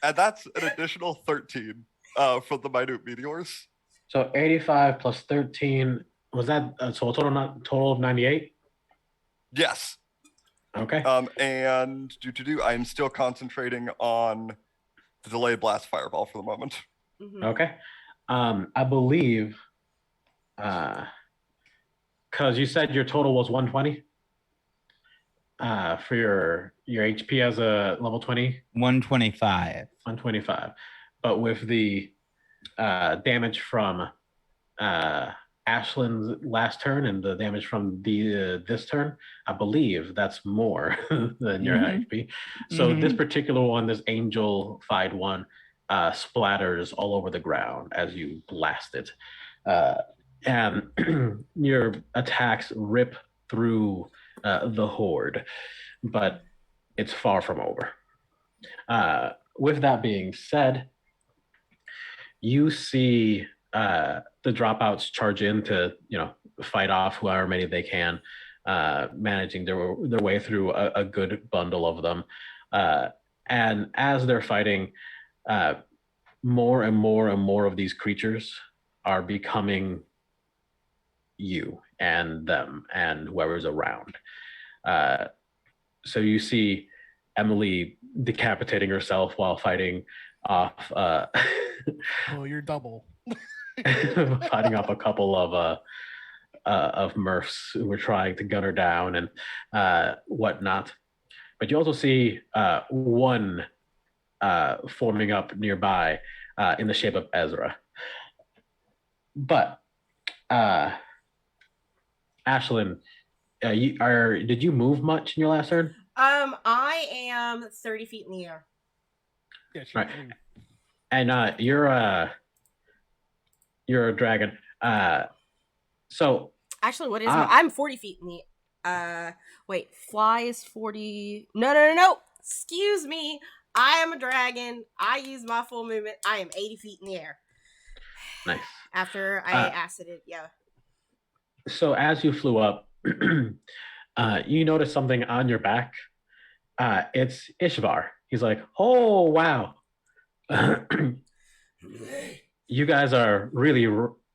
Speaker 4: And that's an additional 13 for the Minute Meteors.
Speaker 2: So 85 plus 13 was that so a total of 98?
Speaker 4: Yes.
Speaker 2: Okay.
Speaker 4: And I'm still concentrating on the Delayed Blast Fireball for the moment.
Speaker 1: Mhm.
Speaker 2: Okay. I believe because you said your total was 120 for your HP as a level 20.
Speaker 5: 125.
Speaker 2: 125. But with the damage from Ashland's last turn and the damage from this turn, I believe that's more than your
Speaker 5: Mhm.
Speaker 2: HP. So this
Speaker 5: Mhm.
Speaker 2: particular one, this angel-fied one, splatters all over the ground as you blast it. And your attacks rip through the horde, but it's far from over. With that being said, you see the dropouts charge in to, fight off however many they can, managing their way through a good bundle of them. And as they're fighting, more and more and more of these creatures are becoming you and them and whoever's around. So you see Emily decapitating herself while fighting off
Speaker 3: Oh, you're double.
Speaker 2: fighting off a couple of Murphs who were trying to gun her down and whatnot. But you also see one forming up nearby in the shape of Ezra. But Ashlyn, did you move much in your last turn?
Speaker 1: I am 30 feet in the air.
Speaker 3: Yeah,
Speaker 2: Right. And you're a dragon. So
Speaker 1: actually, what is I'm 40 feet in the wait, fly is 40. No. Excuse me. I am a dragon. I use my full movement. I am 80 feet in the air.
Speaker 2: Nice.
Speaker 1: After I acided, yeah.
Speaker 2: So as you flew up, you notice something on your back. It's Ishvar. He's like, oh, wow. You guys are really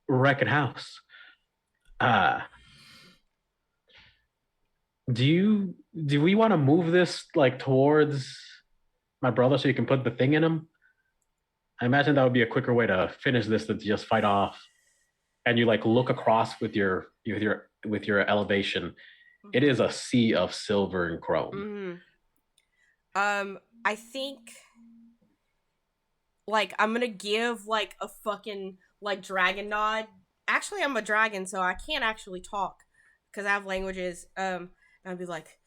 Speaker 2: wrecking house. Do we want to move this towards my brother so you can put the thing in him? I imagine that would be a quicker way to finish this than to just fight off. And you look across with your elevation. Mm-hmm. It is a sea of silver and chrome.
Speaker 1: Mm-hmm. I think I'm gonna give a fucking dragon nod. Actually, I'm a dragon, so I can't actually talk because I have languages. And I'd be like,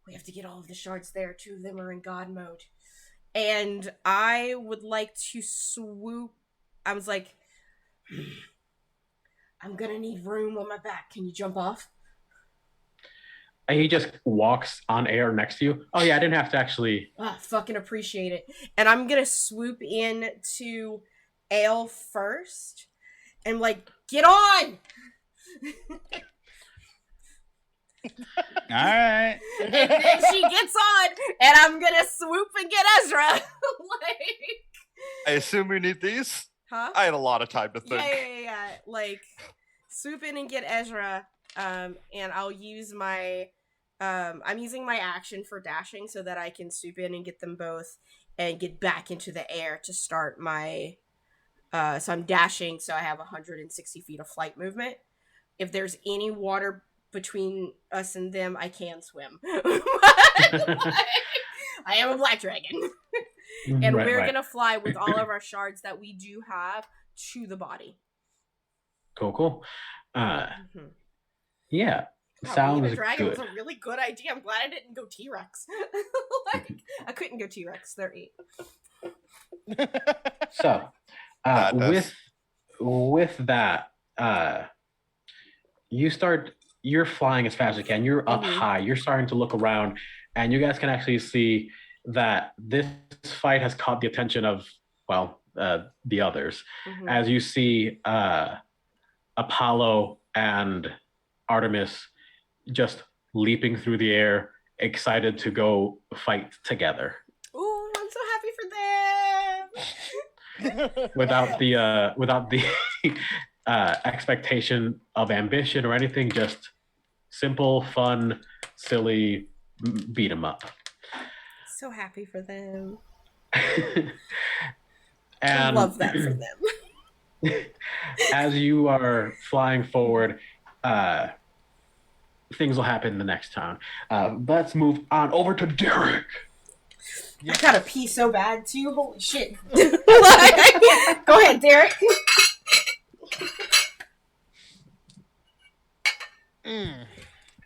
Speaker 1: we have to get all of the shards there. 2 of them are in God mode. And I would like to swoop. I was like, I'm gonna need room on my back. Can you jump off?
Speaker 2: And he just walks on air next to you. Oh yeah, I didn't have to actually.
Speaker 1: Fucking appreciate it. And I'm gonna swoop in to Ale first, and get on.
Speaker 5: All right.
Speaker 1: And then she gets on, and I'm gonna swoop and get Ezra.
Speaker 4: I assume you need these?
Speaker 1: Huh?
Speaker 4: I had a lot of time to think.
Speaker 1: Yeah. Swoop in and get Ezra, and I'll use my, I'm using my action for dashing so that I can swoop in and get them both and get back into the air to start my, so I'm dashing, so I have 160 feet of flight movement. If there's any water between us and them, I can swim. I am a black dragon. And we're going to fly with all of our shards that we do have to the body.
Speaker 2: Cool. Yeah. Sounds
Speaker 1: being a dragon
Speaker 2: good.
Speaker 1: was a really good idea. I'm glad I didn't go T-Rex. I couldn't go T-Rex. They're 8.
Speaker 2: So, with that, you're flying as fast as you can. You're up high. You're starting to look around, and you guys can actually see that this fight has caught the attention of, the others. Mm-hmm. As you see Apollo and Artemis just leaping through the air, excited to go fight together.
Speaker 1: Ooh, I'm so happy for them.
Speaker 2: without the expectation of ambition or anything, just simple, fun, silly beat 'em up.
Speaker 1: So happy for them.
Speaker 2: And
Speaker 1: I love that for them.
Speaker 2: As you are flying forward, things will happen the next time. Let's move on over to Derek.
Speaker 1: I gotta pee so bad too. Holy shit. Go ahead, Derek.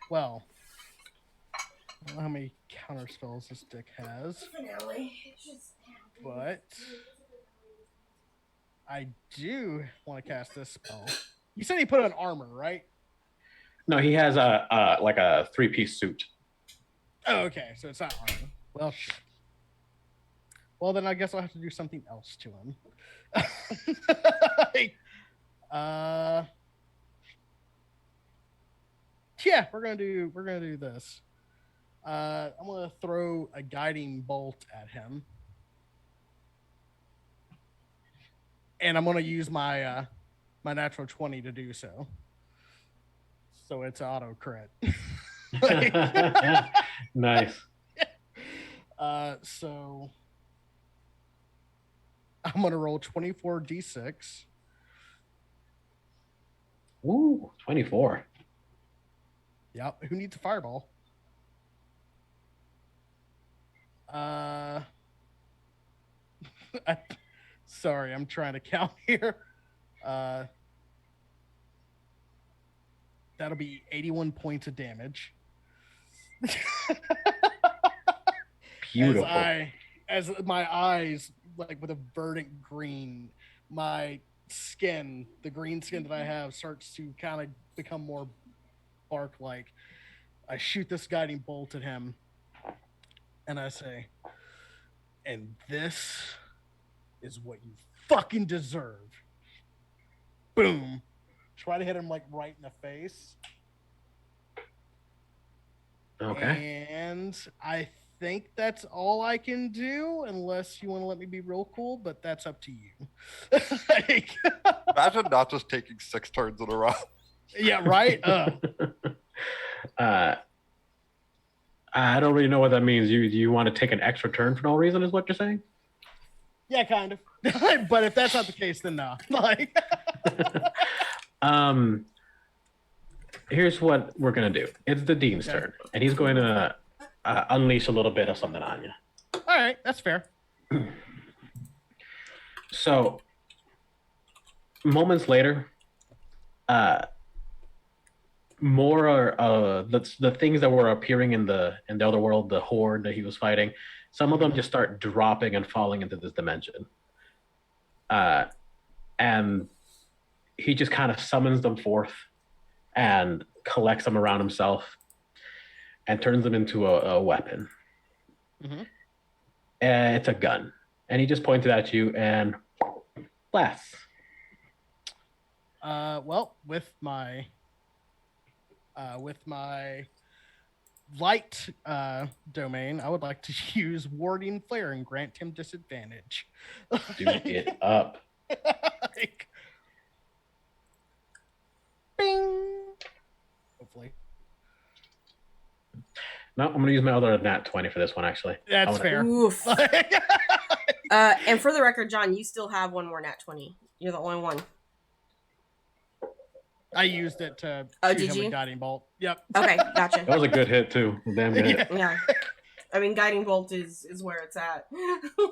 Speaker 3: Well, I don't know how many counter spells this dick has. But I do want to cast this spell. You said he put on armor, right?
Speaker 2: No, he has a like a 3-piece suit.
Speaker 3: Oh, okay. So it's not armor. Well, shit. Well, then I guess I'll have to do something else to him. Like, yeah, we're gonna do this. I'm gonna throw a guiding bolt at him, and I'm gonna use my my natural 20 to do so. So it's auto crit. Like,
Speaker 2: Nice.
Speaker 3: so I'm gonna roll 24d6.
Speaker 2: Ooh, 24.
Speaker 3: Yep. Who needs a fireball? Sorry, I'm trying to count here. That'll be 81 points of damage.
Speaker 2: Beautiful.
Speaker 3: As my eyes, like with a verdant green, my skin, the green skin that I have, starts to kind of become more bark-like. I shoot this guiding bolt at him, and I say, "And this is what you fucking deserve." Boom. Try to hit him like right in the face.
Speaker 2: Okay.
Speaker 3: And I think that's all I can do, unless you want to let me be real cool, but that's up to you. Like,
Speaker 4: Imagine not just taking 6 turns in a row.
Speaker 3: yeah, right?
Speaker 2: I don't really know what that means. You want to take an extra turn for no reason, is what you're saying?
Speaker 3: Yeah, kind of. But if that's not the case, then no. Like,
Speaker 2: here's what we're gonna do. It's the Dean's turn, and he's going to unleash a little bit of something on you.
Speaker 3: all right, that's fair.
Speaker 2: So, moments later, more the things that were appearing in the other world, the horde that he was fighting, some of them just start dropping and falling into this dimension. And he just kind of summons them forth and collects them around himself and turns them into a weapon.
Speaker 3: Mm-hmm.
Speaker 2: It's a gun. And he just pointed at you and blasts.
Speaker 3: Well, with my light domain, I would like to use warding flare and grant him disadvantage.
Speaker 2: Do it up.
Speaker 3: Like, bing. Hopefully,
Speaker 2: No, I'm gonna use my other nat 20 for this one. Actually,
Speaker 3: that's fair.
Speaker 1: Oof. And for the record, John, you still have one more nat 20. You're the only one.
Speaker 3: I used it to
Speaker 1: Oh,
Speaker 3: shoot
Speaker 1: did
Speaker 3: him
Speaker 1: you?
Speaker 3: with guiding bolt. Yep.
Speaker 1: Okay, gotcha.
Speaker 2: that was a good hit too. Damn good hit.
Speaker 1: Yeah. I mean, guiding bolt is where it's at.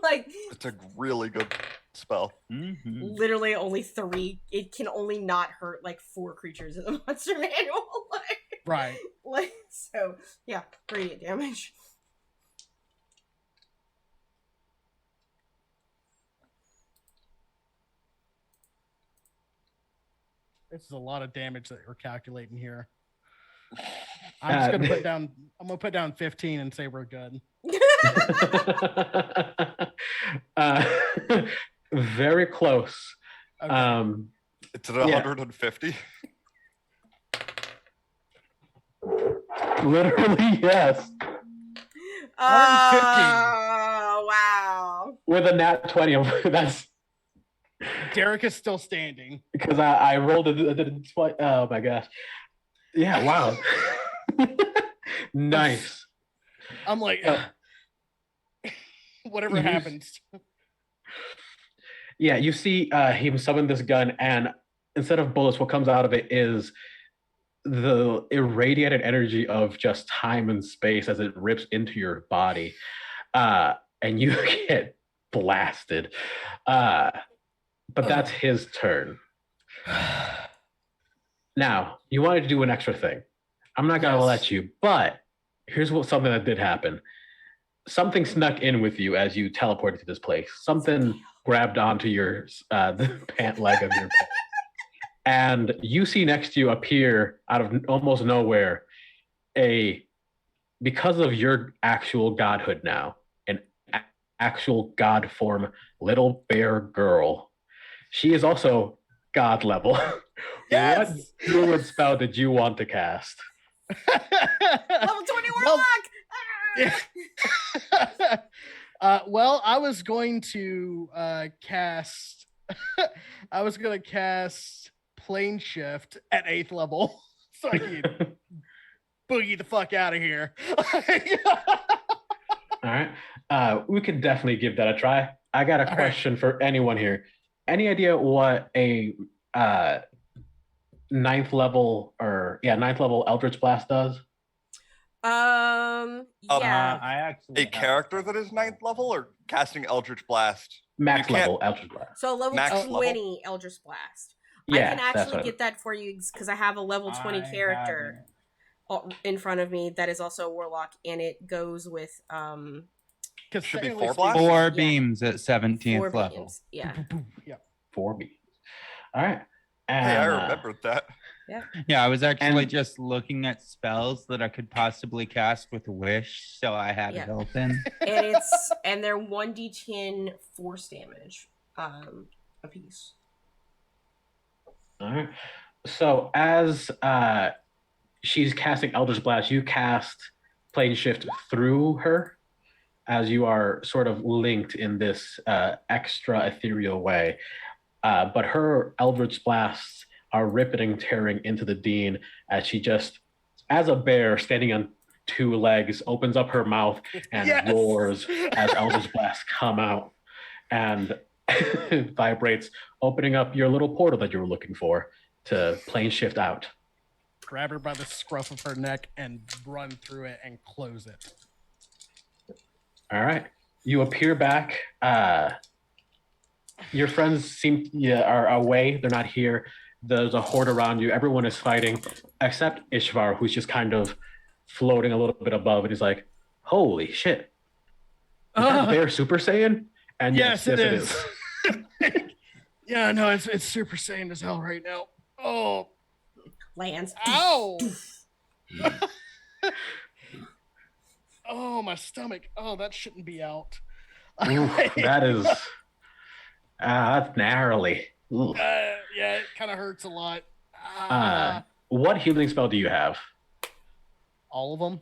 Speaker 1: Like,
Speaker 4: It's a really good spell.
Speaker 5: Mm-hmm.
Speaker 1: literally only 3. It can only not hurt like 4 creatures in the monster manual.
Speaker 3: Right.
Speaker 1: Like, so yeah, radiant damage.
Speaker 3: This is a lot of damage that we're calculating here. I'm just gonna put down. I'm gonna put down 15 and say we're good.
Speaker 2: Very close.
Speaker 3: Okay.
Speaker 4: It's at 150.
Speaker 2: Literally, yes.
Speaker 3: 115.
Speaker 1: Oh wow!
Speaker 2: With a nat 20, that's
Speaker 3: Derek is still standing.
Speaker 2: because I rolled it. Oh my gosh. Yeah, wow. Nice.
Speaker 3: I'm like, whatever
Speaker 2: You-
Speaker 3: happens.
Speaker 2: Yeah, you see him summon this gun, and instead of bullets, what comes out of it is the irradiated energy of just time and space as it rips into your body. And you get blasted. But that's his turn. Now, you wanted to do an extra thing. I'm not going to
Speaker 3: Yes.
Speaker 2: let you, but here's something that did happen. something snuck in with you as you teleported to this place. Something grabbed onto your the pant leg of your pants. And you see next to you appear out of almost nowhere because of your actual godhood now, an actual god form little bear girl. She is also god level.
Speaker 3: Yes!
Speaker 2: What druid spell did you want to cast?
Speaker 1: Level 20 warlock.
Speaker 3: Well, I was going to cast. I was going to cast plane shift at 8th level, so I can boogie the fuck out of here.
Speaker 2: All right. We could definitely give that a try. I got a question for anyone here. Any idea what a ninth level Eldritch Blast does?
Speaker 1: Yeah.
Speaker 5: I actually
Speaker 4: A character that is 9th level or casting Eldritch Blast?
Speaker 2: Max level Eldritch Blast.
Speaker 1: So level
Speaker 4: Max
Speaker 1: 20 Eldritch Blast.
Speaker 2: Yeah,
Speaker 1: I can actually get that for you because I have a level 20 character in front of me that is also a warlock, and it goes with
Speaker 4: Should be 4 blasts?
Speaker 5: 4 beams at 17th
Speaker 1: 4
Speaker 5: level.
Speaker 1: beams. Yeah.
Speaker 3: Yeah.
Speaker 2: 4 beams. All right. And,
Speaker 4: Hey, I remembered that.
Speaker 5: Yeah, I was actually just looking at spells that I could possibly cast with Wish, so I had it open.
Speaker 1: And they're 1d10 force damage a piece.
Speaker 2: All right. So as she's casting Eldritch Blast, you cast Plane Shift through her as you are sort of linked in this extra ethereal way. But her Eldritch Blasts are ripping, tearing into the Dean as she just, as a bear standing on 2 legs, opens up her mouth and roars as Eldritch Blasts come out and vibrates, opening up your little portal that you were looking for to plane shift out.
Speaker 3: Grab her by the scruff of her neck and run through it and close it.
Speaker 2: All right. You appear back. Your friends are away. They're not here. There's a horde around you. Everyone is fighting, except Ishvar, who's just kind of floating a little bit above. And he's like, holy shit. Is that bear Super Saiyan? And yes, it is.
Speaker 3: Yeah, no, it's Super Saiyan as hell right now. Oh.
Speaker 1: Lands.
Speaker 3: Ow. Oh, my stomach. Oh, that shouldn't be out.
Speaker 2: Ooh, that is... that's gnarly.
Speaker 3: Yeah, it kind of hurts a lot.
Speaker 2: What healing spell do you have?
Speaker 3: All of them.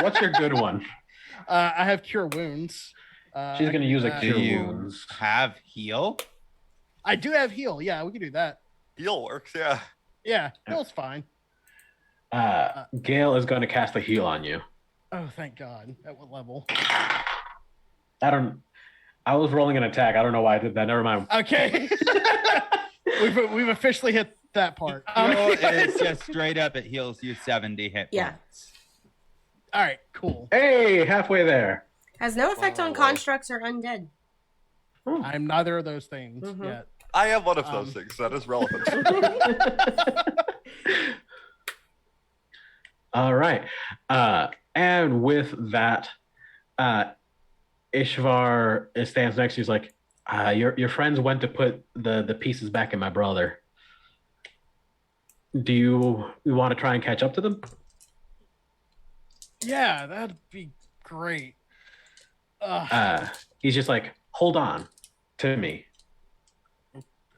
Speaker 2: What's your good one?
Speaker 3: I have Cure Wounds.
Speaker 2: She's going to use a Cure
Speaker 5: Do you
Speaker 2: Wounds.
Speaker 5: have heal?
Speaker 3: I do have Heal. Yeah, we can do that.
Speaker 4: Heal works, yeah.
Speaker 3: Yeah, Heal's fine.
Speaker 2: Gale is going to cast a heal on you.
Speaker 3: Oh, thank God. At what level?
Speaker 2: I was rolling an attack. I don't know why I did that. Never mind.
Speaker 3: Okay. we've officially hit that part.
Speaker 5: It's just straight up. It heals you 70 hit points.
Speaker 3: All right, cool.
Speaker 2: Hey, halfway there.
Speaker 1: Has no effect on constructs or undead.
Speaker 3: I'm neither of those things yet.
Speaker 4: I have one of those things. That is relevant.
Speaker 2: All right. And with that, Ishvar stands next to you. He's like, your friends went to put the pieces back in my brother. Do you want to try and catch up to them?
Speaker 3: Yeah, that'd be great.
Speaker 2: He's just like, hold on to me.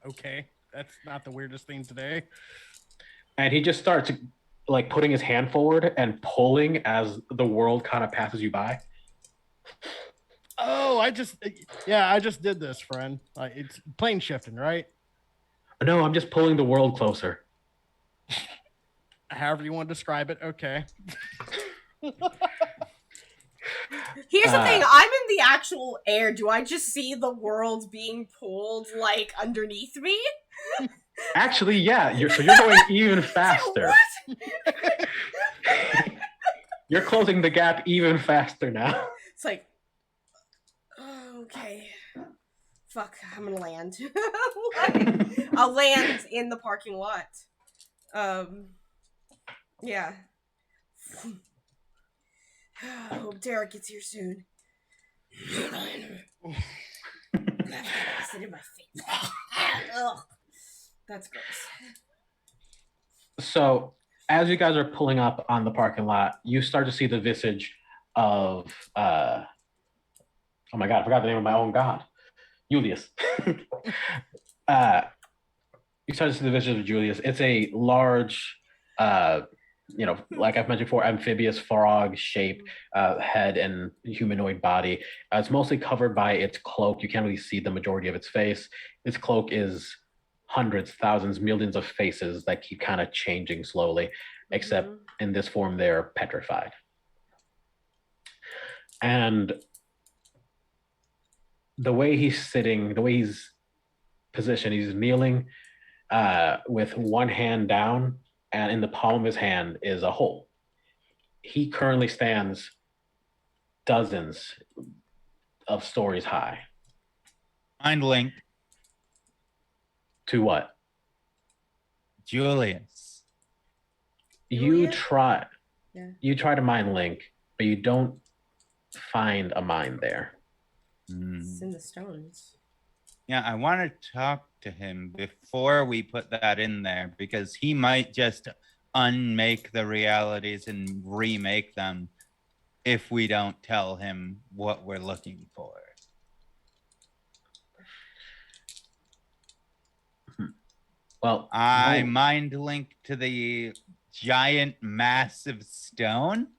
Speaker 3: Okay, that's not the weirdest thing today.
Speaker 2: And he just starts like putting his hand forward and pulling as the world kind of passes you by.
Speaker 3: Oh, I just did this, friend. It's plane shifting, right?
Speaker 2: No, I'm just pulling the world closer.
Speaker 3: However you want to describe it. Okay.
Speaker 1: Here's the thing. I'm in the actual air. Do I just see the world being pulled like underneath me?
Speaker 2: Actually, yeah. You're going even faster.
Speaker 1: What?
Speaker 2: You're closing the gap even faster now.
Speaker 1: It's like, okay. Fuck, I'm gonna land. I'll land in the parking lot. Yeah. I hope Derek gets here soon. Acid in my face. Ugh. That's gross.
Speaker 2: So as you guys are pulling up on the parking lot, you start to see the visage of oh my god, I forgot the name of my own god, Julius. You start to see the visage of Julius. It's a large, like I've mentioned before, amphibious frog shape head and humanoid body. It's mostly covered by its cloak. You can't really see the majority of its face. Its cloak is hundreds, thousands, millions of faces that keep kind of changing slowly, except in this form, they're petrified. And the way he's sitting, the way he's positioned, he's kneeling with one hand down, and in the palm of his hand is a hole. He currently stands dozens of stories high.
Speaker 5: Mind link.
Speaker 2: To what?
Speaker 5: Julius.
Speaker 2: You try to mind link, but you don't find a mind there.
Speaker 1: It's in the stones.
Speaker 5: Yeah, I want to talk to him before we put that in there, because he might just unmake the realities and remake them if we don't tell him what we're looking for.
Speaker 2: Well,
Speaker 5: I mind link to the giant massive stone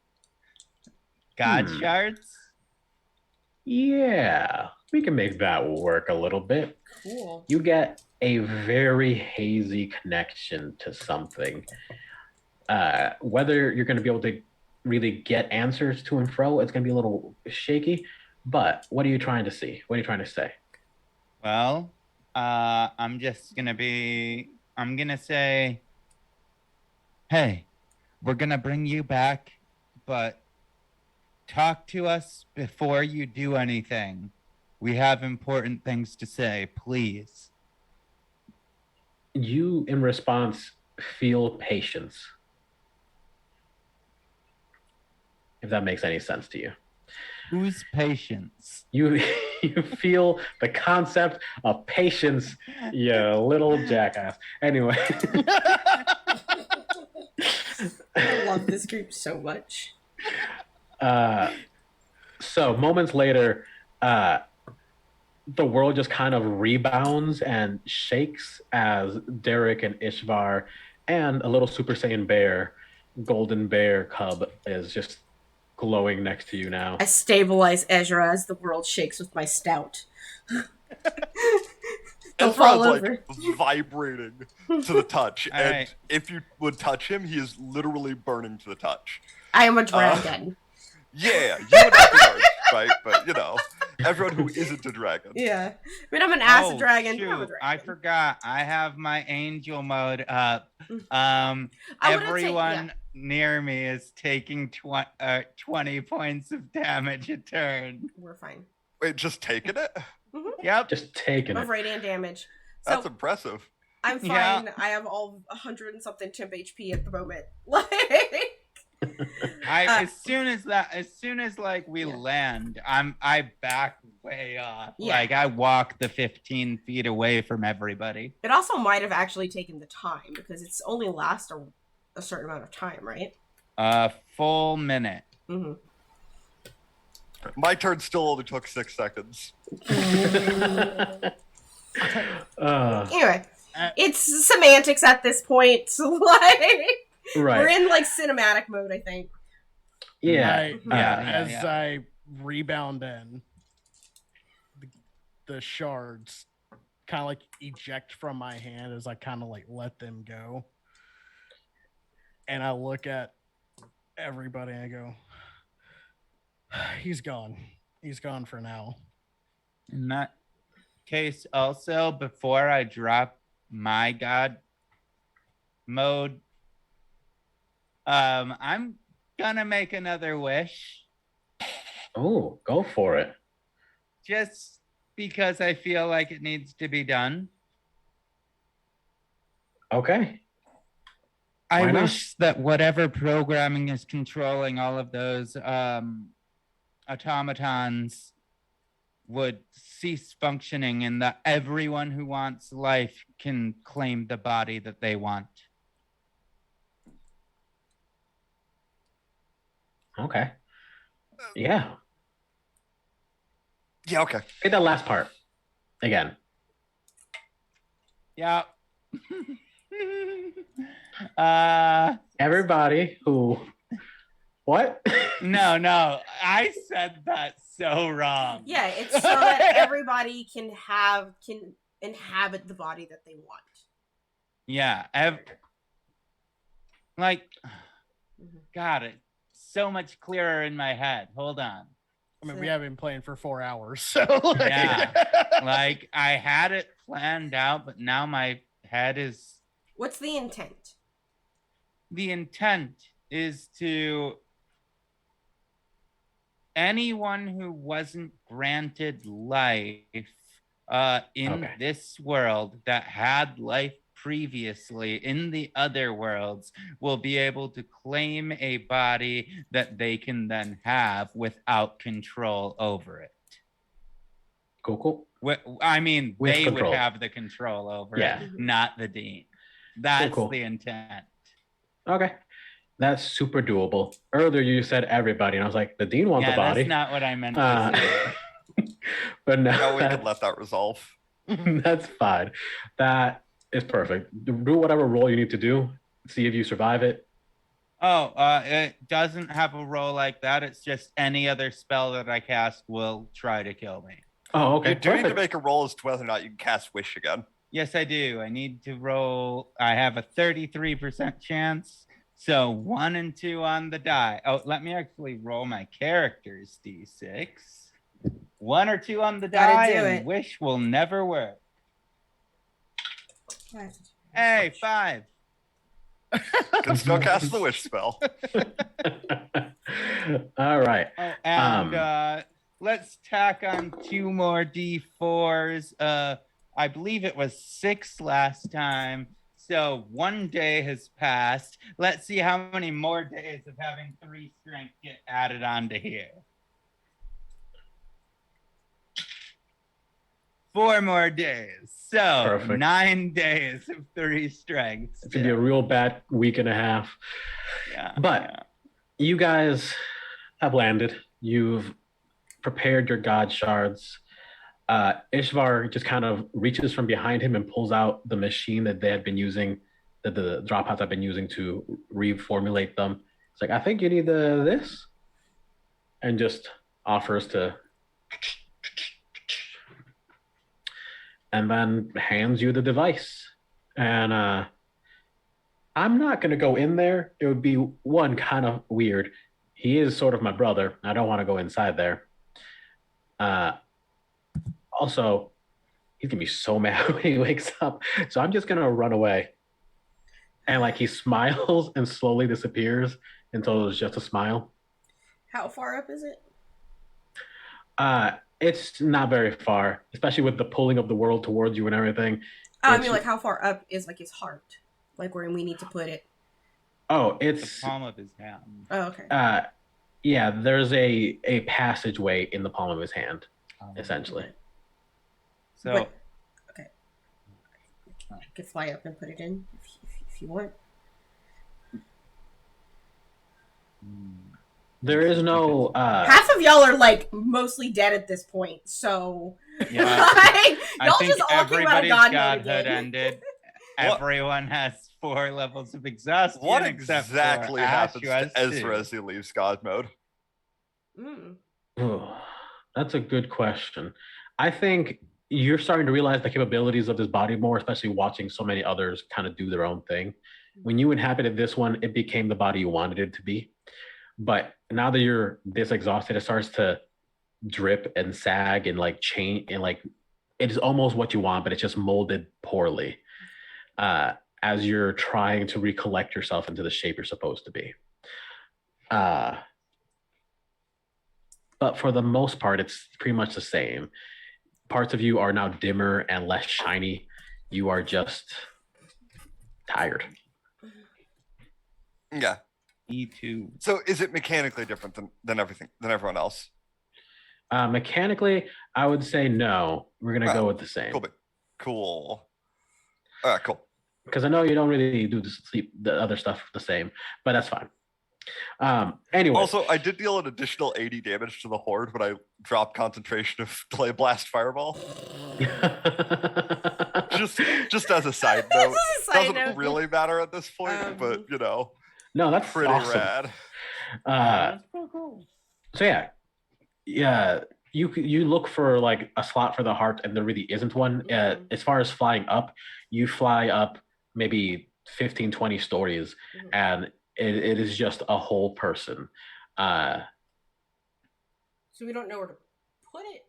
Speaker 5: god shards.
Speaker 2: Yeah, we can make that work a little bit.
Speaker 1: Cool.
Speaker 2: You get a very hazy connection to something. Whether you're going to be able to really get answers to and fro, it's going to be a little shaky. But what are you trying to see? What are you trying to say?
Speaker 5: Well, I'm going to say, hey, we're going to bring you back, but talk to us before you do anything. We have important things to say, please.
Speaker 2: You, in response, feel patience. If that makes any sense to you.
Speaker 5: Whose patience?
Speaker 2: You feel the concept of patience, you little jackass. Anyway.
Speaker 1: I love this group so much.
Speaker 2: So moments later, the world just kind of rebounds and shakes as Derek and Ishvar and a little Super Saiyan bear, golden bear cub, is just glowing next to you now.
Speaker 1: I stabilize Ezra as the world shakes with my stout.
Speaker 4: Ezra's like vibrating to the touch, and
Speaker 5: right.
Speaker 4: if you would touch him, he is literally burning to the touch.
Speaker 1: I am a dragon.
Speaker 4: Yeah, you would not be hurt, right? But you know, everyone who isn't a dragon.
Speaker 1: Yeah, I mean, I'm an acid dragon.
Speaker 5: Shoot,
Speaker 1: I'm a dragon.
Speaker 5: I forgot. I have my angel mode up.
Speaker 1: Everyone
Speaker 5: near me is taking 20 points of damage a turn.
Speaker 1: We're fine.
Speaker 4: Wait, just taking it?
Speaker 1: Mm-hmm.
Speaker 5: Yep.
Speaker 2: Just taking
Speaker 1: Of
Speaker 2: it.
Speaker 1: radiant damage. So
Speaker 4: That's impressive.
Speaker 1: I'm fine.
Speaker 5: Yeah.
Speaker 1: I have all 100 and something temp HP at the moment.
Speaker 5: As soon as like we land, I back way off.
Speaker 1: Yeah.
Speaker 5: Like I walk the 15 feet away from everybody.
Speaker 1: It also might have actually taken the time because it's only lasts a certain amount of time, right?
Speaker 5: A full minute.
Speaker 1: Mm-hmm.
Speaker 4: My turn still only took 6 seconds.
Speaker 1: Anyway, it's semantics at this point.
Speaker 2: Right.
Speaker 1: We're in like cinematic mode, I think.
Speaker 2: Yeah.
Speaker 3: As I rebound in, the shards kind of like eject from my hand as I kind of like let them go. And I look at everybody and I go, he's gone. He's gone for now.
Speaker 5: In that case, also, before I drop my god mode, I'm gonna make another wish.
Speaker 2: Oh, go for it.
Speaker 5: Just because I feel like it needs to be done.
Speaker 2: Okay.
Speaker 5: I
Speaker 2: Why not?
Speaker 5: wish that whatever programming is controlling all of those automatons would cease functioning, and that everyone who wants life can claim the body that they want.
Speaker 2: Okay. Yeah.
Speaker 4: Yeah, okay.
Speaker 2: Say that last part again.
Speaker 5: Yeah.
Speaker 2: Everybody who what?
Speaker 5: No, I said that so wrong.
Speaker 1: Yeah, it's so that everybody can inhabit the body that they want.
Speaker 5: Yeah, God, it's so much clearer in my head. Hold on.
Speaker 3: I mean, we have been playing for 4 hours, so
Speaker 5: Yeah. Like, I had it planned out, but now my head is.
Speaker 1: What's the intent?
Speaker 5: The intent is to anyone who wasn't granted life in this world that had life previously in the other worlds will be able to claim a body that they can then have without control over it.
Speaker 2: Cool.
Speaker 5: I mean,
Speaker 2: With
Speaker 5: they
Speaker 2: control.
Speaker 5: would have the control over
Speaker 2: Yeah.
Speaker 5: it, not the dean. That's
Speaker 2: Cool.
Speaker 5: the intent.
Speaker 2: Okay. That's super doable. Earlier you said everybody, and I was like, the dean wants a body.
Speaker 5: That's not what I meant to say.
Speaker 2: But
Speaker 4: No,
Speaker 2: now
Speaker 4: we could let that resolve.
Speaker 2: that's fine. That is perfect. Do whatever role you need to do. See if you survive it.
Speaker 5: Oh, it doesn't have a roll like that. It's just any other spell that I cast will try to kill me.
Speaker 2: Oh, okay.
Speaker 4: You do need to
Speaker 2: Perfect.
Speaker 4: make a roll as to whether or not you can cast Wish again.
Speaker 5: Yes, I do. I need to roll. I have a 33% chance. So 1 and 2 on the die. Oh, let me actually roll my character's d6. 1 or 2 on the
Speaker 1: Gotta
Speaker 5: die,
Speaker 1: do
Speaker 5: and
Speaker 1: it.
Speaker 5: Wish will never work. Hey, 5.
Speaker 4: Can still cast the Wish spell.
Speaker 2: All right.
Speaker 5: Oh, and let's tack on 2 more d4s. I believe it was 6 last time. So 1 day has passed. Let's see how many more days of having 3 strength get added onto here. 4 more days. So
Speaker 2: Perfect.
Speaker 5: 9 days of 3 strength.
Speaker 2: It's gonna be a real bad week and a half.
Speaker 5: Yeah.
Speaker 2: But you guys have landed. You've prepared your god shards. Ishvar just kind of reaches from behind him and pulls out the machine that they had been using, that the dropouts have been using to reformulate them. It's like, I think you need this, and just offers to, and then hands you the device. And I'm not going to go in there. It would be one kind of weird. He is sort of my brother. I don't want to go inside there. Also, he's gonna be so mad when he wakes up. So I'm just gonna run away. And like he smiles and slowly disappears until it's just a smile.
Speaker 1: How far up is it?
Speaker 2: It's not very far, especially with the pulling of the world towards you and everything.
Speaker 1: I mean, like, how far up is like his heart? Like where we need to put it?
Speaker 2: Oh,
Speaker 5: The
Speaker 2: it's
Speaker 5: palm of his hand.
Speaker 1: Oh, okay.
Speaker 2: yeah, there's a passageway in the palm of his hand, essentially.
Speaker 5: So
Speaker 1: But, okay. I could fly up and put it in if you want.
Speaker 2: There is no
Speaker 1: Half of y'all are like mostly dead at this point, so
Speaker 5: yeah,
Speaker 1: like,
Speaker 5: I
Speaker 1: y'all
Speaker 5: think
Speaker 1: just all came out of
Speaker 5: everybody's
Speaker 1: God mode
Speaker 5: godhood
Speaker 1: again.
Speaker 5: ended.
Speaker 4: What-
Speaker 5: Everyone has 4 levels of exhaustion.
Speaker 4: What
Speaker 5: except
Speaker 4: exactly
Speaker 5: for Ash,
Speaker 4: happens
Speaker 5: who has
Speaker 4: to Ezra
Speaker 5: 2.
Speaker 4: as he leaves God mode?
Speaker 2: Oh, that's a good question. I think you're starting to realize the capabilities of this body more, especially watching so many others kind of do their own thing. When you inhabited this one, it became the body you wanted it to be. But now that you're this exhausted, it starts to drip and sag and like change, and like it is almost what you want, but it's just molded poorly as you're trying to recollect yourself into the shape you're supposed to be. But for the most part, it's pretty much the same. Parts of you are now dimmer and less shiny. You are just tired.
Speaker 4: Yeah.
Speaker 5: Me too.
Speaker 4: So is it mechanically different than everyone else?
Speaker 2: Mechanically, I would say no. We're gonna go with the same.
Speaker 4: Cool. All right, cool.
Speaker 2: Because I know you don't really do the other stuff the same, but that's fine. Anyway.
Speaker 4: Also, I did deal an additional 80 damage to the horde when I dropped concentration of delay blast fireball. just as a side note, doesn't really matter at this point, but you know,
Speaker 2: no, that's
Speaker 4: pretty
Speaker 2: awesome.
Speaker 4: rad.
Speaker 5: That's so cool.
Speaker 2: So yeah. You look for like a slot for the heart, and there really isn't one. As far as flying up, you fly up maybe 15, 20 stories, and it is just a whole person.
Speaker 1: So we don't know where to put it?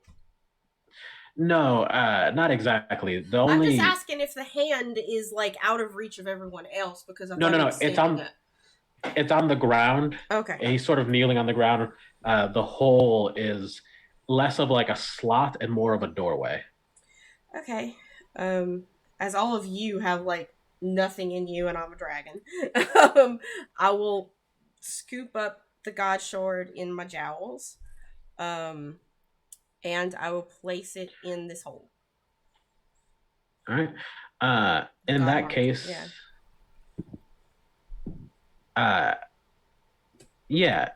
Speaker 2: No, not exactly.
Speaker 1: I'm just asking if the hand is like out of reach of everyone else, because no,
Speaker 2: it's on the ground.
Speaker 1: Okay.
Speaker 2: And he's sort of kneeling on the ground. The hole is less of like a slot and more of a doorway.
Speaker 1: Okay. As all of you have like nothing in you and I'm a dragon, I will scoop up the god sword in my jowls, and I will place it in this hole.
Speaker 2: All right. In that case, yeah,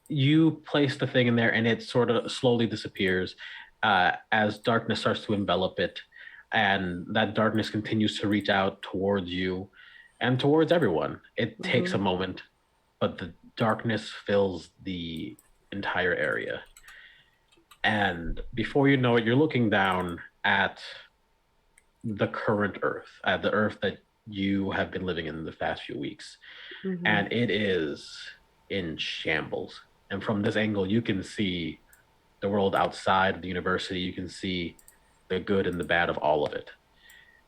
Speaker 2: you place the thing in there, and it sort of slowly disappears as darkness starts to envelop it, and that darkness continues to reach out towards you and towards everyone. It takes a moment, but the darkness fills the entire area. And before you know it, you're looking down at the current Earth, at the Earth that you have been living in the past few weeks. And it is in shambles. And from this angle, you can see the world outside of the university. You can see the good and the bad of all of it.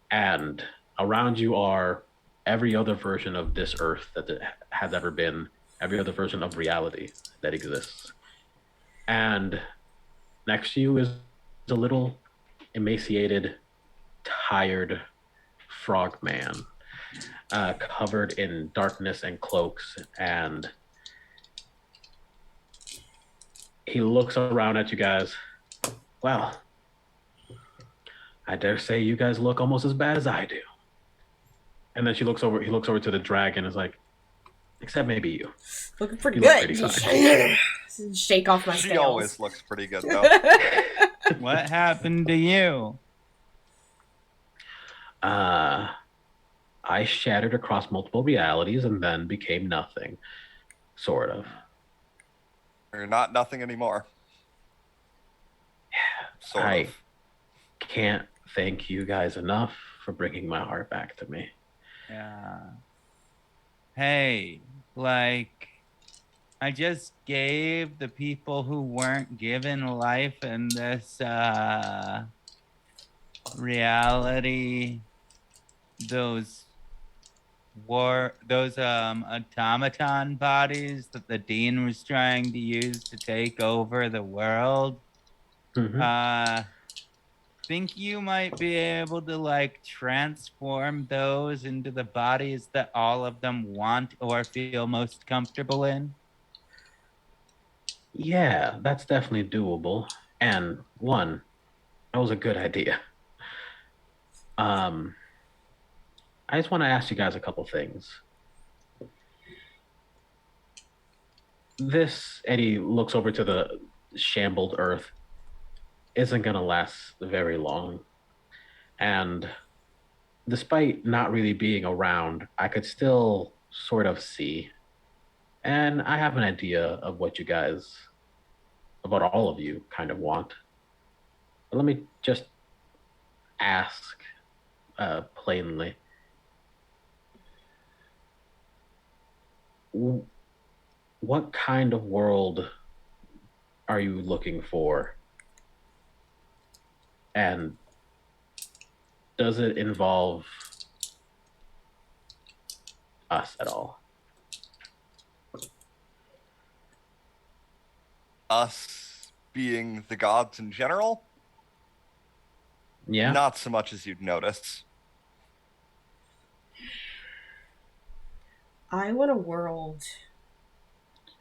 Speaker 2: And around you are every other version of this Earth that has ever been, every other version of reality that exists. And next to you is a little emaciated, tired frog man, covered in darkness and cloaks, and he looks around at you guys. Well, I dare say you guys look almost as bad as I do. And then he looks over to the dragon and is like, except maybe you.
Speaker 1: Looking pretty good. Shake off my scales.
Speaker 4: She always looks pretty good, though.
Speaker 5: What happened to you?
Speaker 2: I shattered across multiple realities and then became nothing. Sort of.
Speaker 4: You're not nothing anymore. Sort
Speaker 2: I
Speaker 4: of.
Speaker 2: Can't thank you guys enough for bringing my heart back to me.
Speaker 5: Yeah. Hey, like, I just gave the people who weren't given life in this reality those automaton bodies that the dean was trying to use to take over the world. Think you might be able to like transform those into the bodies that all of them want or feel most comfortable in?
Speaker 2: Yeah, that's definitely doable. And that was a good idea. I just want to ask you guys a couple things. This, Eddie looks over to the shambled Earth, isn't going to last very long. And despite not really being around, I could still sort of see. And I have an idea of what you guys, about all of you, kind of want. But let me just ask plainly. What kind of world are you looking for? And does it involve us at all?
Speaker 4: Us being the gods in general?
Speaker 2: Yeah.
Speaker 4: Not so much as you'd notice.
Speaker 1: I want a world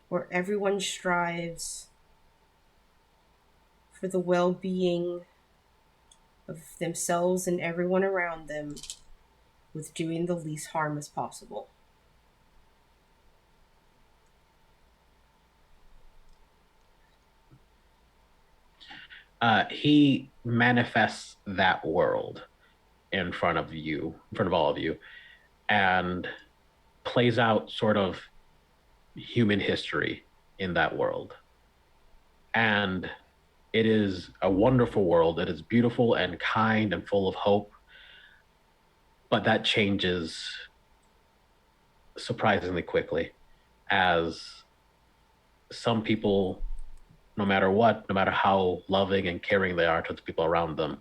Speaker 1: where everyone strives for the well-being of themselves and everyone around them with doing the least harm as possible.
Speaker 2: He manifests that world in front of you, in front of all of you, and plays out sort of human history in that world. And it is a wonderful world. It is beautiful and kind and full of hope. But that changes surprisingly quickly as some people, no matter what, no matter how loving and caring they are to the people around them,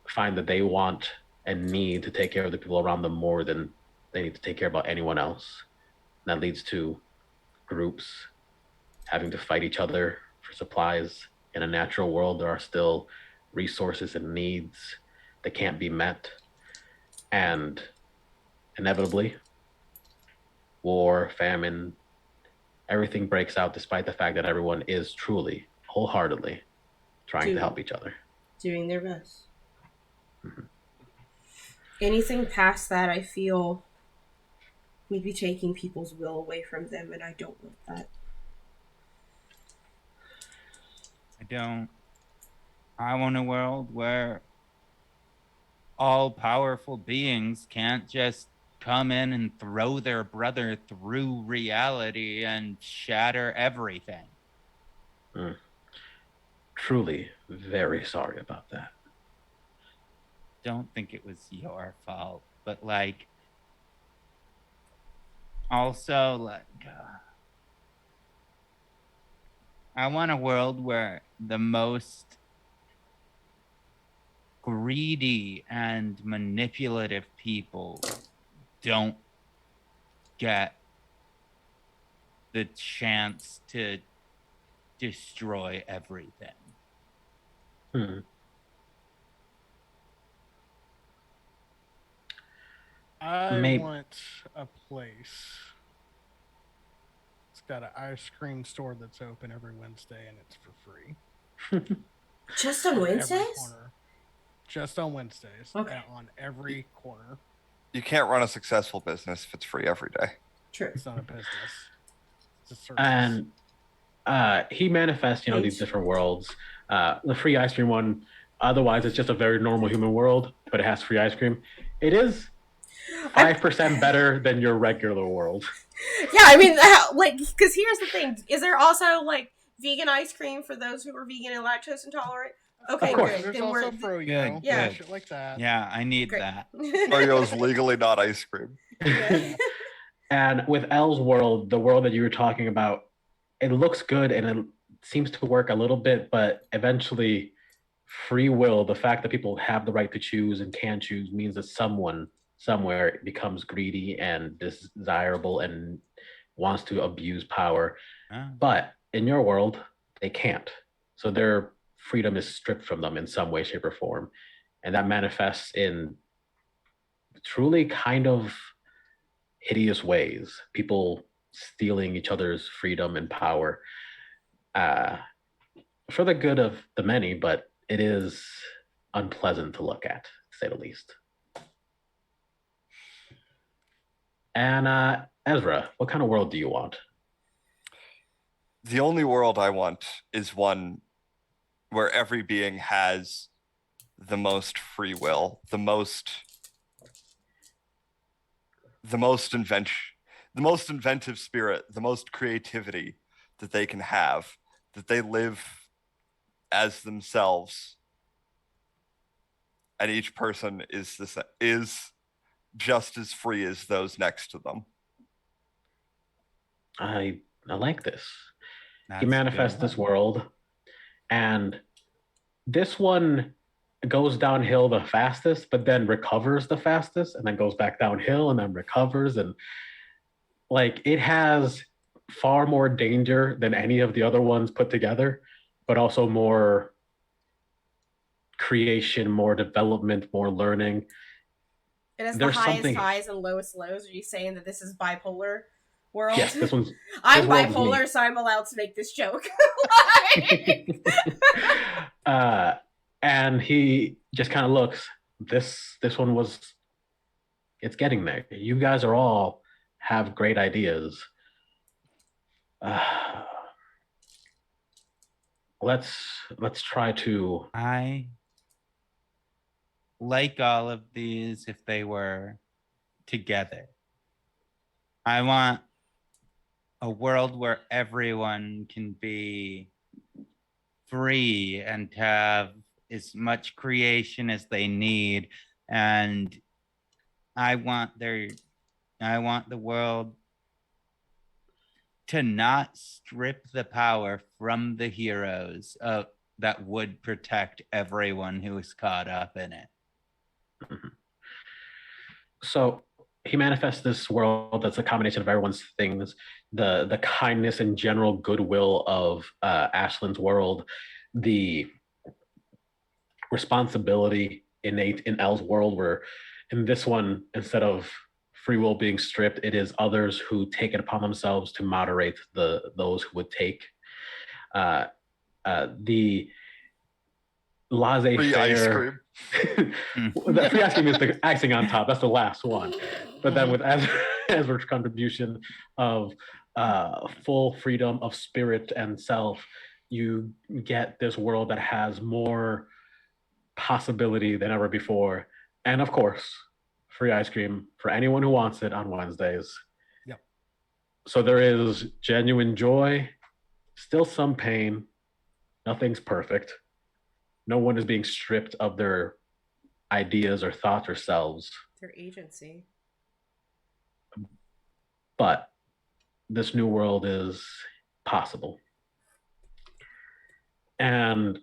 Speaker 2: find that they want and need to take care of the people around them more than they need to take care about anyone else. And that leads to groups having to fight each other for supplies. In a natural world, there are still resources and needs that can't be met. And inevitably, war, famine, everything breaks out despite the fact that everyone is truly, wholeheartedly trying to help each other.
Speaker 1: Doing their best. Mm-hmm. Anything past that, I feel, we'd be taking people's will away from them, and I don't want that.
Speaker 5: I want a world where all powerful beings can't just come in and throw their brother through reality and shatter everything.
Speaker 2: Truly very sorry about that.
Speaker 5: Don't think it was your fault, but like, also like, I want a world where the most greedy and manipulative people don't get the chance to destroy everything.
Speaker 3: I want a place. It's got an ice cream store that's open every Wednesday and it's for free.
Speaker 1: Just on Wednesdays?
Speaker 3: Just on Wednesdays.
Speaker 1: Okay.
Speaker 3: On every corner.
Speaker 4: You can't run a successful business if it's free every day.
Speaker 1: True.
Speaker 3: It's not a business. It's a service.
Speaker 2: And he manifests, these different worlds. The free ice cream one, otherwise it's just a very normal human world, but it has free ice cream. It is 5% better than your regular world.
Speaker 1: Yeah, I mean, because here's the thing. Is there also, vegan ice cream for those who are vegan and lactose intolerant? Okay, good.
Speaker 3: There's
Speaker 1: then
Speaker 3: also Froyo.
Speaker 1: Yeah.
Speaker 3: Shit like that.
Speaker 5: Yeah, I need that.
Speaker 4: Froyo is legally not ice cream.
Speaker 1: Yeah.
Speaker 2: And with Elle's world, the world that you were talking about, it looks good and it seems to work a little bit, but eventually free will, the fact that people have the right to choose and can choose, means that someone somewhere becomes greedy and desirable and wants to abuse power. But in your world, they can't. So their freedom is stripped from them in some way, shape, or form. And that manifests in truly kind of hideous ways. People stealing each other's freedom and power for the good of the many, but it is unpleasant to look at, to say the least. And Ezra, what kind of world do you want?
Speaker 4: The only world I want is one where every being has the most free will, the most inventive spirit, the most creativity that they can have, that they live as themselves, and each person is just as free as those next to them.
Speaker 2: I like this. He manifests this world, and this one goes downhill the fastest, but then recovers the fastest, and then goes back downhill and then recovers. And it has far more danger than any of the other ones put together, but also more creation, more development, more learning.
Speaker 1: It has the
Speaker 2: there's
Speaker 1: highest
Speaker 2: something.
Speaker 1: highs and lowest lows. Are you saying that this is bipolar world?
Speaker 2: Yes, this one's.
Speaker 1: I'm
Speaker 2: this world is me.
Speaker 1: bipolar, so I'm allowed to make this joke.
Speaker 2: And he just kind of looks. This one was. It's getting there. You guys are all have great ideas. Let's try to.
Speaker 5: I like all of these if they were together. I want a world where everyone can be free and have as much creation as they need. And I want the world to not strip the power from the heroes that would protect everyone who is caught up in it.
Speaker 2: So he manifests this world that's a combination of everyone's things, the kindness and general goodwill of Ashland's world, the responsibility innate in Elle's world, where in this one, instead of free will being stripped, it is others who take it upon themselves to moderate those who would take. The
Speaker 4: Free ice
Speaker 2: laissez-faire.
Speaker 4: cream.
Speaker 2: The free ice cream is the icing on top. That's the last one. But then with Ezra's contribution of full freedom of spirit and self, you get this world that has more possibility than ever before. And of course, free ice cream for anyone who wants it on Wednesdays.
Speaker 3: Yep.
Speaker 2: So there is genuine joy, still some pain. Nothing's perfect. No one is being stripped of their ideas or thoughts or selves.
Speaker 1: Their agency.
Speaker 2: But this new world is possible. And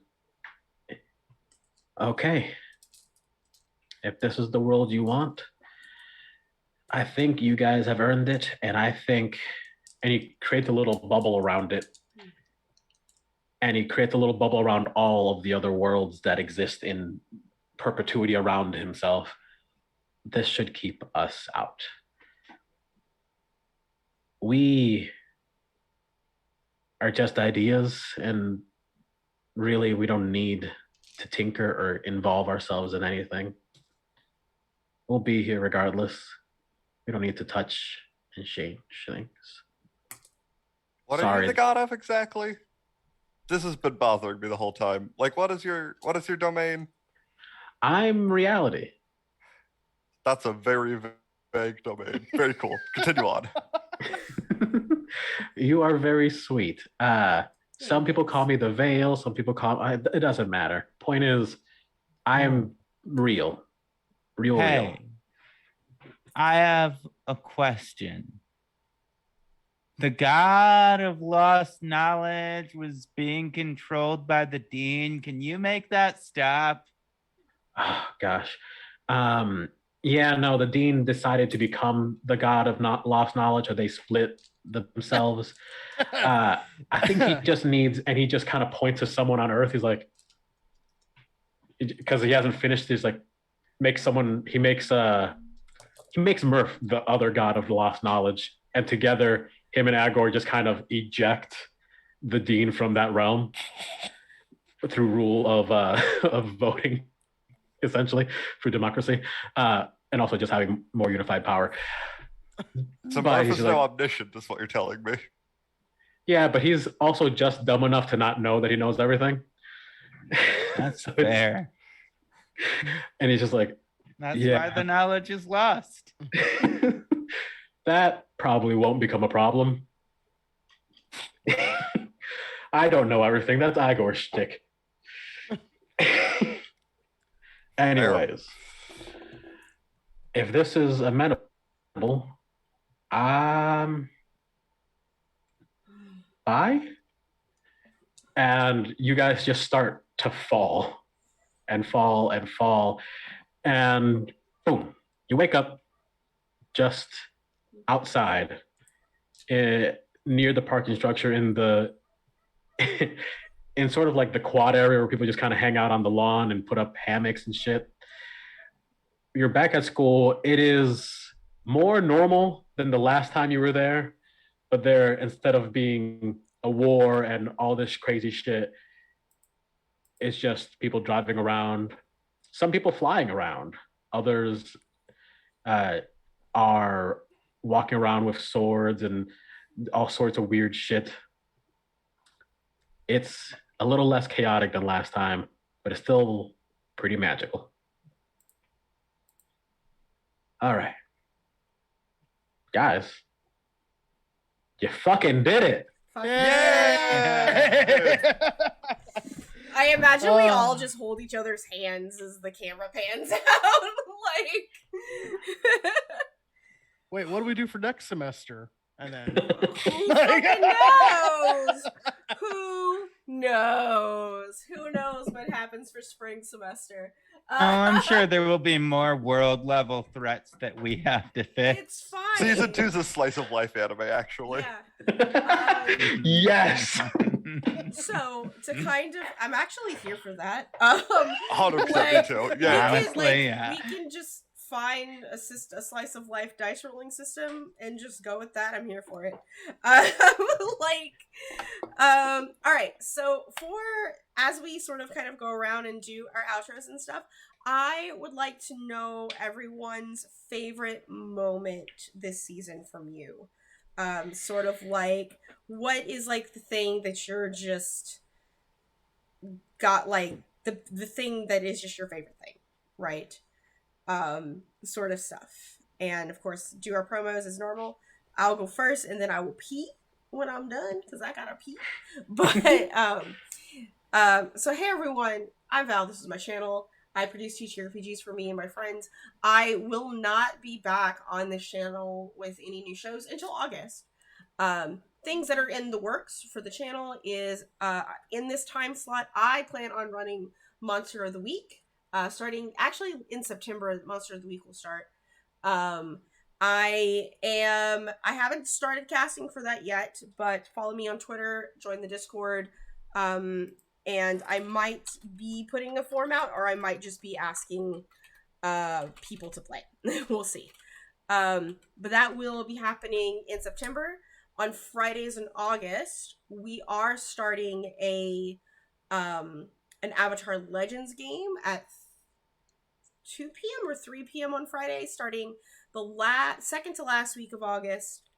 Speaker 2: okay, if this is the world you want, I think you guys have earned it. And he creates a little bubble around it. And he creates a little bubble around all of the other worlds that exist in perpetuity around himself. This should keep us out. We are just ideas, and really we don't need to tinker or involve ourselves in anything. We'll be here regardless. We don't need to touch and change things.
Speaker 4: What are you the god of exactly? This has been bothering me the whole time. Like, what is your domain?
Speaker 2: I'm reality.
Speaker 4: That's a very vague domain. Very cool. Continue on.
Speaker 2: You are very sweet. Some people call me the Veil. Some people it doesn't matter. Point is, I am real. Real.
Speaker 5: I have a question. The god of lost knowledge was being controlled by the dean. Can you make that stop?
Speaker 2: Oh, gosh. Yeah, no, the dean decided to become the god of not lost knowledge, or they split themselves. I think he just kind of points to someone on Earth. He's like, because he hasn't finished, he's like, he makes Murph the other god of lost knowledge, and together him and Agor just kind of eject the dean from that realm through rule of voting, essentially, for democracy, and also just having more unified power.
Speaker 4: So Murph is now omniscient, is what you're telling me.
Speaker 2: Yeah, but he's also just dumb enough to not know that he knows everything.
Speaker 5: That's fair.
Speaker 2: And he's just like,
Speaker 5: that's why the knowledge is lost.
Speaker 2: That probably won't become a problem. I don't know everything. That's Igor's shtick. Anyways, if this is amenable, bye. And you guys just start to fall and fall and fall. And boom, you wake up just outside near the parking structure in sort of like the quad area where people just kind of hang out on the lawn and put up hammocks and shit. you're back at school. It is more normal than the last time you were there, but there, instead of being a war and all this crazy shit, it's just people driving around. Some people flying around. Others uh, are walking around with swords and all sorts of weird shit. It's a little less chaotic than last time, but it's still pretty magical. All right, guys, you fucking did it.
Speaker 1: Fuck
Speaker 3: Yay!
Speaker 1: I imagine we all just hold each other's hands as the camera pans out. Like,
Speaker 3: Wait, what do we do for next semester? And then
Speaker 1: who fucking knows? Who knows? Who knows what happens for spring semester?
Speaker 5: Oh, I'm sure there will be more world level threats that we have to fix.
Speaker 1: It's fine.
Speaker 4: Season 2 is a slice of life anime, actually.
Speaker 1: Yeah.
Speaker 2: Yes.
Speaker 1: So to kind of, I'm actually here for that.
Speaker 4: 100%
Speaker 1: like,
Speaker 4: me too. Yeah.
Speaker 5: Honestly, yeah.
Speaker 1: we can just find a slice of life dice rolling system and just go with that. I'm here for it. All right. So as we sort of kind of go around and do our outros and stuff, I would like to know everyone's favorite moment this season from you. Sort of like, what is like the thing that you're just got, like the thing that is just your favorite thing, right? Sort of stuff. And of course, do our promos as normal. I'll go first, and then I will pee when I'm done because I gotta pee. But so hey everyone, I'm Val. This is my channel. I produce TTRPGs for me and my friends. I will not be back on this channel with any new shows until August. Things that are in the works for the channel is in this time slot, I plan on running Monster of the Week. Starting actually in September, Monster of the Week will start. I haven't started casting for that yet, but follow me on Twitter, join the Discord, and I might be putting a form out, or I might just be asking people to play. We'll see. But that will be happening in September. On Fridays in August, we are starting an Avatar Legends game at 2 p.m. or 3 p.m. on Friday, starting the second to last week of August.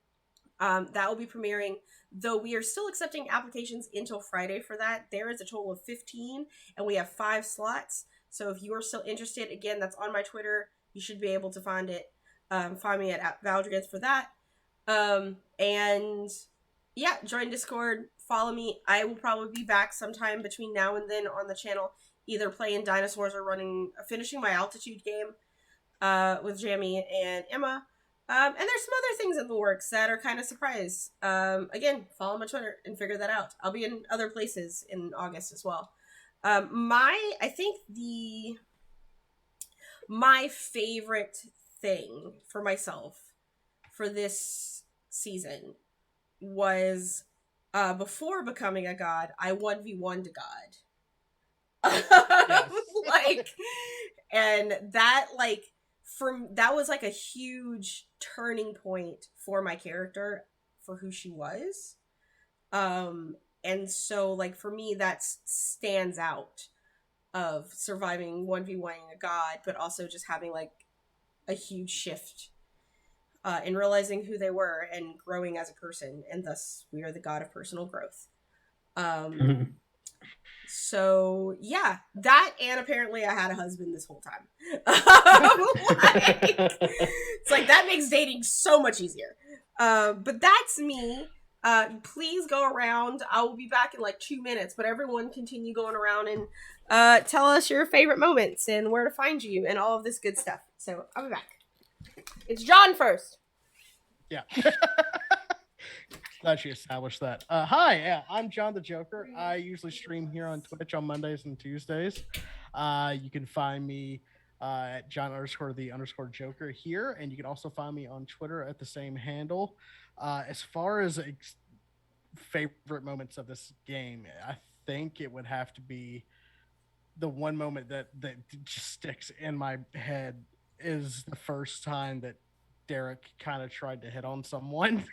Speaker 1: That will be premiering, though we are still accepting applications until Friday for that. There is a total of 15, and we have 5 slots. So if you are still interested, again, that's on my Twitter. You should be able to find it. Find me at Valdrianth for that. And yeah, join Discord, follow me. I will probably be back sometime between now and then on the channel, either playing dinosaurs or finishing my altitude game with Jamie and Emma. And there's some other things in the works that are kind of surprise. Again, follow my Twitter and figure that out. I'll be in other places in August as well. I think my favorite thing for myself for this season was before becoming a god, I 1v1'd a god. And that that was like a huge turning point for my character, for who she was. And so like for me that stands out, of surviving 1v1ing a god, but also just having like a huge shift in realizing who they were and growing as a person, and thus we are the god of personal growth. So yeah, that, and apparently I had a husband this whole time. It's like that makes dating so much easier. But that's me. Please go around. I will be back in like 2 minutes, but everyone continue going around and tell us your favorite moments and where to find you and all of this good stuff. So I'll be back. It's John first.
Speaker 3: Yeah. Glad you established that. Hi, yeah, I'm John the Joker. I usually stream here on Twitch on Mondays and Tuesdays. You can find me at John_the_Joker here, and you can also find me on Twitter at the same handle. As far as favorite moments of this game, I think it would have to be the one moment that just sticks in my head is the first time that Derek kind of tried to hit on someone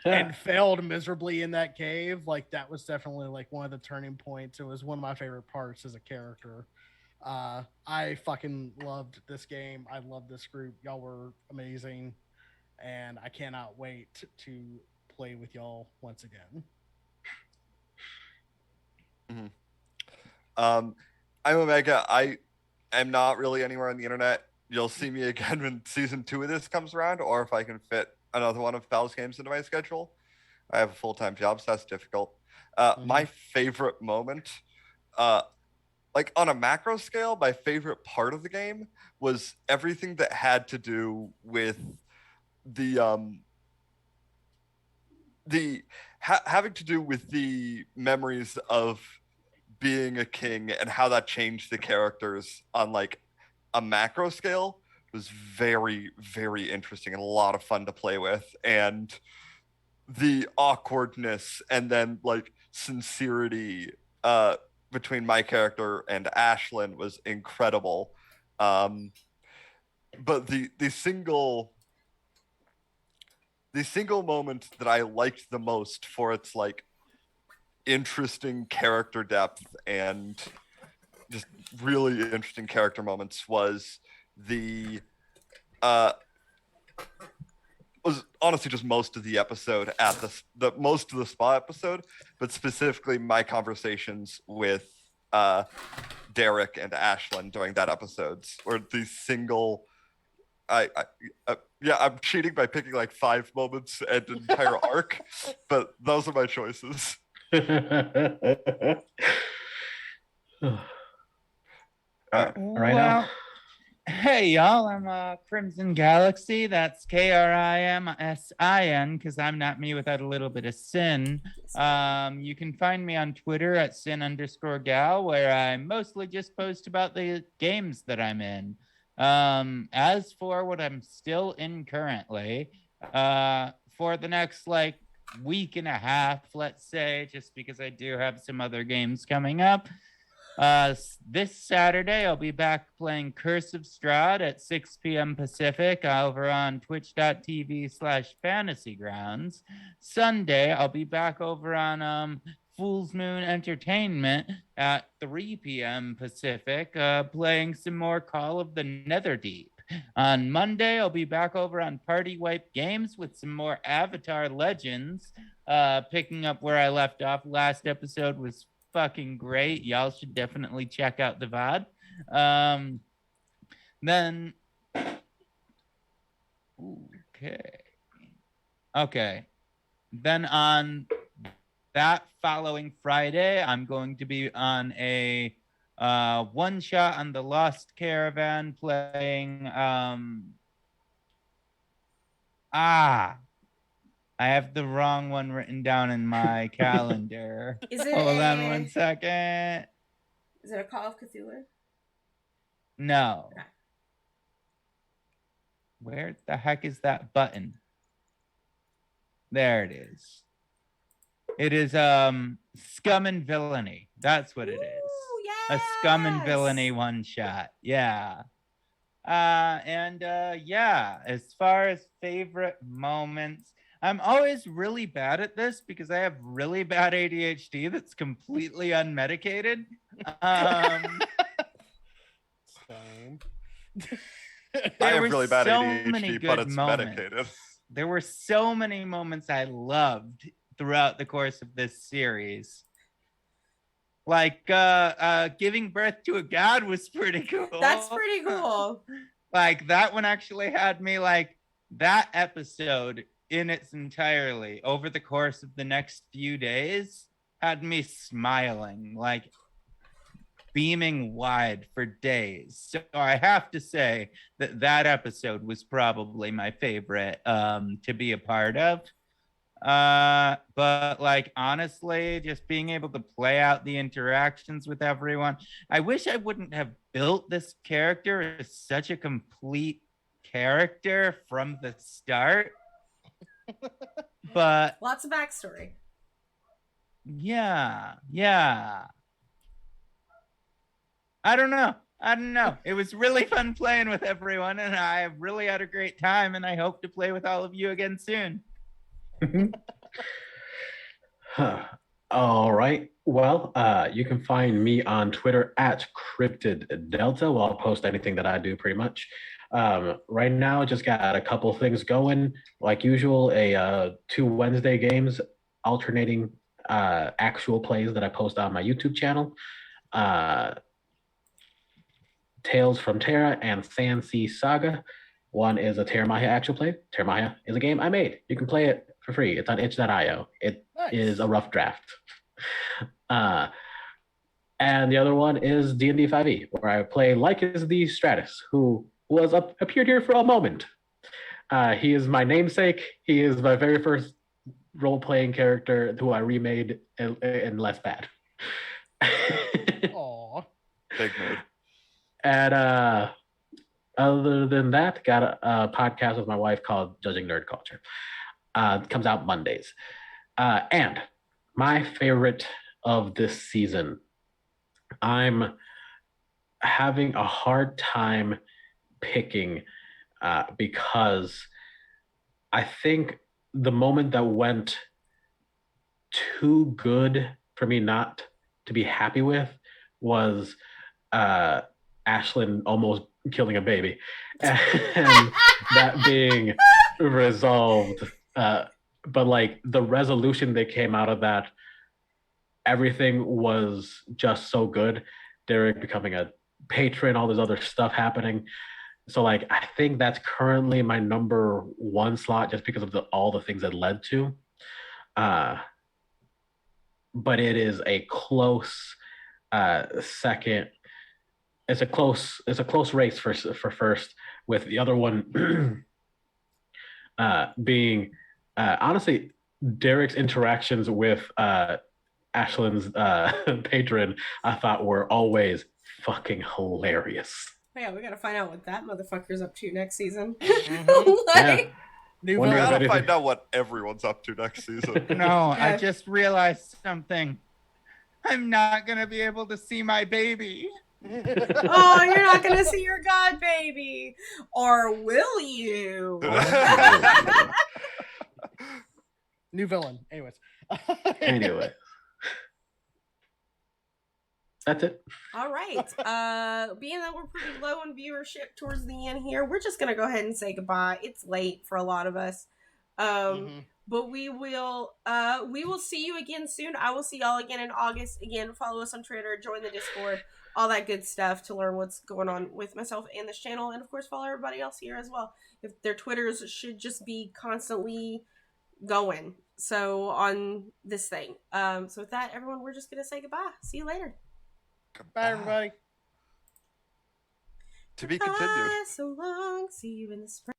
Speaker 3: and failed miserably in that cave. Like that was definitely like one of the turning points. It was one of my favorite parts as a character. I fucking loved this game. I love this group. Y'all were amazing, and I cannot wait to play with y'all once again.
Speaker 4: I'm Omega. I am not really anywhere on the internet. You'll see me again when season 2 of this comes around, or if I can fit another one of Val's games into my schedule. I have a full-time job, so that's difficult. My favorite moment, like on a macro scale, my favorite part of the game was everything that had to do with having to do with the memories of being a king and how that changed the characters on like a macro scale was very, very interesting and a lot of fun to play with. And the awkwardness and then like sincerity between my character and Ashlyn was incredible. But the single moment that I liked the most for its like interesting character depth and just really interesting character moments was was honestly just most of the episode at the most of the spa episode, but specifically my conversations with Derek and Ashlyn during that episodes were the single yeah, I'm cheating by picking like 5 moments and an entire arc, but those are my choices.
Speaker 5: Well, hey y'all, I'm Crimson Galaxy. That's KRIMSIN because I'm not me without a little bit of sin. You can find me on Twitter at sin_gal, where I mostly just post about the games that I'm in. As for what I'm still in currently, for the next like week and a half, let's say, just because I do have some other games coming up. This Saturday, I'll be back playing Curse of Strahd at 6 p.m. Pacific over on twitch.tv/fantasygrounds. Sunday, I'll be back over on Fool's Moon Entertainment at 3 p.m. Pacific, playing some more Call of the Netherdeep. On Monday, I'll be back over on Party Wipe Games with some more Avatar Legends, picking up where I left off. Last episode was fucking great. Y'all should definitely check out the VOD. Then okay. Then on that following Friday, I'm going to be on a one shot on the Lost Caravan playing I have the wrong one written down in my calendar. Hold on one second.
Speaker 1: Is it a Call of Cthulhu?
Speaker 5: No.
Speaker 1: Okay.
Speaker 5: Where the heck is that button? There it is. It is Scum and Villainy. That's what it is.
Speaker 1: Yes!
Speaker 5: A Scum and Villainy one shot. Yeah. Yeah, as far as favorite moments, I'm always really bad at this because I have really bad ADHD that's completely unmedicated.
Speaker 3: Same.
Speaker 4: I have really bad ADHD, but it's medicated.
Speaker 5: There were so many moments I loved throughout the course of this series. Like giving birth to a god was pretty cool.
Speaker 1: That's pretty cool.
Speaker 5: Like that one actually had me like that episode in its entirety over the course of the next few days had me smiling, like beaming wide for days. So I have to say that that episode was probably my favorite to be a part of. But like honestly, just being able to play out the interactions with everyone. I wish I wouldn't have built this character as such a complete character from the start. But
Speaker 1: lots of backstory. Yeah.
Speaker 5: I don't know. I don't know. It was really fun playing with everyone, and I really had a great time, and I hope to play with all of you again soon.
Speaker 2: All right. Well, you can find me on Twitter at Cryptid Delta. Well, I'll post anything that I do pretty much. Right now, just got a couple things going. Like usual, 2 Wednesday games alternating actual plays that I post on my YouTube channel. Tales from Terra and Sand Sea Saga. One is a Terramaya actual play. Terramaya is a game I made. You can play it for free. It's on itch.io. It is a rough draft. And the other one is D&D 5e, where I play Lycus the Stratus, who appeared here for a moment. He is my namesake. He is my very first role-playing character who I remade in less bad.
Speaker 3: Aw.
Speaker 4: Big mood.
Speaker 2: And other than that, got a podcast with my wife called Judging Nerd Culture. It comes out Mondays. And my favorite of this season, I'm having a hard time picking because I think the moment that went too good for me not to be happy with was Ashlyn almost killing a baby, and that being resolved. But like the resolution that came out of that, everything was just so good. Derek becoming a patron, all this other stuff happening. So like I think that's currently my number 1 slot just because of all the things that led to. But it is a close second. It's a close race for first, with the other one being honestly Derek's interactions with Ashlyn's patron. I thought were always fucking hilarious.
Speaker 1: Yeah, we gotta find out what that motherfucker's up to next season.
Speaker 2: Yeah.
Speaker 3: New
Speaker 4: We
Speaker 2: Wonder if
Speaker 3: villain.
Speaker 4: gotta
Speaker 2: anything-
Speaker 4: find out what everyone's up to next season.
Speaker 5: No, I
Speaker 1: Yeah.
Speaker 5: just realized something. I'm not gonna be able to see my baby.
Speaker 1: Oh, you're not gonna see your god baby, or will you?
Speaker 3: New villain. Anyways.
Speaker 2: Anyway, that's it.
Speaker 1: All right. Being that we're pretty low in viewership towards the end here, we're just gonna go ahead and say goodbye. It's late for a lot of us. But we will see you again soon. I will see y'all again in August. Again, follow us on Twitter, join the Discord, all that good stuff to learn what's going on with myself and this channel, and of course follow everybody else here as well. If their Twitters should just be constantly going. So on this thing. So with that, everyone, we're just gonna say goodbye. See you later.
Speaker 3: Bye, everybody.
Speaker 4: To be continued.
Speaker 1: Bye, so long. See you in the spring.